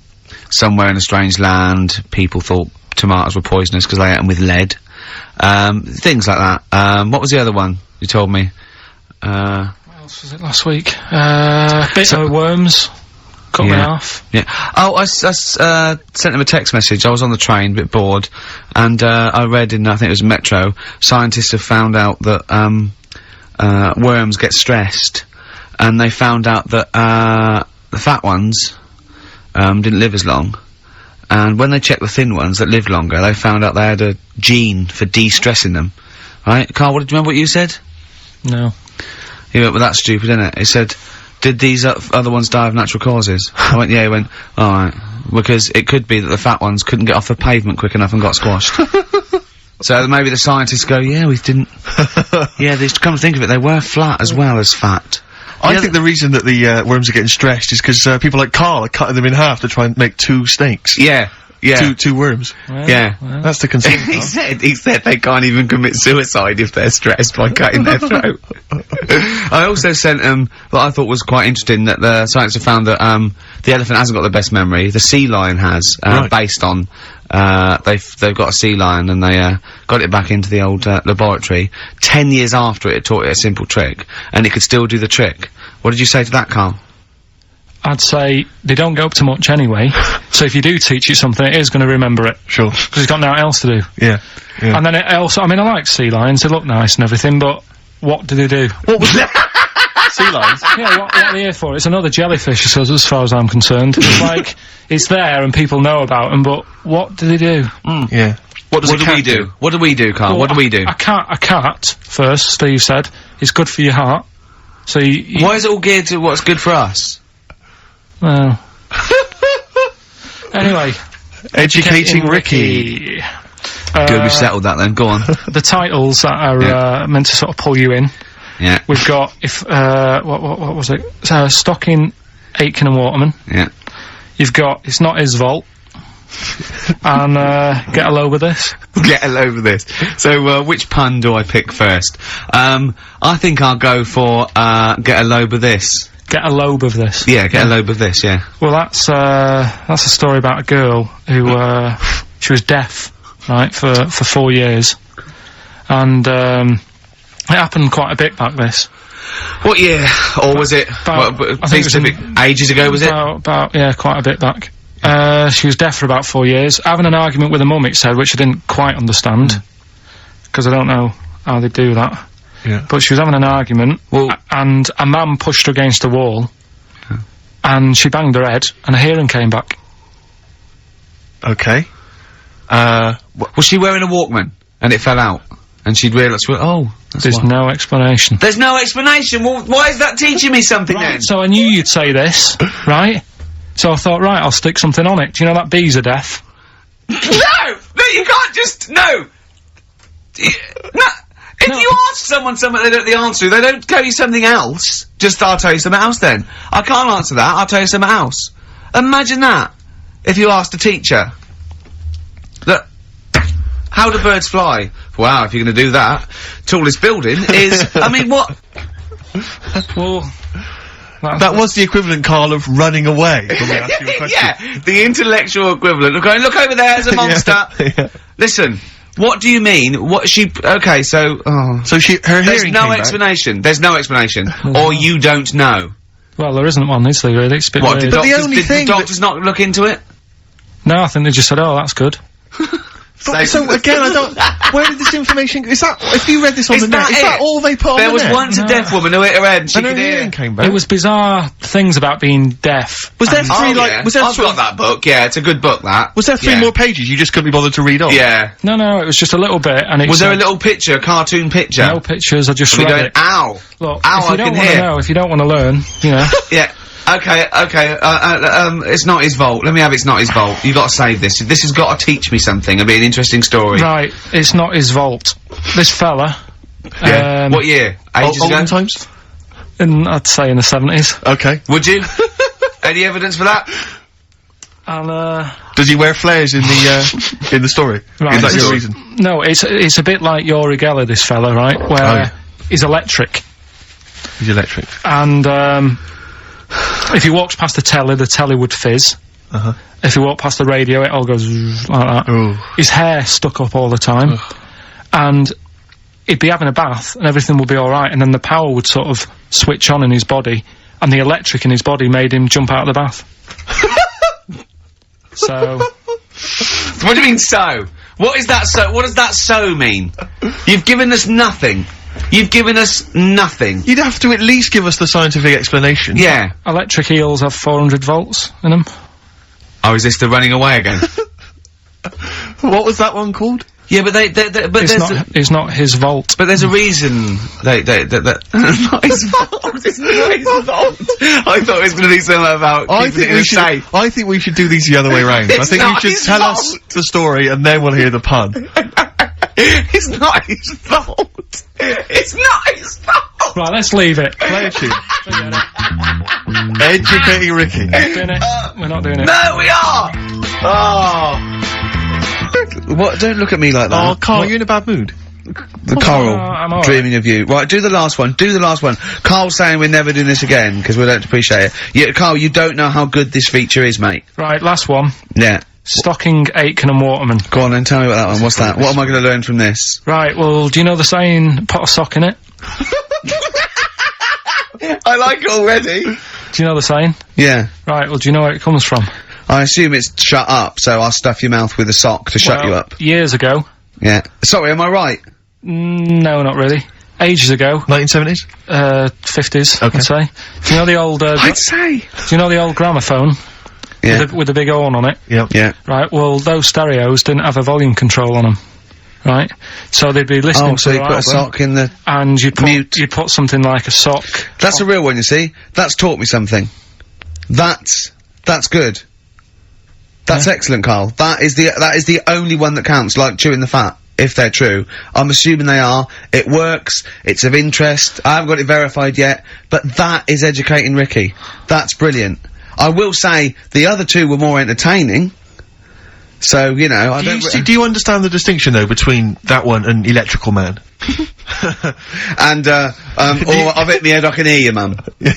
somewhere in a strange land, people thought tomatoes were poisonous because they ate them with lead. Things like that. What was the other one you told me? What else was it last week? Bit of worms. Cut me off. Yeah. Oh, I sent him a text message. I was on the train, a bit bored, and I read in, I think it was Metro, scientists have found out that worms get stressed, and they found out that the fat ones didn't live as long, and when they checked the thin ones that lived longer, they found out they had a gene for de-stressing them. Right, Carl? Do you remember what you said? No. He went, well, that's stupid, isn't it? He said, did these other ones die of natural causes? I went, yeah. He went, alright. Because it could be that the fat ones couldn't get off the pavement quick enough and got squashed. So maybe the scientists go, yeah, we didn't. Yeah, they come to think of it, they were flat as well as fat. I think the reason that the worms are getting stressed is because people like Carl are cutting them in half to try and make 2 snakes. Yeah. Yeah. Two worms. Well, Yeah. well. That's the concern. he said they can't even commit suicide if they're stressed by cutting their throat. I also sent what I thought was quite interesting, that the scientists have found that the elephant hasn't got the best memory. The sea lion has, Right. based on they've got a sea lion, and they got it back into the old laboratory 10 years after it had taught it a simple trick, and it could still do the trick. What did you say to that, Carl? I'd say they don't go up to much anyway, so if you do teach it something, it is going to remember it. Sure. Because it's got nothing else to do. Yeah. Yeah. And then it also, I mean, I like sea lions, they look nice and everything, but what do they do? What was it? Sea lions? Yeah, what are they here for? It's another jellyfish, as far as I'm concerned. It's like, it's there and people know about them, but what do they do? Yeah. What do we do? What do we do, Carl? Well, what do we do? A cat, first, Steve said, is good for your heart. So you Why is it all geared to what's good for us? well. Anyway. Educating Ricky. Good, we settled that then. Go on. The titles that are meant to sort of pull you in. Yeah. We've got, what was it? Stocking, Aitken and Waterman. Yeah. You've got It's Not His Fault. And, Get a Load with This. Get a load of this. So, which pun do I pick first? I think I'll go for, get a load of this. Get a lobe of this. Yeah, get a load of this, yeah. Well, that's a story about a girl who, she was deaf, right, for 4 years. And, it happened quite a bit back this. What year? Or was it, I think it was ages ago, was it? Yeah, quite a bit back. She was deaf for about 4 years, having an argument with her mum, it said, which I didn't quite understand. Because I don't know how they do that. Yeah. But she was having an argument, and a man pushed her against a wall, and she banged her head, and her hearing came back. Okay. Was she wearing a Walkman? And it fell out? And she'd realised, oh, There's no explanation. There's no explanation? Well, why is that teaching me something then? So I knew you'd say this, right? So I thought, right, I'll stick something on it. Do you know that bees are deaf? No! No, you can't just, no! No! If you ask someone something they don't know the answer to, they don't tell you something else. Just, I'll tell you something else then. I can't answer that, I'll tell you something else. Imagine that. If you asked a teacher. Look, how do birds fly? Wow, if you're gonna do that, tallest building is, I mean, what? Well, that was the equivalent, Carl, of running away when we asked you a question. Yeah, the intellectual equivalent of going, look over there, there's a monster. Yeah. Listen, what do you mean? What she, okay, so, So her there's hearing no came back. explanation. There's no explanation. Or you don't know. well, there isn't one, is there, really? It's a bit What, weird. did the only did thing the doctors not look into it? No, I think they just said, oh, that's good. But, so again, I don't. Where did this information? Is that if you read this on Is the net? that Is that it? all they put on There the was net? once a deaf woman who hit her head and she And her could hear. hearing came back. It was bizarre things about being deaf. Was there And- three Yeah. was there I've got that book, yeah, it's a good book, that. Was there three Yeah. more pages you just couldn't be bothered to read on? Yeah. No, it was just a little bit, and it Was there a said- little picture, a cartoon picture? No pictures, I just Are we read going, it. ow! Look, Ow, if you I don't can want to hear. know, if you don't want to learn, you know. Yeah. Okay, it's not his fault. Let me have It's Not His Fault. You gotta save this. This has gotta teach me something. It'll be an interesting story. Right, it's not his vault. This fella, Yeah. What year? Ages ago? Olden times? I'd say in the 70s, Okay. Would you? Any evidence for that? and Does he wear flares in the story? Right. Is that your Story. reason? no, it's a bit like Yori Geller, this fella, right, where yeah. he's electric, He's electric. and if he walks past the telly would fizz. If he walked past the radio, it all goes like that. Ooh. His hair stuck up all the time, and he'd be having a bath, and everything would be alright, and then the power would sort of switch on in his body, and the electric in his body made him jump out of the bath. So. What do you mean so? What is that so? What does that so mean? You've given us nothing. You've given us nothing. You'd have to at least give us the scientific explanation. Yeah. Electric eels have 400 volts in them. Oh, is this the running away again? What was that one called? Yeah, but It's not his vault. But there's a reason that not his fault. It's not his fault. I thought it was going to be something about keeping it in a safe. I think we should do these the other way round. I think you should tell us the story and then we'll hear the pun. It's not his fault. It's not his fault. Right, let's leave it. Play a tune. Educating Ricky. We're not doing it. No, we are. Oh. What? Don't look at me like that. Oh, Carl, you're in a bad mood. Carl, I'm all dreaming of you. Right, do the last one. Do the last one. Carl's saying we're never doing this again because we don't appreciate it. Yeah, Carl, you don't know how good this feature is, mate. Right, last one. Yeah. Stocking, Aitken and Waterman. Go on then, tell me about that one. What's that? What am I going to learn from this? Right, well, do you know the saying, put a sock in it? I like it already. Do you know the saying? Yeah. Right, well, do you know where it comes from? I assume it's shut up, so I'll stuff your mouth with a sock to shut you up. Years ago. Yeah. Sorry, am I right? No, not really. Ages ago. 1970s? 50s, Okay. I'd say. Do you know the old, I'd say. do you know the old gramophone? Yeah. With the big horn on it? Yep. Yeah. Right, well, those stereos didn't have a volume control on them. Right? So they'd be listening Oh, so to you the put a album, sock in the... and you'd mute. put something like a sock. That's a real one, you see? That's taught me something. That's good. That's excellent, Carl. That is the only one that counts, like chewing the fat, if they're true. I'm assuming they are. It works. It's of interest. I haven't got it verified yet, but that is educating Ricky. That's brilliant. I will say, the other two were more entertaining. So, you know, I don't... Do you understand the distinction, though, between that one and Electrical Man? And, or I've hit me head, I can hear you, mum. Yeah.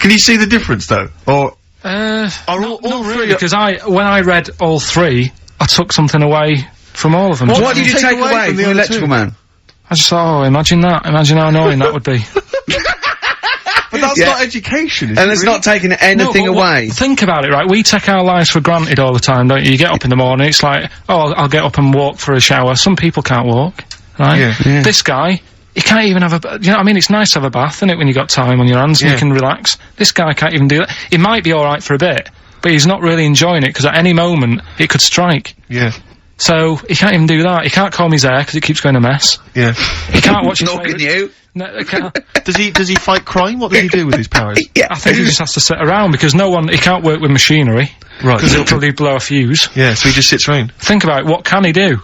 Can you see the difference, though? Or... Are all really, three... because when I read all three, I took something away from all of them. What did you take away from the Electrical Man? I just thought, oh, imagine that. Imagine how annoying that would be. But that's not education, is And it it's really? not taking anything No, but away. Think about it, right? We take our lives for granted all the time, don't you? You get up in the morning, it's like, oh, I'll get up and walk for a shower. Some people can't walk, right? Yeah. This guy, he can't even have a, you know what I mean? It's nice to have a bath, isn't it, when you got time on your hands and you can relax. This guy can't even do that. It might be alright for a bit, but he's not really enjoying it, because at any moment, it could strike. Yeah. So, he can't even do that. He can't comb his hair, because it keeps going a mess. Yeah. He can't watch his Nor can favourite- you. No, he can't. Does he fight crime? What does he do with his powers? Yeah. I think he just has to sit around, because he can't work with machinery. Right. Because he'll probably blow a fuse. Yeah, so he just sits around. Think about it, what can he do?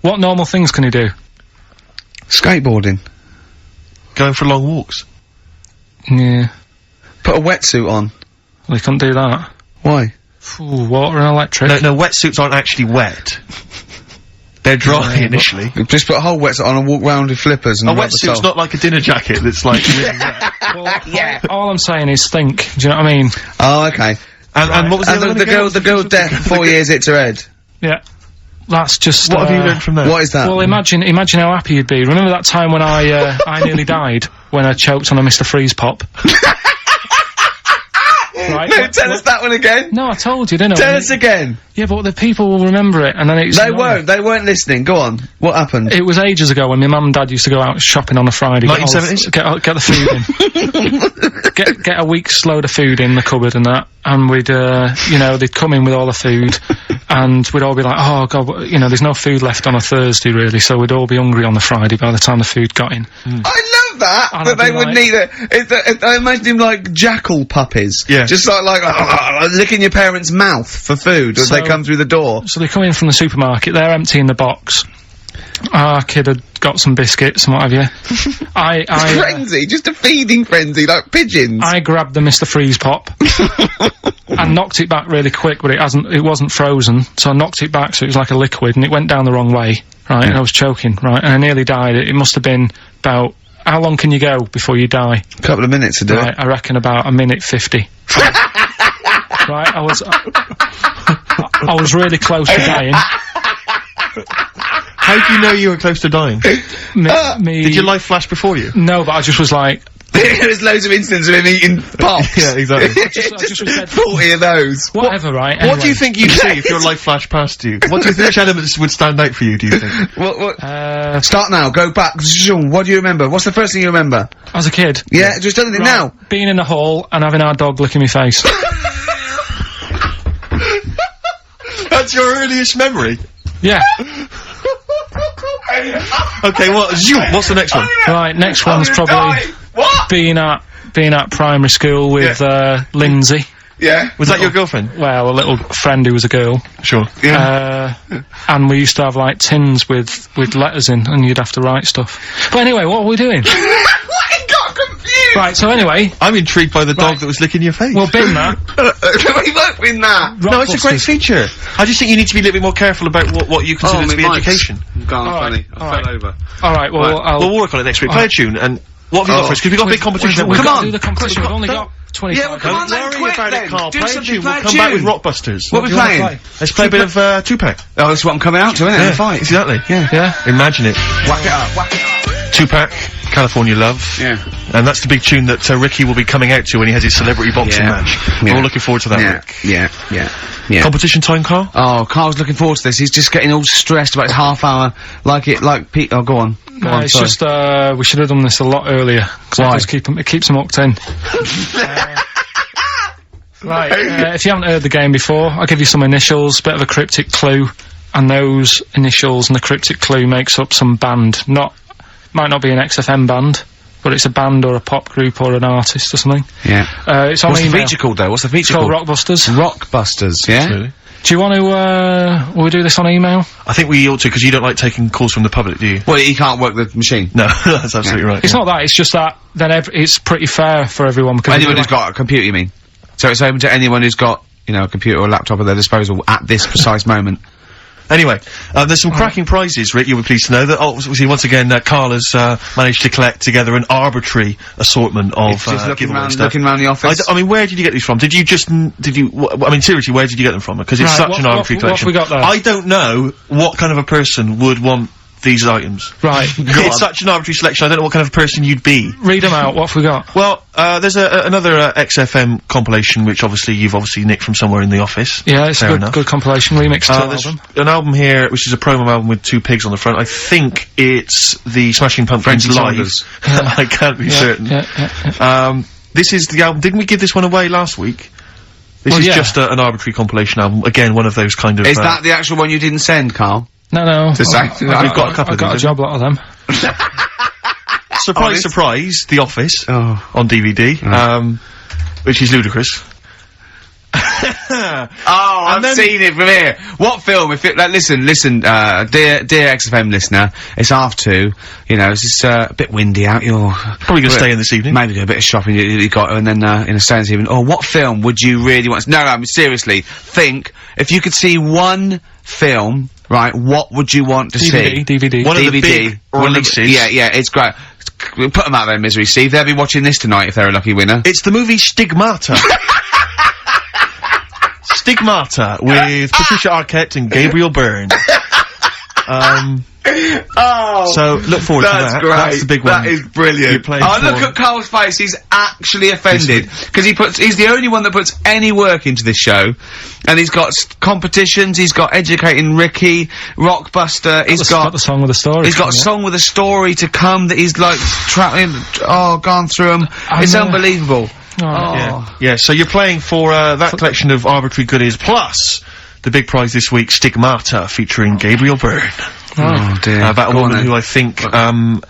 What normal things can he do? Skateboarding. Going for long walks. Yeah. Put a wetsuit on. Well, he couldn't do that. Why? Ooh, water and electric. No, wetsuits aren't actually wet. They're dry initially. Just put a whole wetsuit on and walk round with flippers and A rub the wetsuit's sole. not like a dinner jacket that's like really wet. Well, all I'm saying is think. Do you know what I mean? Oh, okay. And what was the And other one the again? girl deaf for 4 years hits her head. Yeah. That's just. What have you learned from that? What is that? Well, imagine how happy you'd be. Remember that time when I nearly died when I choked on a Mr. Freeze pop? Right? No, tell us that one again. No, I told you, didn't I? Tell us again. Yeah, but the people will remember it, and then it's. They weren't listening. Go on. What happened? It was ages ago when my mum and dad used to go out shopping on a Friday. 1970s? Get the food in. get a week's load of food in the cupboard and that, and we'd, you know, they'd come in with all the food, and we'd all be like, oh god, you know, there's no food left on a Thursday really, so we'd all be hungry on the Friday by the time the food got in. I love that! And That I'd they be would like- need it. I imagine him like jackal puppies. Yeah. Just like licking your parents' mouth for food as they So- come through the door. So they come in from the supermarket, they're emptying the box. Our kid had got some biscuits and what have you. Frenzy, just a feeding frenzy, like pigeons. I grabbed the Mr. Freeze pop and knocked it back really quick, but it wasn't frozen, so I knocked it back so it was like a liquid, and it went down the wrong way, right, and I was choking, right, and I nearly died. It must have been about, how long can you go before you die? A couple of minutes to do Right, it. I reckon about a minute 50. Right, I was really close to dying. How do you know you were close to dying? Me, Did your life flash before you? No, but I just was like, There's loads of instances of him eating pops. Yeah, exactly. I just said 40 of those. whatever, right? What do you think you'd see if your life flashed past you? What do you think which elements would stand out for you, do you think? What? Start now, go back. Zoom, what do you remember? What's the first thing you remember? As a kid. Yeah, just anything now. Being in a hall and having our dog licking my face. That's your earliest memory? Yeah. Okay, what's the next one? Right, next one's probably being at primary school with Lindsay. Yeah. Was that your girlfriend? Well, a little friend who was a girl. Sure. And we used to have like tins with letters in, and you'd have to write stuff. But anyway, what are we doing? I got confused! Right, so anyway. I'm intrigued by the dog that was licking your face. Well, bin that. We won't win that! No, it's a great feature. I just think you need to be a little bit more careful about what you consider to be education. Gone funny. I fell over. Alright, well, we'll work on it next week. Play a tune, and what have you got for us? Because we've got a big competition. Come on! Do the competition. We've only got 25 Yeah, well, come on then, Don't worry about it, Carl. Do Play a something, tune. play We'll a come back with tune. Rockbusters. What are we playing? Let's play a bit of Tupac. Oh, that's what I'm coming out to, isn't it? Yeah, The fight. exactly. Yeah. Imagine it. Whack it up, whack it up. Tupac, California Love. Yeah. And that's the big tune that Ricky will be coming out to when he has his celebrity boxing match. We're all looking forward to that, Rick. Yeah. Competition time, Carl? Oh, Carl's looking forward to this. He's just getting all stressed about his half hour. Like Pete. Oh, go on. No, it's just, we should have done this a lot earlier. Why? It keeps him hooked in. Right, if you haven't heard the game before, I'll give you some initials, bit of a cryptic clue, and those initials and the cryptic clue makes up some band. Might not be an XFM band, but it's a band or a pop group or an artist or something. Yeah. It's on What's email. the feature called, though? What's the feature It's called? called Rockbusters. Rockbusters, yeah? Absolutely. Do you want to, will we do this on email? I think we ought to, because you don't like taking calls from the public, do you? Well, he can't work the machine. No, that's absolutely right. It's not that, it's just that, then it's pretty fair for everyone, because Anyone who's got a computer, you mean? So it's open to anyone who's got, you know, a computer or a laptop at their disposal at this precise moment. Anyway, there's some cracking prizes, Rick, you'll be pleased to know that, obviously, once again, Carl has, managed to collect together an arbitrary assortment of, just looking giveaway round, stuff. looking round the office. I mean, where did you get these from? I mean, seriously, where did you get them from? Because it's Right, such an arbitrary collection. what have we got there? I don't know what kind of a person would want these items. Right, It's such an arbitrary selection, I don't know what kind of person you'd be. read them out, what have we got? Well, there's another XFM compilation, which you've nicked from somewhere in the office. Yeah, it's Fair a enough. good compilation, remix to There's album. an album here, which is a promo album with two pigs on the front. I think it's the Smashing Pumpkins Frankie live. Saunders. I can't be certain. Yeah. This is the album. Didn't we give this one away last week? This Well, is yeah. just an arbitrary compilation album. Again, one of those kind of. Is that the actual one you didn't send, Carl? No. To say- We've got a couple of got a these, job lot of them. surprise, Honest? surprise? The Office Oh. on DVD, which is ludicrous. Oh, I've then- seen it from here. What film? If it, like, listen, dear XFM listener, it's 2:30. You know, it's just a bit windy out. You're Probably gonna stay in this evening. Maybe do a bit of shopping. You got, and then in a stay this evening. Oh, what film would you really want? No, I mean, seriously, think if you could see one film, right? What would you want to see? DVD. One of the DVD. big One of the- releases. Yeah, it's great. Put them out there in misery, Steve. They'll be watching this tonight if they're a lucky winner. It's the movie Stigmata. Stigmata with Patricia Arquette and Gabriel Byrne. Oh, So look forward to that. great. That's the big one. That is brilliant. You're playing Oh, look for- at Carl's face. He's actually offended because he's the only one that puts any work into this show, and he's got competitions. He's got Educating Ricky, Rockbuster. He's got the song with the story. He's got a song with a story to come that he's like gone through them. It's unbelievable. Yeah, so you're playing for that collection of arbitrary goodies, plus the big prize this week, Stigmata, featuring Gabriel Byrne. Oh dear. About a Go on woman then. who I think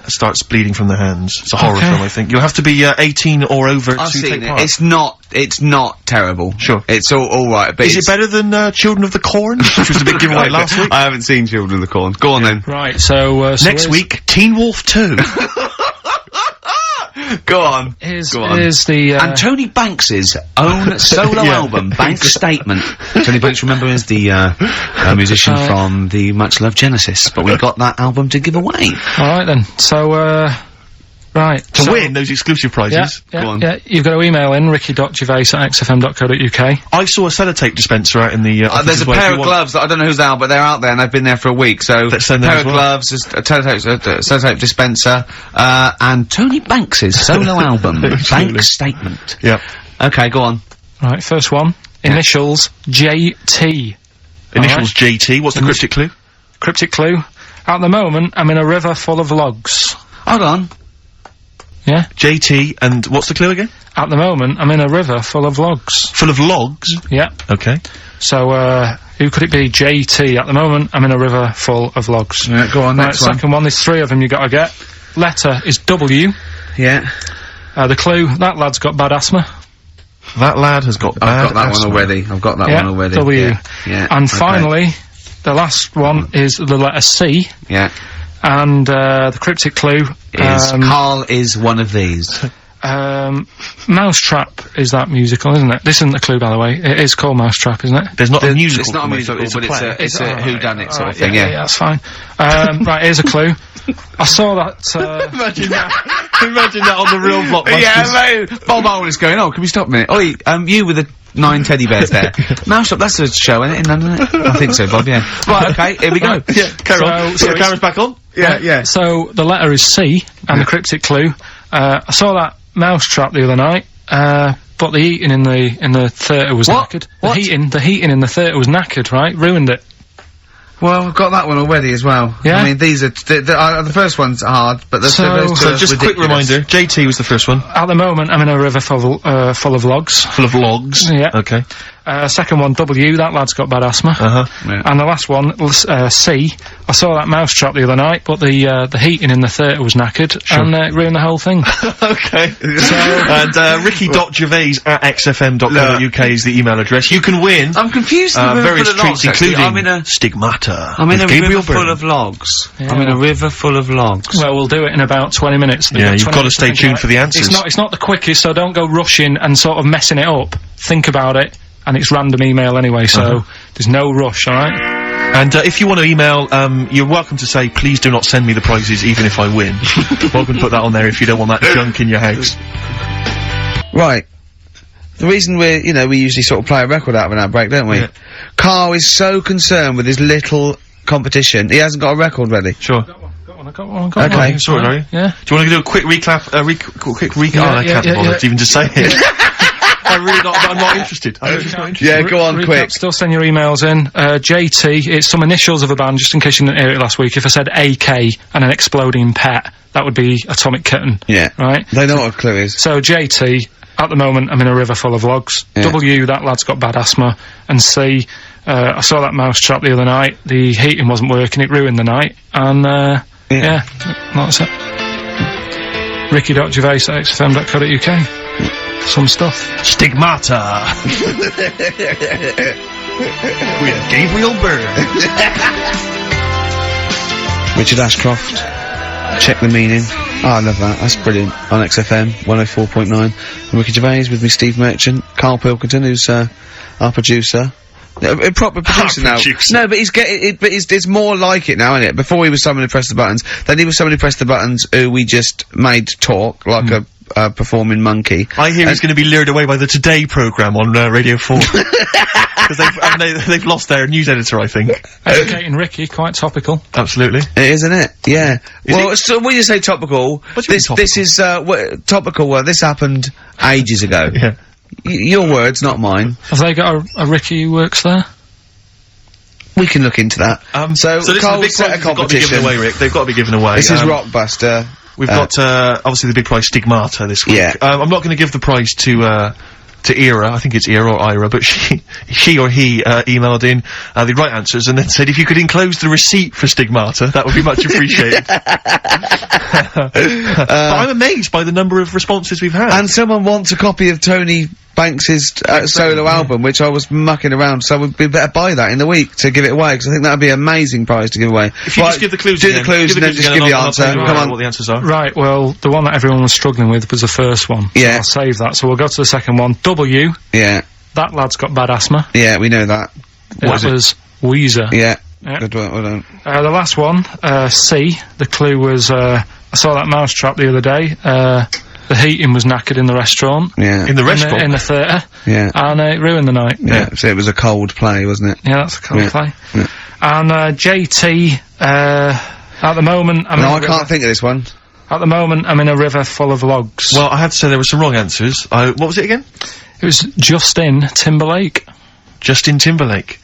starts bleeding from the hands. It's a horror film, I think. You'll have to be 18 or over I've to seen take it. part. It's not terrible. Sure. It's all right. But Is it better than Children of the Corn, which was the big giveaway last week? I haven't seen Children of the Corn. Go on then. Right, so Next week, Teen Wolf 2. Go on. Here's Go on. the, And Tony Banks's own solo Yeah. album, Banks Statement. Tony Banks, remember, is the musician from the much loved Genesis, but we've got that album to give away. Alright then, so, Right. To win those exclusive prizes. Go on. Yeah, you've got to email in ricky.gervais@xfm.co.uk. I saw a sellotape dispenser out in the, there's a pair of gloves that I don't know who's out, but they're out there and they've been there for a week, so let's send them pair as of well. gloves, a sellotape dispenser, and Tony Banks's solo album, Banks Statement. Yep. Okay, go on. Right, first one. Initials JT. Initials JT. What's the cryptic clue? Cryptic clue. At the moment, I'm in a river full of logs. Hold on. Yeah? JT, and what's the clue again? At the moment, I'm in a river full of logs. Full of logs? Yeah. Okay. So, who could it be? JT. At the moment, I'm in a river full of logs. Yeah, go on, next one. Second one, there's 3 of them you gotta get. Letter is W. Yeah. The clue, that lad's got bad asthma. That lad has got bad I've got that asthma. one already. I've got that one already. W. Yeah. And finally, the last one is the letter C. Yeah. And, the cryptic clue Is Karl is one of these. Mousetrap is that musical, isn't it? This isn't the clue, by the way. It is called Mousetrap, isn't it? There's not a musical. It's not a musical, but it's a whodunit sort of thing, yeah, that's fine. Right, here's a clue. I saw that, Imagine that. Imagine that on the real blockbusters. Yeah, mate. Bob Owen is going, oh, can we stop a minute? Oi, you with the 9 teddy bears there. Mousetrap, that's a show, isn't it, in London, isn't it? I think so, Bob, yeah. Right, okay, here we go. Yeah, carry on. So the camera's back on? Yeah. So, the letter is C, and the cryptic clue. I saw that Mousetrap the other night, but the heating in the theatre was knackered. What? The heating in the theatre was knackered, right? Ruined it. Well, I've got that one already as well. Yeah? I mean, these are, the first one's hard, but those two are So just a quick ridiculous. reminder, JT was the first one. At the moment, I'm in a river full of logs. Full of logs. Yeah. Okay. Second one, W, that lad's got bad asthma. Uh-huh. Yeah. And the last one, C, I saw that Mousetrap the other night, but the heating in the theatre was knackered, and it ruined the whole thing. Okay. And, ricky.gervais@xfm.co.uk is the email address. You can win. I'm confused with various full of logs, treats, actually. including I'm in a Stigmata. I'm in with a Gabriel river full Byrne. of logs. Yeah. I'm in a river full of logs. Well, we'll do it in about 20 minutes. Yeah, you've got to stay tuned for the answers. It's not the quickest, so don't go rushing and sort of messing it up. Think about it, and it's random email anyway, so there's no rush, alright? And if you want to email, you're welcome to say, please do not send me the prizes even if I win. Welcome to put that on there if you don't want that junk in your house. Right. The reason we usually sort of play a record out of an outbreak, don't we? Yeah. Karl is so concerned with his little competition, he hasn't got a record ready. Sure. I got one. Okay, sorry, Larry. Yeah. Do you want to do a quick recap, quick recap? Yeah, I can't bother to even just say it. I'm not interested. I'm just not interested. Yeah, go on, Recap, quick. Still send your emails in. JT, it's some initials of a band, just in case you didn't hear it last week. If I said AK and an exploding pet, that would be Atomic Kitten. Yeah. Right? They know what a clue is. So JT, at the moment, I'm in a river full of logs. Yeah. W, that lad's got bad asthma. And C, I saw that Mousetrap the other night. The heating wasn't working, it ruined the night. And, yeah, that's it. ricky.gervais@xfm.co.uk. Some stuff. Stigmata. With Gabriel Byrne. Richard Ashcroft. Check the meaning. Oh, I love that. That's brilliant. On XFM 104.9. I'm Ricky Gervais with me, Steve Merchant. Karl Pilkington, who's our producer. A proper producer now. Producer. No, but he's getting it. But it's more like it now, isn't it? Before he was someone who pressed the buttons. Then he was someone who pressed the buttons who we just made talk like a performing monkey. I hear he's going to be lured away by the Today programme on Radio 4. Because they've lost their news editor, I think. Educating Ricky, quite topical. Absolutely. It is, isn't it? Yeah. So when you say topical, What do you mean this is topical. This happened ages ago. Yeah. Your words, not mine. Have they got a Ricky who works there? We can look into that. So this is the Karl big set a prizes they've got to be competition. given away, Rick. They've got to be given away. This is Rockbuster. We've got, obviously the big prize Stigmata this week. Yeah. I'm not going to give the prize to Ira, I think it's Ira or Ira, but she or he, emailed in, the right answers and then said if you could enclose the receipt for Stigmata, that would be much appreciated. But I'm amazed by the number of responses we've had. And someone wants a copy of Tony Banks's solo album, which I was mucking around, so we'd better buy that in the week to give it away, because I think that'd be an amazing prize to give away. If you just give the clues do again. the clues and then just give the answer. I'll tell you Come on. what the answers are. Right, well, the one that everyone was struggling with was the first one. Yeah. So I'll save that. So we'll go to the second one. W, Yeah. that lad's got bad asthma. Yeah, we know that. That was Weezer. Yeah. Yeah. Good one, well done. The last one, C, the clue was, I saw that mousetrap the other day. The heating was knackered in the restaurant. Yeah. In the restaurant? In the theatre. Yeah. And it ruined the night. Yeah. So it was a cold play, wasn't it? Yeah, that's a cold play. Yeah. And JT, at the moment, I can't think of this one. At the moment, I'm in a river full of logs. Well, I had to say there were some wrong answers. What was it again? It was Justin Timberlake. Justin Timberlake.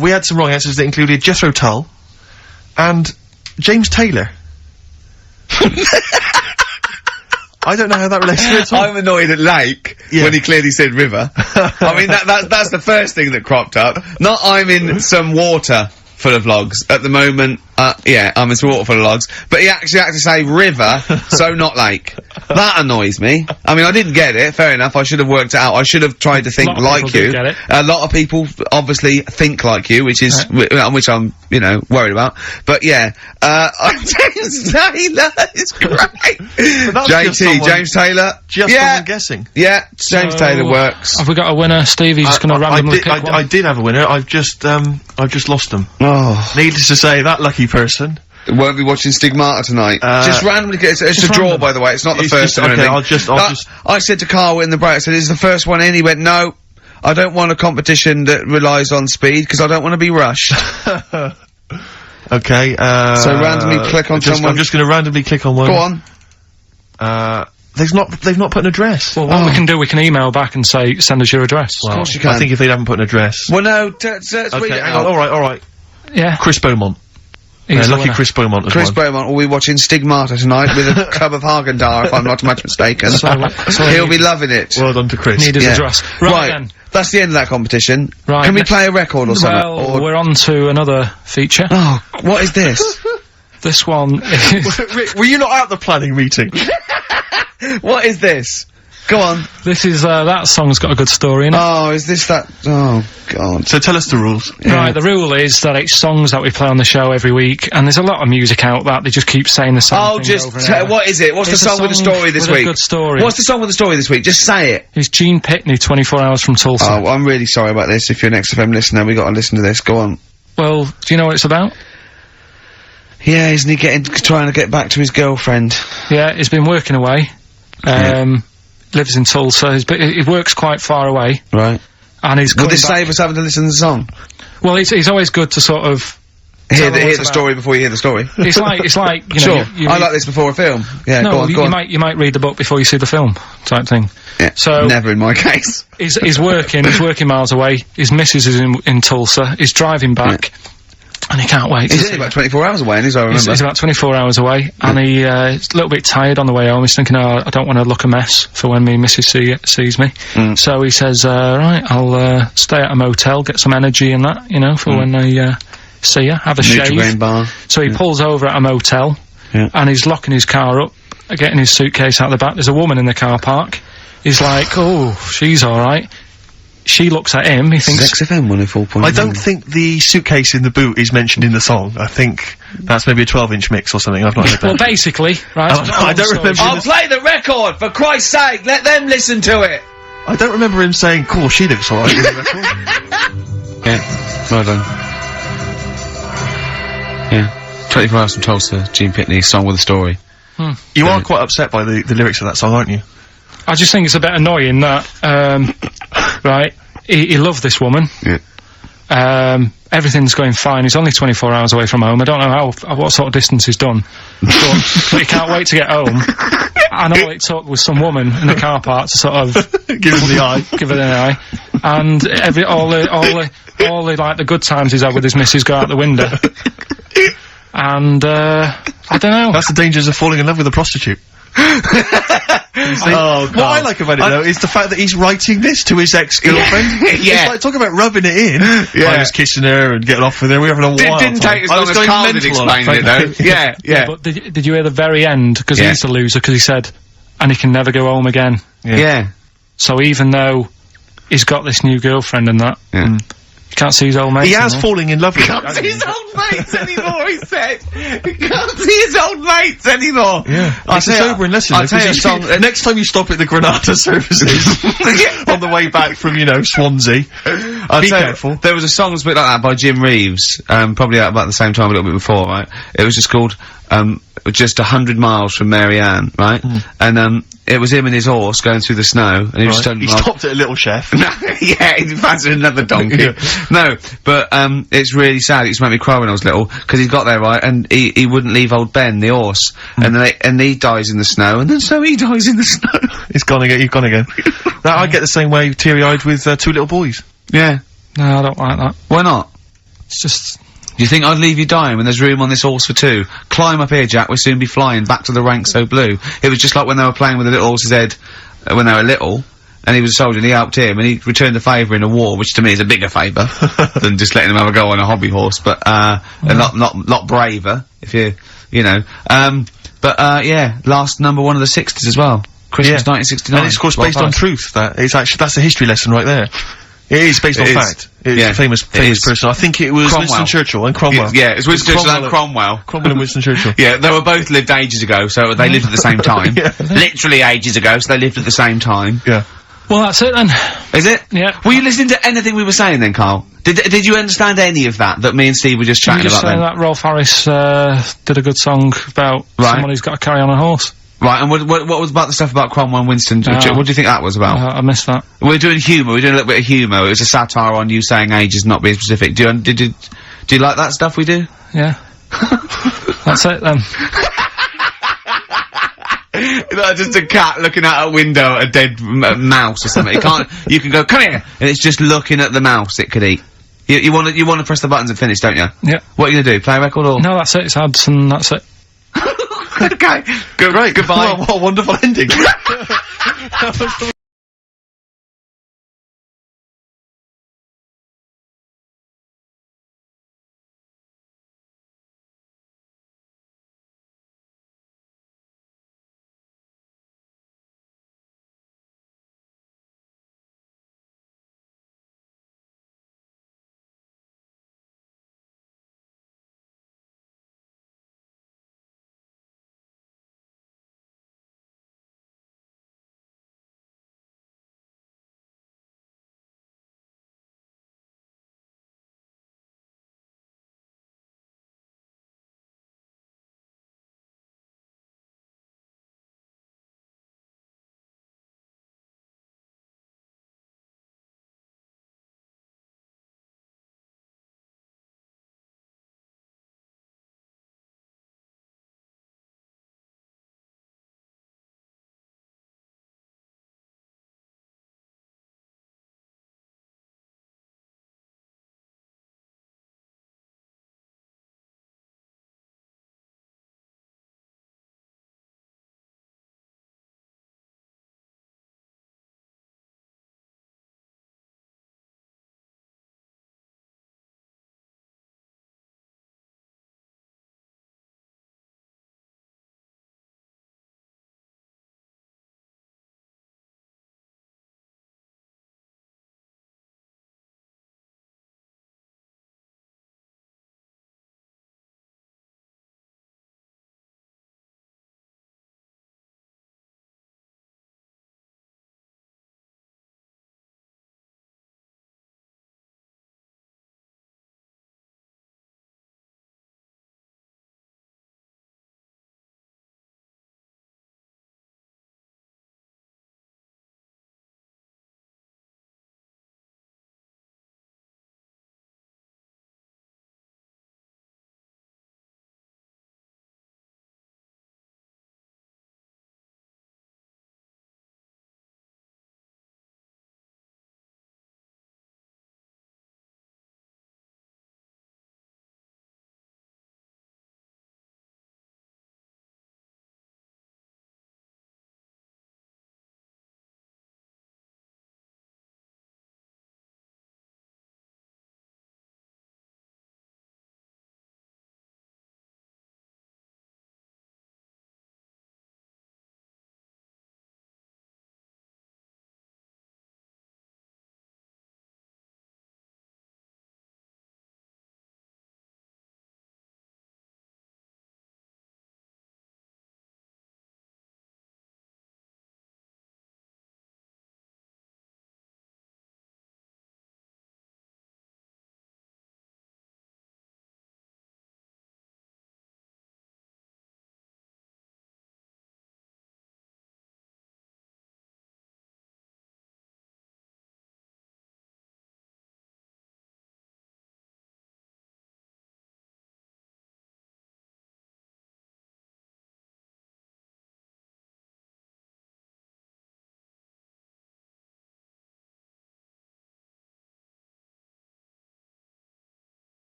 We had some wrong answers that included Jethro Tull and James Taylor. I don't know how that relates to it at all. I'm annoyed at Lake when he clearly said river. I mean, that's the first thing that cropped up. Not I'm in some water full of logs. At the moment, yeah, I'm in some water full of logs. But he actually had to say river, so not lake. That annoys me. I mean, I didn't get it. Fair enough. I should have worked it out. I should have tried to think like you. Get it. A lot of people obviously think like you, which is which I'm, you know, worried about. But yeah, James Taylor is great. James Taylor. Just someone guessing. Yeah, James Taylor works. Have we got a winner, Stevie? Just going to randomly pick one? I did have a winner. I've just lost them. Oh. Needless to say, that lucky person won't be watching Stigmata tonight. Just randomly get it's a draw, by the way. It's not the first one. Okay, I said to Carl in the break, I said, "Is the first one in?" He went, "No, I don't want a competition that relies on speed because I don't want to be rushed." Okay. So randomly click on someone. I'm just going to randomly click on one. Go on. They've not put an address. Well, what we can do, we can email back and say, send us your address. Well, of course you can. I think if they haven't put an address. Well, no, Okay, hang on. All right. Yeah. Chris Beaumont. Lucky Chris Beaumont as Chris Beaumont will be watching Stigmata tonight with a club of Haagen-Dazs, if I'm not much mistaken. He'll be loving it. Well done to Chris. Need his address. Right then. That's the end of that competition. Right. Can we play a record or something? Well, we're on to another feature. Oh, what is this? This one is... Rick, were you not at the planning meeting? What is this? Go on. This is, that song's got a good story in it. Oh, is this that? Oh, God. So tell us the rules. Yeah. Right, the rule is that it's songs that we play on the show every week, and there's a lot of music out that they just keep saying the same thing over and over. What is it? What's the song with the story this week? A good story. What's the song with the story this week? Just say it. It's Gene Pitney, 24 Hours from Tulsa. Oh, I'm really sorry about this. If you're an XFM listener, we got to listen to this. Go on. Well, do you know what it's about? Yeah, isn't he trying to get back to his girlfriend? Yeah, he's been working away. Lives in Tulsa. He works quite far away. Right. And he's Would this save us having to listen to the song? Well, it's always good to sort of hear the story before you hear the story. It's like you know. Sure. I like this before a film. Yeah. No, go on. You might read the book before you see the film, type thing. Yeah. So never in my case. He's working. He's working miles away. His missus is in Tulsa. He's driving back. Yeah. And he can't wait. He's only about 24 hours away, and I remember. He's about 24 hours away, and he's a little bit tired on the way home. He's thinking, oh, I don't want to look a mess for when me missus sees me. So he says, right, I'll stay at a motel, get some energy and that, you know, for when I see you, have a shave. Bar. So he pulls over at a motel, and he's locking his car up, getting his suitcase out the back. There's a woman in the car park. He's like, oh, she's alright. She looks at him, he thinks... XFM 104.9. I don't think the suitcase in the boot is mentioned in the song. I think that's maybe a 12-inch mix or something. I've not heard that. Well, basically, right... I don't remember... I'll play the record, for Christ's sake! Let them listen to it! I don't remember him saying, cool, she looks alright in the record. Yeah, well done. Yeah. 24 Hours from Tulsa, Gene Pitney, song with a story. You are quite upset by the lyrics of that song, aren't you? I just think it's a bit annoying that, right, he loved this woman. Yeah. Everything's going fine. He's only 24 hours away from home. I don't know what sort of distance he's done. but he can't wait to get home. And all it took was some woman in the car park to sort of... give him the eye. Give her the eye. And all the, like, the good times he's had with his missus go out the window. And, I don't know. That's the dangers of falling in love with a prostitute. What I like about it though is the fact that he's writing this to his ex-girlfriend. Yeah. It's like talking about rubbing it in. Yeah. I was kissing her and getting off with her. We were having a wild Didn't take as long as Carl did explaining it though. Yeah. But did you hear the very end? Because he's the loser. Because he said, and he can never go home again. Yeah. So even though he's got this new girlfriend and that, he Can't see his old mates He has anymore. falling in love with Can't see his old mates anymore, he said. He can't see his old mates anymore. Yeah. I'll It's a tell you- sobering lesson. I'll tell you a song. Next time you stop at the Granada services on the way back from, you know, Swansea, I'll be tell you, careful. there was a song that's a bit like that by Jim Reeves, probably at about the same time, a little bit before, right? It was just called, just 100 miles from Mary Ann, right? And, it was him and his horse going through the snow, and he was just Right. He stopped at a little chef. yeah, he fancied another donkey. Yeah. No, but, it's really sad. It used to make me cry when I was little, because he got there, right, and he wouldn't leave old Ben, the horse, and he dies in the snow, and then so he dies in the snow. He's gone again, you've gone again. Now, I get the same way, teary-eyed, with, two little boys. Yeah. No, I don't like that. Why not? It's just... Do you think I'd leave you dying when there's room on this horse for two? Climb up here, Jack, we'll soon be flying back to the ranks so blue. It was just like when they were playing with the little horse's head, when they were little, and he was a soldier, and he helped him, and he returned the favour in a war, which to me is a bigger favour than just letting him have a go on a hobby horse, but, a lot braver, if you know. Yeah, last number one of the 60s as well. Christmas 1969. And it's, of course, based on Well, truth. That's a history lesson right there. It is based on It is. fact. It's Yeah. a famous is. person. I think it was Cromwell. Winston Churchill and Cromwell. Yeah, it's Winston Churchill and Cromwell. Cromwell and Winston Churchill. Yeah, they were both lived ages ago, so they lived at the same time. Yeah. Literally ages ago, so they lived at the same time. Yeah. Well, that's it then. Is it? Yeah. Were you listening to anything we were saying then, Carl? Did you understand any of that me and Steve were just You chatting just about saying then? that Rolf Harris, did a good song about Right. someone who's got to carry on a horse. Right, and what was about the stuff about Cromwell and Winston Churchill? What do you think that was about? I missed that. We're doing humour, we're doing a little bit of humour. It was a satire on you saying ages not being specific. Do you like that stuff we do? Yeah. That's it then. Like just a cat looking out a window at a dead mouse or something. You can go, come here! And it's just looking at the mouse it could eat. You wanna press the buttons and finish, don't you? Yeah. What are you gonna do? Play a record or? No, that's it. It's ads and that's it. Okay. Great. Goodbye. What a wonderful ending.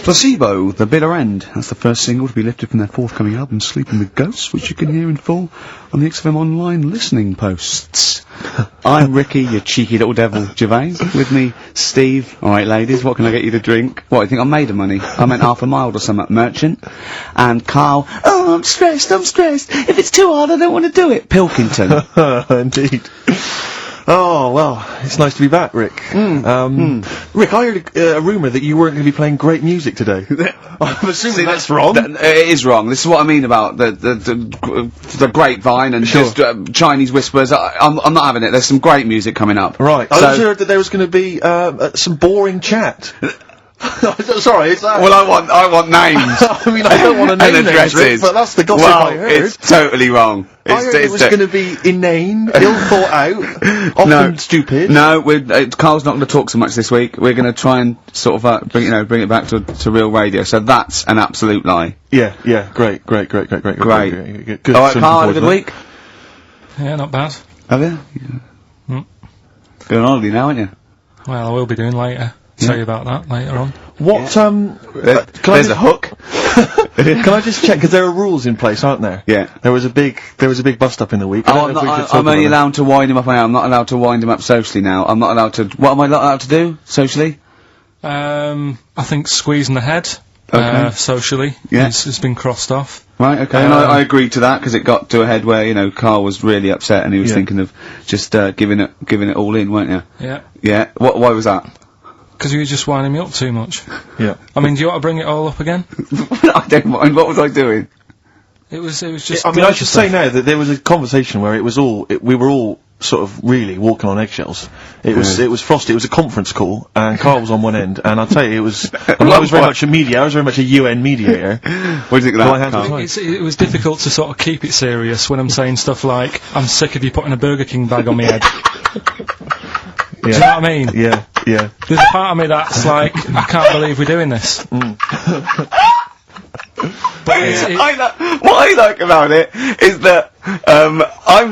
Placebo, The Bitter End. That's the first single to be lifted from their forthcoming album, Sleeping with Ghosts, which you can hear in full on the XFM online listening posts. I'm Ricky, you cheeky little devil, Gervais. With me, Steve. Alright, ladies, what can I get you to drink? What, you think I'm made of money? I meant half a mile or something. Merchant. And Karl, oh, I'm stressed. If it's too hard, I don't want to do it. Pilkington. Indeed. Oh, well, it's nice to be back, Rick. Rick, I heard a rumour that you weren't going to be playing great music today. I'm assuming that's wrong. It is wrong. This is what I mean about the grapevine and just Chinese whispers. I'm not having it. There's some great music coming up. Right. I heard that there was going to be some boring chat. Sorry, is that... Well, I want names. I mean, I don't want to name and names, Rick, but that's the gossip I heard. It's totally wrong. I heard it was going to be inane, ill thought out, often stupid. No, Carl's not going to talk so much this week. We're going to try and sort of bring it back to real radio. So that's an absolute lie. Yeah, great. Good. All right, Carl, had a good week. Yeah, not bad. Have you? Mm. Going on holiday now, aren't you? Well, I will be doing later. Tell you about that later on. What, there's a hook. Can I just check, because there are rules in place, aren't there? Yeah. There was a big bust up in the week. I'm only allowed to wind him up. I'm not allowed to wind him up socially now. I'm not allowed to, what am I not allowed to do, socially? I think squeezing the head, socially, has been crossed off. Right, okay, and I agreed to that, because it got to a head where, you know, Karl was really upset and he was thinking of just, giving it all in, weren't you? Yeah. Yeah, why was that? Because you were just winding me up too much. Yeah. I mean, do you want to bring it all up again? I don't mind. What was I doing? It was just... I mean, I should say now that there was a conversation where we were all sort of really walking on eggshells. It was frosty. It was a conference call, and Karl was on one end, and I'll tell you, it was... I mean, I was very much a mediator. I was very much a UN mediator. What do you think of that? It was difficult to sort of keep it serious when I'm saying stuff like, I'm sick of you putting a Burger King bag on my head. Do you know what I mean? Yeah. There's a part of me that's like, I can't believe we're doing this. But what I like about it is that I'm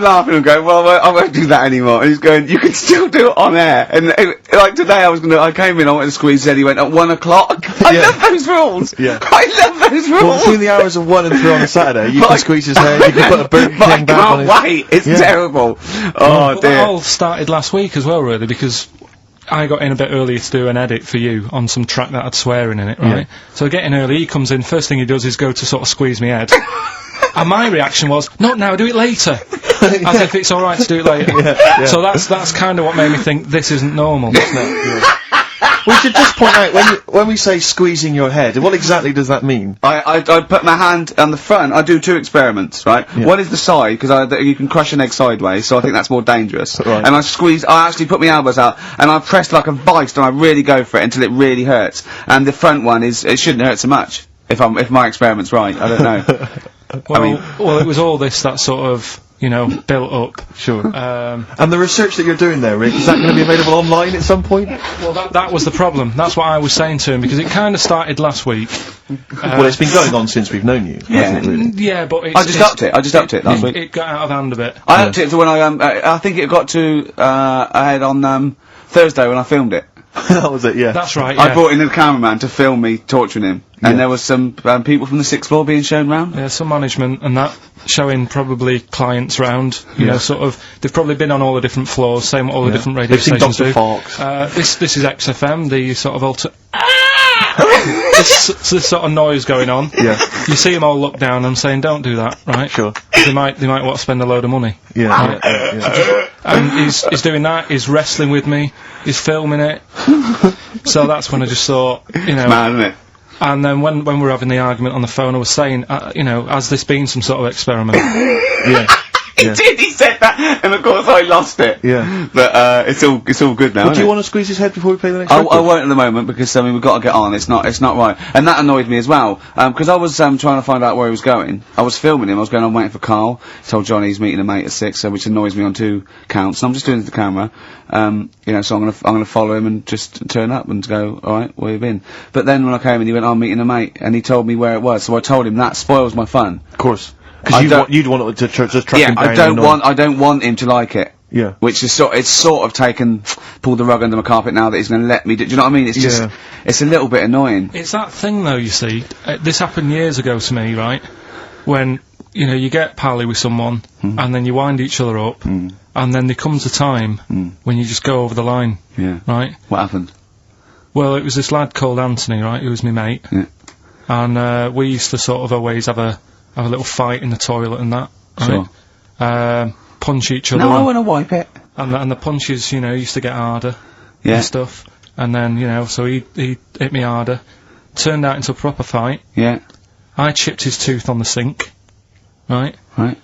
laughing and going, well, I won't do that anymore. And he's going, you can still do it on air. And like today, I came in, I went to squeeze Zed, he went at 1 o'clock. I love those rules. Yeah. I love those rules. Well, between the hours of 1 and 3 on a Saturday, you can squeeze his head, you can put a Burger King bag on his... I can't wait. It's terrible. Oh, dear. That all started last week as well, really, because I got in a bit earlier to do an edit for you on some track that had swearing in it, right? So I get in early, he comes in, first thing he does is go to sort of squeeze me head. And my reaction was, not now, do it later. As if it's alright to do it later. So that's kind of what made me think this isn't normal. We should just point out, when we say squeezing your head, what exactly does that mean? I put my hand on the front. I do 2 experiments, right? One is the side, because you can crush an egg sideways, so I think that's more dangerous. Right. And I actually put my elbows out, and I press like a vice, and I really go for it until it really hurts. And the front one it shouldn't hurt so much, if my experiment's right. I don't know. Well, it was all this that sort of, you know, built up. Sure. And the research that you're doing there, Rick, is that going to be available online at some point? Well, that was the problem. That's what I was saying to him, because it kind of started last week. Well, it's been going on since we've known you. Yeah, really? Yeah, but I just upped it last week. It got out of hand a bit. I upped it to when I think it got to, ahead on, Thursday when I filmed it. That was it, yeah. That's right, I brought in a cameraman to film me torturing him. And there was some people from the 6th floor being shown round. Yeah, some management and that, showing probably clients round. You know, sort of, they've probably been on all the different floors, same what all the different radio stations do. They've seen Dr. Fox. This is XFM, the sort of this sort of noise going on. Yeah. You see them all look down and saying, don't do that, right? Sure. They might want to spend a load of money. Yeah. And he's doing that, he's wrestling with me, he's filming it. So that's when I just thought, you know... It's mad, isn't it? And then when we were having the argument on the phone, I was saying, you know, has this been some sort of experiment? He did, he said that, and of course I lost it. Yeah. But, it's all good now, Do you want to squeeze his head before we play the next record? I won't at the moment, because, I mean, we've got to get on, it's not right. And that annoyed me as well, because I was, trying to find out where he was going. I was filming him, I was going on waiting for Karl, told Johnny he's meeting a mate at 6, which annoys me on 2 counts, and I'm just doing it to the camera. You know, so I'm gonna follow him and just turn up and go, alright, where you been? But then when I came in, he went, I'm meeting a mate, and he told me where it was, so I told him that spoils my fun. Of course. Because you'd want it to just track him down. I don't want him to like it. Yeah. Which is it's sort of pulled the rug under my carpet now that he's going to let me do you know what I mean? It's just, it's a little bit annoying. It's that thing though, you see, this happened years ago to me, right? When, you know, you get pally with someone, and then you wind each other up, and then there comes a time when you just go over the line. Yeah. Right? What happened? Well, it was this lad called Anthony, right, who was my mate, and we used to sort of always have a little fight in the toilet and that, right? Sure. Punch each other. No, I want to wipe it. And the punches, you know, used to get harder. Yeah. And stuff. And then, you know, so he hit me harder. Turned out into a proper fight. Yeah. I chipped his tooth on the sink. Right? Right.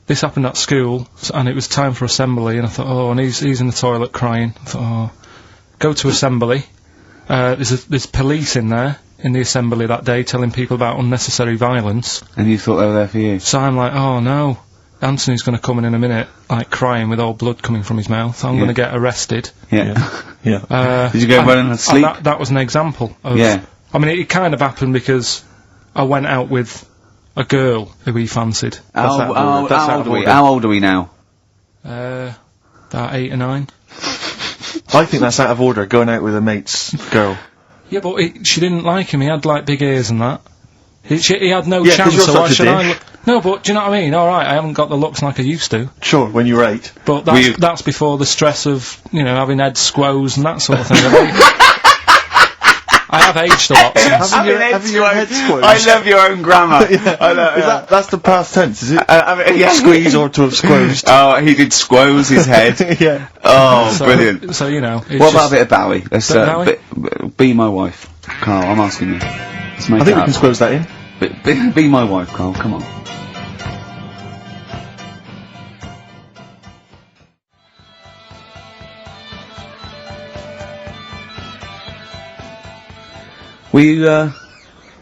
This happened at school, and it was time for assembly, and I thought, oh, and he's in the toilet crying. I thought, oh, go to assembly. There's police in there, in the assembly that day, telling people about unnecessary violence. And you thought they were there for you? So I'm like, oh no, Anthony's gonna come in a minute, like crying with all blood coming from his mouth. I'm gonna get arrested. Yeah. Yeah. Did you go running and sleep? That was an example of... Yeah. I mean, it kind of happened because I went out with a girl who he fancied. How old are we now? About 8 or 9. I think that's out of order, going out with a mate's girl. Yeah, but she didn't like him. He had, like, big ears and that. He had no Yeah, 'cause chance, you're so why such a should I dick. look... No, but, do you know what I mean? Alright, I haven't got the looks like I used to. Sure, when you were 8. But that's before the stress of, you know, having head squoze and that sort of thing. I have aged a lot since. Having your head squoze. I love your own grammar. I love, That's the past tense, is it? yeah. Squeeze or to have squozed. Oh, he did squoze his head. Yeah. Oh, brilliant. So, you know... What about a bit of Bowie? Let's, Bit of Bowie? be my wife. Carl, I'm asking you. Let's make I think we can squoze that in. Be my wife, Carl, come on. Will you,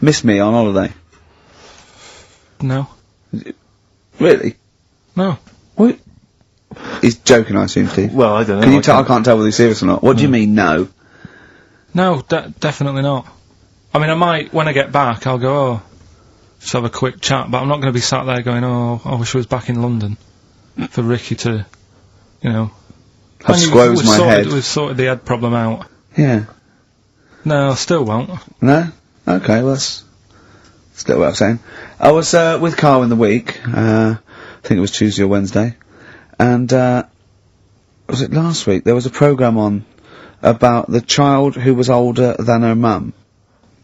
miss me on holiday? No. Really? No. What? He's joking, I assume, Steve. Well, I don't know. Can you tell? I can't tell whether he's serious or not. What do you mean, no? No, definitely not. I mean, I might, when I get back, I'll go, oh, just have a quick chat, but I'm not going to be sat there going, oh, I wish I was back in London for Ricky to, you know... I've squozed my head. We've sorted the head problem out. Yeah. No, I still won't. No? Okay, well, that's a little what I'm saying. I was, with Carl in the week, I think it was Tuesday or Wednesday, and, was it last week? There was a programme on about the child who was older than her mum.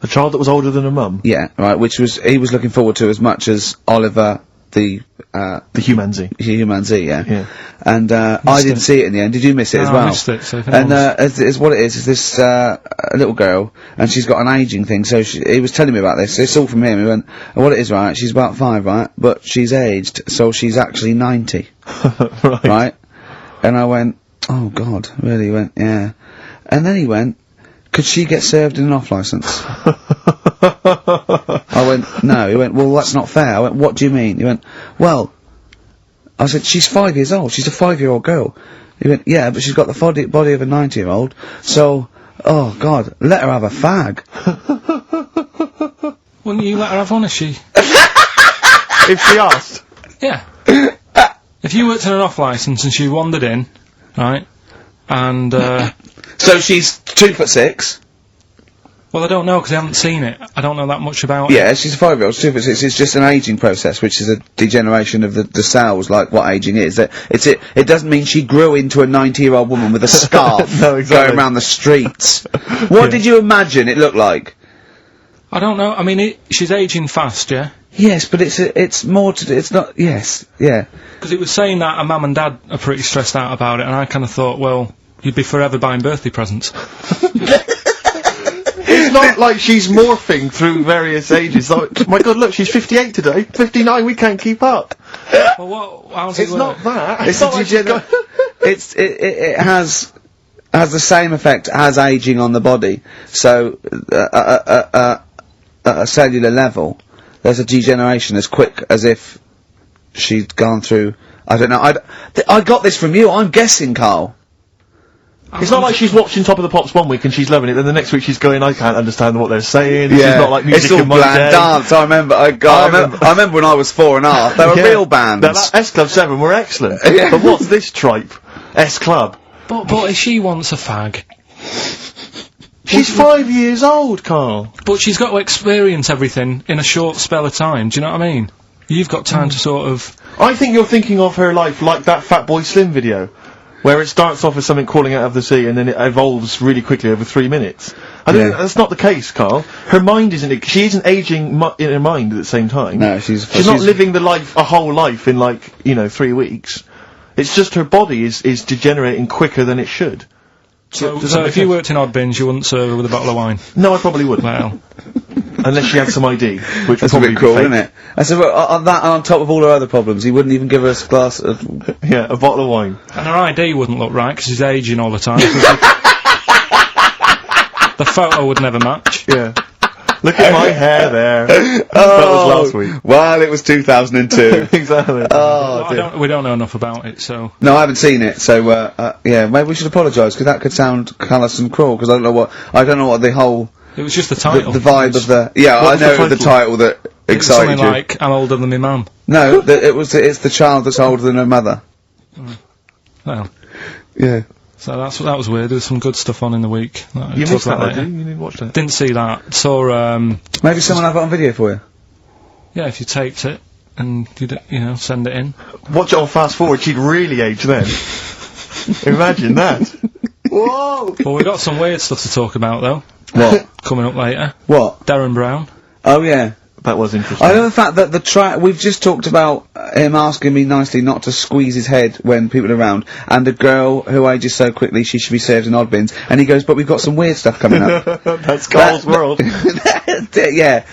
A child that was older than her mum? Yeah, right, he was looking forward to as much as Oliver, the humanzee. Humanzee, yeah. And, I didn't see it in the end. Did you miss it as well? I missed it, so if and, it's what it is this, little girl, and she's got an ageing thing, so he was telling me about this, it's all from him, he went, what it is, right, she's about 5, right, but she's aged, so she's actually 90. Right? And I went, oh god, really? He went, yeah. And then he went, could she get served in an off-licence? I went, no. He went, well, that's not fair. I went, what do you mean? He went, well, I said, she's 5 years old. She's a 5-year-old girl. He went, yeah, but she's got the body of a 90-year-old. So, oh, God, let her have a fag. Wouldn't you let her have one if she... If she asked? Yeah. If you worked in an off-licence and she wandered in, right, and, So she's 2'6". well, I don't know, because I haven't seen it. I don't know that much about it. Yeah, she's a 5-year-old, 2'6". It's just an ageing process, which is a degeneration of the cells, like what ageing is. It doesn't mean she grew into a 90-year-old woman with a scarf No, exactly. going around the streets. What did you imagine it looked like? I don't know. I mean, she's aging fast, yeah? Yes, but it's more to do, it's not, yes, yeah. Because it was saying that her mum and dad are pretty stressed out about it, and I kind of thought, well, you'd be forever buying birthday presents. It's not like she's morphing through various ages. Like, my god, look, she's 58 today. 59, we can't keep up. Well, how's it It's work? not that. It's not like she's got- it has the same effect as aging on the body. So, at a cellular level, there's a degeneration as quick as if she'd gone through, I don't know, I got this from you, I'm guessing, Carl. It's not like she's watching Top of the Pops one week and she's loving it, then the next week she's going, I can't understand what they're saying, this is not like music it's all in my bland day. dance, I remember, I remember when I was 4 and a half, they were Yeah. real band. That S Club 7 were excellent. Yeah. But what's this tripe? S Club. But if she wants a fag, She's 5 years old, Carl. but she's got to experience everything in a short spell of time. Do you know what I mean? You've got time to sort of. I think you're thinking of her life like that Fatboy Slim video, where it starts off as something crawling out of the sea and then it evolves really quickly over 3 minutes. I don't think that's not the case, Carl. Her mind isn't. She isn't aging in her mind at the same time. No, she's not living a whole life in 3 weeks. It's just her body is degenerating quicker than it should. So if you worked in odd bins, you wouldn't serve her with a bottle of wine? No, I probably wouldn't. Well. Unless she had some ID, which That's would a probably bit cruel, be fake. isn't it? I said, well, on that, and on top of all her other problems, he wouldn't even give her a glass of... Yeah, a bottle of wine. And her ID wouldn't look right, because she's ageing all the time. The photo would never match. Yeah. Look at my hair there. That was last week. Well, it was 2002. Exactly. Oh, dear. We don't know enough about it, so... No, I haven't seen it, so, yeah, maybe we should apologise, because that could sound callous and cruel, because I don't know what the whole... It was just the title. The vibe of the... Yeah, I know the title that excited something you. like, I'm older than my mum. No, it's the child that's older than her mother. Well... Yeah. So that was weird. There was some good stuff on in the week. You missed that, though, didn't you? You didn't watch that? Didn't see that. Saw, Maybe someone have it on video for you? yeah, if you taped it, and you send it in. Watch it on fast forward, she'd really age then. Imagine that. Whoa! Well, we got some weird stuff to talk about, though. What? Coming up later. What? Darren Brown. Oh, yeah. That was interesting. I know the fact that we've just talked about him asking me nicely not to squeeze his head when people are around, and a girl who ages so quickly she should be served in odd bins, and he goes, but we've got some weird stuff coming up. That's Carl's world. Yeah.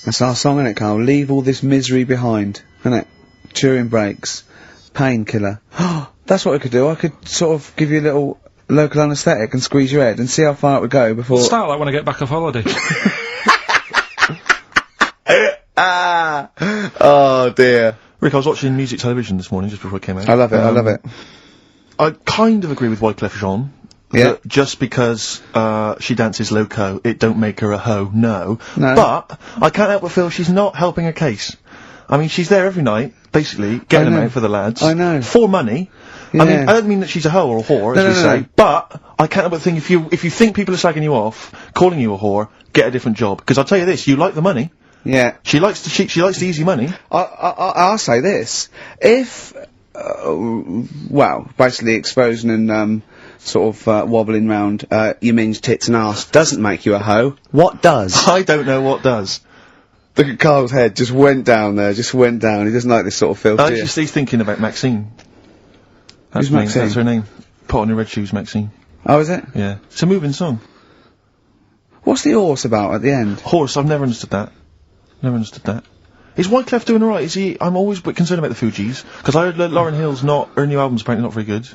That's our song, isn't it, Carl? Leave all this misery behind, isn't it? During breaks. Painkiller. That's what we could do. I could sort of give you a little local anaesthetic and squeeze your head and see how far it would go before... Start like when I get back off holiday. Oh, dear. Rick, I was watching music television this morning just before I came out. I love it, I love it. I kind of agree with Wyclef Jean. Yeah. That just because she dances loco, it don't make her a hoe. No. No. But I can't help but feel she's not helping her case. I mean, she's there every night, basically, getting them out for the lads. I know. For money. Yeah. I mean, I don't mean that she's a hoe or a whore, as we say, but I can't help but think if you think people are slagging you off, calling you a whore, get a different job. Because I'll tell you this, you like the money. Yeah. She likes the easy money. I'll say this. If, well, basically exposing and, sort of, wobbling round, your minge tits and arse doesn't make you a hoe, what does? I don't know what does. Look at Carl's head, just went down there, just went down. He doesn't like this sort of filth, do you? He's thinking about Maxine. That's Who's Maxine? That's her name. Put on your red shoes, Maxine. Oh, is it? Yeah. It's a moving song. What's the horse about at the end? Horse, I've never understood that. Never understood that. Is Wyclef doing alright? Is he? I'm always a bit concerned about the Fugees, because I heard Lauryn Hill's her new album's apparently not very good.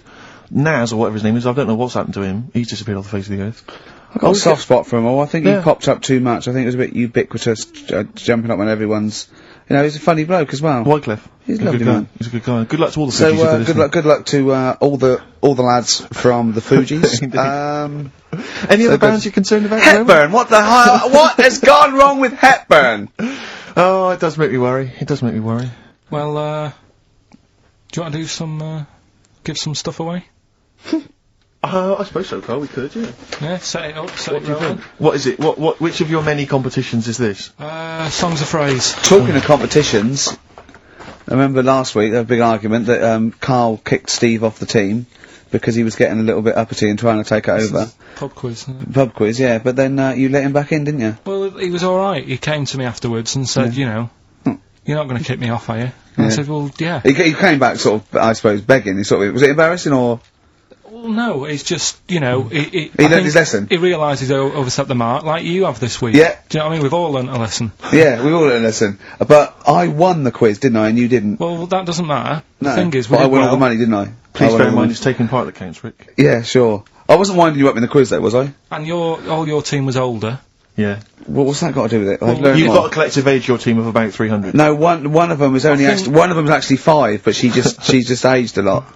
Nas, or whatever his name is, I don't know what's happened to him. He's disappeared off the face of the earth. I've got a soft spot for him all. I think he popped up too much. I think it was a bit ubiquitous, jumping up on everyone's... You know, he's a funny bloke as well. Wyclef. He's a lovely man. He's a good guy. Good luck to all the So, Fugees. good luck to, all the lads from the Fugees. Any other bands you're concerned about? Hepburn! What the hell? What has gone wrong with Hepburn? Oh, it does make me worry. It does make me worry. Well, do you want to do some, give some stuff away? I suppose so, Carl, we could, yeah. Yeah, set it up, What do you think? What is it? Which of your many competitions is this? Songs of Phrase. Talking of competitions, I remember last week there was a big argument that, Carl kicked Steve off the team because he was getting a little bit uppity and trying to take it over. Pub quiz. Pub quiz, yeah, but then, you let him back in, didn't you? Well, he was alright. He came to me afterwards and said, you know, you're not going to kick me off, are you? And I said, well, yeah. He came back sort of, I suppose, begging. He sort of, was it embarrassing or? Well, no, it's just, you know, he learned his lesson. He realised he's overstepped the mark, like you have this week. Yeah. Do you know what I mean? We've all learnt a lesson. Yeah, we all learned a lesson. But I won the quiz, didn't I? And you didn't. Well, that doesn't matter. No. The thing is, we but I did won well. all the money, didn't I? Please bear in mind it's taking part that counts, Rick. Yeah, sure. I wasn't winding you up in the quiz though, was I? And all your team was older. Yeah. Well, what's that got to do with it? Well, you've got a collective age, your team, of about 300. No, one of them was only one of them's actually 5, but she just aged a lot.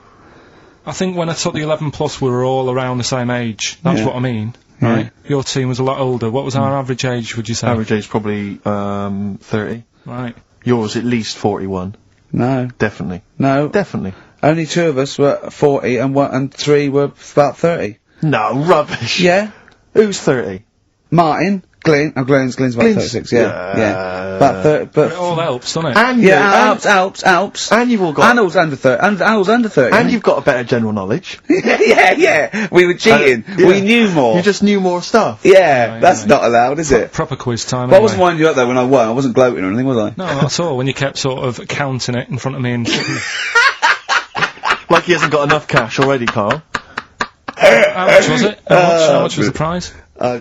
I think when I took the 11 plus, we were all around the same age. That's Yeah. what I mean, Yeah. right? Your team was a lot older. What was our average age, would you say? Average age probably 30. Right. Yours at least 41. No. Definitely. No. Definitely. Only 2 of us were 40 and 3 were about 30. No, rubbish. Yeah. Who's 30? Martin, Glenn's about Glenn's- 36, yeah. About 30, but... It all helps, doesn't it? And Yeah, Alps. And you've all got... Annal's under 30, Annal's under 30. And you've got a better general knowledge. yeah. We were cheating. Yeah. We knew more. You just knew more stuff. Yeah, that's yeah. not allowed, is it? Proper quiz time, But I anyway. wasn't winding you up though when I won. I wasn't gloating or anything, was I? No, not at all, when you kept sort of counting it in front of me and... Like he hasn't got enough cash already, Carl. How much was it? How much was the prize? I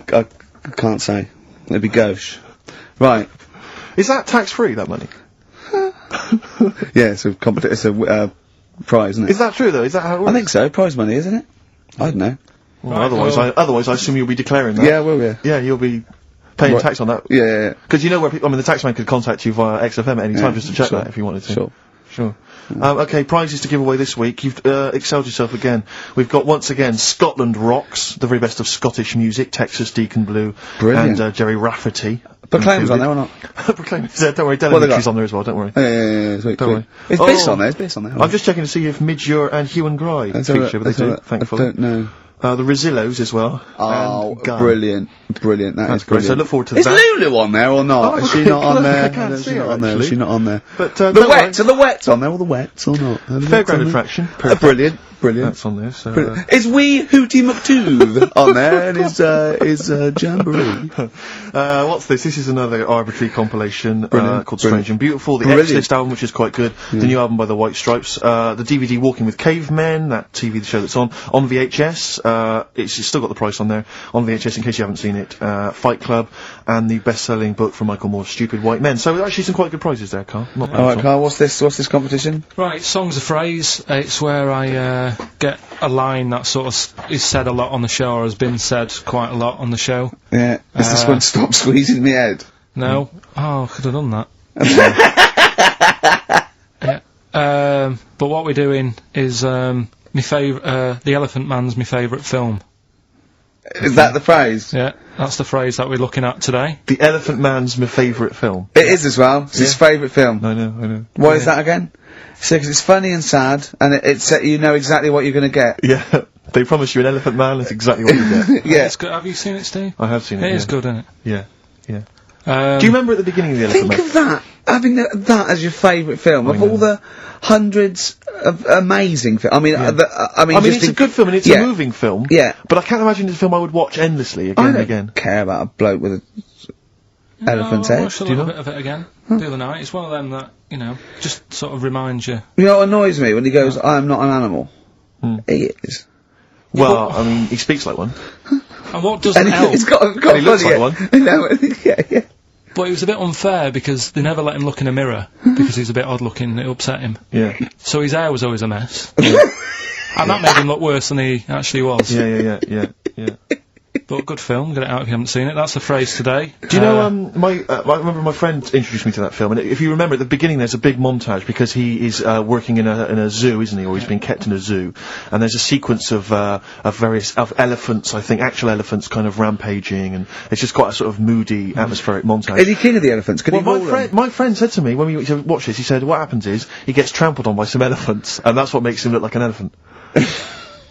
can't say. It'd be gauche. Right. Is that tax-free, that money? Yeah, it's a prize, isn't it? Is that true, though? Is that how it works? I think so. Prize money, isn't it? I don't know. Well, Right, otherwise I assume you'll be declaring that. Yeah, well, yeah. Yeah, you'll be paying Right. tax on that. Yeah. Because you know where people... I mean, the taxman could contact you via XFM at any time Yeah, just to check sure. that if you wanted to. Sure. Sure. Okay, prizes to give away this week. You've excelled yourself again. We've got, once again, Scotland Rocks, the very best of Scottish music, Texas Deacon Blue, Brilliant. and Jerry Rafferty. Proclaim's on there or not? Proclaim. Don't worry, they Delemitry's got? on there as well, don't worry. Yeah, sweet. Don't worry. Is Oh. Biss on there? Is Biss on there? I'm just checking to see if Midge and Hugh and Gry feature, but they do, I thankfully. don't know. The Rosillos as well. Oh, and Gun. brilliant. That That's is great. brilliant. So look forward to Is that. Lulu on there or not? Oh, Is she not on there? I can't see her, Is she not on there? But, The don't Wets, are the Wets on there? All the Wets or not? Are the Wets on Fairground there? attraction. Brilliant. That's on there, so... Brilliant. Is Wee Hootie McTooth on there and is Jamboree? What's this? This is another arbitrary compilation Brilliant. called Strange and Beautiful. The Brilliant. X-List album, which is quite good. The new album by the White Stripes. The DVD Walking with Cavemen, that TV show that's on VHS. It's still got the price on there. On VHS, in case you haven't seen it. Fight Club, and the best-selling book from Michael Moore's Stupid White Men. So actually some quite good prizes there, Carl. Not bad at Alright, all. Carl, what's this competition? Right, Song's a Phrase. It's where I get a line that sort of is said a lot on the show, or has been said quite a lot on the show. Yeah. Is this one Stop Squeezing Me Head? No? Oh, I could have done that. Yeah. But what we're doing is, my favourite, The Elephant Man's my favourite film. Is that the phrase? Yeah, that's the phrase that we're looking at today. The Elephant Man's my favourite film. It is as well. It's his favourite film. I know. Why is that again? So, 'cause it's funny and sad, and it's you know exactly what you're gonna get. Yeah. They promise you an Elephant Man, that's exactly what you get. Yeah. It's good. Have you seen it, Steve? I have seen it, It is yeah. good, isn't it? Yeah. Do Do you remember at the beginning of the Elephant Think Man? of that. Having that as your favourite film of know. all the hundreds of amazing films. I mean, I mean, it's a good film and it's yeah. a moving film. Yeah. But I can't imagine it's a film I would watch endlessly again I and don't again. care about a bloke with a elephant's I head. watched a little bit of it again the other night. It's one of them that, you know, just sort of reminds you. You know what annoys me when he goes, "I am not an animal." He is. Well, I mean, he speaks like one. And what doesn't And help, he's got And he looks funny, like yeah. one. No, yeah. but it was a bit unfair because they never let him look in a mirror because he's a bit odd looking. It upset him. Yeah. So his hair was always a mess. And that made him look worse than he actually was. Yeah. But good film. Get it out if you haven't seen it. That's the phrase today. Do you know, I remember my friend introduced me to that film, and if you remember at the beginning there's a big montage because he is working in a zoo, isn't he, or he's being kept in a zoo, and there's a sequence of various elephants, I think, actual elephants kind of rampaging, and it's just quite a sort of moody, atmospheric montage. Is he king of the elephants? Could he rule them? My friend said to me when we went to watch this, he said, what happens is, he gets trampled on by some elephants, and that's what makes him look like an elephant.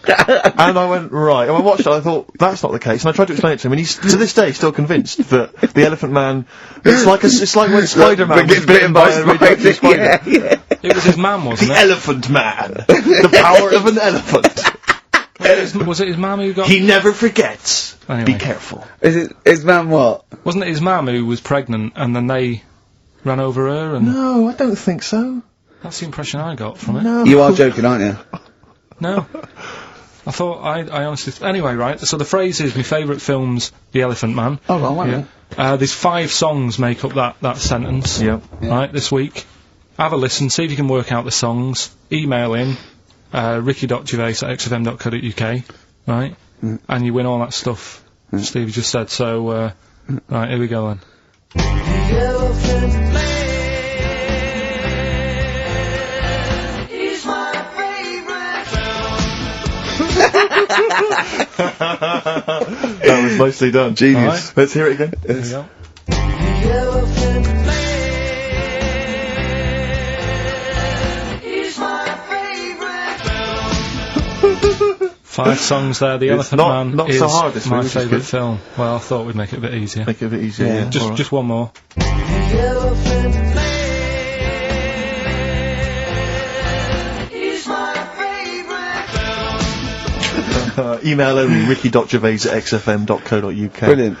And I went, right, and I watched it, I thought, that's not the case, and I tried to explain it to him, and he's, to this day, still convinced that the Elephant Man, it's like when Spider-Man was bitten by a radioactive spider. Yeah. It was his mum, wasn't The it? Elephant Man! The power of an elephant! Was it his mum who got... He never forgets! Anyway. Be careful. Is man what? Wasn't it his mum who was pregnant and then they ran over her and... No, I don't think so. That's the impression I got from it. No. You are joking, aren't you? No. I thought, I honestly... Anyway, right, so the phrase is, my favourite film's The Elephant Man. Oh, well, wait a There's 5 songs make up that sentence. Yep. Right, this week. Have a listen, see if you can work out the songs. Email in, ricky.gervais@xfm.co.uk, right? And you win all that stuff Steve just said, so, right, here we go then. The Elephant Man is my favorite film. That was nicely done. Genius. Alright. Let's hear it again. There you go. 5 songs there. The Elephant Man not is so hard this my week, which is favourite good. film. Well, I thought we'd make it a bit easier. Make it a bit easier. Yeah. Just one more. Email only ricky.gervais@xfm.co.uk. Brilliant.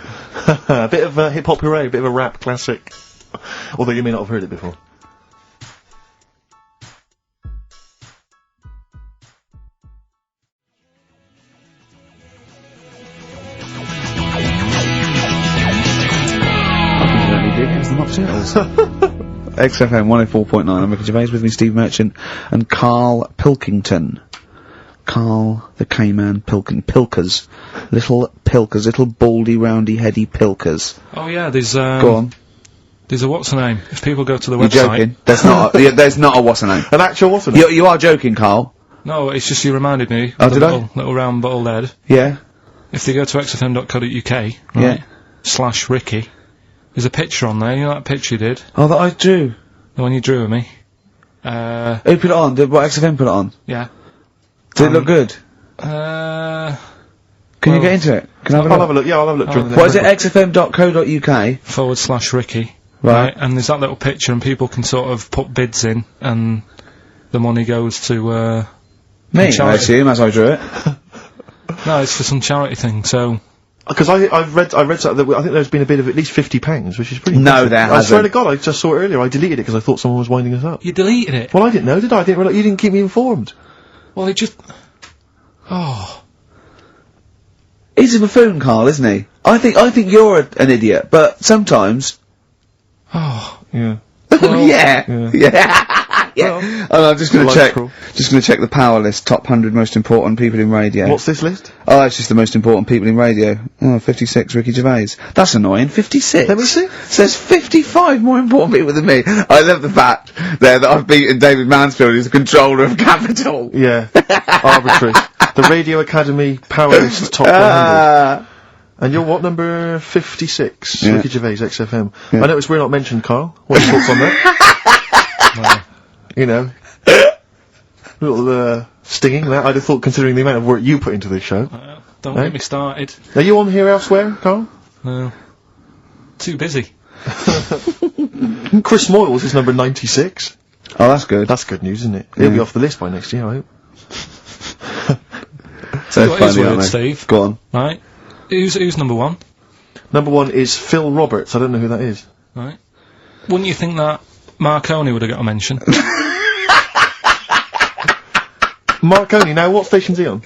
A bit of hip hop hooray, a bit of a rap classic. Although you may not have heard it before. XFM 104.9. I'm Ricky Gervais, with me Steve Merchant and Karl Pilkington. Karl the K-Man Pilkers. Little Pilkers, little baldy, roundy, heady Pilkers. Oh yeah, there's Go on. There's a what's the name? If people go to the You're website. joking. There's not a, there's not a what's the name. An actual what's the name? You are joking, Karl. No, it's just you reminded me. Oh, of the did I? little round bald head. Yeah. If they go to xfm.co.uk, right, Yeah. /Ricky, there's a picture on there. You know that picture you did? Oh, that I drew. The one you drew of me. Who put it on? Did what XFM put it on? Yeah. Did it look good? Can Can you get into it? Can I have a I'll look? have a look. Yeah, I'll have a look. during the What is it? next xfm.co.uk. /Ricky. Right. And there's that little picture, and people can sort of put bids in, and the money goes to, Me, I charity. assume, as I drew it. No, it's for some charity thing, so. Because I read something that I think there's been a bid of at least £50, which is pretty. No, impressive. there I swear to hasn't. God, I just saw it earlier. I deleted it because I thought someone was winding us up. You deleted it? Well, I didn't know, did I? I didn't realise you didn't keep me informed. Well, it just. Oh. He's a buffoon, Karl, isn't he? I think you're an idiot, but sometimes. Oh. Yeah. Yeah. Well, Oh, I'm just gonna life's check. cruel. Just gonna check the power list. Top 100 most important people in radio. What's this list? Oh, it's just the most important people in radio. Oh, 56, Ricky Gervais. That's annoying. 56. Let me see. Says 55 more important people than me. I love the fact there that I've beaten David Mansfield, who's the controller of Capital. Yeah. Arbitrary. The Radio Academy Power List Top 100. Ah. And you're what, number 56? Yeah. Ricky Gervais, XFM. Yeah. I noticed we're not mentioned, Karl. What's your thoughts on that? You know. Little, stinging that. I'd have thought, considering the amount of work you put into this show. Don't Eh? get me started. Are you on here elsewhere, Karl? No. Too busy. Chris Moyles is number 96. Oh, that's good. That's good news, isn't it? He'll be off the list by next year, I hope. So What is funny, weird, aren't they? Steve? Go on. Right? Who's number one? Number 1 is Phil Roberts. I don't know who that is. Right? Wouldn't you think that Marconi would have got a mention? Marconi, now what station's he on?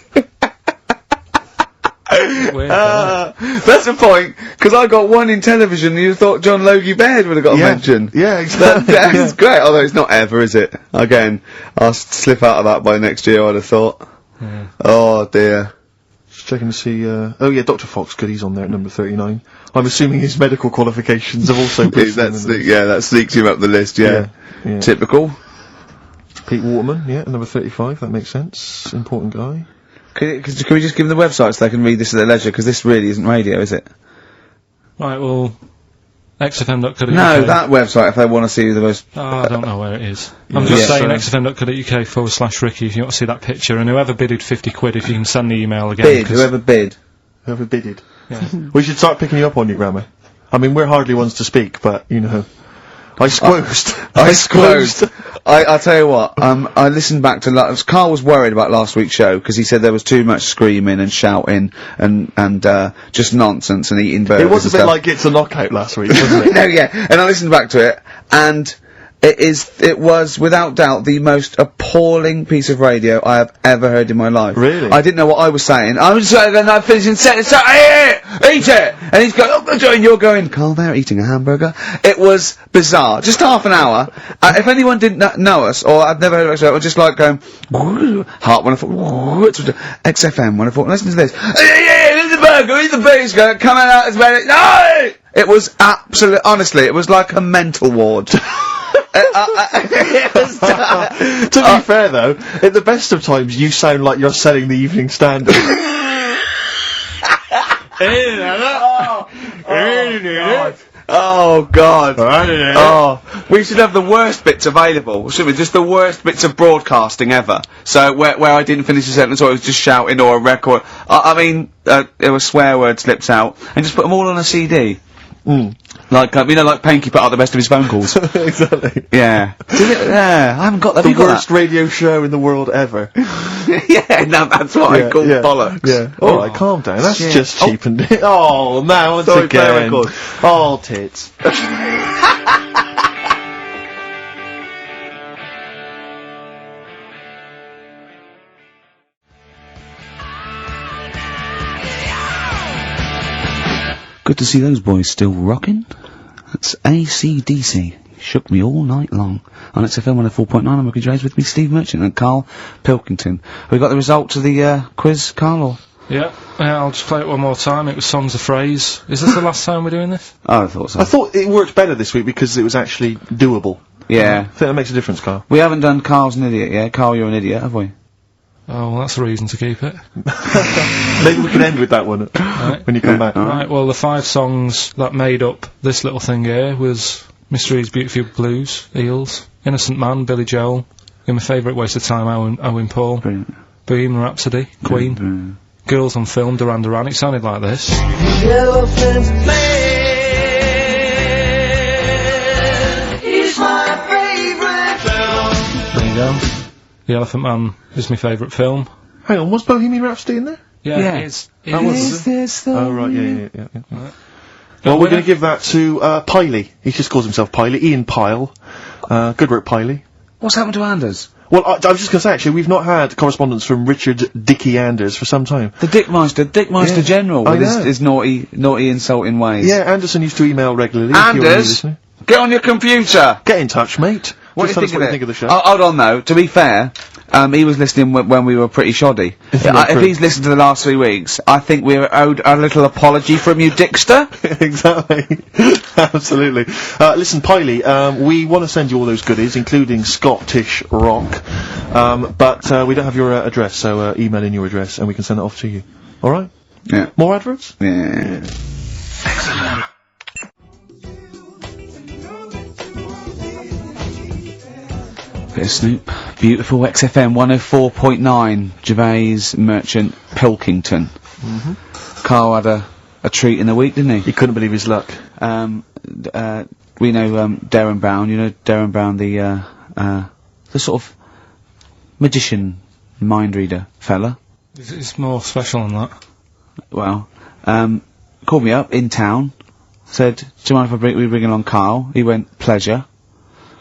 Weird, That's the point, because I got one in television and you thought John Logie Baird would have got a mention. Yeah, exactly. That's great, although it's not ever, is it? Again, I'll slip out of that by next year, I'd have thought. Yeah. Oh dear. Just checking to see, oh yeah, Dr. Fox, good, he's on there at number 39. I'm assuming his medical qualifications have also put him in the list. That sneaks him up the list, yeah. Yeah. Typical. Pete Waterman, yeah, number 35, that makes sense. Important guy. Can we just give them the website so they can read this at their leisure, because this really isn't radio, is it? Right, well, xfm.co.uk. No, that website, if they want to see the most... Oh, I don't know where it is. I'm just Yeah, saying sorry. xfm.co.uk /Ricky if you want to see that picture, and whoever bidded 50 quid, if you can send the email again. Bid, 'cause- whoever bid. Whoever bidded. Yeah. We should start picking you up on your grammar. I mean, we're hardly ones to speak, but, you know. I squoosed. I'll tell you what, I listened back to Karl was worried about last week's show, because he said there was too much screaming and shouting and just nonsense and eating burgers. It was a and bit stuff. like It's a Knockout last week, wasn't it? No, yeah, and I listened back to it, and it was without doubt the most appalling piece of radio I have ever heard in my life. Really? I didn't know what I was saying. I was saying, and I'm finishing sentence, eat it! And he's going, oh, and you're going, Karl, they're eating a hamburger. It was bizarre. Just half an hour. If anyone didn't know us, or I'd never heard of us, it was just like going, Heart 104, XFM 104, listen to this. Eat the burger, eat the beef, coming out as well. No! It was honestly, it was like a mental ward. To be fair though, at the best of times you sound like you're selling the Evening Standard. Oh God! Oh, we should have the worst bits available, shouldn't we? Just the worst bits of broadcasting ever. So where I didn't finish a sentence or I was just shouting or a record. I mean, there were swear word slips out, and just put them all on a CD. Like you know, like Panky put out the best of his phone calls. Exactly. Yeah. Yeah, I haven't got that. The worst radio show in the world ever. Yeah, no, that's what I call bollocks. Yeah. Alright, calm down. That's shit. just cheapened it. Oh, now once Sorry, play again. record. Oh, tits. Good to see those boys still rocking. That's AC/DC. Shook me all night long. On XFM 104.9, I'm Ricky Gervais, with me Steve Merchant and Karl Pilkington. Have we got the results of the quiz, Karl? Or? Yeah, I'll just play it one more time. It was Songs of Phrase. Is this the last time we're doing this? Oh, I thought so. I thought it worked better this week because it was actually doable. Yeah. I think that makes a difference, Carl. We haven't done Karl's an idiot yet. Karl, you're an idiot, have we? Oh, well, that's a reason to keep it. Maybe we can end with that one when you come back. Right, well, the 5 songs that made up this little thing here was Mystery's Beautiful Blues, Eels, Innocent Man, Billy Joel, My Favourite Waste of Time, Owen Paul, Brilliant. Bohemian Rhapsody, Queen, Brilliant. Girls on Film, Duran Duran. It sounded like this. Elephant's Man is my favorite film. There you go. The Elephant Man is my favourite film. Hang on, was Bohemian Rhapsody in there? Yeah. Is It's Oh, right, yeah. Well, we're going to give that to, Piley. He just calls himself Piley. Ian Pyle. Good work, Piley. What's happened to Anders? Well, I was just going to say, actually, we've not had correspondence from Richard Dickie Anders for some time. The Dickmeister Yeah. General I with know. his naughty, insulting ways. Yeah, Anderson used to email regularly. if you're really Anders, listening. get on your computer! Get in touch, mate. What Just do you tell us what you think of the show. Oh, hold on though, to be fair, he was listening when we were pretty shoddy. Yeah, If he's listened to the last 3 weeks, I think we're owed a little apology from you, Dickster. Exactly. Absolutely. Listen, Piley, we want to send you all those goodies, including Scottish rock, but we don't have your address, so email in your address and we can send it off to you. Alright? Yeah. More adverts? Yeah. Bit of Snoop. Beautiful XFM 104.9. Gervais, Merchant, Pilkington. Karl had a treat in the week, didn't he? He couldn't believe his luck. We know Darren Brown. You know Darren Brown, the sort of magician, mind reader fella. It's more special than that. Well, called me up in town. Said, "Do you mind if we bring along Karl?" He went, "Pleasure."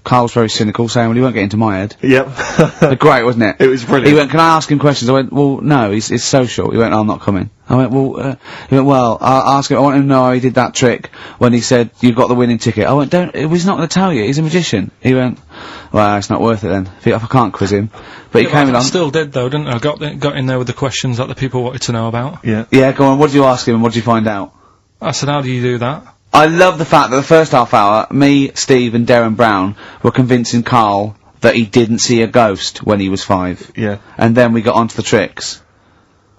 Karl's very cynical, saying, "Well, he won't get into my head." Yep. Great, wasn't it? It was brilliant. He went, "Can I ask him questions?" I went, "Well, no, it's social." He went, "I'm not coming." I went, "Well," he went, "Well, I'll ask him, I want him to know how he did that trick when he said, you've got the winning ticket." I went, he's not going to tell you, he's a magician." He went, "Well, it's not worth it then, if I can't quiz him." But he came I along. still did though, didn't I? Got in there with the questions that the people wanted to know about. Yeah. Yeah, go on, what did you ask him and what did you find out? I said, how do you do that? I love the fact that the first half hour, me, Steve and Darren Brown were convincing Karl that he didn't see a ghost when he was 5. Yeah. And then we got onto the tricks.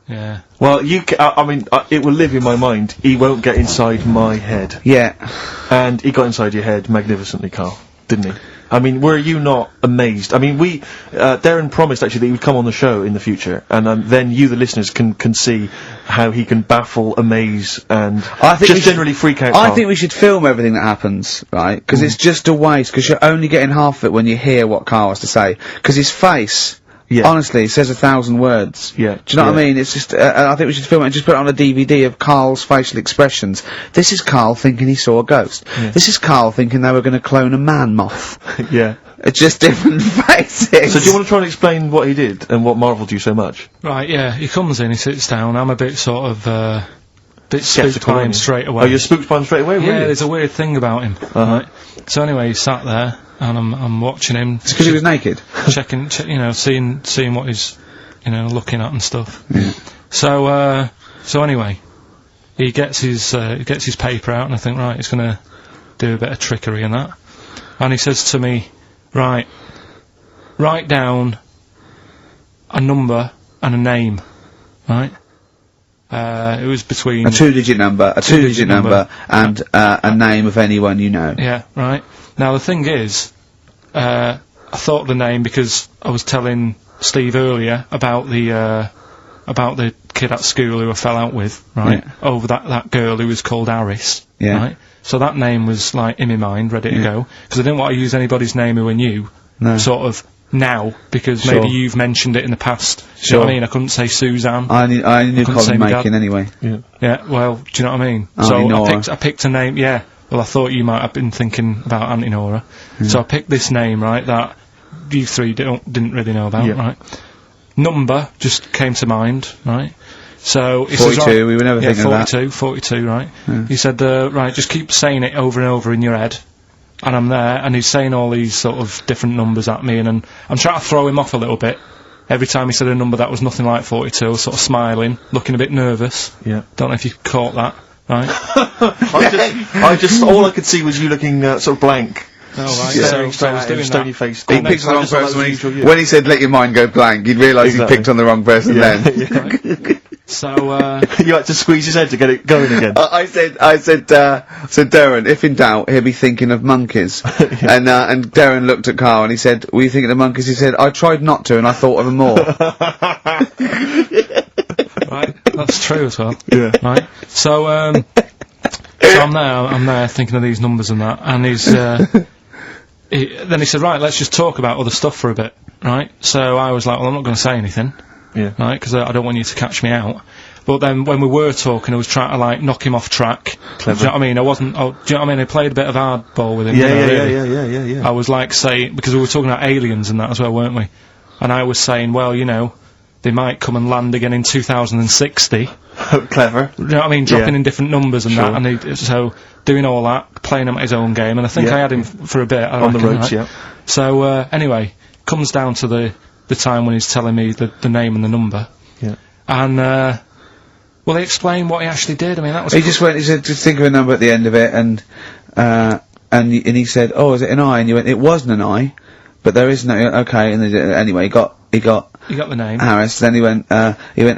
Yeah. Well, I mean, it will live in my mind. He won't get inside my head. Yeah. And he got inside your head magnificently, Karl, didn't he? I mean, were you not amazed? I mean, Darren promised actually that he would come on the show in the future, and then you, the listeners, can see how he can baffle, amaze, and just generally freak out. I think we should film everything that happens, right? Because it's just a waste, because you're only getting half of it when you hear what Karl has to say. Because his face, honestly, says 1,000 words. Yeah. Do you know what I mean? It's just, I think we should film it and just put it on a DVD of Karl's facial expressions. This is Karl thinking he saw a ghost. Yeah. This is Karl thinking they were going to clone a man moth. Yeah. It's just different faces. So do you want to try and explain what he did and what marvelled you so much? Right, yeah, he comes in, he sits down, I'm a bit sort of, bit spooked Skeptical, by him aren't you? straight away. Oh, you're spooked by him straight away, Yeah, really? there's a weird thing about him. Right? So anyway, he sat there, and I'm watching him. It's because he was naked. Checking, you know, seeing what he's, you know, looking at and stuff. Yeah. So anyway, he gets his paper out, and I think, right, he's gonna do a bit of trickery and that. And he says to me, right, write down a number and a name, right? It was between... A two-digit number, and a name of anyone you know. Yeah, right. Now, the thing is, I thought of the name because I was telling Steve earlier about the kid at school who I fell out with, right? Yeah. Over that girl who was called Aris, Yeah. right? So that name was, like, in my mind, ready to go. Because I didn't want to use anybody's name who I knew, sort of, now, because maybe you've mentioned it in the past. Do you know what I mean? I couldn't say Suzanne. I knew Colin Makin anyway. Yeah, well, do you know what I mean? Nora. I picked a name, yeah. Well, I thought you might have been thinking about Auntie Nora. So I picked this name, right, that you three didn't really know about, right? Number just came to mind, right? So... 42, we were never thinking of that. 42, right? He said, right, just keep saying it over and over in your head. And I'm there, and he's saying all these sort of different numbers at me, and I'm trying to throw him off a little bit. Every time he said a number that was nothing like 42, I was sort of smiling, looking a bit nervous. Yeah. Don't know if you caught that, right? All I could see was you looking, sort of blank. Oh, right. Staring So I was at him, doing stony that. faced. He picked the wrong person when he said let your mind go blank, you'd realise he picked on the wrong person then. So, you had to squeeze his head to get it going again. I said, Darren, if in doubt, he'll be thinking of monkeys. And Darren looked at Carl and he said, were you thinking of monkeys? He said, I tried not to and I thought of them more. right, that's true as well. Yeah. Right, so I'm there thinking of these numbers and that, and then he said, right, let's just talk about other stuff for a bit, right? So I was like, well, I'm not going to say anything. Yeah. Right, because I don't want you to catch me out. But then when we were talking, I was trying to, like, knock him off track. Clever. Do you know what I mean? Do you know what I mean? I played a bit of hardball with him. Yeah. I was, like, saying, because we were talking about aliens and that as well, weren't we? And I was saying, well, you know, they might come and land again in 2060. Clever. Do you know what I mean? Dropping in different numbers and that, and so doing all that, playing him at his own game, and I think I had him for a bit. On the ropes, right? So, anyway, comes down to the time when he's telling me the name and the number. Yeah. And, well, he explained what he actually did. I mean, that was... He said, just think of a number at the end of it, and he said, oh, is it an I? And you went, it wasn't an I, but there is no, okay, and anyway, he got the name. Harris, then he went and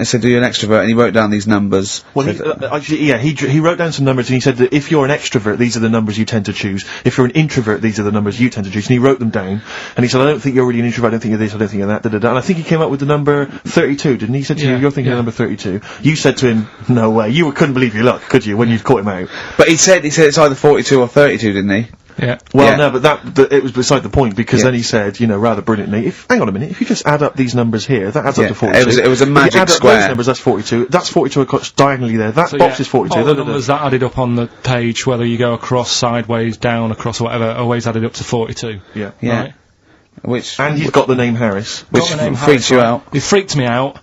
said, are you an extrovert? And he wrote down these numbers. Well, he wrote down some numbers and he said that if you're an extrovert, these are the numbers you tend to choose. If you're an introvert, these are the numbers you tend to choose. And he wrote them down. And he said, I don't think you're really an introvert, I don't think you're this, I don't think you're that, And I think he came up with the number 32, didn't he? He said to you, you're thinking of number 32. You said to him, no way. You couldn't believe your luck, could you, when you'd caught him out? But he said it's either 42 or 32, didn't he? Yeah. Well, no, but it was beside the point, because then he said, you know, rather brilliantly, hang on a minute, if you just add up these numbers here, that adds up to 42. It was a magic if you add square. Up those numbers, that's 42. That's 42 across diagonally there. That box is 42. All the numbers that added up on the page, whether you go across, sideways, down, across, or whatever, always added up to 42. Yeah. Right? And he's got the name Harris. Which freaks you out. He freaked me out.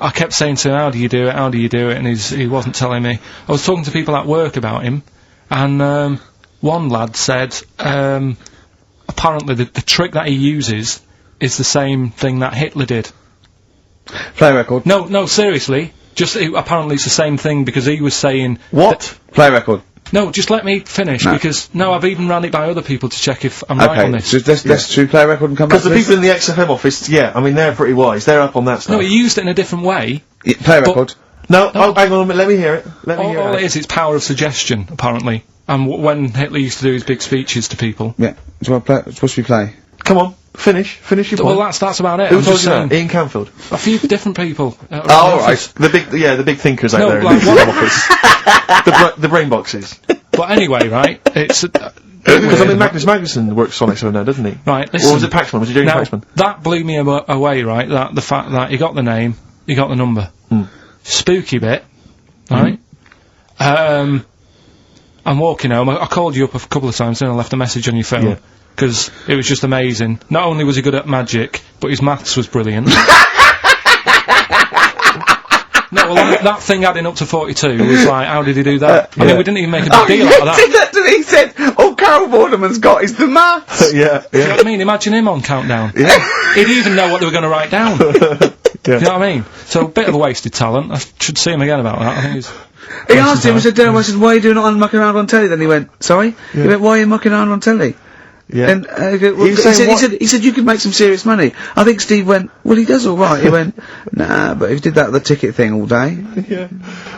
I kept saying to him, how do you do it, how do you do it, and he wasn't telling me. I was talking to people at work about him, and, one lad said, apparently the trick that he uses is the same thing that Hitler did. Play record. No, seriously. Apparently it's the same thing, because he was saying... What? Play record. No, just let me finish, because... No, I've even ran it by other people to check if I'm right on this. So let's play record and come back to Because the people in the XFM office, I mean, they're pretty wise. They're up on that stuff. No, he used it in a different way. Play record. No, hang on a minute, let me hear it. All it is, it's power of suggestion, apparently. And when Hitler used to do his big speeches to people. Yeah. So what should we play? Come on, finish your point. Well, that's about it. Who told you that? Ian Canfield. A few different people. Right. The big thinkers out there in the office. The brain boxes. But anyway, right, it's... Because I mean, Magnus Magnusson works on XFM now, doesn't he? Right, listen. Or was it Paxman? Was he doing Paxman? That blew me away, right, the fact that he got the name, he got the number. Spooky bit, right? I'm walking home. I called you up a couple of times, then I left a message on your phone. Because it was just amazing. Not only was he good at magic, but his maths was brilliant. No, well, that thing adding up to 42 was like, how did he do that? I mean, we didn't even make a big deal out of that. He said, all Carol Vorderman's got is the maths. You know what I mean? Imagine him on Countdown. He'd even know what they were going to write down. Do you know what I mean? So, a bit of a wasted talent. I should see him again about that. I think he's... He asked him, I said, why are you doing it on mucking around on telly? Then he went, sorry? He went, why are you mucking around on telly? Yeah. And he said you could make some serious money. I think Steve went, well, he does all right. He went, nah, but if he did that the ticket thing all day. Yeah.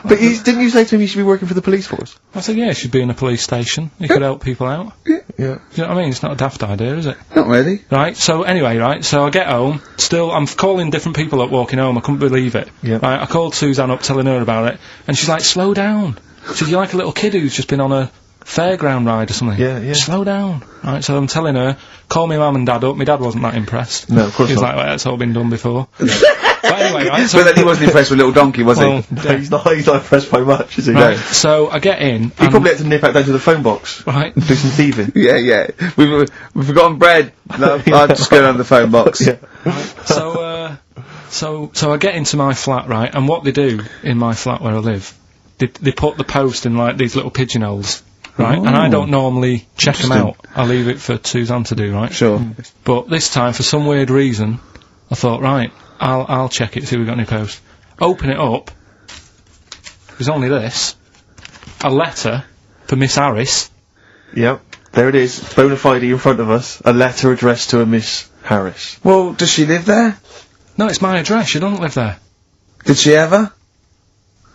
But didn't you say to him you should be working for the police force? I said, yeah, he should be in a police station. He could help people out. Yeah. Do you know what I mean? It's not a daft idea, is it? Not really. Right, so anyway, right, so I get home, still, I'm calling different people up walking home, I couldn't believe it. Yeah. Right, I called Suzanne up telling her about it, and she's like, slow down. She said, you're like a little kid who's just been on a fairground ride or something. Yeah, yeah. Slow down. Right, so I'm telling her, call me mum and dad up. My dad wasn't that impressed. No, of course He was not. like, well, that's all been done before. But anyway, right, so... But then he wasn't impressed with Little Donkey, was well, he? No, he's not impressed by much, is he? right, so I get in, He probably had to nip out down to the phone box. right, And do some thieving. Yeah. We've forgotten bread. Love. I'll just go down the phone box. Yeah. so I get into my flat, right, and what they do in my flat where I live, they put the post in, like, these little pigeonholes, right, and I don't normally check them out. I leave it for Suzanne to do, right? Sure. But this time, for some weird reason, I thought, right, I'll check it, see if we've got any post. Open it up. There's only this. A letter for Miss Harris. Yep. There it is. Bona fide in front of us. A letter addressed to a Miss Harris. Well, does she live there? No, it's my address. She doesn't live there. Did she ever?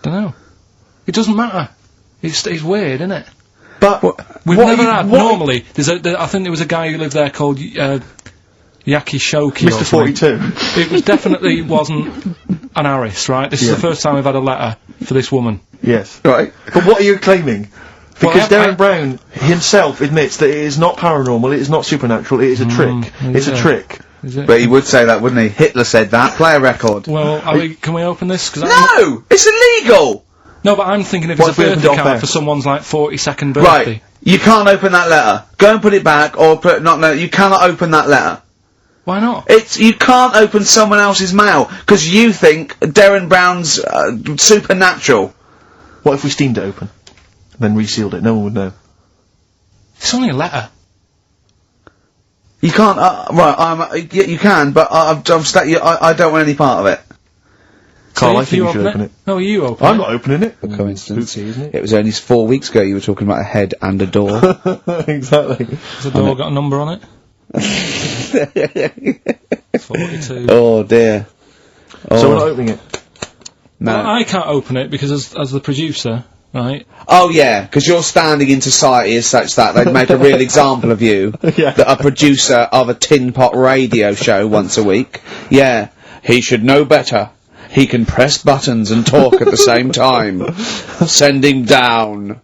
Dunno. It doesn't matter. It's weird, isn't it? But We've never had. Normally, I think there was a guy who lived there called Yaki Shoki. Mr. 42. It was definitely wasn't an Harris, right? This is the first time we've had a letter for this woman. Yes. Right. But what are you claiming? Because Well, Darren Brown himself admits that it is not paranormal, it is not supernatural, it is a trick. It's a trick. Is it? But he would say that, wouldn't he? Hitler said that. Play a record. Well, can we open this? Cause No! It's illegal! No, but I'm thinking if What it's if a we opened birthday it off card air? for someone's, like, 42nd birthday. Right. You can't open that letter. Go and put it back, or put you cannot open that letter. Why not? You can't open someone else's mail, because you think Darren Brown's, supernatural. What if we steamed it open? Then resealed it, no one would know. It's only a letter. You can't, yeah, you can, but I don't want any part of it. Carl, So I if think you should open it. No, you open I'm it. not opening it. A coincidence. Spooky, isn't It was only 4 weeks ago you were talking about a head and a door. it? Exactly. Has the door got a number on it? 42. Oh dear. Oh. So we're not opening it. No. Well, I can't open it because as the producer, right? Oh yeah, because your standing in society is such that they'd make a real example of you. Yeah. That a producer of a tin pot radio show once a week. Yeah, he should know better. He can press buttons and talk at the same time. Send him down.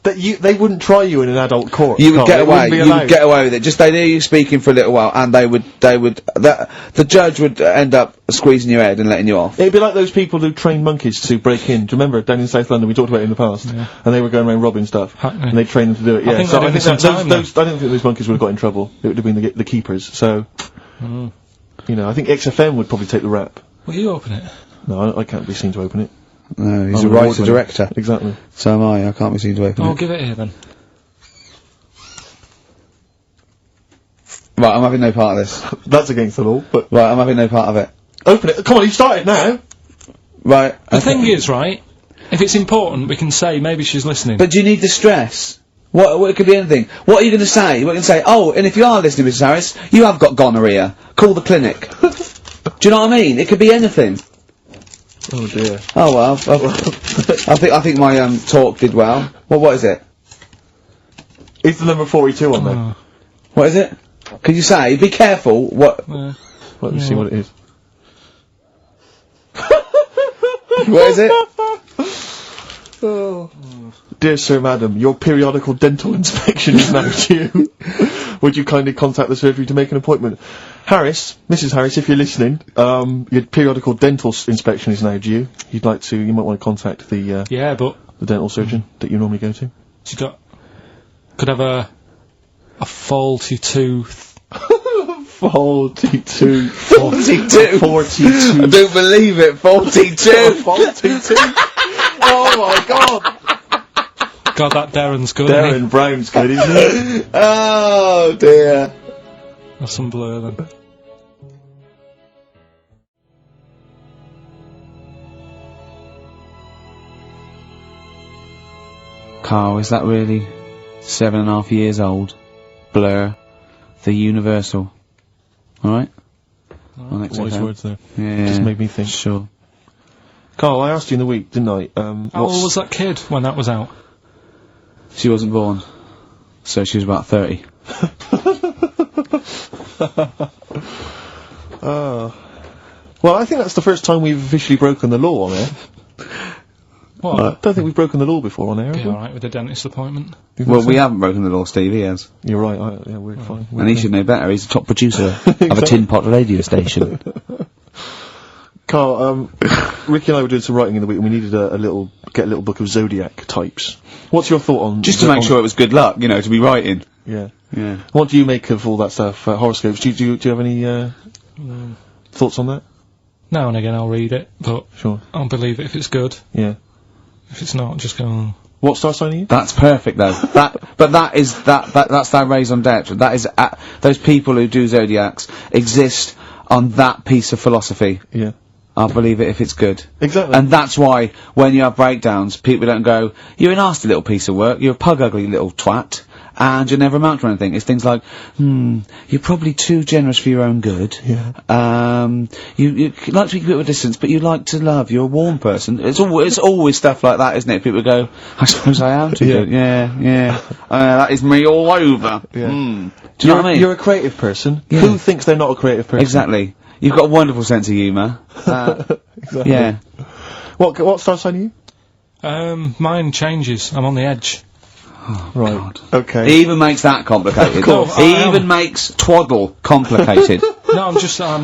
They wouldn't try you in an adult court. You would Carl. get They away. wouldn't be You allowed. would get away with it. Just they'd hear you speaking for a little while, and the judge would end up squeezing your head and letting you off. It'd be like those people who train monkeys to break in. Do you remember down in South London? We talked about it in the past, and they were going around robbing stuff, and they trained them to do it. Yeah, think so they I did think this in time, I don't think those monkeys would have got in trouble. It would have been the keepers. So, you know, I think XFM would probably take the rap. Will you open it? No, I can't be seen to open it. No, he's I'm a an writer award-winner. director. Exactly. So am I. I can't be seen to open Oh, it. give it here then. Right, I'm having no part of this. That's against the law, but Right, I'm having no part of it. open it. Come on, you started now. Right. The thing is, right, if it's important, we can say maybe she's listening. But do you need the stress? What it could be anything. What are you going to say? What are you going to say? Oh, and if you are listening, Mrs. Harris, you have got gonorrhea. Call the clinic. Do you know what I mean? It could be anything. Oh dear. Oh well. I think my talk did well. What is it? Is the number 42 on there? What is it? Could you say? Be careful. What? Let me see what it is. What is it? Dear Sir, Madam, your periodical dental inspection is now due. Would you kindly contact the surgery to make an appointment? Harris, Mrs. Harris, if you're listening, your periodical dental inspection is now due. You might want to contact the Yeah, but the dental surgeon that you normally go to. she could have a faulty tooth. 42. 42. 42. I don't believe it. 42. 42. Oh my god. God, that Darren's good. Isn't Darren Brown's good, isn't he? Oh dear. he? That's some blur then. Carl, is that really 7.5 years old? Blur. The universal. Alright? Wise words there. Yeah. Just made me think. Sure. Carl, I asked you in the week, didn't I? How old was that kid when that was out? She wasn't born. So she was about 30. Well, I think that's the first time we've officially broken the law on air. What? I don't think we've broken the law before on air, have Be we? alright with a dentist appointment. Well, we haven't broken the law, Steve, he has. You're right, yeah, we're fine. And he should know better, he's the top producer of a tin pot radio station. Carl, Ricky and I were doing some writing in the week and we needed get a little book of zodiac types. What's your thought on... Just to make sure it was good luck, you know, to be writing. Yeah. Yeah. What do you make of all that stuff, horoscopes? Do you have any, thoughts on that? Now and again I'll read it, but Sure. I'll believe it if it's good. Yeah. If it's not, just go on. What star sign are you? That's perfect though. That's their raison d'etre. That is, those people who do zodiacs exist on that piece of philosophy. Yeah. I'll believe it if it's good. Exactly. And that's why, when you have breakdowns, people don't go, you're a nasty little piece of work, you're a pug-ugly little twat, and you never amount to anything. It's things like, you're probably too generous for your own good. Yeah. You like to keep a distance, but you like to love, you're a warm person. It's always stuff like that, isn't it? People go, I suppose I am too good. Yeah. That is me all over. Yeah. Do you know what I mean? You're a creative person. Yeah. Who thinks they're not a creative person? Exactly. You've got a wonderful sense of humour. Exactly. Yeah. What star sign are you? Mine changes. I'm on the edge. Right. God. Okay. He even makes that complicated. Of course. He even makes twaddle complicated. No, I'm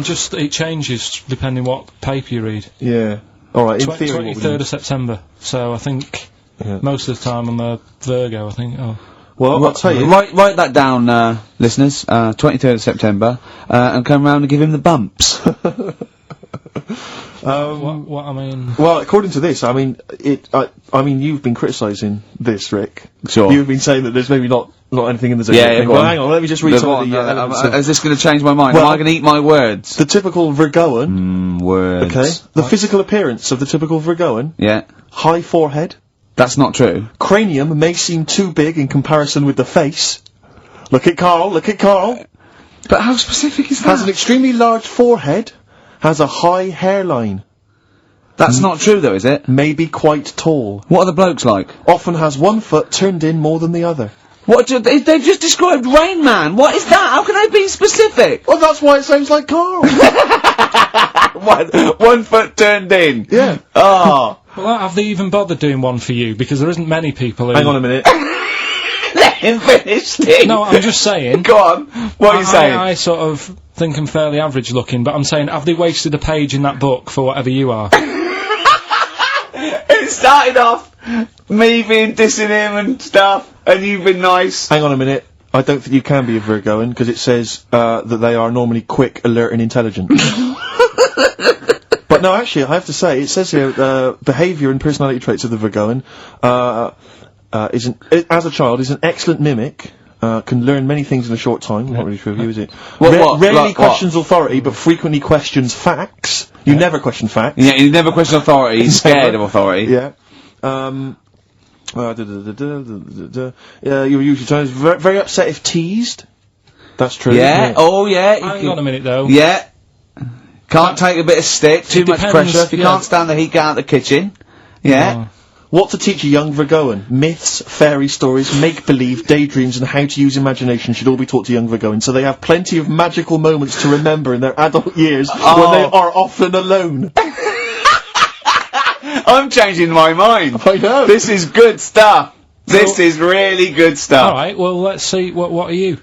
just, it changes depending what paper you read. Yeah. Alright, in theory, what would 23rd you... of September. So I think most of the time I'm a Virgo, I think. Oh. Well, I'll tell you. Write that down, listeners. 23rd of September, and come round and give him the bumps. What I mean... Well, according to this, I mean, you've been criticising this, Rick. Sure. You've been saying that there's maybe not anything in the zodiac thing. go Well, on. hang on, let me just read some of the elements of- Is this going to change my mind? Well, Am I going to eat my words? The typical Virgoan, Words. okay? The physical appearance of the typical Virgoan, Yeah. high forehead, That's not true. cranium may seem too big in comparison with the face. Look at Carl, But how specific is that? has an extremely large forehead, has a high hairline, That's not true though, is it? may be quite tall, What are the blokes like? often has one foot turned in more than the other. They've just described Rain Man. What is that? How can they be specific? Well, that's why it sounds like Carl. one foot turned in. Yeah. Oh. Well, have they even bothered doing one for you? Because there isn't many people who... Hang on a minute. Let him finish, Steve. No, I'm just saying... Go on. What are you saying? I sort of think I'm fairly average looking, but I'm saying, have they wasted a page in that book for whatever you are? It started off me being dissing him and stuff, and you've been nice. Hang on a minute. I don't think you can be a Virgoan, because it says, that they are normally quick, alert, and intelligent. But no, actually, I have to say, it says here, behaviour and personality traits of the Virgoan, as a child, is an excellent mimic, can learn many things in a short time. Not really true of you, is it? What? Rarely Like what? questions authority, but frequently questions facts. You never question facts. Yeah, you never question authority, he's scared of authority. Yeah. You're usually times very upset if teased. That's true. Yeah, isn't it? oh yeah. Hang on a minute, though. Yeah. Can't take a bit of stick, too much depends, pressure. If you yeah. can't stand the heat, get out the kitchen. Yeah. No. What to teach a young Virgoan? Myths, fairy stories, make-believe, daydreams, and how to use imagination should all be taught to young Virgoans, so they have plenty of magical moments to remember in their adult years when they are often alone. I'm changing my mind. I know. This is good stuff. This is really good stuff. Alright, well, let's see, what are you?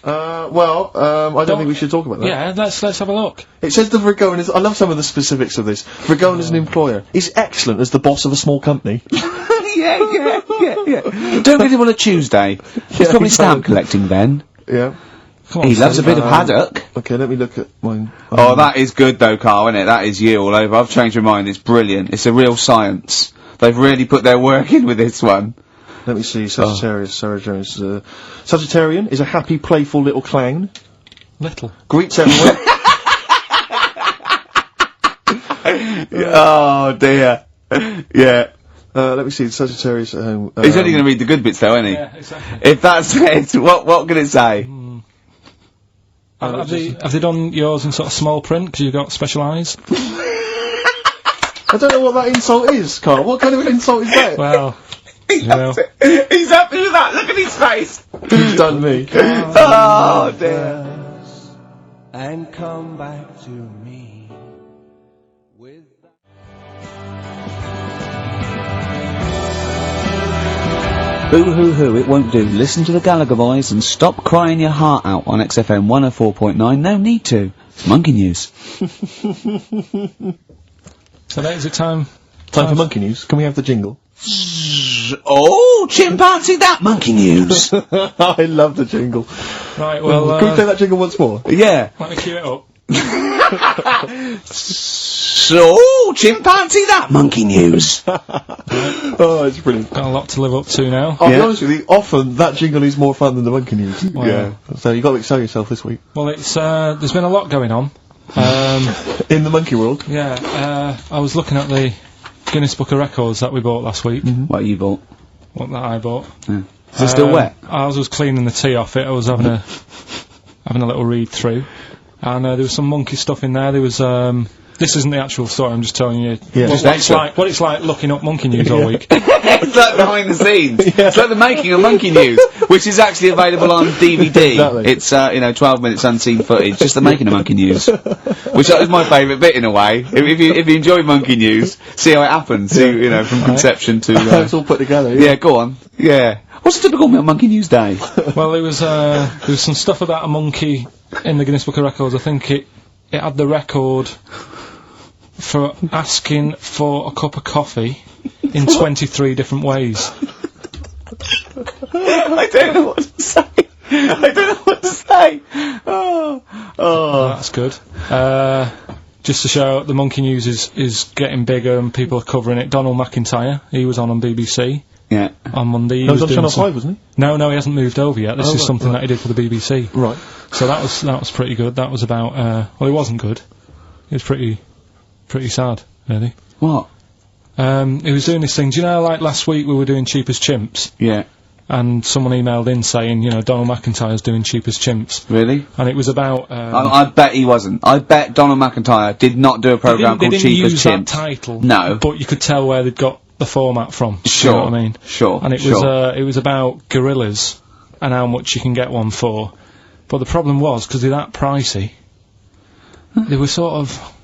I don't think we should talk about that. Yeah, let's have a look. It says the Virgoan is, I love some of the specifics of this. Virgoan is an employer. He's excellent as the boss of a small company. yeah. Don't get him on a Tuesday. He's probably stamp collecting then. Yeah. Come on, He loves a bit of haddock. Okay, let me look at mine. Oh, that is good though, Carl, isn't it? That is you all over. I've changed my mind. It's brilliant. It's a real science. They've really put their work in with this one. Let me see, Sagittarius, Sagittarian is a happy, playful little clown. Little. Greets everyone. Oh dear. Yeah. Let me see, Sagittarius at home. He's only going to read the good bits though, isn't he? Yeah, exactly. If that says, what can it say? Have they done yours in sort of small print because you've got special eyes? I don't know what that insult is, Carl. What kind of an insult is that? Well, He's happy with that. Look at his face. You've done me. Oh dear. And come back to me with Boo hoo hoo, it won't do. Listen to the Gallagher Boys and stop crying your heart out on XFM 104.9. No need to. It's Monkey News. So that is it time. Time for Monkey News. Can we have the jingle? Oh, chimpanzee, that Monkey News. I love the jingle. Right, well, Can we play that jingle once more? Yeah. let me cue it up. So, chimpanzee, that Monkey News. Oh, it's brilliant. Got a lot to live up to now. I'll be honest with you, often that jingle is more fun than the Monkey News. Wow. Yeah. So you've got to excel yourself this week. Well, it's there's been a lot going on. In the monkey world. Yeah, I was looking at the Guinness Book of Records that we bought last week. What you bought? What that I bought. Yeah. Is it still wet? I was cleaning the tea off it. I was having a little read through, and there was some monkey stuff in there. There was this isn't the actual story. I'm just telling you what it's like looking up Monkey News all week. It's like behind the scenes. It's like the making of Monkey News, which is actually available on DVD. Exactly. It's 12 minutes unseen footage, just the making of Monkey News, which is my favourite bit in a way. If you enjoy Monkey News, see how it happens. See, from conception to. It's all put together. Yeah, go on. Yeah. What's a typical Monkey News day? Well, there was some stuff about a monkey in the Guinness Book of Records. I think it had the record for asking for a cup of coffee in 23 different ways. I don't know what to say. Oh. That's good. Just to show the Monkey News is getting bigger and people are covering it. Donald McIntyre, he was on BBC. Yeah. On Monday. He was on Channel 5, wasn't he? No, he hasn't moved over yet. This is something that he did for the BBC. Right. So that was pretty good. That was about well, it wasn't good. It was pretty sad, really. What? He was doing this thing. Do you know, like last week we were doing Cheap as Chimps, Yeah. and someone emailed in saying, Donald McIntyre's doing Cheap as Chimps, Really? and it was about. I bet he wasn't. I bet Donald McIntyre did not do a programme called Cheap as They didn't Chimps. use that title. No. But you could tell where they'd got the format from. Sure. You know what I mean? Sure. And it was about gorillas and how much you can get one for. But the problem was, because they're that pricey, they were sort of.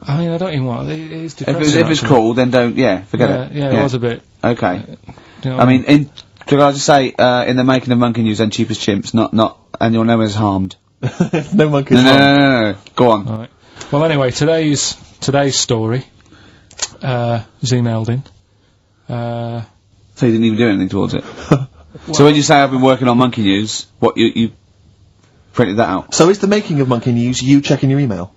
I mean, I don't even want. It's depressing. If it's cool, then don't. Yeah, forget it. Yeah, it was a bit. Okay. You know I mean, could I just say, in the making of Monkey News and Cheap as Chimps, not, and you'll know as harmed. No monkeys. No. Go on. Alright. Well, anyway, today's story was emailed in. So you didn't even do anything towards it. So when you say I've been working on Monkey News, what you printed that out? So is the making of Monkey News you checking your email?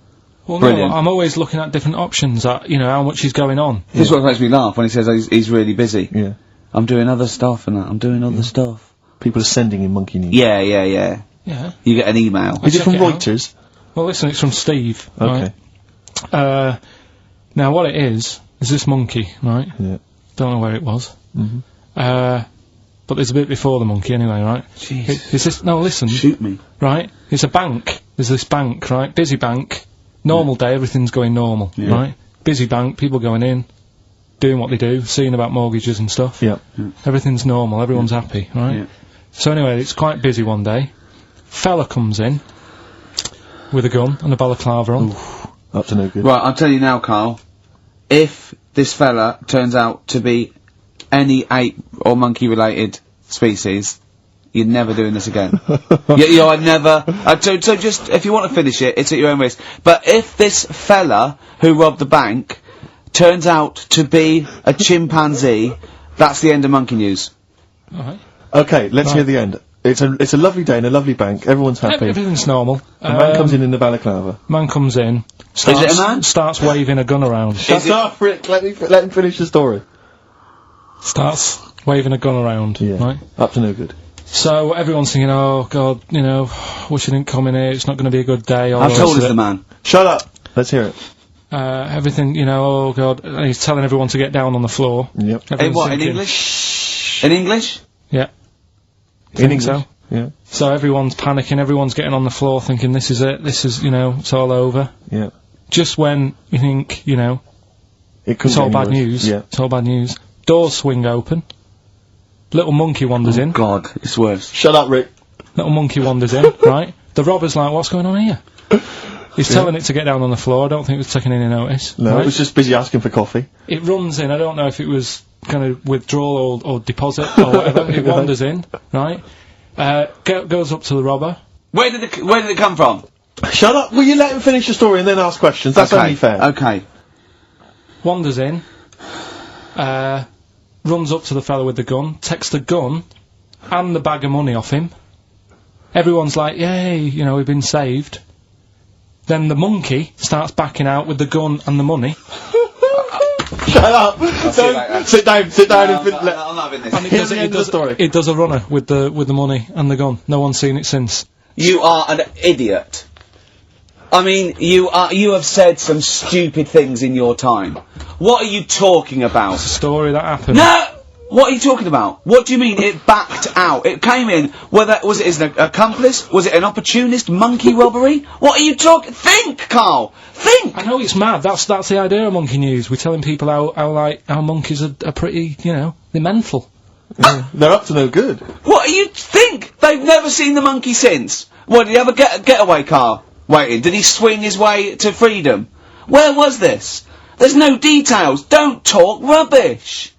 Well, Brilliant. no, I'm always looking at different options at, how much is going on. This is what makes me laugh when he says he's really busy. Yeah. I'm doing other stuff and that. I'm doing other stuff. People are sending in Monkey News. Yeah. Yeah. You get an email. Is it from check it out. Reuters? Well, listen, it's from Steve. Okay. Right? Now, what it is this monkey, right? Yeah. Don't know where it was. Mm-hmm. But there's a bit before the monkey anyway, right? Jeez. Is this, no, listen. Shoot me. Right? It's a bank. There's this bank, right? Busy bank. Normal day, everything's going normal, right? Busy bank, people going in, doing what they do, seeing about mortgages and stuff. Yeah. Everything's normal, everyone's happy, right? Yeah. So anyway, it's quite busy one day. Fella comes in with a gun and a balaclava on. Up to no good. Right, I'll tell you now, Carl. If this fella turns out to be any ape or monkey-related species, you're never doing this again. I'd never. So just if you want to finish it, it's at your own risk. But if this fella who robbed the bank turns out to be a chimpanzee, that's the end of Monkey News. Alright. Okay, let's hear the end. It's a lovely day in a lovely bank. Everyone's happy. Everything's normal. A man comes in the balaclava. Man comes in. Is it a man? Starts waving a gun around. Shut up, Rick. Let him finish the story. Starts waving a gun around. Yeah. Right? Up to no good. So everyone's thinking, oh God, wish I didn't come in here. It's not going to be a good day. How tall is the man? Shut up. Let's hear it. Everything, oh God. And he's telling everyone to get down on the floor. Yep. Hey, Everyone's what, in thinking- English? In English? Yeah. In English? So. Yeah. So everyone's panicking, everyone's getting on the floor thinking this is it, it's all over. Yeah. Just when you think, it's all bad news. Yeah. It's all bad news. Doors swing open. Little monkey wanders in. God, it's worse. Shut up, Rick. Little monkey wanders in, right? The robber's like, what's going on here? He's telling it to get down on the floor. I don't think it was taking any notice. No, right? it was just busy asking for coffee. It runs in. I don't know if it was kind of withdrawal or deposit or whatever. It wanders in, right? Goes up to the robber. Where did it come from? Shut up! Will you let him finish the story and then ask questions? That's only fair. Okay. Wanders in. Runs up to the fellow with the gun. Takes the gun and the bag of money off him. Everyone's like, yay, we've been saved. Then the monkey starts backing out with the gun and the money. Shut up! Don't sit down and I'm not having this. And Here's the end of the story. It does a runner with the money and the gun. No one's seen it since. You are an idiot. I mean, you have said some stupid things in your time. What are you talking about? It's a story that happened. No! What are you talking about? What do you mean it backed out? It came in, was it as an accomplice? Was it an opportunist monkey robbery? What are you talking? Think, Carl! Think! I know it's mad, that's the idea of Monkey News. We're telling people how monkeys are pretty, they're mental. Yeah. They're up to no good. What do you think? They've never seen the monkey since. What, did he have a getaway car waiting? Did he swing his way to freedom? Where was this? There's no details. Don't talk rubbish.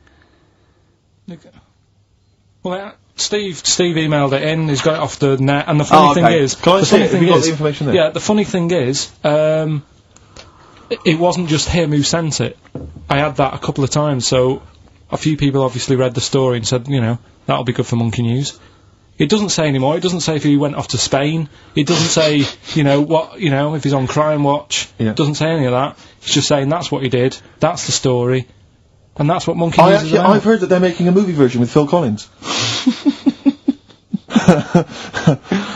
Well, Steve emailed it in, he's got it off the net, and the funny thing is... Can I see it? Have you got the information there? Yeah, the funny thing is, it wasn't just him who sent it. I had that a couple of times, so a few people obviously read the story and said, that'll be good for Monkey News. It doesn't say anymore, it doesn't say if he went off to Spain, it doesn't say, if he's on Crime Watch, it doesn't say any of that. It's just saying that's what he did, that's the story. And that's what Monkey News is about. I've heard that they're making a movie version with Phil Collins.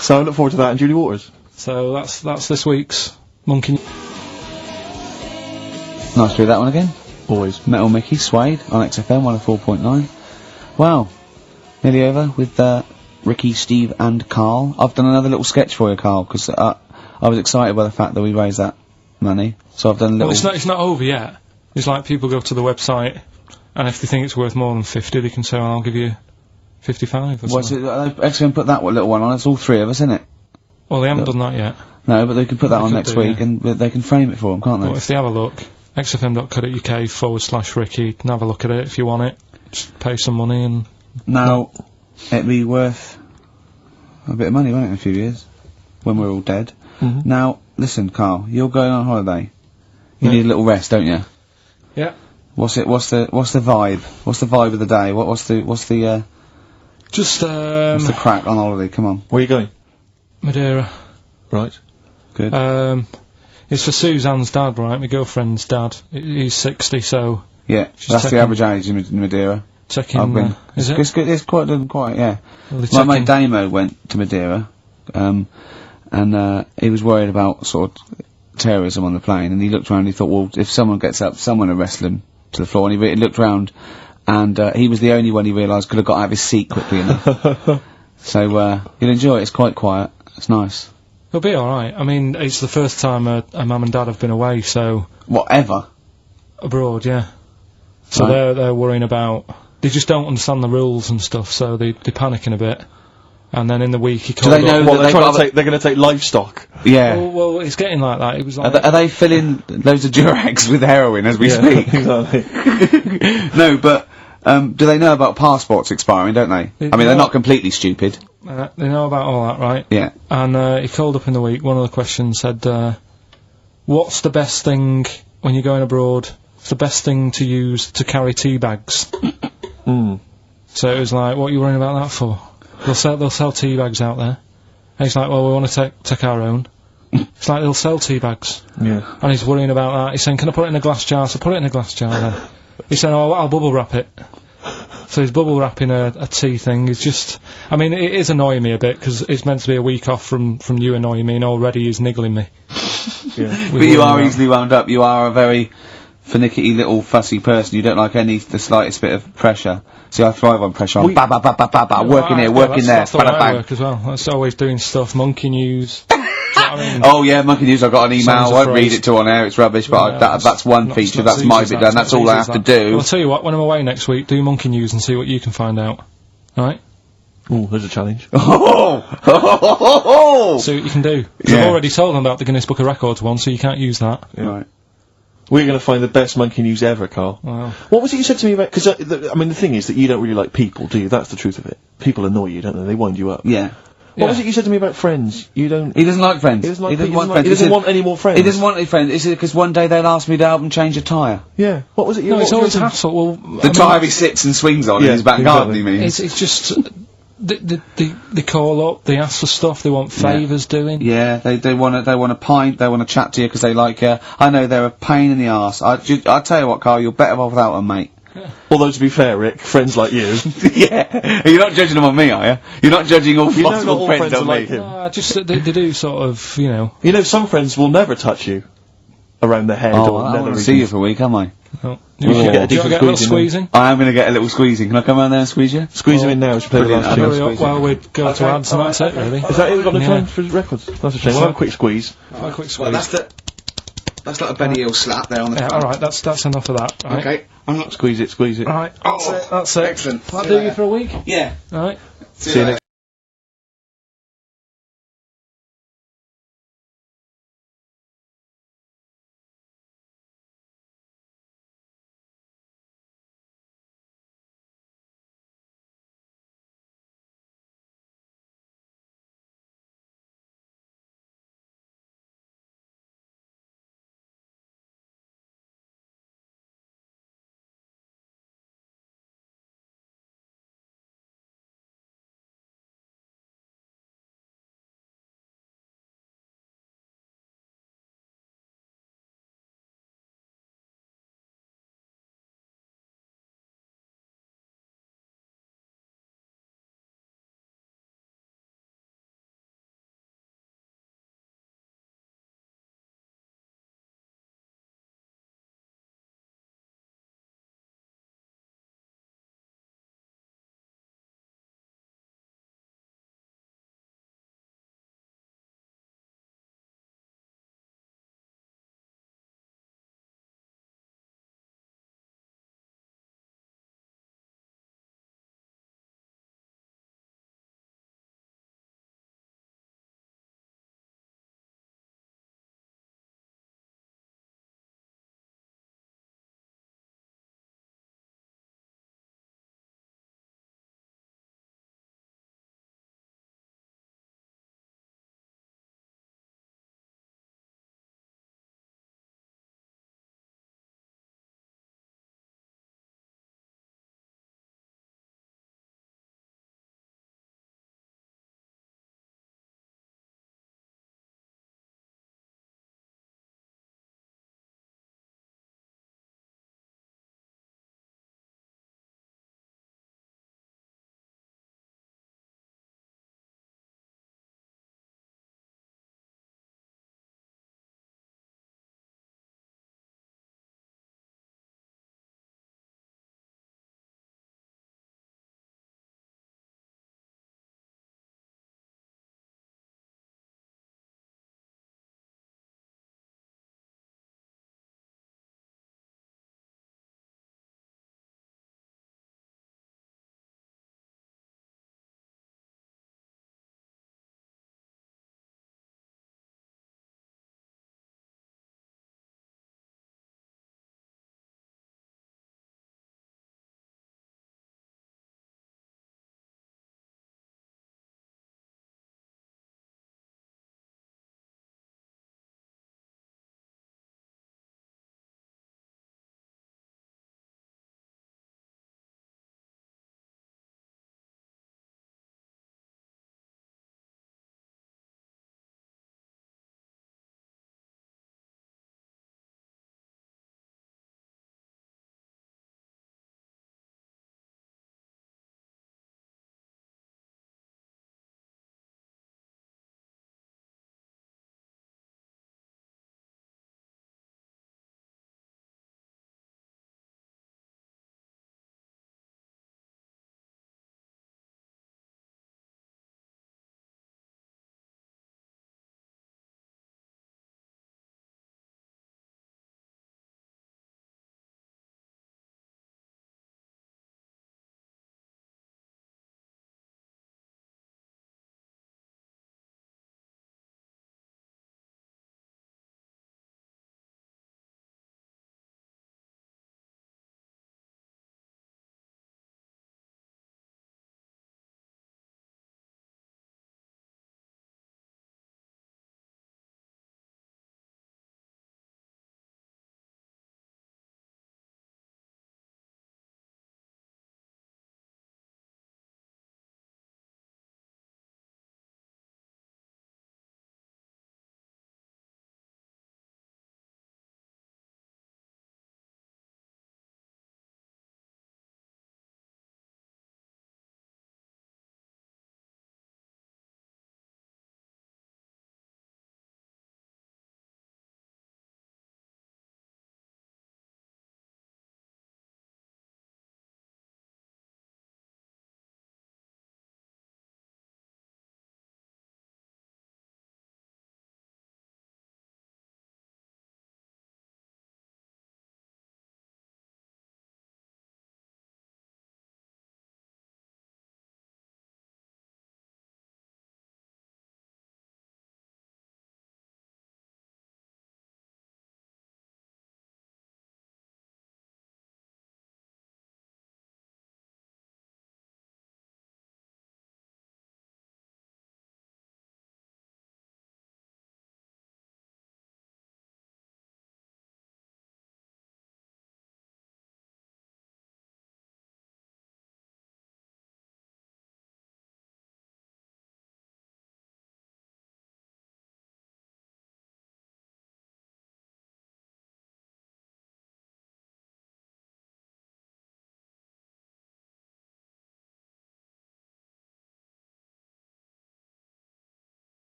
So I look forward to that and Julie Waters. So that's this week's Monkey News. Nice to do that one again. Always. Metal Mickey, Suede, on XFM 104.9. Wow. Nearly over with, Ricky, Steve and Carl. I've done another little sketch for you, Carl, because, I was excited by the fact that we raised that money. So I've done a little... Well, it's not over yet. It's like people go to the website, and if they think it's worth more than 50, they can say, I'll give you 55 or What's something. it? Actually, put that little one on. It's all three of us, isn't it? Well, they haven't done that yet. No, but they can put that on next week, yeah. and they can frame it for them, can't they? Well, if they have a look, xfm.co.uk/Ricky, and have a look at it if you want it. Just pay some money and... Now, it'd be worth a bit of money, won't it, in a few years? When we're all dead. Mm-hmm. Now, listen, Carl, you're going on holiday. You need a little rest, don't you? Yeah. What's the vibe? What's the vibe of the day? What's the Just, what's the crack on holiday? Come on. Where are you going? Madeira. Right. Good. It's for Suzanne's dad, right? My girlfriend's dad. He's 60, so... Yeah, that's the average age in Madeira. Checking, I've been. is it? It's good, it's quite, yeah. Well, My mate Damo went to Madeira, and he was worried about sort of terrorism on the plane, and he looked around and he thought, well, if someone gets up, someone will wrestle him to the floor, and he looked round, and he was the only one he realised could have got out of his seat quickly enough. So, you'll enjoy it, it's quite quiet, it's nice. It'll be alright. I mean, it's the first time a mum and dad have been away, so... Whatever. Abroad, yeah. So Right. they're worrying about... They just don't understand the rules and stuff, so they're panicking a bit. And then in the week he called they know up... Well, that they're going to take livestock. Yeah. Well, it's getting like that. It was like... Are they filling loads of Durags with heroin as we speak? Exactly. No, but, do they know about passports expiring, don't they? I mean, they're not completely stupid. they know about all that, right? Yeah. And he called up in the week, one of the questions said, what's the best thing, when you're going abroad, what's the best thing to use to carry tea bags? So it was like, what are you worrying about that for? They'll sell tea bags out there. And he's like, well, we want to take our own. It's like, they'll sell tea bags. Yeah. And he's worrying about that. He's saying, can I put it in a glass jar? So put it in a glass jar then. He's saying, oh, I'll bubble wrap it. So he's bubble wrapping a tea thing. It's just, I mean, it is annoying me a bit, because it's meant to be a week off from you annoying me, and already he's niggling me. Yeah. But you are easily wound up. You are a very, finicky little fussy person. You don't like the slightest bit of pressure. See, I thrive on pressure. I'm ba ba ba ba ba ba, working here, working there, That's the way bada I bang. work as well. That's always doing stuff, monkey news. Do you know what I mean? Oh yeah, monkey news. I got an email. Songs I won't of read praise. it to on air. It's rubbish, but Yeah, that's one not- feature. it's not That's as my easy bit as done. that, That's it's not all as I easy have as to that. do. Well, I'll tell you what, when I'm away next week, do monkey news and see what you can find out. Alright? Ooh, there's a challenge. Oh! See what you can do. 'Cause Yeah. I've already told them about the Guinness Book of Records one, so you can't use that. Right. We're going to find the best monkey news ever, Carl. Wow. What was it you said to me about? Because I mean, the thing is that you don't really like people, do you? That's the truth of it. People annoy you, don't they? They wind you up. Yeah. What was it you said to me about friends? You don't. He doesn't like friends. He doesn't like. want friends. He doesn't want any more friends. He doesn't want any friends. Is it because one day they'll ask me to help them change a tyre? Yeah. What was it? No, it's what always was a it? hassle. Well, The tyre he sits and swings on Yeah, in his back garden, exactly. he means. it's just they call up, they ask for stuff, they want favours doing. Yeah, they want a pint, they want to chat to you because they like you. I know they're a pain in the arse. I'll tell you what, Carl, you're better off without them, mate. Although to be fair, Rick, friends like you. Yeah. You're not judging them on me, are you? You're not judging all You know possible not all friends friends are on like me. him. Just that they do sort of, you know. You know, some friends will never touch you around the head Oh, or I don't nether want to regions. see you for a week, am I? Oh, You should get a do you decent get a little squeeze in squeezing? I am going to get a little squeezing. Can I come around there and squeeze you? Squeeze them in now. We should play the Brilliant. last I'll tune. do it. Well, we'd go to ads and that's it, really. Is that it? We've got no Yeah. time for records. That's a shame. We'll have a quick squeeze. A quick Well, squeeze. that's like a Benny Hill slap there on the Yeah, front. alright, that's enough of that. Right? Okay. I'm not... Squeeze it. Squeeze it. Alright, that's it. Excellent. That'll do you for a week? Yeah. Alright. See you later.